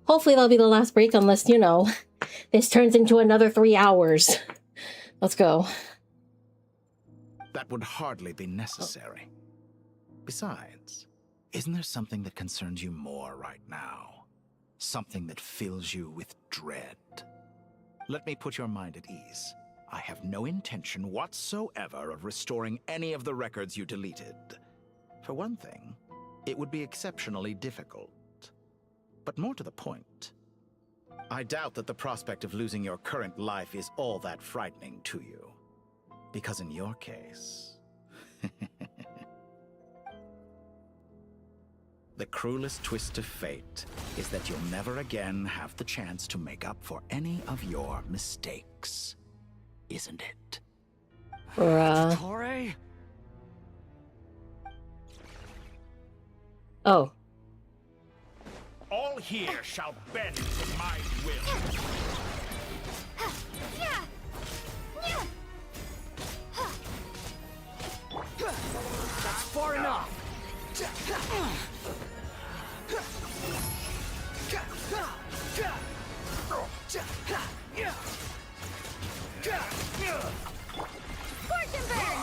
Hopefully that'll be the last break, unless, you know, this turns into another 3 hours. Let's go. That would hardly be necessary. Besides, isn't there something that concerns you more right now? Something that fills you with dread? Let me put your mind at ease. I have no intention whatsoever of restoring any of the records you deleted. For one thing, it would be exceptionally difficult. But more to the point, I doubt that the prospect of losing your current life is all that frightening to you. Because in your case, the cruelest twist of fate is that you'll never again have the chance to make up for any of your mistakes. Isn't it? Bruh. Oh. All here shall bend to my will. That's far enough. Fortune burn!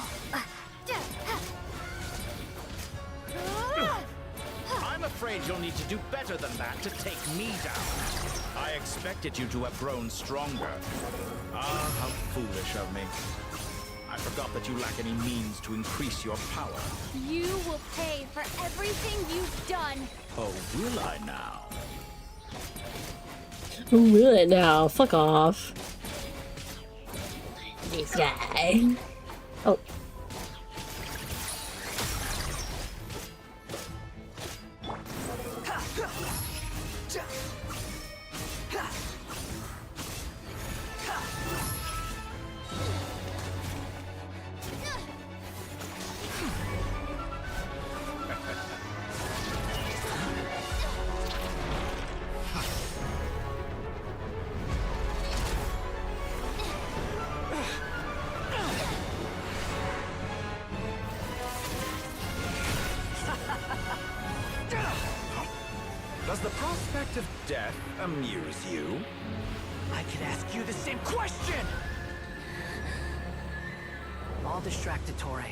I'm afraid you'll need to do better than that to take me down. I expected you to have grown stronger. Ah, how foolish of me. I forgot that you lack any means to increase your power. You will pay for everything you've done. Oh, will I now? Will it now? Fuck off. This guy. Oh. Does the prospect of death amuse you? I could ask you the same question! I'll distract Torre.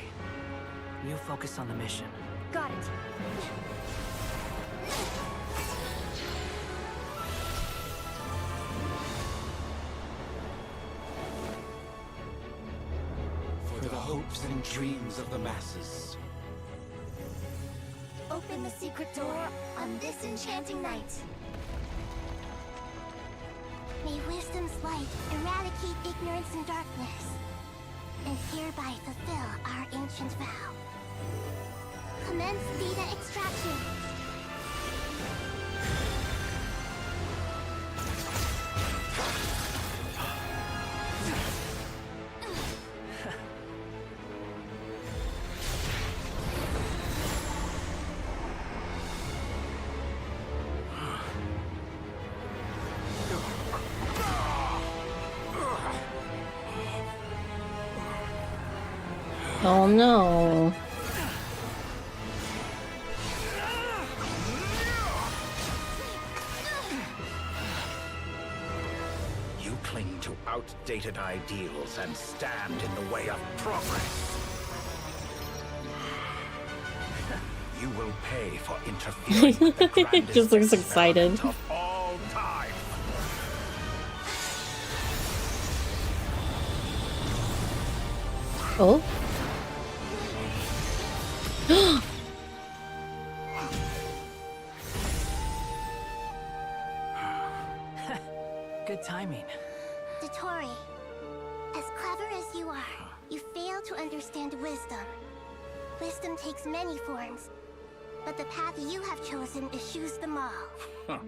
You focus on the mission. Got it. For the hopes and dreams of the masses. Open the secret door on this enchanting night. May wisdom's light eradicate ignorance and darkness, and hereby fulfill our ancient vow. Commence data extraction. Oh no. You cling to outdated ideals and stand in the way of progress. You will pay for interfering with the grandest Just looks excited. experiment of all time. Oh. Good timing. Dottore, as clever as you are, you fail to understand wisdom. Wisdom takes many forms, but the path you have chosen eschews them all. Huh.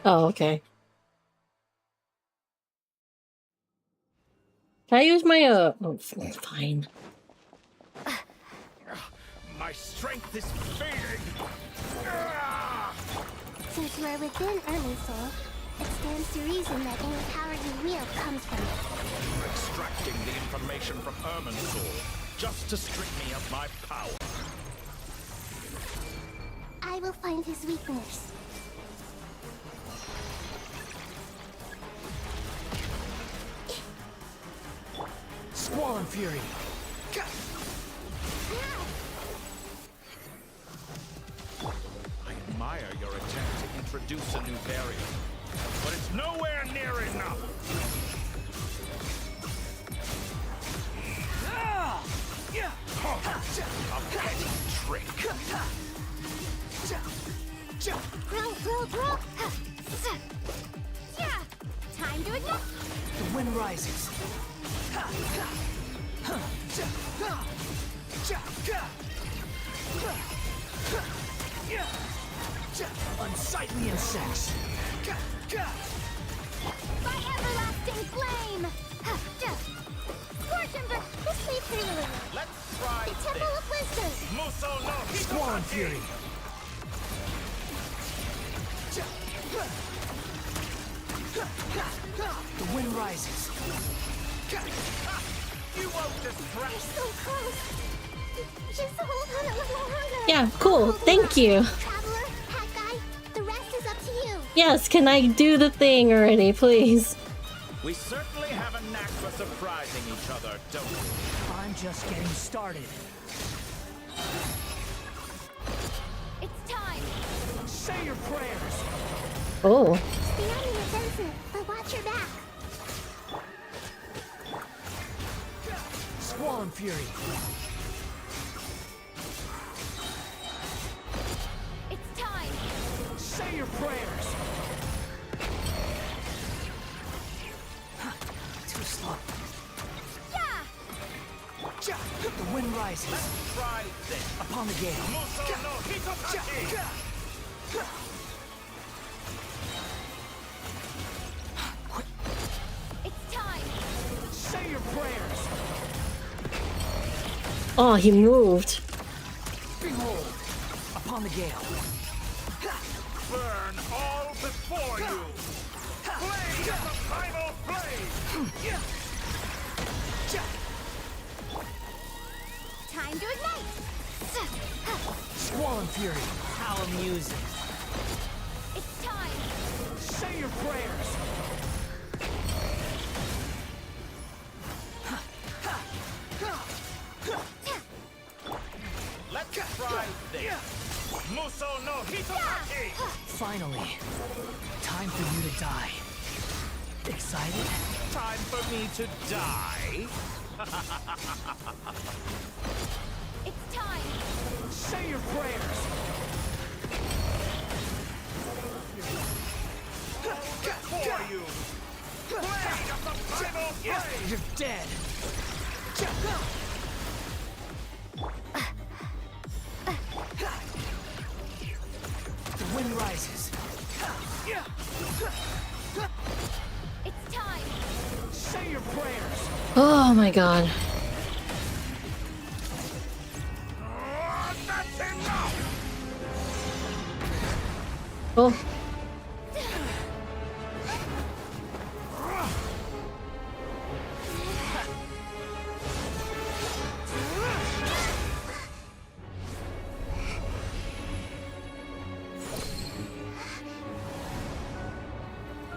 Oh, okay. Can I use my oh, fine. My strength is fading! Since you are within Irminsul, it stands to reason that any power you wield comes from it. You're extracting the information from Irminsul just to strip me of my power. I will find his weakness. Squall Fury! I admire your attempt to introduce a new variant, but it's nowhere near enough! A petty trick! Throw! Yeah! Time to ignite! The wind rises. Unsightly insects. By everlasting flame! Scorch Ember, this leads to you. Let's try the Temple of Wisdom! Muso no Squall Fury! The wind rises. You won't distract. You're so close. Just hold on a little longer. Yeah, cool. Thank you. Traveler, Hat Guy, the rest is up to you. Yes, can I do the thing already, please? We certainly have a knack for surprising each other, don't we? I'm just getting started. It's time. Say your prayers. Oh. Stay on the offensive, but watch your back. Squall Fury. It's time. Say your prayers. Too slow. Yeah. The wind rises. Let's try this. Upon the gale. Muso no Hitotaki! It's time. Say your prayers. Oh, he moved. Behold, upon the gale. Burn all before you! Blade of the primal flame! Time to ignite. Squall Fury. How amusing. It's time. Say your prayers. Let's try this! Muso no Hitotaki! Finally, time for you to die. Excited? Time for me to die? It's time. Say your prayers. For you! Blade of the primal flame! You're dead. The wind rises. It's time. Say your prayers. Oh my god. That's enough! Oh.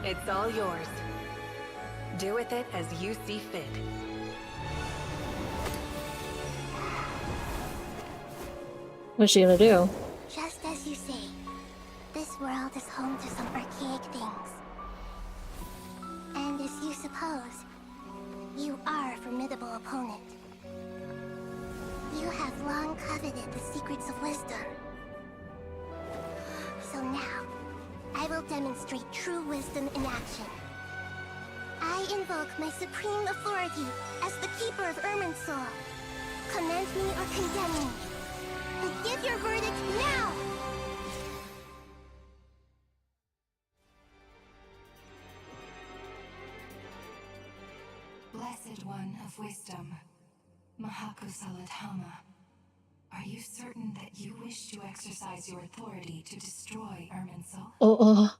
It's all yours. Do with it as you see fit. What's she gonna do? Just as you say, this world is home to some archaic things. And as you suppose, you are a formidable opponent. You have long coveted the secrets of wisdom. So now, I will demonstrate true wisdom in action. I invoke my supreme authority as the Keeper of Irminsul. Commend me or condemn me. But give your verdict now! Blessed One of Wisdom, Mahakusaladhama, Are you certain that you wish to exercise your authority to destroy Irminsul?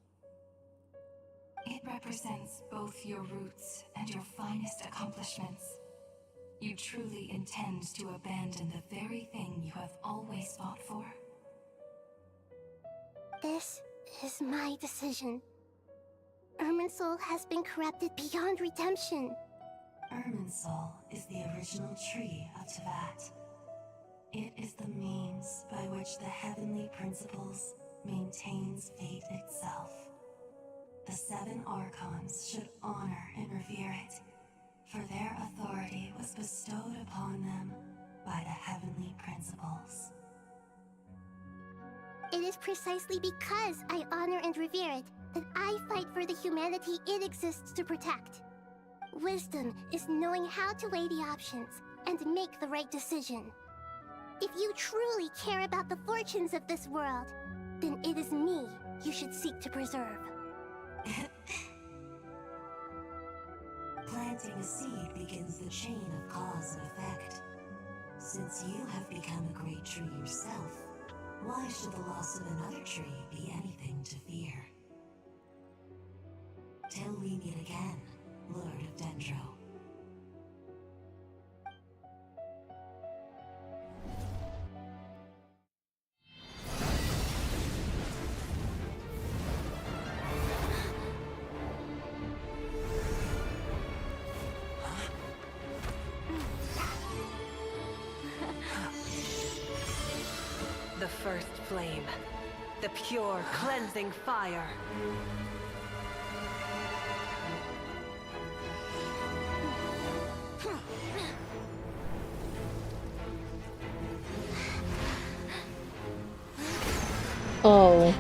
It represents both your roots and your finest accomplishments. You truly intend to abandon the very thing you have always fought for? This is my decision. Irminsul has been corrupted beyond redemption. Irminsul is the original tree of Tevat. It is the means by which the heavenly principles maintains fate itself. The 7 Archons should honor and revere it, for their authority was bestowed upon them by the heavenly principles. It is precisely because I honor and revere it that I fight for the humanity it exists to protect. Wisdom is knowing how to weigh the options and make the right decision. If you truly care about the fortunes of this world, then it is me you should seek to preserve. Planting a seed begins the chain of cause and effect. Since you have become a great tree yourself, why should the loss of another tree be anything to fear? Till we meet again, Lord of Dendro. The first flame. The pure, cleansing fire. Oh.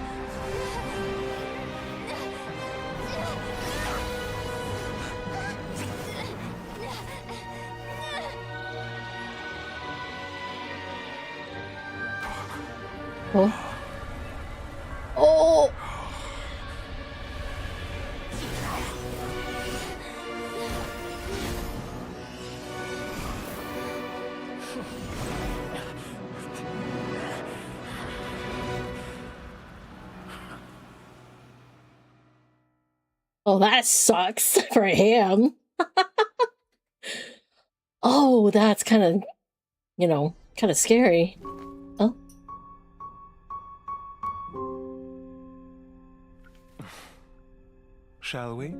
Oh. Oh. Oh, that sucks for him. Oh, that's kind of, kind of scary. Oh. Shall we?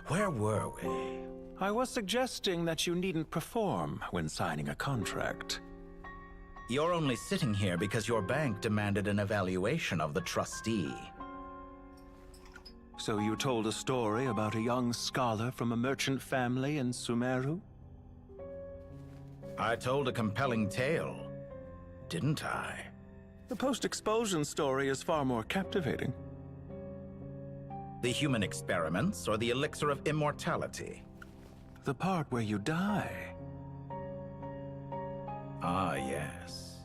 Where were we? I was suggesting that you needn't perform when signing a contract. You're only sitting here because your bank demanded an evaluation of the trustee. So you told a story about a young scholar from a merchant family in Sumeru? I told a compelling tale, didn't I? The post-expulsion story is far more captivating. The human experiments or the elixir of immortality? The part where you die. Ah, yes.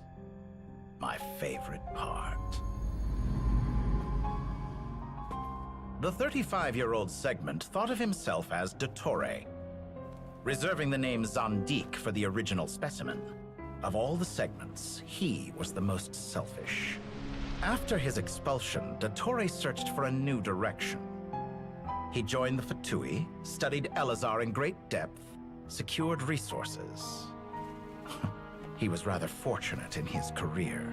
My favorite part. The 35-year-old Segment thought of himself as Dottore, reserving the name Zandik for the original specimen. Of all the Segments, he was the most selfish. After his expulsion, Dottore searched for a new direction. He joined the Fatui, studied Elazar in great depth, secured resources. He was rather fortunate in his career.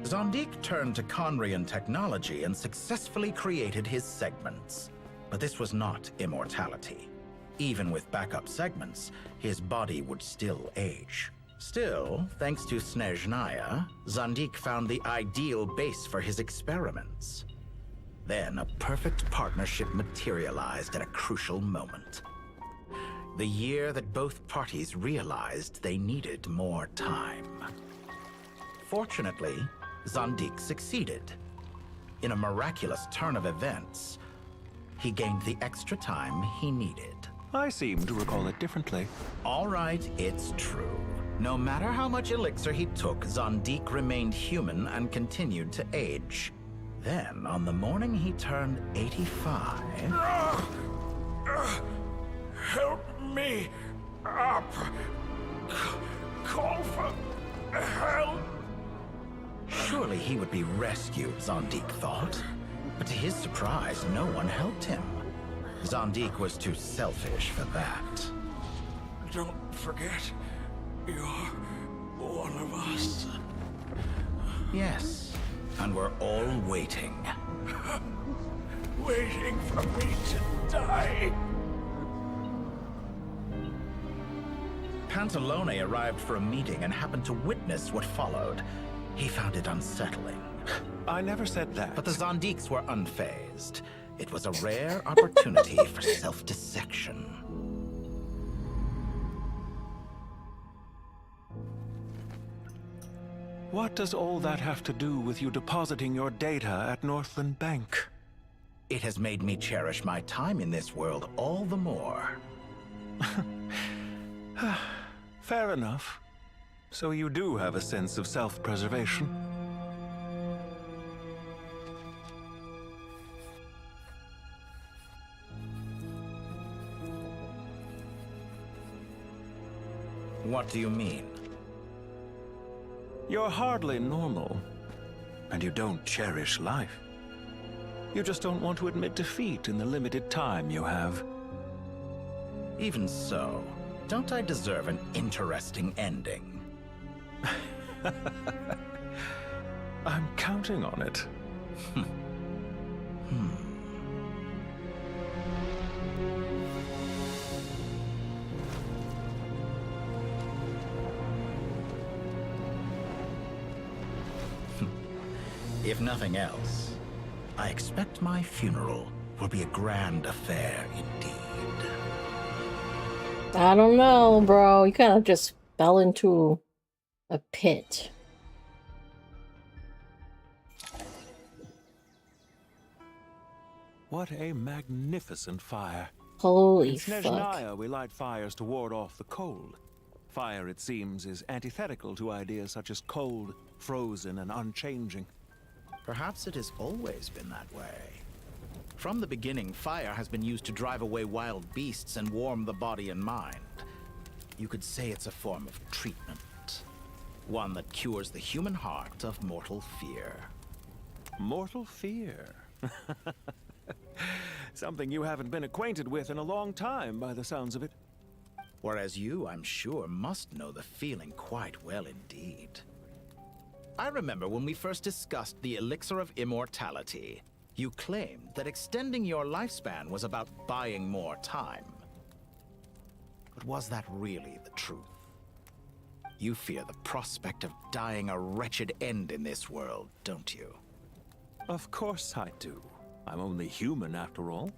Zandik turned to Conrian technology and successfully created his segments. But this was not immortality. Even with backup segments, his body would still age. Still, thanks to Snezhnaya, Zandik found the ideal base for his experiments. Then a perfect partnership materialized at a crucial moment. The year that both parties realized they needed more time. Fortunately, Zandik succeeded. In a miraculous turn of events, he gained the extra time he needed. I seem to recall it differently. All right, it's true. No matter how much elixir he took, Zandik remained human and continued to age. Then, on the morning he turned 85... Help me up! call for help? Surely he would be rescued, Zondik thought. But to his surprise, no one helped him. Zondik was too selfish for that. Don't forget, you're one of us. Yes, and we're all waiting. Waiting for me to die. Pantalone arrived for a meeting and happened to witness what followed. He found it unsettling. I never said that. But the Zondiks were unfazed. It was a rare opportunity for self-dissection. What does all that have to do with you depositing your data at Northland Bank? It has made me cherish my time in this world all the more. Fair enough. So you do have a sense of self-preservation. What do you mean? You're hardly normal, and you don't cherish life. You just don't want to admit defeat in the limited time you have. Even so, don't I deserve an interesting ending? I'm counting on it. If nothing else, I expect my funeral will be a grand affair indeed. I don't know, bro. You kind of just fell into a pit. What a magnificent fire. Holy In fuck. Snezhnaya, we light fires to ward off the cold. Fire, it seems, is antithetical to ideas such as cold, frozen, and unchanging. Perhaps it has always been that way. From the beginning, fire has been used to drive away wild beasts and warm the body and mind. You could say it's a form of treatment. One that cures the human heart of mortal fear. Mortal fear? Something you haven't been acquainted with in a long time, by the sounds of it. Whereas you, I'm sure, must know the feeling quite well indeed. I remember when we first discussed the elixir of immortality. You claimed that extending your lifespan was about buying more time. But was that really the truth? You fear the prospect of dying a wretched end in this world, don't you? Of course I do. I'm only human, after all.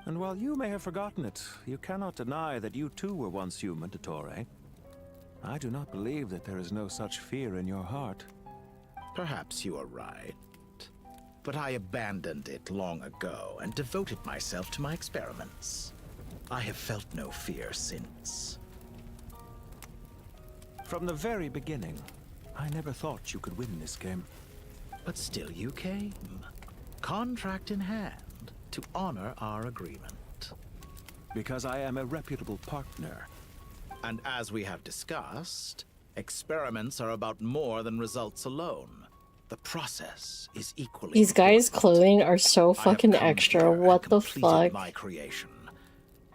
And while you may have forgotten it, you cannot deny that you too were once human, Dottore. I do not believe that there is no such fear in your heart. Perhaps you are right. But I abandoned it long ago and devoted myself to my experiments. I have felt no fear since. From the very beginning, I never thought you could win this game. But still you came. Contract in hand, to honor our agreement. Because I am a reputable partner. And as we have discussed, experiments are about more than results alone. The process is equally These guys' important. clothing are so fucking I have come extra. here What and the completed fuck? my creation,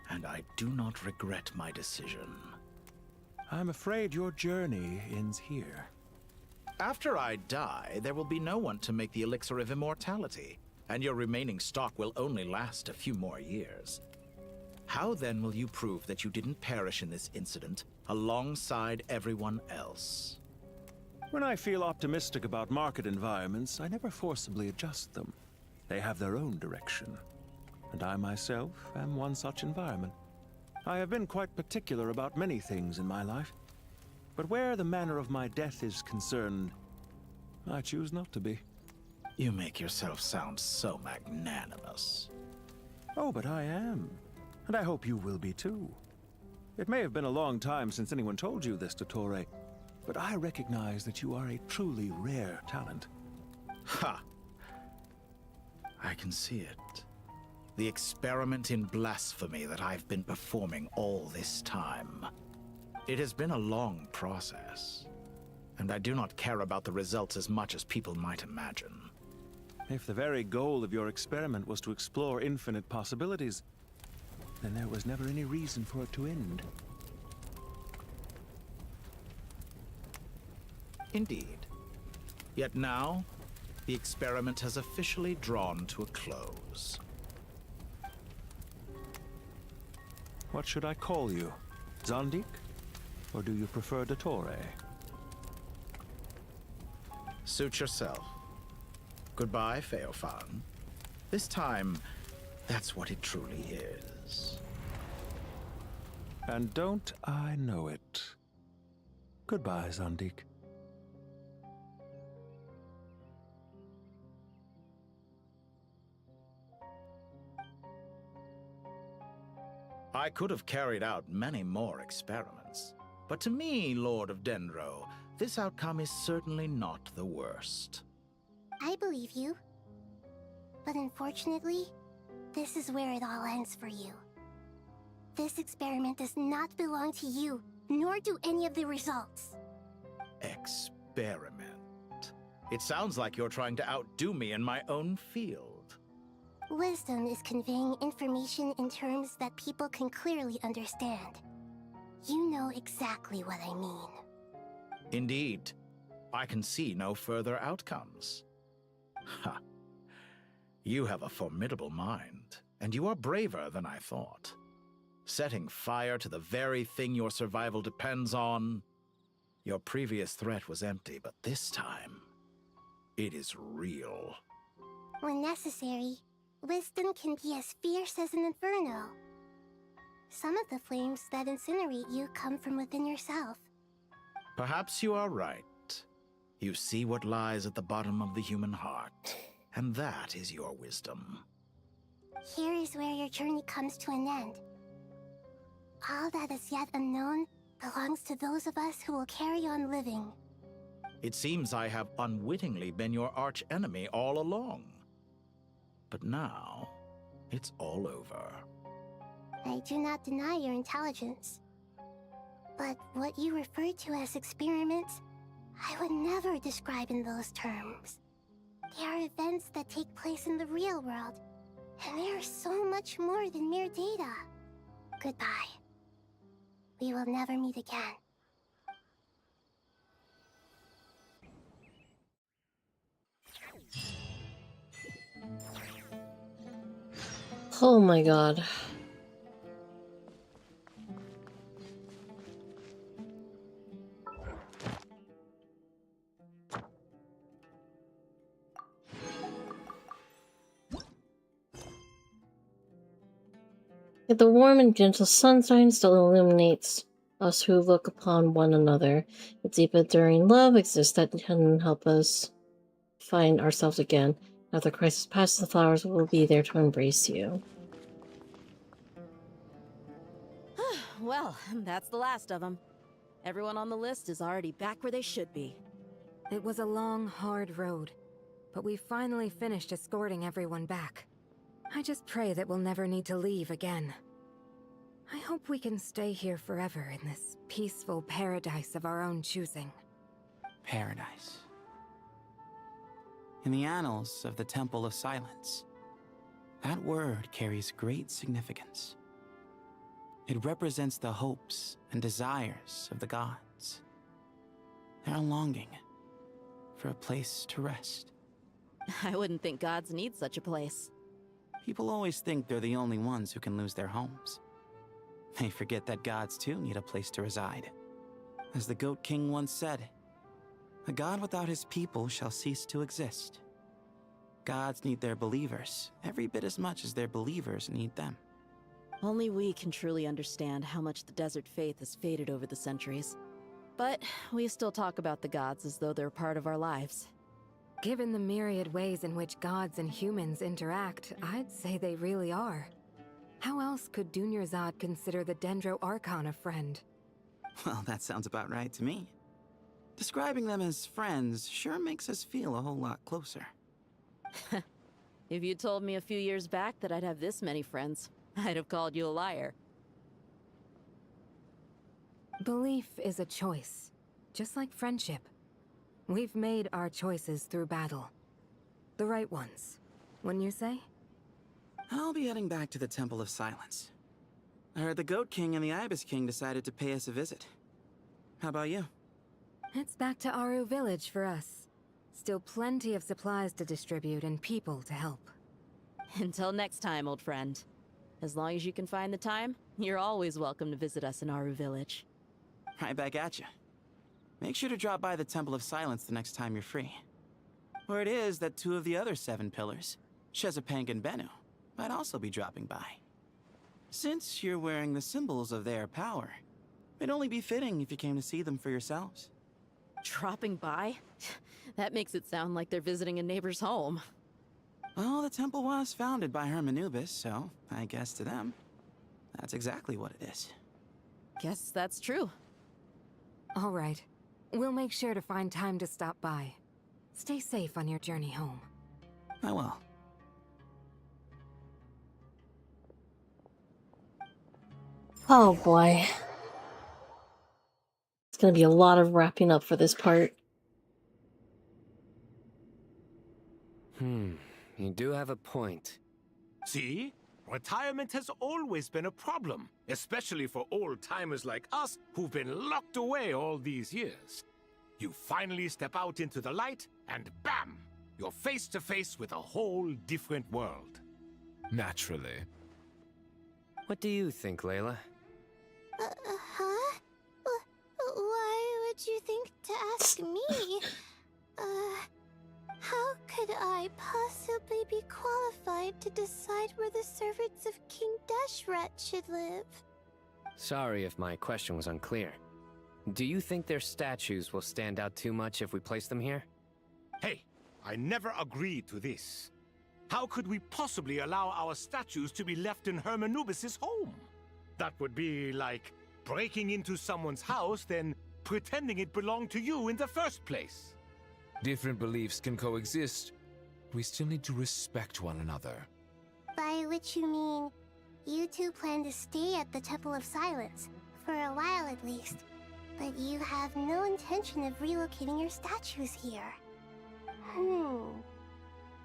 and I do not regret my decision. I'm afraid your journey ends here. After I die, there will be no one to make the elixir of immortality, and your remaining stock will only last a few more years. How then will you prove that you didn't perish in this incident alongside everyone else? When I feel optimistic about market environments, I never forcibly adjust them. They have their own direction. And I myself am one such environment. I have been quite particular about many things in my life. But where the manner of my death is concerned, I choose not to be. You make yourself sound so magnanimous. Oh, but I am. And I hope you will be too. It may have been a long time since anyone told you this, Dottore, but I recognize that you are a truly rare talent. Ha! I can see it. The experiment in blasphemy that I've been performing all this time. It has been a long process, and I do not care about the results as much as people might imagine. If the very goal of your experiment was to explore infinite possibilities, then there was never any reason for it to end. Indeed. Yet now, the experiment has officially drawn to a close. What should I call you? Zandik? Or do you prefer Dottore? Suit yourself. Goodbye, Feofan. This time, that's what it truly is. And don't I know it? Goodbye, Zandik. I could have carried out many more experiments, but to me, Lord of Dendro, this outcome is certainly not the worst. I believe you. But unfortunately, this is where it all ends for you. This experiment does not belong to you, nor do any of the results. Experiment? It sounds like you're trying to outdo me in my own field. Wisdom is conveying information in terms that people can clearly understand. You know exactly what I mean. Indeed. I can see no further outcomes. Ha. You have a formidable mind, and you are braver than I thought. Setting fire to the very thing your survival depends on. Your previous threat was empty, but this time, it is real. When necessary, wisdom can be as fierce as an inferno. Some of the flames that incinerate you come from within yourself. Perhaps you are right. You see what lies at the bottom of the human heart, and that is your wisdom. Here is where your journey comes to an end. All that is yet unknown belongs to those of us who will carry on living. It seems I have unwittingly been your arch-enemy all along. But now, it's all over. I do not deny your intelligence. But what you refer to as experiments, I would never describe in those terms. They are events that take place in the real world, and they are so much more than mere data. Goodbye. We will never meet again. Oh my god. Yet the warm and gentle sunshine still illuminates us who look upon one another. A deep enduring love exists that can help us find ourselves again. After the crisis passes, the flowers will be there to embrace you. Well, that's the last of them. Everyone on the list is already back where they should be. It was a long, hard road, but we finally finished escorting everyone back. I just pray that we'll never need to leave again. I hope we can stay here forever in this peaceful paradise of our own choosing. Paradise. In the annals of the Temple of Silence, that word carries great significance. It represents the hopes and desires of the gods. Their longing for a place to rest. I wouldn't think gods need such a place. People always think they're the only ones who can lose their homes. They forget that gods too need a place to reside. As the Goat King once said, "A god without his people shall cease to exist." Gods need their believers every bit as much as their believers need them. Only we can truly understand how much the desert faith has faded over the centuries. But we still talk about the gods as though they're part of our lives. Given the myriad ways in which gods and humans interact, I'd say they really are. How else could Dunyarzad consider the Dendro Archon a friend? Well, that sounds about right to me. Describing them as friends sure makes us feel a whole lot closer. If you told me a few years back that I'd have this many friends, I'd have called you a liar. Belief is a choice, just like friendship. We've made our choices through battle. The right ones, wouldn't you say? I'll be heading back to the Temple of Silence. I heard the Goat King and the Ibis King decided to pay us a visit. How about you? It's back to Aru Village for us. Still plenty of supplies to distribute and people to help. Until next time, old friend. As long as you can find the time, you're always welcome to visit us in Aru Village. Right back at you. Make sure to drop by the Temple of Silence the next time you're free. Word is that 2 of the other 7 pillars, Shezapang and Bennu, might also be dropping by. Since you're wearing the symbols of their power, it'd only be fitting if you came to see them for yourselves. Dropping by? That makes it sound like they're visiting a neighbor's home. Well, the temple was founded by Hermanubis, so I guess to them, that's exactly what it is. Guess that's true. All right. We'll make sure to find time to stop by. Stay safe on your journey home. I will. Oh boy. It's gonna be a lot of wrapping up for this part. You do have a point. See? Retirement has always been a problem, especially for old-timers like us who've been locked away all these years. You finally step out into the light, and bam! You're face to face with a whole different world. Naturally. What do you think, Layla? Huh? Why would you think to ask me? How could I possibly be qualified to decide where the servants of King Deshret should live? Sorry if my question was unclear. Do you think their statues will stand out too much if we place them here? Hey, I never agreed to this. How could we possibly allow our statues to be left in Hermanubis' home? That would be like breaking into someone's house, then pretending it belonged to you in the first place. Different beliefs can coexist. We still need to respect one another. By which you mean, you two plan to stay at the Temple of Silence, for a while at least, but you have no intention of relocating your statues here.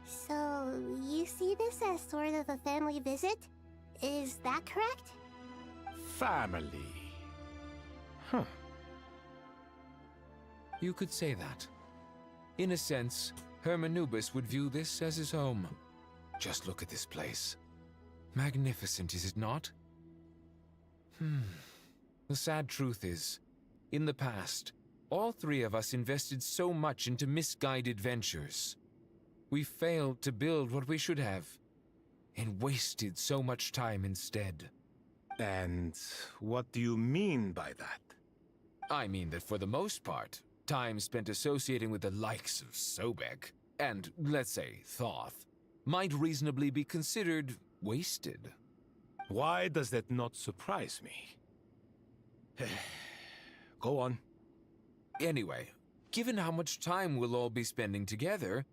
So, you see this as sort of a family visit? Is that correct? Family. You could say that. In a sense, Hermanubis would view this as his home. Just look at this place. Magnificent, is it not? The sad truth is, in the past, all 3 of us invested so much into misguided ventures. We failed to build what we should have, and wasted so much time instead. And what do you mean by that? I mean that for the most part, time spent associating with the likes of Sobek, and, let's say, Thoth, might reasonably be considered wasted. Why does that not surprise me? Go on. Anyway, given how much time we'll all be spending together,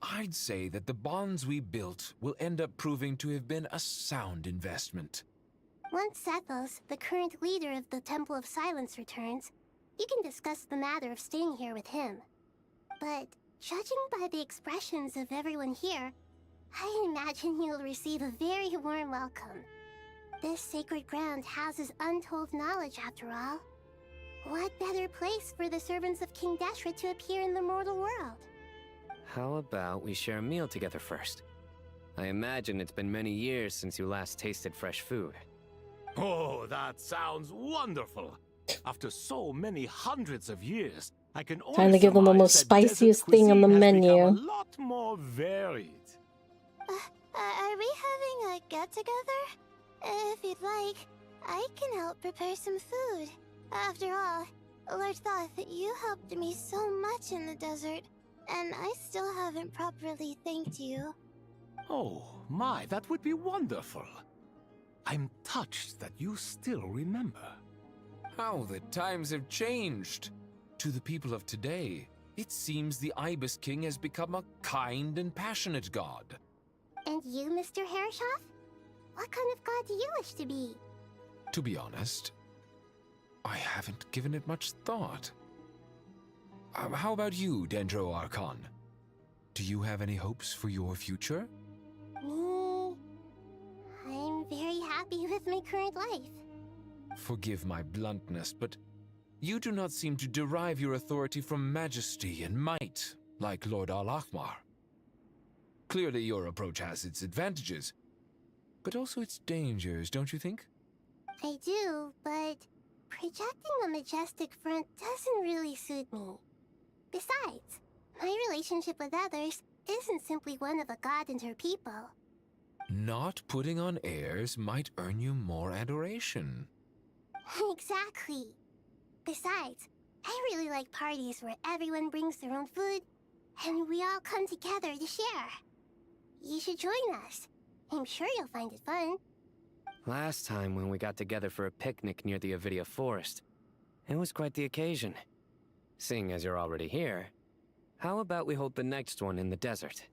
I'd say that the bonds we built will end up proving to have been a sound investment. Once Sethos, the current leader of the Temple of Silence, returns, you can discuss the matter of staying here with him. But judging by the expressions of everyone here, I imagine you'll receive a very warm welcome. This sacred ground houses untold knowledge, after all. What better place for the servants of King Deshret to appear in the mortal world? How about we share a meal together first? I imagine it's been many years since you last tasted fresh food. Oh, that sounds wonderful! After so many hundreds of years, I can only Time to give them the most spiciest thing on the menu. A lot more varied. Are we having a get-together? If you'd like, I can help prepare some food. After all, Lord Thoth, you helped me so much in the desert, and I still haven't properly thanked you. Oh, my, that would be wonderful. I'm touched that you still remember. How the times have changed. To the people of today, it seems the Ibis King has become a kind and passionate god. And you, Mr. Herreshoff? What kind of god do you wish to be? To be honest, I haven't given it much thought. How about you, Dendro Archon? Do you have any hopes for your future? Me? I'm very happy with my current life. Forgive my bluntness, but you do not seem to derive your authority from majesty and might, like Lord Al-Ahmar. Clearly your approach has its advantages, but also its dangers, don't you think? I do, but projecting a majestic front doesn't really suit me. Besides, my relationship with others isn't simply one of a god and her people. Not putting on airs might earn you more adoration. Exactly. Besides, I really like parties where everyone brings their own food, and we all come together to share. You should join us. I'm sure you'll find it fun. Last time when we got together for a picnic near the Avidia Forest, it was quite the occasion. Seeing as you're already here, how about we hold the next one in the desert?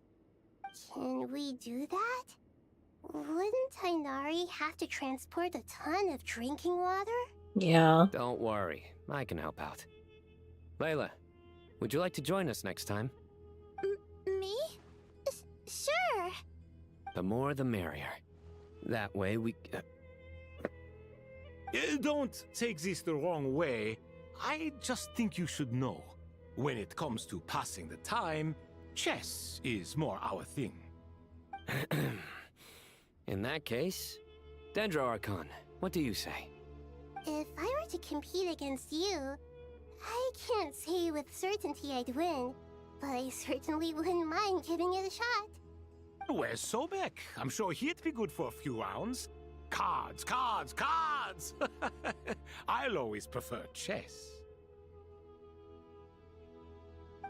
Can we do that? Wouldn't Tainari have to transport a ton of drinking water? Yeah. Don't worry, I can help out. Layla, would you like to join us next time? Me? Sure. The more the merrier. That way we... Don't take this the wrong way. I just think you should know. When it comes to passing the time, chess is more our thing. In that case, Dendro Archon, what do you say? If I were to compete against you, I can't say with certainty I'd win, but I certainly wouldn't mind giving it a shot. Where's Sobek? I'm sure he'd be good for a few rounds. Cards, cards, cards! I'll always prefer chess.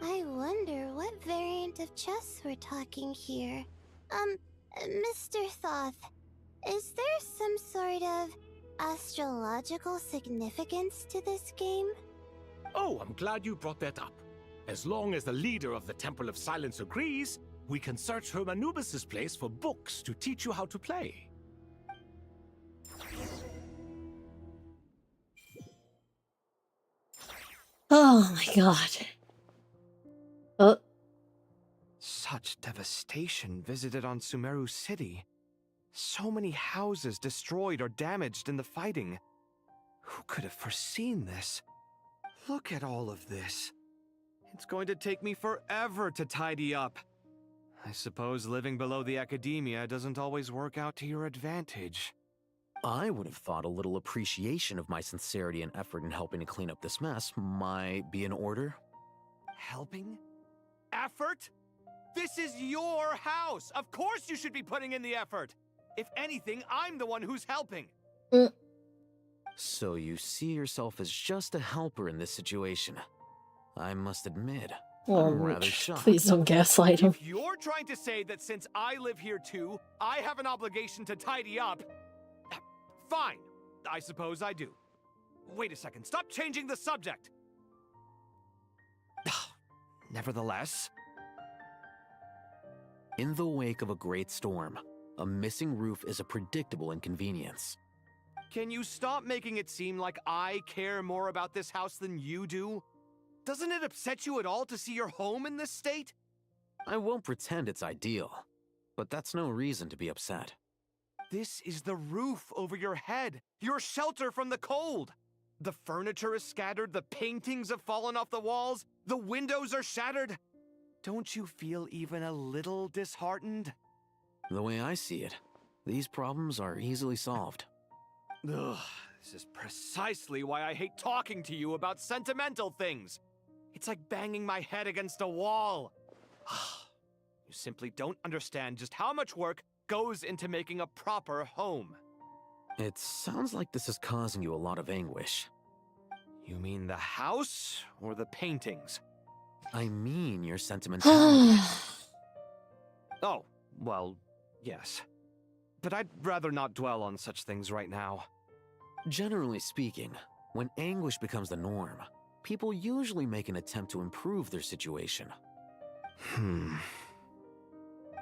I wonder what variant of chess we're talking here. Mr. Thoth, is there some sort of astrological significance to this game? Oh, I'm glad you brought that up. As long as the leader of the Temple of Silence agrees, we can search Hermanubis' place for books to teach you how to play. Oh my god. Oh. Such devastation visited on Sumeru City. So many houses destroyed or damaged in the fighting. Who could have foreseen this? Look at all of this. It's going to take me forever to tidy up. I suppose living below the academia doesn't always work out to your advantage. I would have thought a little appreciation of my sincerity and effort in helping to clean up this mess might be in order. Helping? Effort? This is your house! Of course you should be putting in the effort! If anything, I'm the one who's helping! So you see yourself as just a helper in this situation. I must admit, I'm rather shocked. Please don't gaslight him. If you're trying to say that since I live here too, I have an obligation to tidy up, fine. I suppose I do. Wait a second, stop changing the subject! Nevertheless... In the wake of a great storm, a missing roof is a predictable inconvenience. Can you stop making it seem like I care more about this house than you do? Doesn't it upset you at all to see your home in this state? I won't pretend it's ideal, but that's no reason to be upset. This is the roof over your head, your shelter from the cold. The furniture is scattered, the paintings have fallen off the walls, the windows are shattered. Don't you feel even a little disheartened? The way I see it, these problems are easily solved. Ugh, this is precisely why I hate talking to you about sentimental things. It's like banging my head against a wall. You simply don't understand just how much work goes into making a proper home. It sounds like this is causing you a lot of anguish. You mean the house or the paintings? I mean your sentimentality. Oh, well, yes. But I'd rather not dwell on such things right now. Generally speaking, when anguish becomes the norm, people usually make an attempt to improve their situation.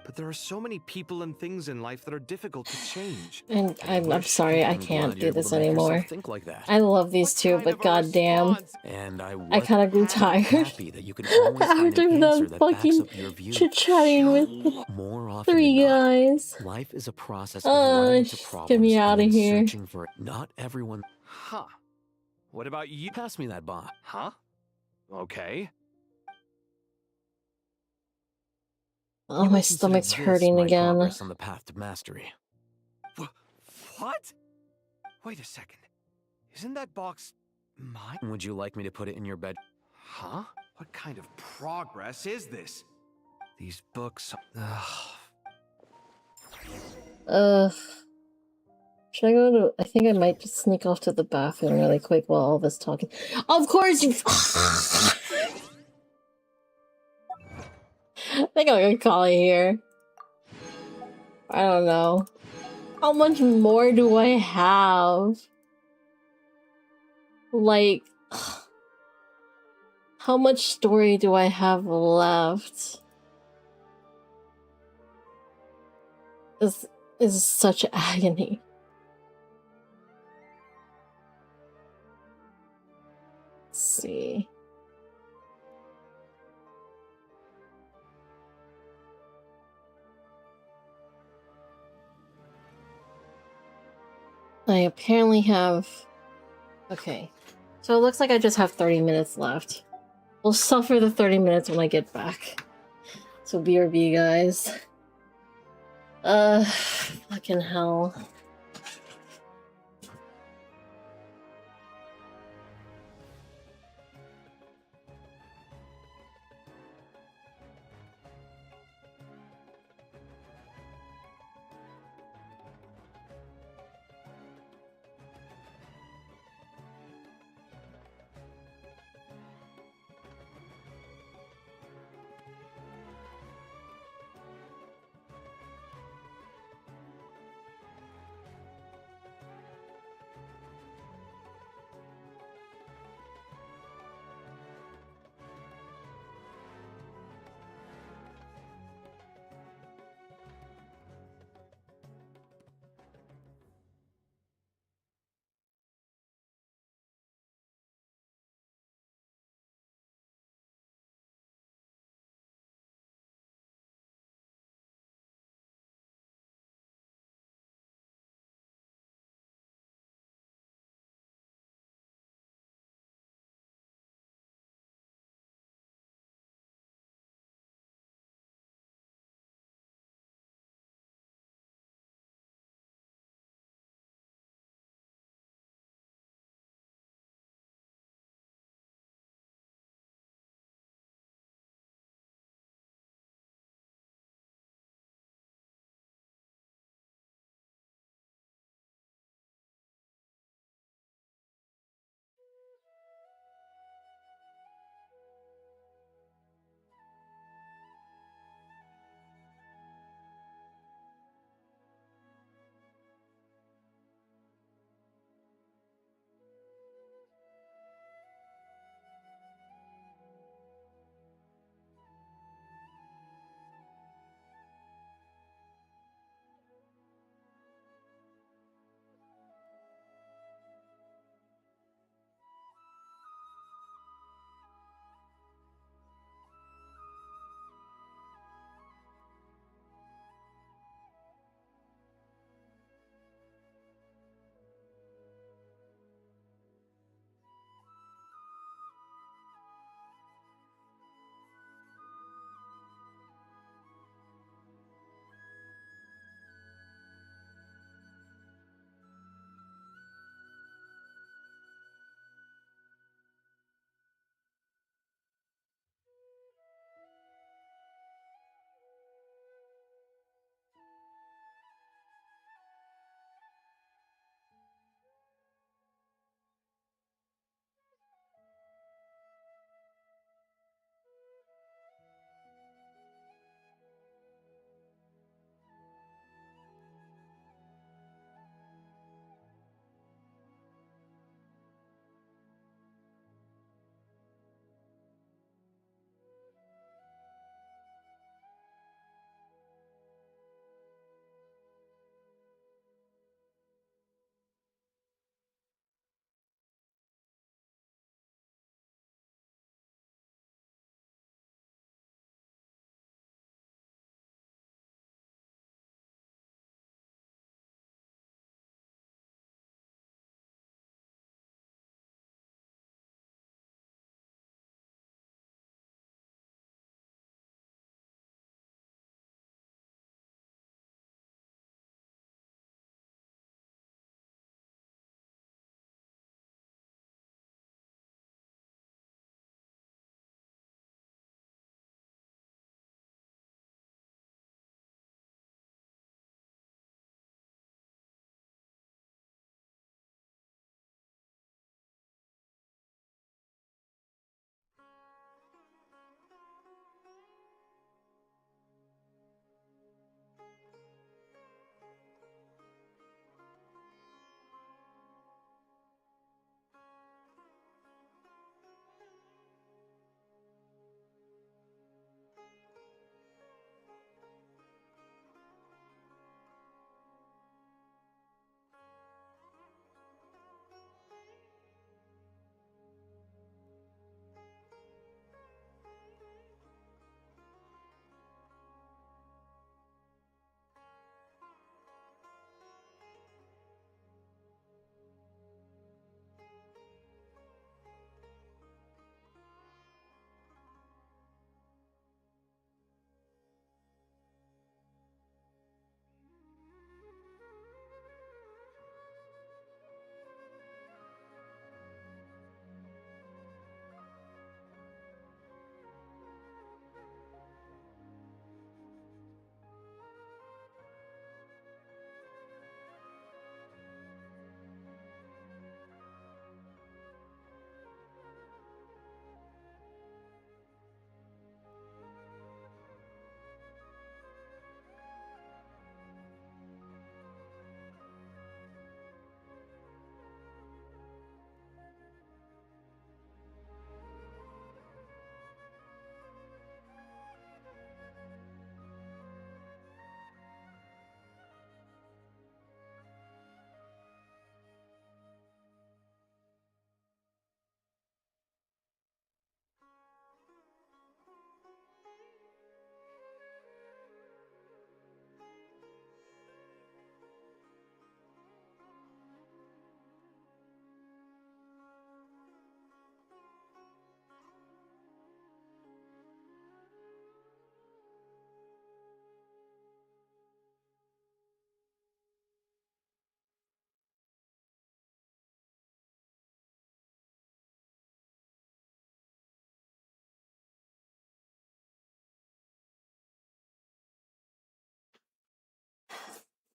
But there are so many people and things in life that are difficult to change. And I'm sorry, I can't do this anymore. Think like that. I love these two, but goddamn, And I kind of grew tired happy that you can always find after an answer the that backs fucking up your view. chit-chatting with More often three than not, guys. life is a process of running into problems Get me and out then of here. searching for it. Not everyone. Huh. What about you? Pass me that bomb. Huh? Okay. Oh, You my may consider stomach's this hurting my again. progress on the path to mastery. What? Wait a second. Isn't that box mine? Would you like me to put it in your bed? Huh? What kind of progress is this? These books. Ugh. Should I go to... I think I might just sneak off to the bathroom really quick while all this talking. Of course you... I think I'm gonna call it here. I don't know. How much more do I have? Like... How much story do I have left? This is such agony. Let's see. I apparently have... Okay. So it looks like I just have 30 minutes left. We'll suffer the 30 minutes when I get back. So BRB, guys. Fucking hell.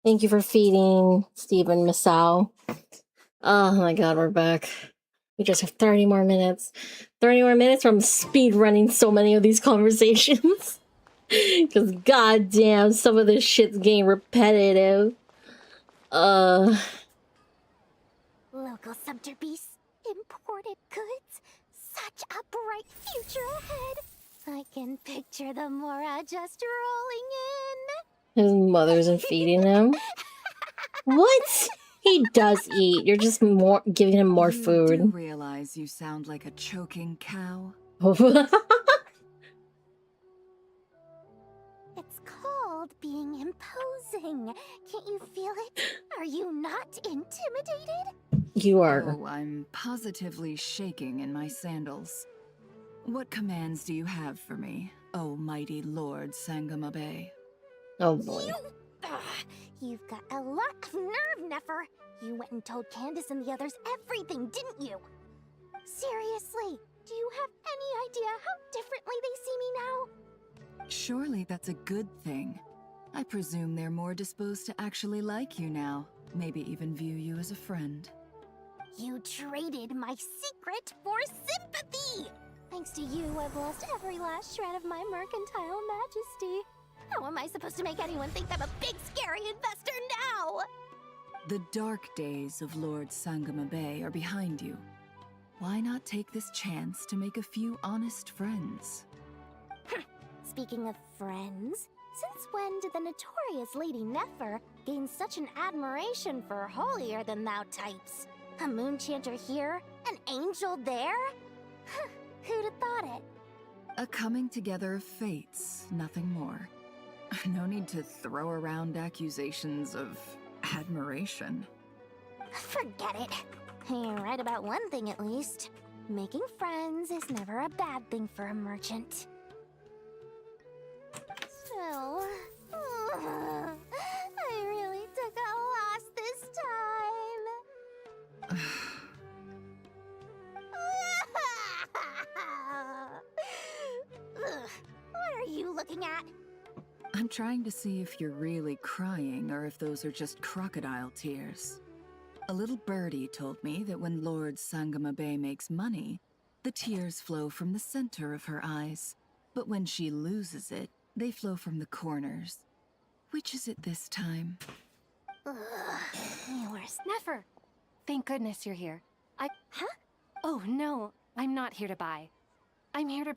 Thank you for feeding Stephen Masao. Oh my god, we're back. We just have 30 more minutes. 30 more minutes from speed running so many of these conversations. Because goddamn, some of this shit's getting repetitive. Local subter beasts, imported goods. Such a bright future ahead. I can picture the Mora just rolling in. His mother isn't feeding him. What? He does eat. You're just more giving him more You food. do realize you sound like a choking cow? It's called being imposing. Can't you feel it? Are you not intimidated? You are. Oh, I'm positively shaking in my sandals. What commands do you have for me, oh mighty Lord Sangamabe? Oh boy. You've got a lot of nerve, Nefer. You went and told Candace and the others everything, didn't you? Seriously, do you have any idea how differently they see me now? Surely that's a good thing. I presume they're more disposed to actually like you now, maybe even view you as a friend. You traded my secret for sympathy! Thanks to you, I've lost every last shred of my mercantile majesty. How am I supposed to make anyone think I'm a big, scary investor now? The dark days of Lord Sangamabe are behind you. Why not take this chance to make a few honest friends? Speaking of friends, since when did the notorious Lady Nefer gain such an admiration for holier-than-thou types? A moon chanter here, an angel there? Who'd have thought it? A coming together of fates, nothing more. No need to throw around accusations of admiration. Forget it. You're right about one thing at least. Making friends is never a bad thing for a merchant. So, I really took a loss this time. What are you looking at? I'm trying to see if you're really crying or if those are just crocodile tears. A little birdie told me that when Lord Sangamabe makes money, the tears flow from the center of her eyes. But when she loses it, they flow from the corners. Which is it this time? Yours. Nefer! Thank goodness you're here. Huh? Oh, no. I'm not here to buy. I'm here to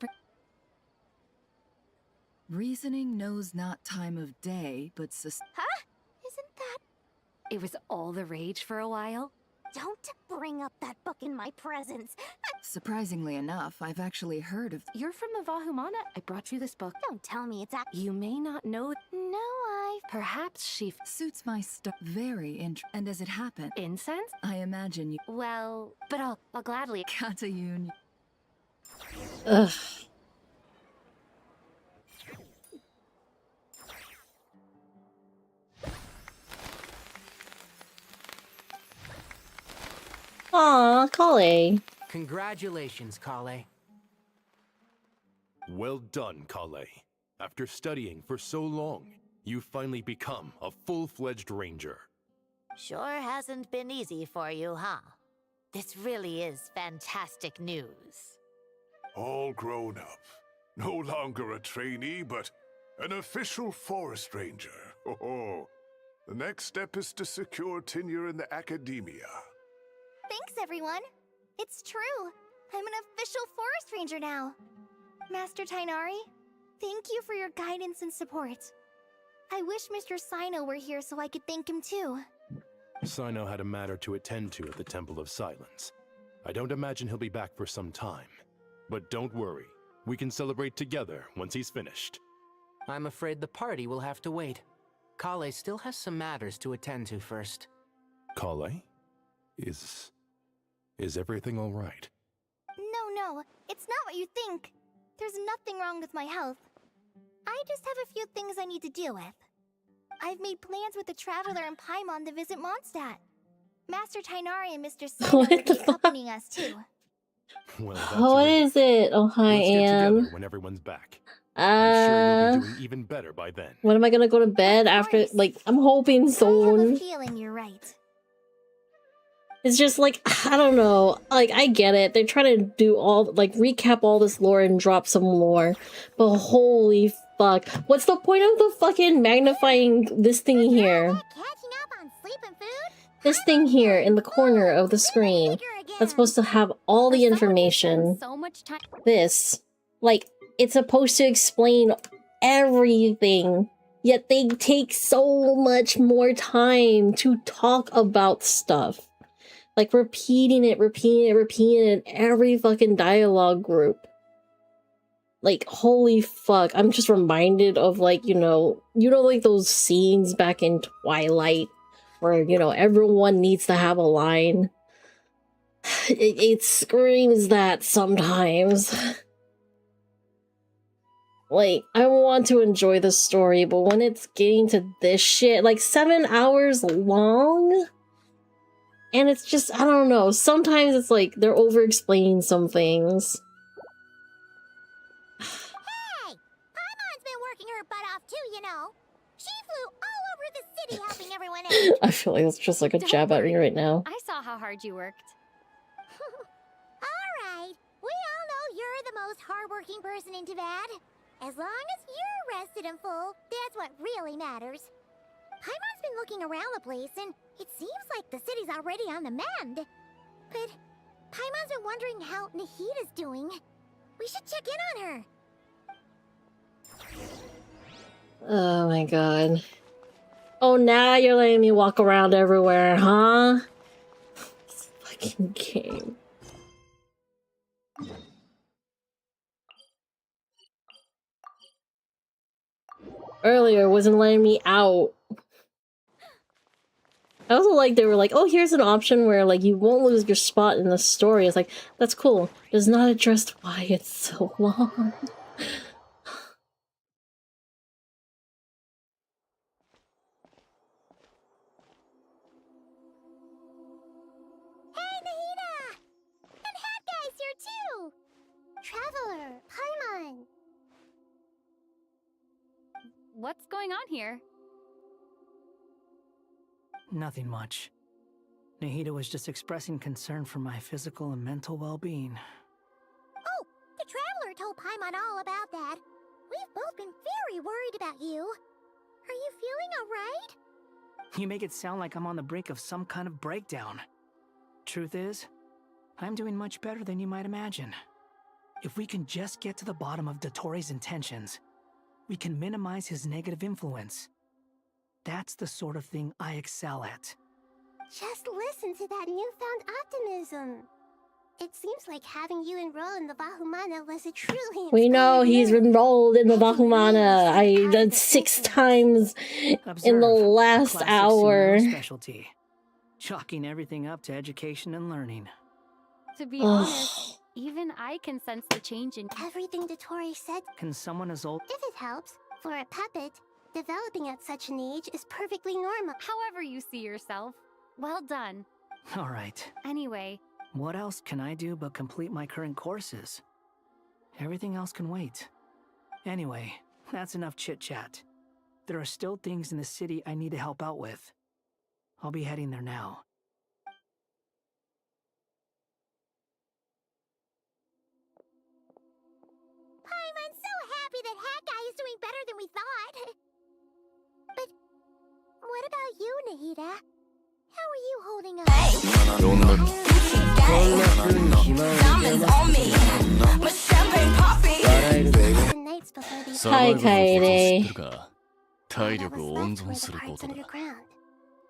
Reasoning knows not time of day, but Huh? Isn't that... It was all the rage for a while. Don't bring up that book in my presence. Surprisingly enough, I've actually heard of... You're from the Vahumana. I brought you this book. Don't tell me it's You may not know... No, Perhaps she... Suits my stuff very and as it happened... Incense? I imagine you... Well, but I'll gladly... Katayun... Ugh. Aw, Kale. Congratulations, Kale. Well done, Kale. After studying for so long, you finally become a full-fledged ranger. Sure hasn't been easy for you, huh? This really is fantastic news. All grown up. No longer a trainee, but an official forest ranger. Oh, the next step is to secure tenure in the academia. Thanks, everyone. It's true. I'm an official forest ranger now. Master Tainari, thank you for your guidance and support. I wish Mr. Sino were here so I could thank him too. Sino had a matter to attend to at the Temple of Silence. I don't imagine he'll be back for some time. But don't worry, we can celebrate together once he's finished. I'm afraid the party will have to wait. Kale still has some matters to attend to first. Kale? Is everything all right? No, it's not what you think. There's nothing wrong with my health. I just have a few things I need to deal with. I've made plans with the Traveler and Paimon to visit Mondstadt. Master Tainari and Mr. Sino will be accompanying us too. Well, What is it? Oh, hi, Let's get Anne. together when everyone's back. I'm sure you'll be doing even better by then. When am I gonna go to bed after? Like, I'm hoping I have a soon. feeling you're right. It's just like, I don't know. Like, I get it. They're trying to do all, like, recap all this lore and drop some lore. But holy fuck. What's the point of the fucking magnifying this thing here? This thing here in the corner of the screen that's supposed to have all the information. So much time. This. Like, it's supposed to explain everything. Yet they take so much more time to talk about stuff. Like, repeating it in every fucking dialogue group. Like, holy fuck. I'm just reminded of, like, you know, like those scenes back in Twilight where, you know, everyone needs to have a line. It screams that sometimes. Like, I want to enjoy the story, but when it's getting to this shit, like 7 hours long? And it's just, I don't know, sometimes it's like they're over-explaining some things. Hey! Paimon's been working her butt off too, you know. She flew all over the city helping everyone out. I feel like that's just like a jab at me right now. I saw how hard you worked. Alright, we all know you're the most hardworking person in Tavad. As long as you're rested and full, that's what really matters. Paimon's been looking around the place, and it seems like the city's already on the mend. But Paimon's been wondering how Nahida's doing. We should check in on her. Oh my god. Oh, now you're letting me walk around everywhere, huh? This fucking game. Earlier wasn't letting me out. I also like they were like, oh, here's an option where like you won't lose your spot in the story. It's like, that's cool. Does not address why it's so long. Hey, Nahida! And Hat Guy's here too! Traveler, Paimon! What's going on here? Nothing much. Nahida was just expressing concern for my physical and mental well-being. Oh, the Traveler told Paimon all about that. We've both been very worried about you. Are you feeling alright? You make it sound like I'm on the brink of some kind of breakdown. Truth is, I'm doing much better than you might imagine. If we can just get to the bottom of Dottoro's intentions, we can minimize his negative influence. That's the sort of thing I excel at. Just listen to that newfound optimism. It seems like having you enroll in the Bahumana was a truly We know he's enrolled in the Bahumana. I did 6 times in the last hour. Specialty. Chalking everything up to education and learning. To be honest, even I can sense the change in everything Dottori said. Can someone as old... If it helps, for a puppet, developing at such an age is perfectly normal. However you see yourself. Well done. All right. Anyway. What else can I do but complete my current courses? Everything else can wait. Anyway, that's enough chit-chat. There are still things in the city I need to help out with. I'll be heading there now. I'm so happy that Hat Guy is doing better than we thought. But what about you, Nahida? How are you holding up? Hi, Kaede.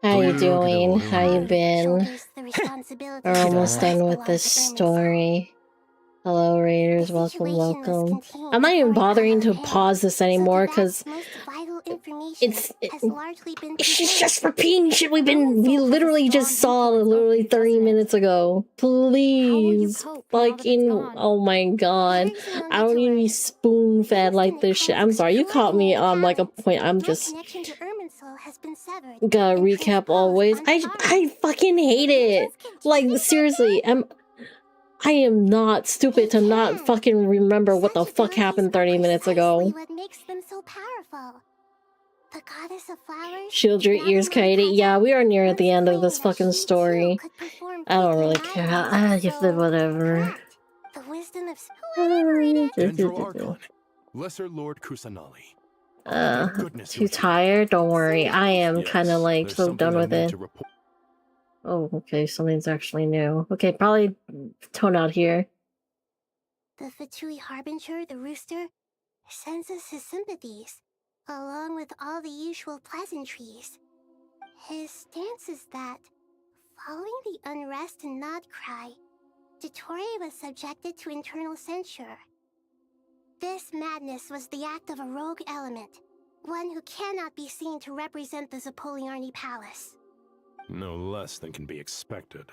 How you doing? How you been? We're almost done with this story. Hello, Raiders. Welcome, welcome. I'm not even bothering to pause this anymore because it's just repeating shit we literally just saw literally 30 minutes ago. Please, fucking, oh my god, I don't need to be spoon fed like this shit. I'm sorry, you caught me on like a point. I'm just gotta recap always. I fucking hate it. Like seriously, I am not stupid to not fucking remember what the fuck happened 30 minutes ago. What makes them so powerful? The goddess of flowers? Shield your ears, Katie. Yeah, we are near the end of this fucking story. I don't really care. I give them whatever. The wisdom of whoever it is. Dendro Archon, Lesser Lord Kusanali. Too tired? Don't worry. I am kind of like there's so something done I with need it. to report. Oh, okay. Something's actually new. Okay, probably tone out here. The Fatui Harbinger, the rooster, sends us his sympathies, along with all the usual pleasantries. His stance is that, following the unrest and Nod cry, Dottore was subjected to internal censure. This madness was the act of a rogue element, one who cannot be seen to represent the Zapoliarni Palace. No less than can be expected.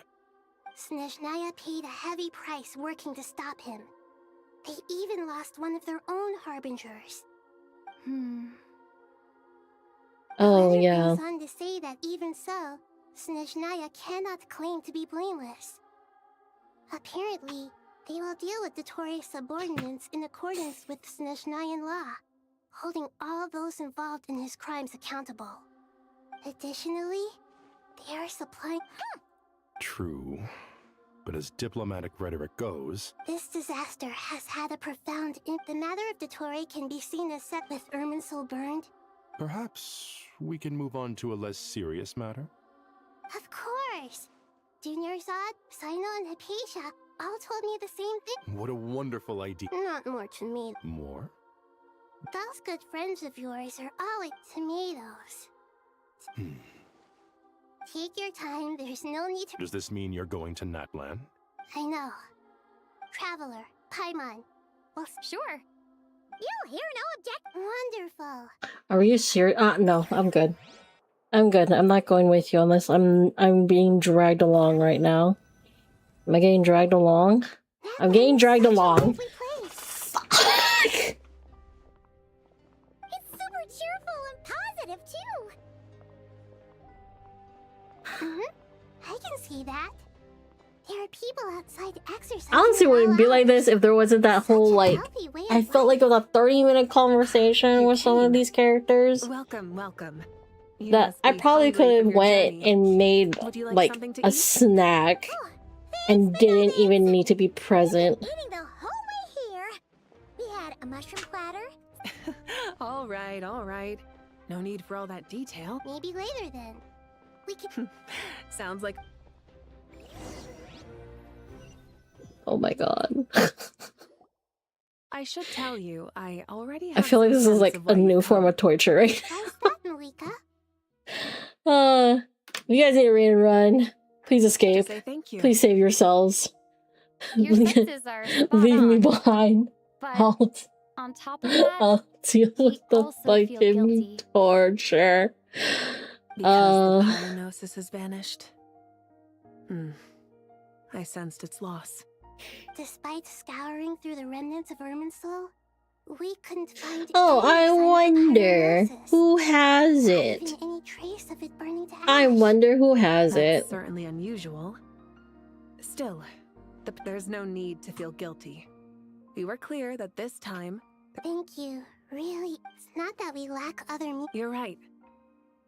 Snezhnaya paid a heavy price working to stop him. They even lost one of their own harbingers. Oh, yeah. Goes on to say that even so, Snezhnaya cannot claim to be blameless. Apparently, they will deal with Dottore's subordinates in accordance with Snezhnayan law, holding all those involved in his crimes accountable. Additionally, they are supplying... True. But as diplomatic rhetoric goes... This disaster has had a profound The matter of Dottore can be seen as set with Irminsul burned. Perhaps we can move on to a less serious matter? Of course! Junior Zod, Sino, and Hypatia all told me the same thing. What a wonderful idea. Not more to me. More? Those good friends of yours are all like tomatoes. Take your time, there's no need to... Does this mean you're going to Natlan? I know. Traveler, Paimon. Well, sure. You hear no object. Wonderful. Are you serious? No, I'm good. I'm good. I'm not going with you unless I'm being dragged along right now. Am I getting dragged along? I'm getting dragged along. It's super cheerful and positive, too. I can see that. There are people outside exercising. Honestly, it wouldn't be like this if there wasn't that whole, like... I felt like it was a 30-minute conversation with some of these characters. Welcome, welcome. That I probably could have went and made, like, a snack and didn't even need to be present. Eating the whole way here. We had a mushroom platter. All right. No need for all that detail. Maybe later then. We could... Sounds like... Oh my god. I should tell you, I already have I feel like this is like a new form of torture, right? How's that, Malika? You guys need to read and run. Please escape. Say thank you. Please save yourselves. Your senses are spot Leave me on, behind. but on top of that, I'll deal with the also feel fucking guilty. torture. Because the polygnosis has vanished. I sensed its loss. Despite scouring through the remnants of Irminsul, we couldn't find I wonder who has it. any trace of it burning to ash. I wonder who has That's it. certainly unusual. Still, there's no need to feel guilty. We were clear that this time... Thank you. Really, it's not that we lack other You're right.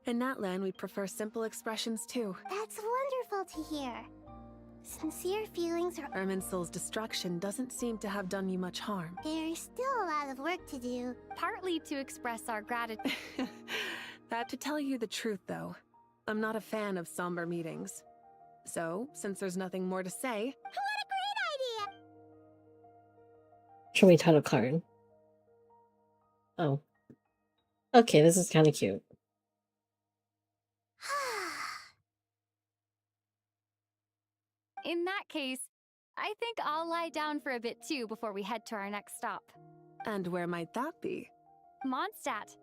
In Natlan, we prefer simple expressions too. That's wonderful to hear. Sincere feelings are... Irminsul's destruction doesn't seem to have done you much harm. There's still a lot of work to do. Partly to express our gratitude. That to tell you the truth, though, I'm not a fan of somber meetings. So, since there's nothing more to say... What a great idea! Show me title card. Oh. Okay, this is kind of cute. In that case, I think I'll lie down for a bit too before we head to our next stop. And where might that be? Mondstadt.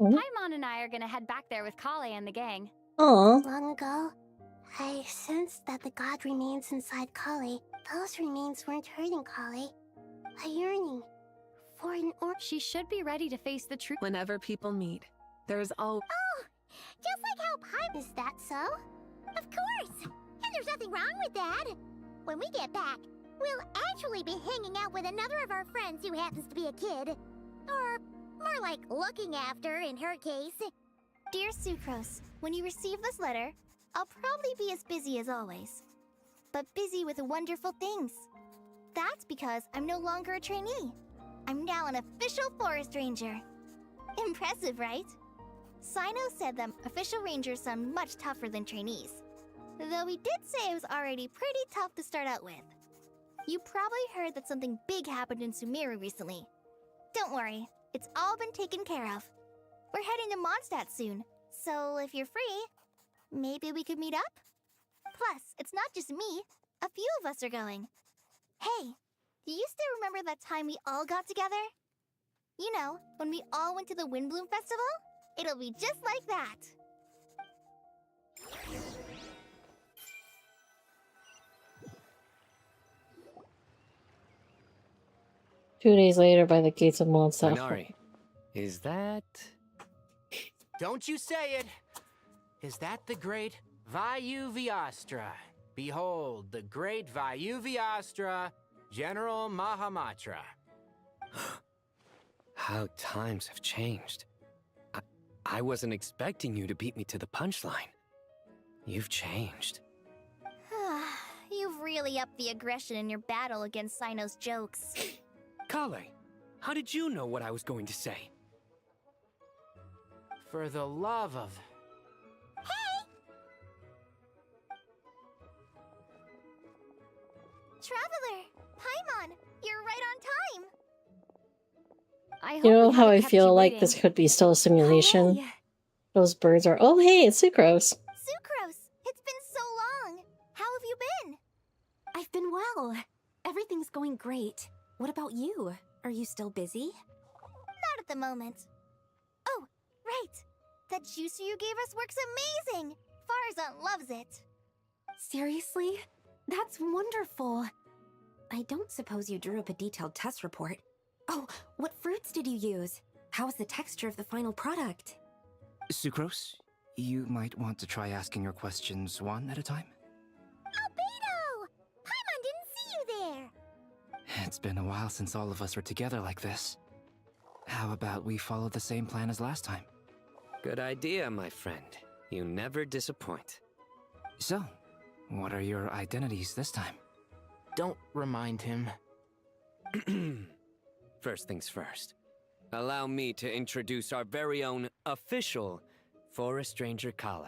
Mm-hmm. Paimon and I are gonna head back there with Kale and the gang. Aww. Long ago, I sensed that the god remains inside Kale. Those remains weren't hurting Kale. A yearning for an She should be ready to face the truth. Whenever people meet, there's always... Oh! Just like how Paimon... Is that so? Of course! And there's nothing wrong with that! When we get back, We'll actually be hanging out with another of our friends who happens to be a kid. Or more like looking after, in her case. Dear Sucrose, when you receive this letter, I'll probably be as busy as always. But busy with wonderful things. That's because I'm no longer a trainee. I'm now an official forest ranger. Impressive, right? Sino said that official rangers sound much tougher than trainees. Though he did say it was already pretty tough to start out with. You probably heard that something big happened in Sumeru recently. Don't worry, it's all been taken care of. We're heading to Mondstadt soon, so if you're free, maybe we could meet up? Plus, it's not just me. A few of us are going. Hey, do you still remember that time we all got together? You know, when we all went to the Windbloom Festival? It'll be just like that. 2 days later by the gates of Mondstadt. Minari, is that... Don't you say it! Is that the great Vayu Vyastra? Behold, the great Vayu Vyastra, General Mahamatra. How times have changed. I wasn't expecting you to beat me to the punchline. You've changed. You've really upped the aggression in your battle against Sino's jokes. Kale, how did you know what I was going to say? For the love of... Traveler! Paimon! You're right on time! You know how I feel like this could be still a simulation? Those birds are... Oh, hey, it's Sucrose. Sucrose! It's been so long! How have you been? I've been well. Everything's going great. What about you? Are you still busy? Not at the moment. Oh, right! That juicer you gave us works amazing! Farzan loves it. Seriously? That's wonderful. I don't suppose you drew up a detailed test report. Oh, what fruits did you use? How was the texture of the final product? Sucrose, you might want to try asking your questions one at a time. Albedo! Paimon didn't see you there! It's been a while since all of us were together like this. How about we follow the same plan as last time? Good idea, my friend. You never disappoint. So, what are your identities this time? Don't remind him. First things first. Allow me to introduce our very own official Forest Ranger Kale.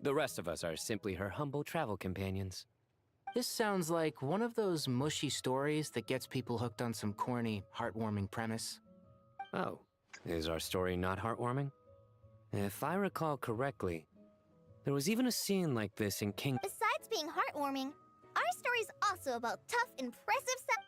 The rest of us are simply her humble travel companions. This sounds like one of those mushy stories that gets people hooked on some corny, heartwarming premise. Oh, is our story not heartwarming? If I recall correctly, there was even a scene like this in King... Besides being heartwarming, our story's also about tough, impressive stuff.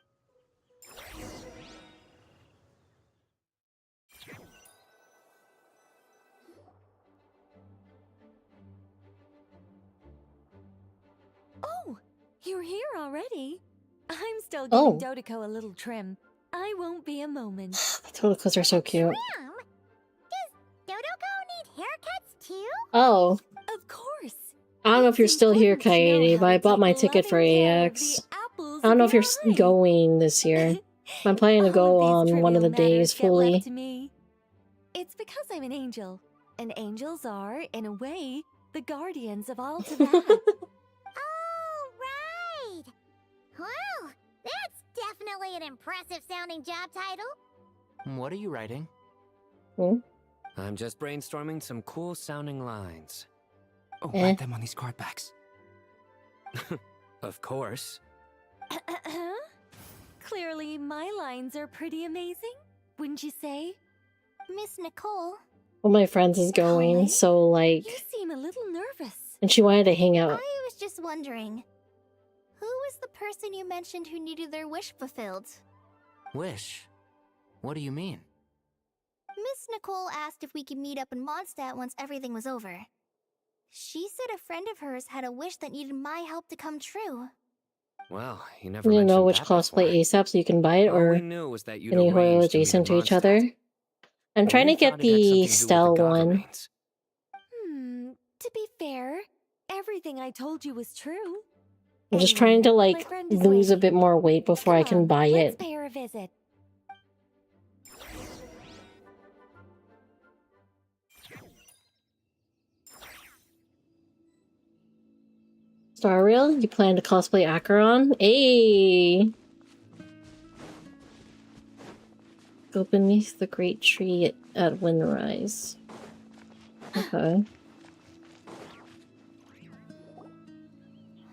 Oh, you're here already. I'm still giving Oh. Dodoco a little trim. I won't be a moment. The Totocos are so cute. Does Dodoco need haircuts too? Oh. Of course. I don't know if you're still here, Kaede, but I bought my ticket for AX. I don't know if you're going this year. I'm planning to go on one of the days fully. To me. It's because I'm an angel. And angels are, in a way, the guardians of all Teyvat. Oh, right! Well, that's definitely an impressive sounding job title. What are you writing? I'm just brainstorming some cool sounding lines. Oh, write them on these card backs. Of course. Clearly, my lines are pretty amazing, wouldn't you say? Miss Nicole. One of my friends is going, so like... You seem a little nervous. And she wanted to hang out. I was just wondering, who was the person you mentioned who needed their wish fulfilled? Wish? What do you mean? Miss Nicole asked if we could meet up in Mondstadt once everything was over. She said a friend of hers had a wish that needed my help to come true. Well, you You never need to know mentioned which that cosplay ASAP so you can buy it, All or we knew was that you'd any Hoyle arranged to meet adjacent in to each Mondstadt. other. I'm trying to get the Stell one. To be fair, everything I told you was true. I'm just trying to, my like, friend is lose a waiting. bit more weight before I can buy Let's it. pay her a visit. Starreal, you plan to cosplay Acheron? Ayy! Go beneath the great tree at Windrise. Okay.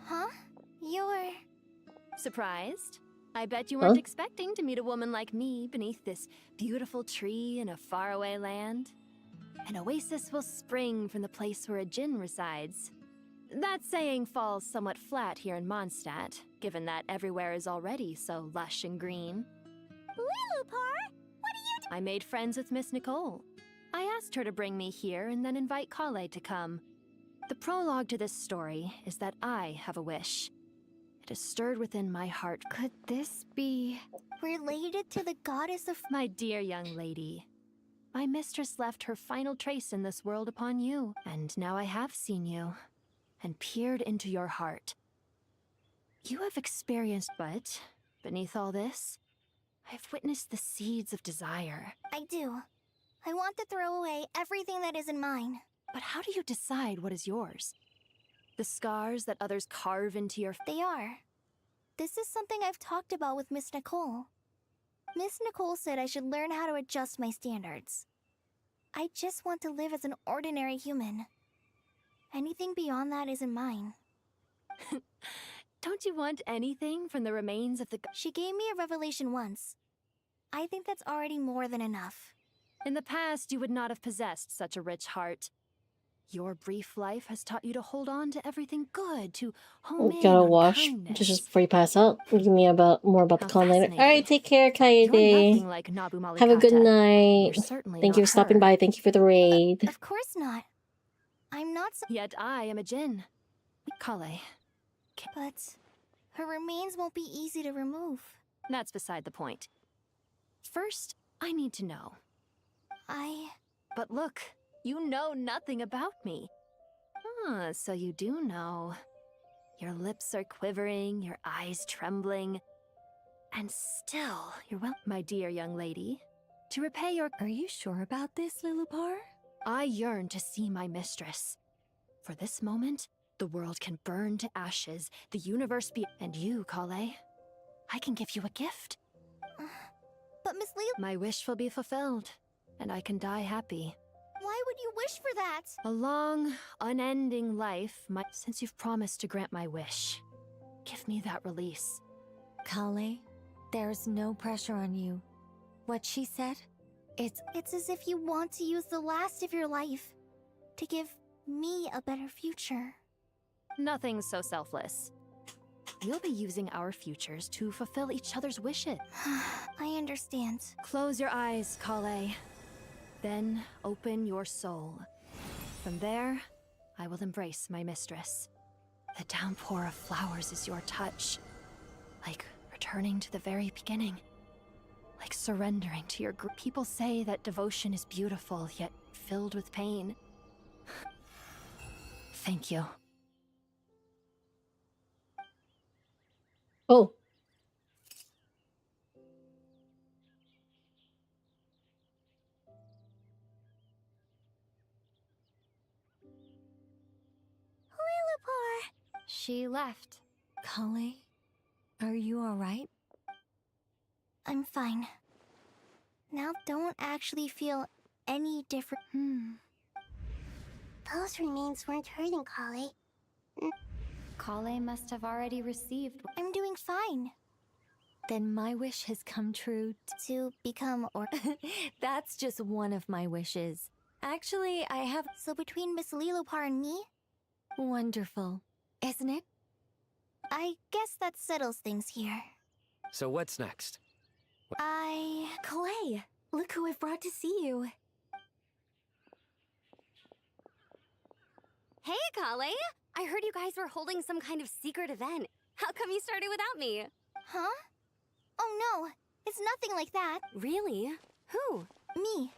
Huh? You're... Surprised? I bet you Huh? weren't expecting to meet a woman like me beneath this beautiful tree in a faraway land. An oasis will spring from the place where a djinn resides. That saying falls somewhat flat here in Mondstadt, given that everywhere is already so lush and green. Lilupar, what are you I made friends with Miss Nicole. I asked her to bring me here and then invite Kale to come. The prologue to this story is that I have a wish. It is stirred within my heart. Could this be... related to the goddess of... My dear young lady, my mistress left her final trace in this world upon you, and now I have seen you, and peered into your heart. You have experienced, but beneath all this, I've witnessed the seeds of desire. I do. I want to throw away everything that isn't mine. But how do you decide what is yours? The scars that others carve into your... They are. This is something I've talked about with Miss Nicole. Miss Nicole said I should learn how to adjust my standards. I just want to live as an ordinary human. Anything beyond that isn't mine. Don't you want anything from the remains of the... She gave me a revelation once. I think that's already more than enough. In the past, you would not have possessed such a rich heart. Your brief life has taught you to hold on to everything good, to home in Gotta on wash kindness. just before you pass out. Give me more about the How con later. fascinating. Alright, take care, You're Kaede. nothing like Nabu Malikata. Have a good night. You're certainly Thank not you for stopping her. by. Thank you for the raid. Of course not. I'm not so... Yet I am a djinn. Kale. But her remains won't be easy to remove. That's beside the point. First, I need to know. But look, you know nothing about me. Ah, so you do know. Your lips are quivering, your eyes trembling. And still, you're well, my dear young lady. To repay your... Are you sure about this, Lilupar? I yearn to see my mistress. For this moment, the world can burn to ashes, the universe be... And you, Kale, I can give you a gift. But Miss Leo... My wish will be fulfilled, and I can die happy. Why would you wish for that? A long, unending life, since you've promised to grant my wish. Give me that release. Kale, there's no pressure on you. What she said? It's as if you want to use the last of your life to give me a better future. Nothing so selfless. We'll be using our futures to fulfill each other's wishes. I understand. Close your eyes, Kale. Then open your soul. From there, I will embrace my mistress. The downpour of flowers is your touch. Like returning to the very beginning. Like surrendering to your group. People say that devotion is beautiful, yet filled with pain. Thank you. Oh. Lilupar! She left. Kale, are you alright? I'm fine. Now don't actually feel any different. Those remains weren't hurting, Kale. Kale must have already received... I'm doing fine. Then my wish has come true. To become or... That's just one of my wishes. Actually, I have... So between Miss Lilupar and me? Wonderful. Isn't it? I guess that settles things here. So what's next? Kale, look who I've brought to see you. Hey, Kale! I heard you guys were holding some kind of secret event. How come you started without me? Huh? Oh no, it's nothing like that. Really? Who? Me.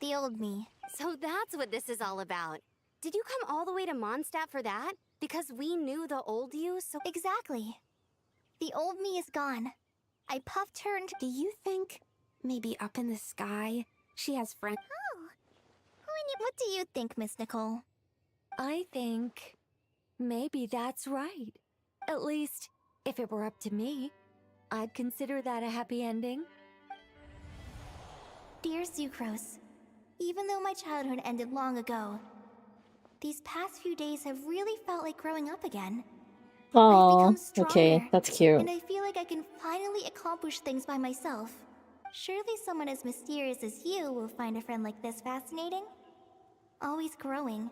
The old me. So that's what this is all about. Did you come all the way to Mondstadt for that? Because we knew the old you, so... Exactly. The old me is gone. I puffed her into... Do you think maybe up in the sky she has friends? Oh. What do you think, Miss Nicole? I think maybe that's right. At least, if it were up to me, I'd consider that a happy ending. Dear Sucrose, even though my childhood ended long ago, these past few days have really felt like growing up again. Oh, okay, that's cute. And I feel like I can finally accomplish things by myself. Surely someone as mysterious as you will find a friend like this fascinating? Always growing,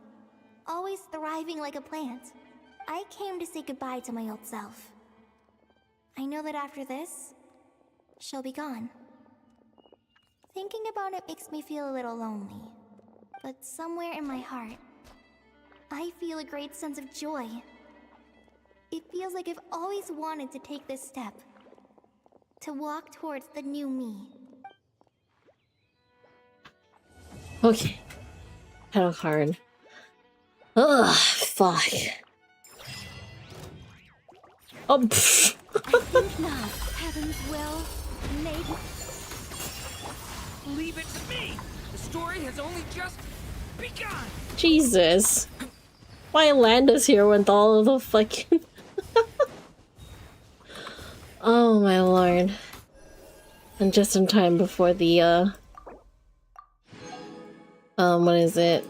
always thriving like a plant. I came to say goodbye to my old self. I know that after this, she'll be gone. Thinking about it makes me feel a little lonely. But somewhere in my heart, I feel a great sense of joy. It feels like I've always wanted to take this step. To walk towards the new me. Okay. Kind of hard. Ugh, fuck. Oh, pfft. I think not. Heaven's will, maybe. Leave it to me! The story has only just begun! Jesus. Why Landa's here with all of the fucking... Oh my lord. And just in time before the, what is it?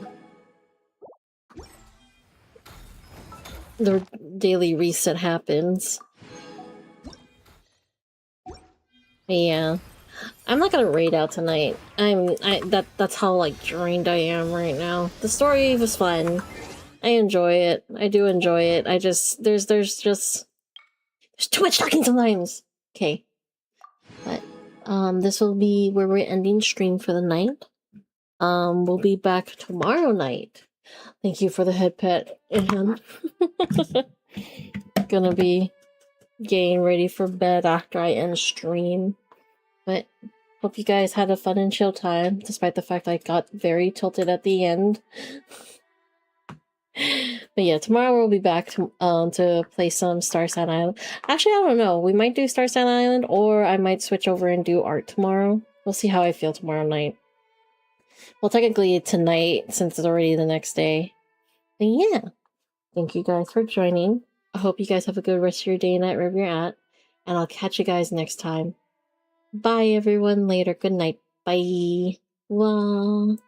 The daily reset happens. Yeah. I'm not gonna raid out tonight. That's how like drained I am right now. The story was fun. I enjoy it. I do enjoy it. I just there's too much talking sometimes. Okay. But this will be where we're ending stream for the night. We'll be back tomorrow night. Thank you for the head pet, and gonna be getting ready for bed after I end stream. But hope you guys had a fun and chill time, despite the fact I got very tilted at the end. But yeah, tomorrow we'll be back to play some Starsign Island. Actually, I don't know. We might do Starsign Island, or I might switch over and do art tomorrow. We'll see how I feel tomorrow night. Well, technically tonight, since it's already the next day. But yeah, thank you guys for joining. I hope you guys have a good rest of your day and night wherever you're at. And I'll catch you guys next time. Bye, everyone. Later. Good night. Bye. Wow.